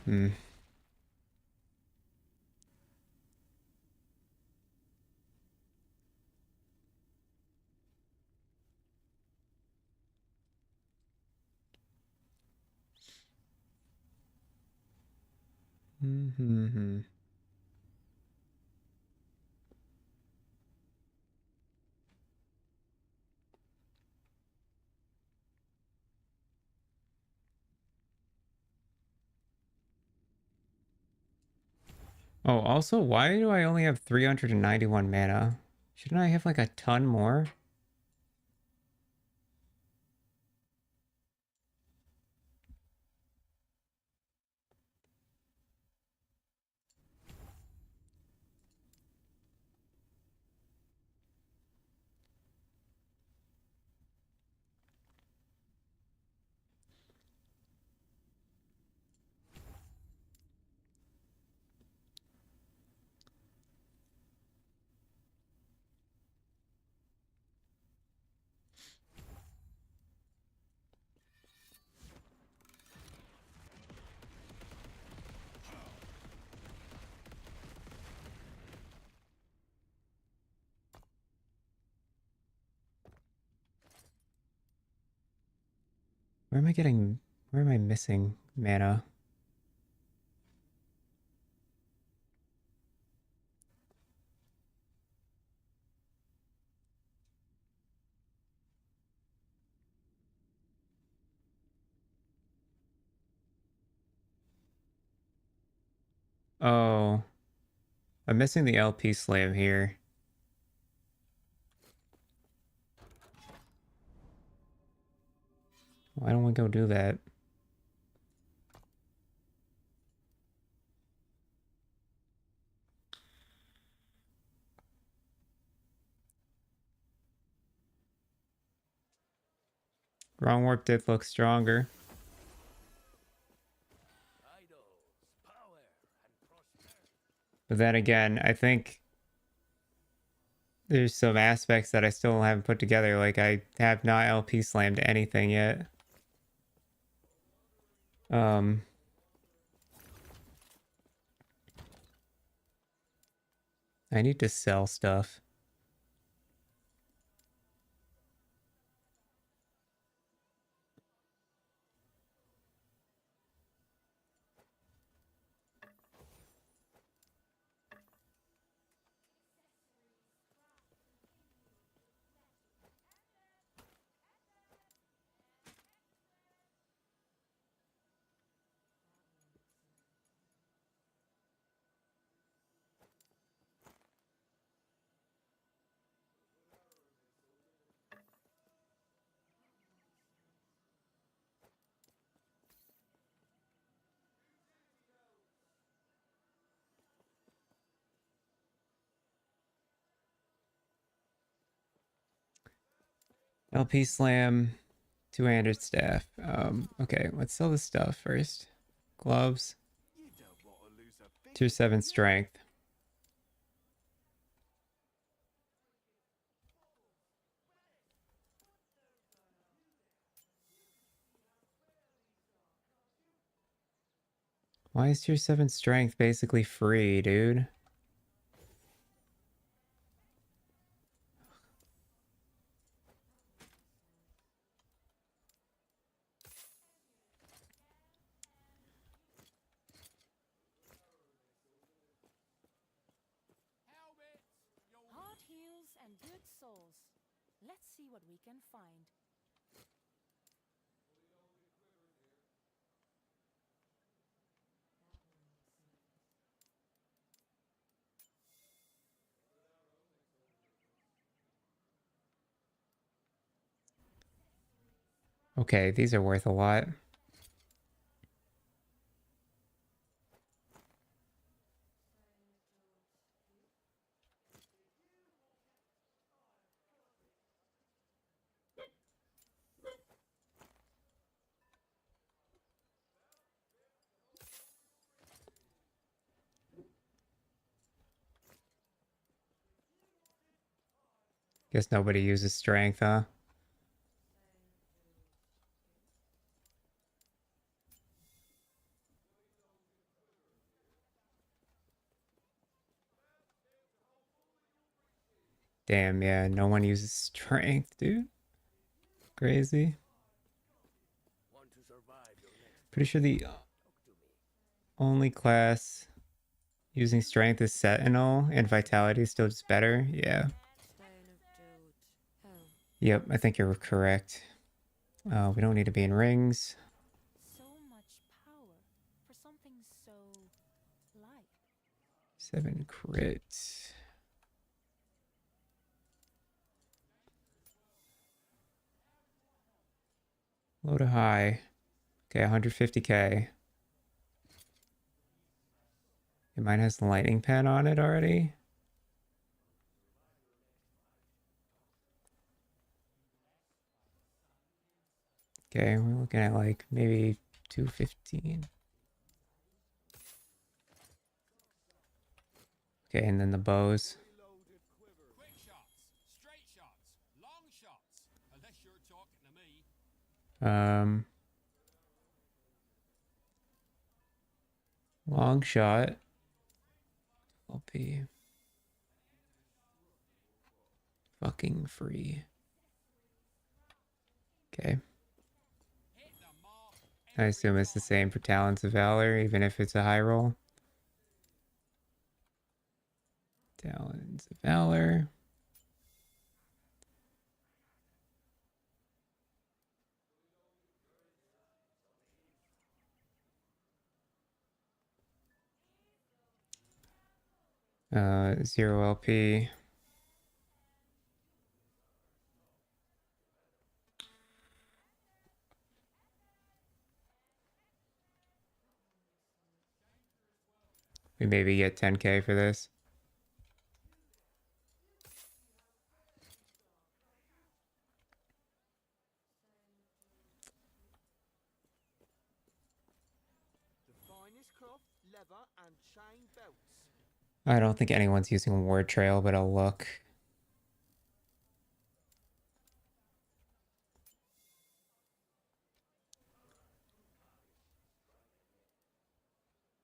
A: Hmm. Mm-hmm. Oh, also, why do I only have 391 mana? Shouldn't I have like a ton more? Where am I missing mana? Oh, I'm missing the LP slam here. Why don't we go do that? Wrongwarp did look stronger. But then again, I think there's some aspects that I still haven't put together. Like I have not LP slammed anything yet. I need to sell stuff. LP slam, two-handed staff. Okay, let's sell the stuff first. Gloves. Tier 7 strength. Why is tier 7 strength basically free, dude?
C: Heart heals and good souls. Let's see what we can find.
A: Okay, these are worth a lot. Guess nobody uses strength, huh? Damn, yeah, no one uses strength, dude. Crazy.
D: Want to survive your next
A: Pretty sure the
D: talk to me.
A: only class using strength is Sentinel and Vitality is still just better. Yeah.
C: Stone of Dood. Oh,
A: Yep, I think you're correct. We don't need to be in rings.
C: so much power for something so light.
A: 7 crit. Low to high. Okay, 150k. Mine has the lightning pen on it already. Okay, we're looking at like maybe 215. Okay, and then the bows.
E: Quick shots, straight shots, long shots. Unless you're talking to me.
A: Long shot. LP. Fucking free. Okay.
E: Hit the mark
A: I
E: every
A: assume it's the
E: time.
A: same for Talents of Valor, even if it's a high roll. Talents of Valor. Zero LP. We maybe get 10k for this.
F: The finest cloth, leather, and chain belts.
A: I don't think anyone's using Ward Trail, but I'll look.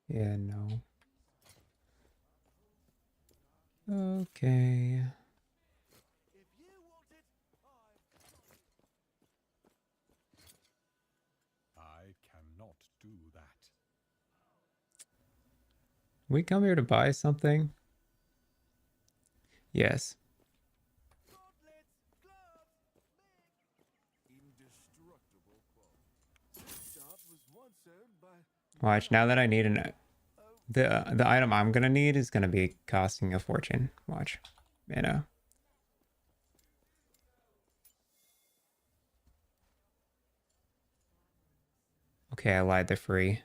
A: Yeah, no. Okay.
F: If you want it,
B: I cannot do that.
A: We come here to buy something? Yes.
F: gauntlets, gloves,
D: Indestructible quality.
F: This shop was once owned by.
A: Watch, now that I need an the item I'm gonna need is gonna be costing a fortune. Watch. You know. Okay, I lied, they're free.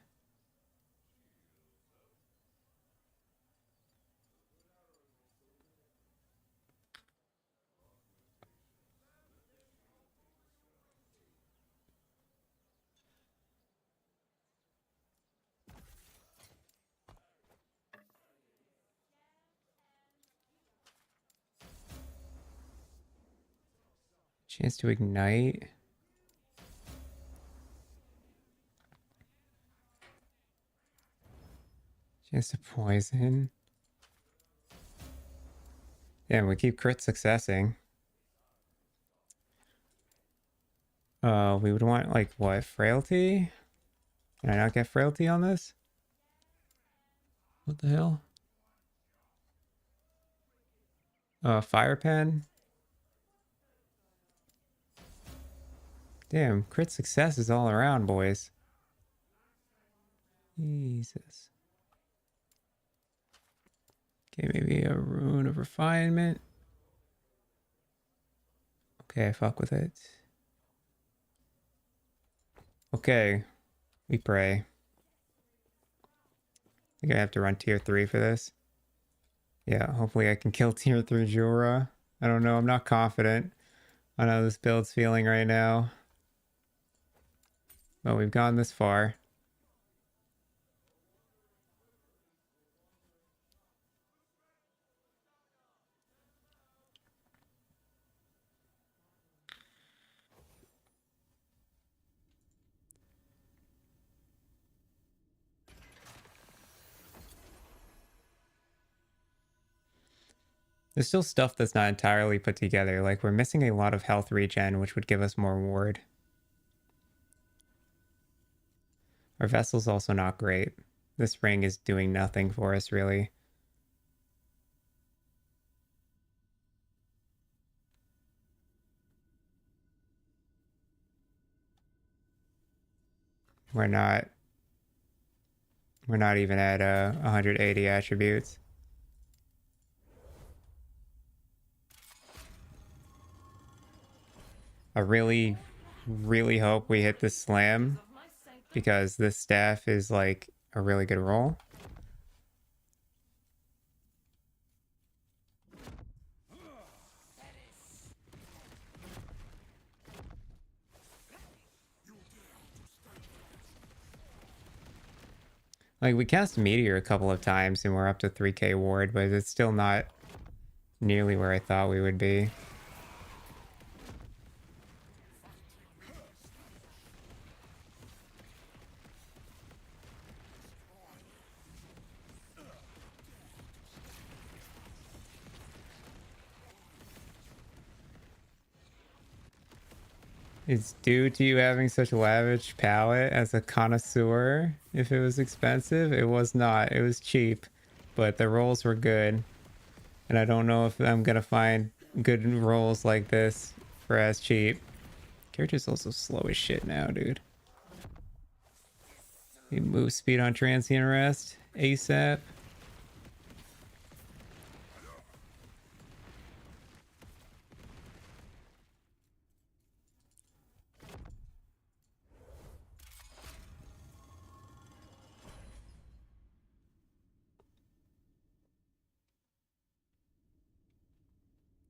A: Chance to ignite. Chance to poison. Yeah, we keep crit successing. We would want like what? Frailty? Can I not get frailty on this? What the hell? Fire pen. Damn, crit success is all around, boys. Jesus. Okay, maybe a rune of refinement. Okay, fuck with it. Okay, we pray. I think I have to run tier 3 for this. Yeah, hopefully I can kill tier 3 Jura. I don't know, I'm not confident on how this build's feeling right now. But we've gone this far. There's still stuff that's not entirely put together. Like, we're missing a lot of health regen, which would give us more ward. Our vessel's also not great. This ring is doing nothing for us, really. We're not even at 180 attributes. I really, really hope we hit this slam, because this staff is like a really good roll. Like, we cast Meteor a couple of times and we're up to 3k ward, but it's still not nearly where I thought we would be. It's due to you having such a lavish palette as a connoisseur. If it was expensive, it was not. It was cheap, but the rolls were good. And I don't know if I'm gonna find good rolls like this for as cheap. Character's also slow as shit now, dude. Need move speed on transient rest ASAP.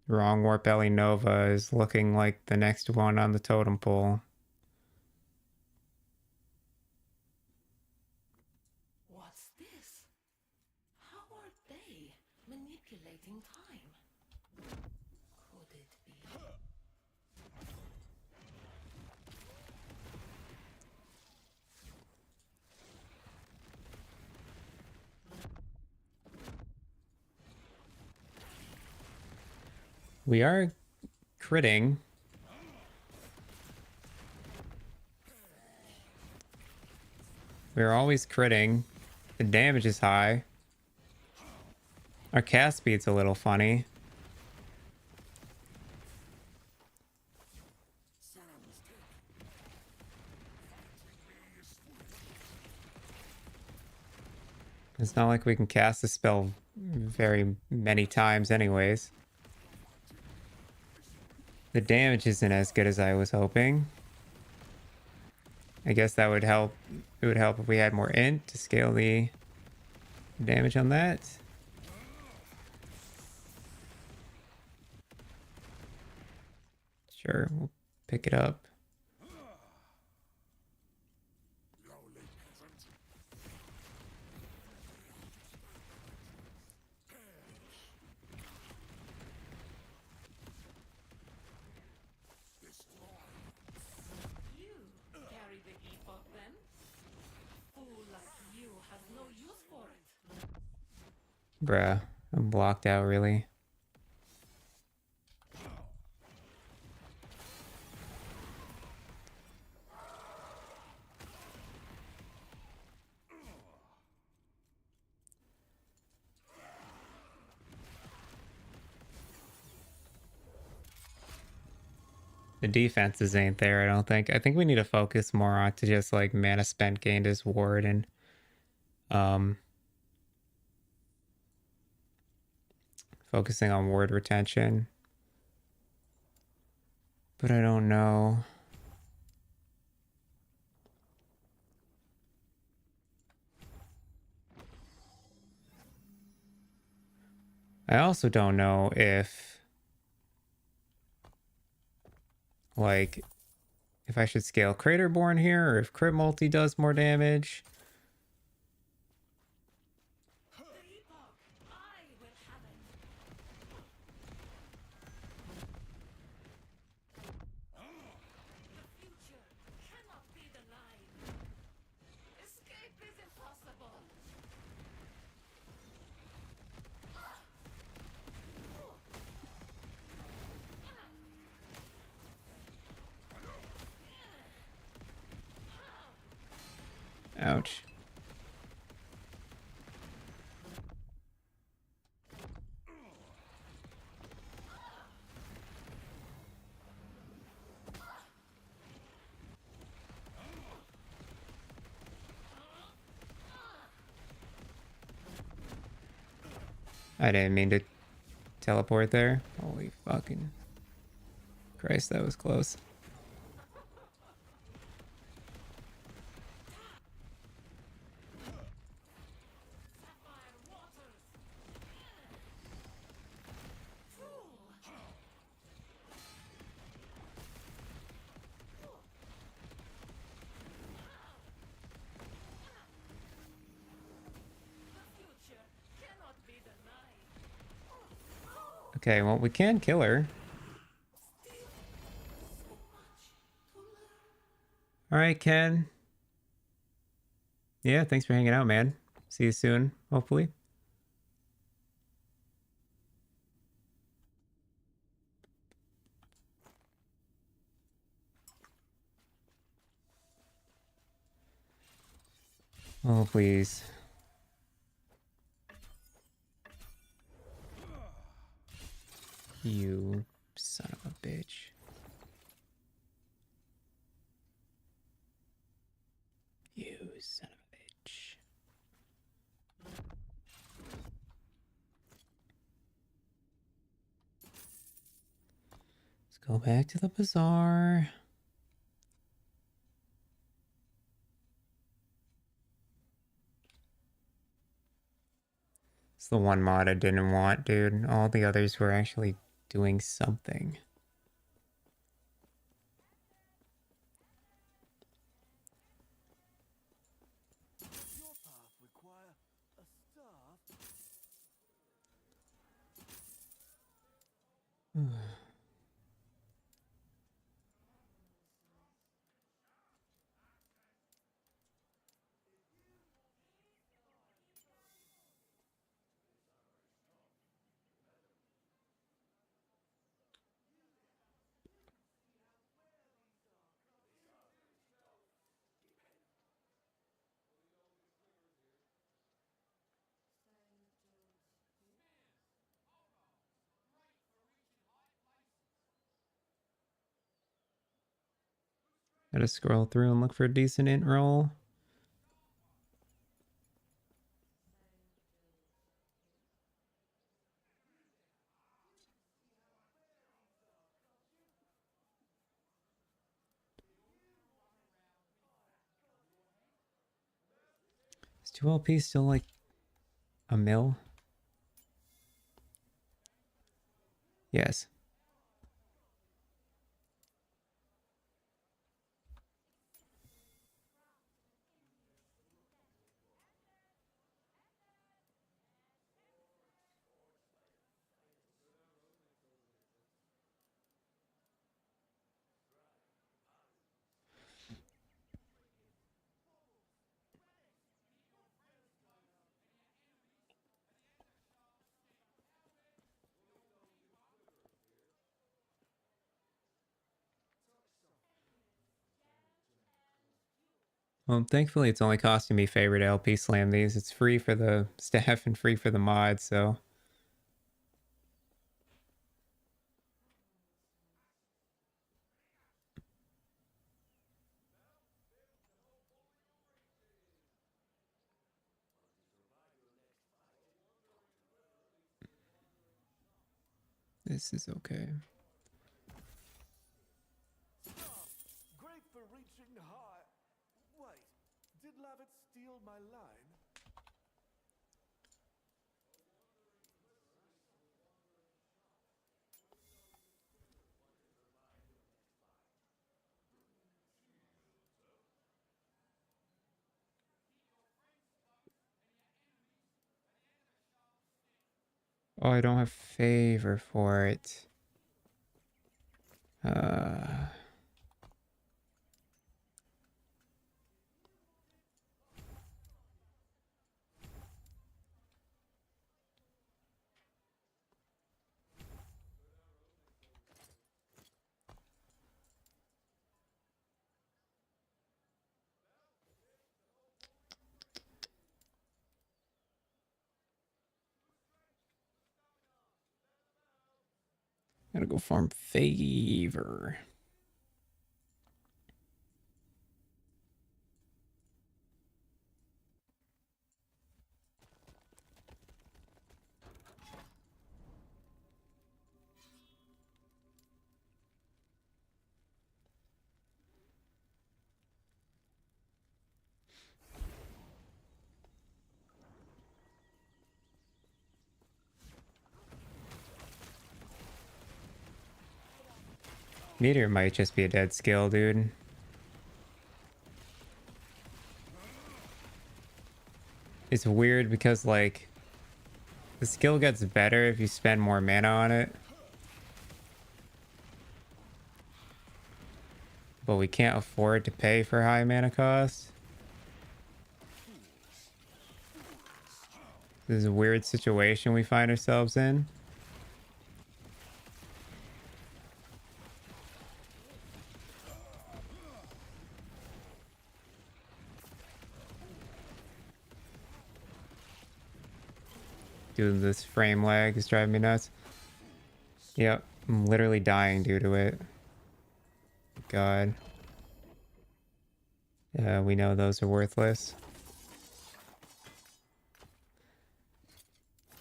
A: Wrongwarp Ellie Nova is looking like the next one on the totem pole.
G: What's this? How are they manipulating time? Could it be?
A: We are critting. We're always critting. The damage is high. Our cast speed's a little funny. It's not like we can cast the spell very many times anyways. The damage isn't as good as I was hoping. I guess that would help. It would help if we had more int to scale the damage on that. Sure, we'll pick it up.
G: You carry the Epoch then? Fool like you has no use for it.
A: Bruh, I'm blocked out really. The defenses ain't there, I don't think. I think we need to focus more on to just like mana spent gained as ward and focusing on ward retention. But I don't know. I also don't know if, like, if I should scale Craterborn here or if Crit Multi does more damage.
G: The Epoch, I will have it. The future cannot be denied. Escape is impossible.
A: Ouch. I didn't mean to teleport there. Holy fucking Christ, that was close.
G: Sapphire waters. The future cannot be denied.
A: Okay, well, we can kill her. All right, Ken. Yeah, thanks for hanging out, man. See you soon, hopefully. Oh, please. You son of a bitch. You son of a bitch. Let's go back to the bazaar. It's the one mod I didn't want, dude. All the others were actually doing something.
F: Your path require a staff.
A: Gotta scroll through and look for a decent int roll. Is 2LP still like a mill? Yes. Well, thankfully, it's only costing me favor to LP slam these. It's free for the staff and free for the mods, so. This is okay.
F: Staff, great for reaching high. Wait, did Lavitt steal my line?
A: Oh, I don't have favor for it. Gotta go farm favor. Meteor might just be a dead skill, dude. It's weird because, like, the skill gets better if you spend more mana on it. But we can't afford to pay for high mana cost. This is a weird situation we find ourselves in. Dude, this frame lag is driving me nuts. Yep, I'm literally dying due to it. God. We know those are worthless.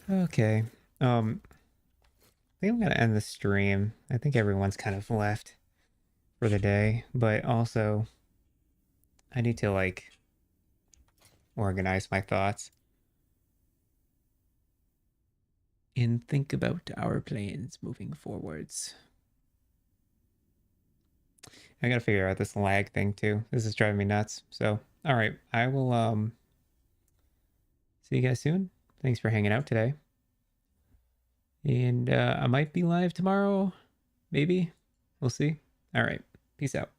A: Okay. I think I'm gonna end the stream. I think everyone's kind of left for the day, but also I need to, like, organize my thoughts and think about our plans moving forwards. I gotta figure out this lag thing too. This is driving me nuts. So, all right, I will see you guys soon. Thanks for hanging out today. And I might be live tomorrow, maybe. We'll see. All right, peace out.